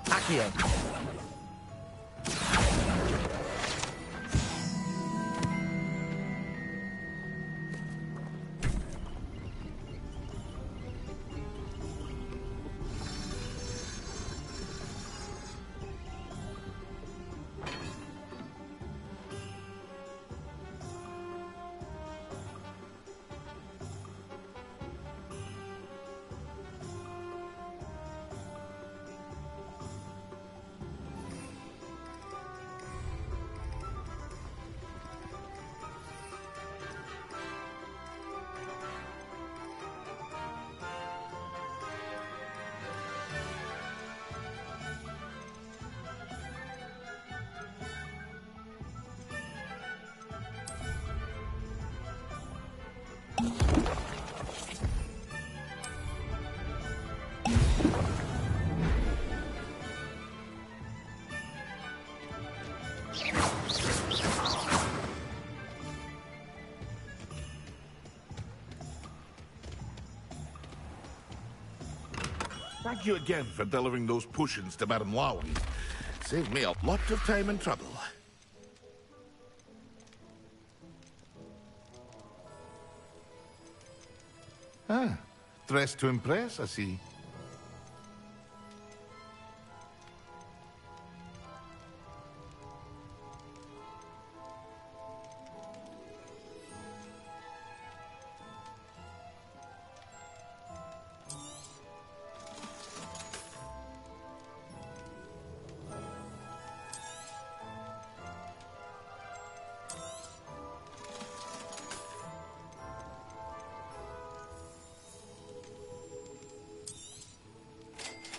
Accio. Thank you again for delivering those potions to Madame Lawing. Saved me a lot of time and trouble. Ah, dressed to impress, I see.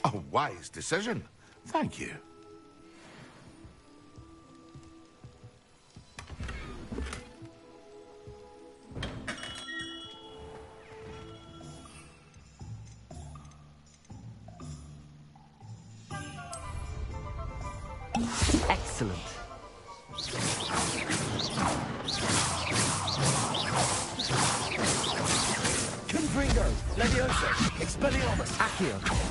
A wise decision. Thank you. Excellent. Confringo. Levioso. Expelliarmus. Accio.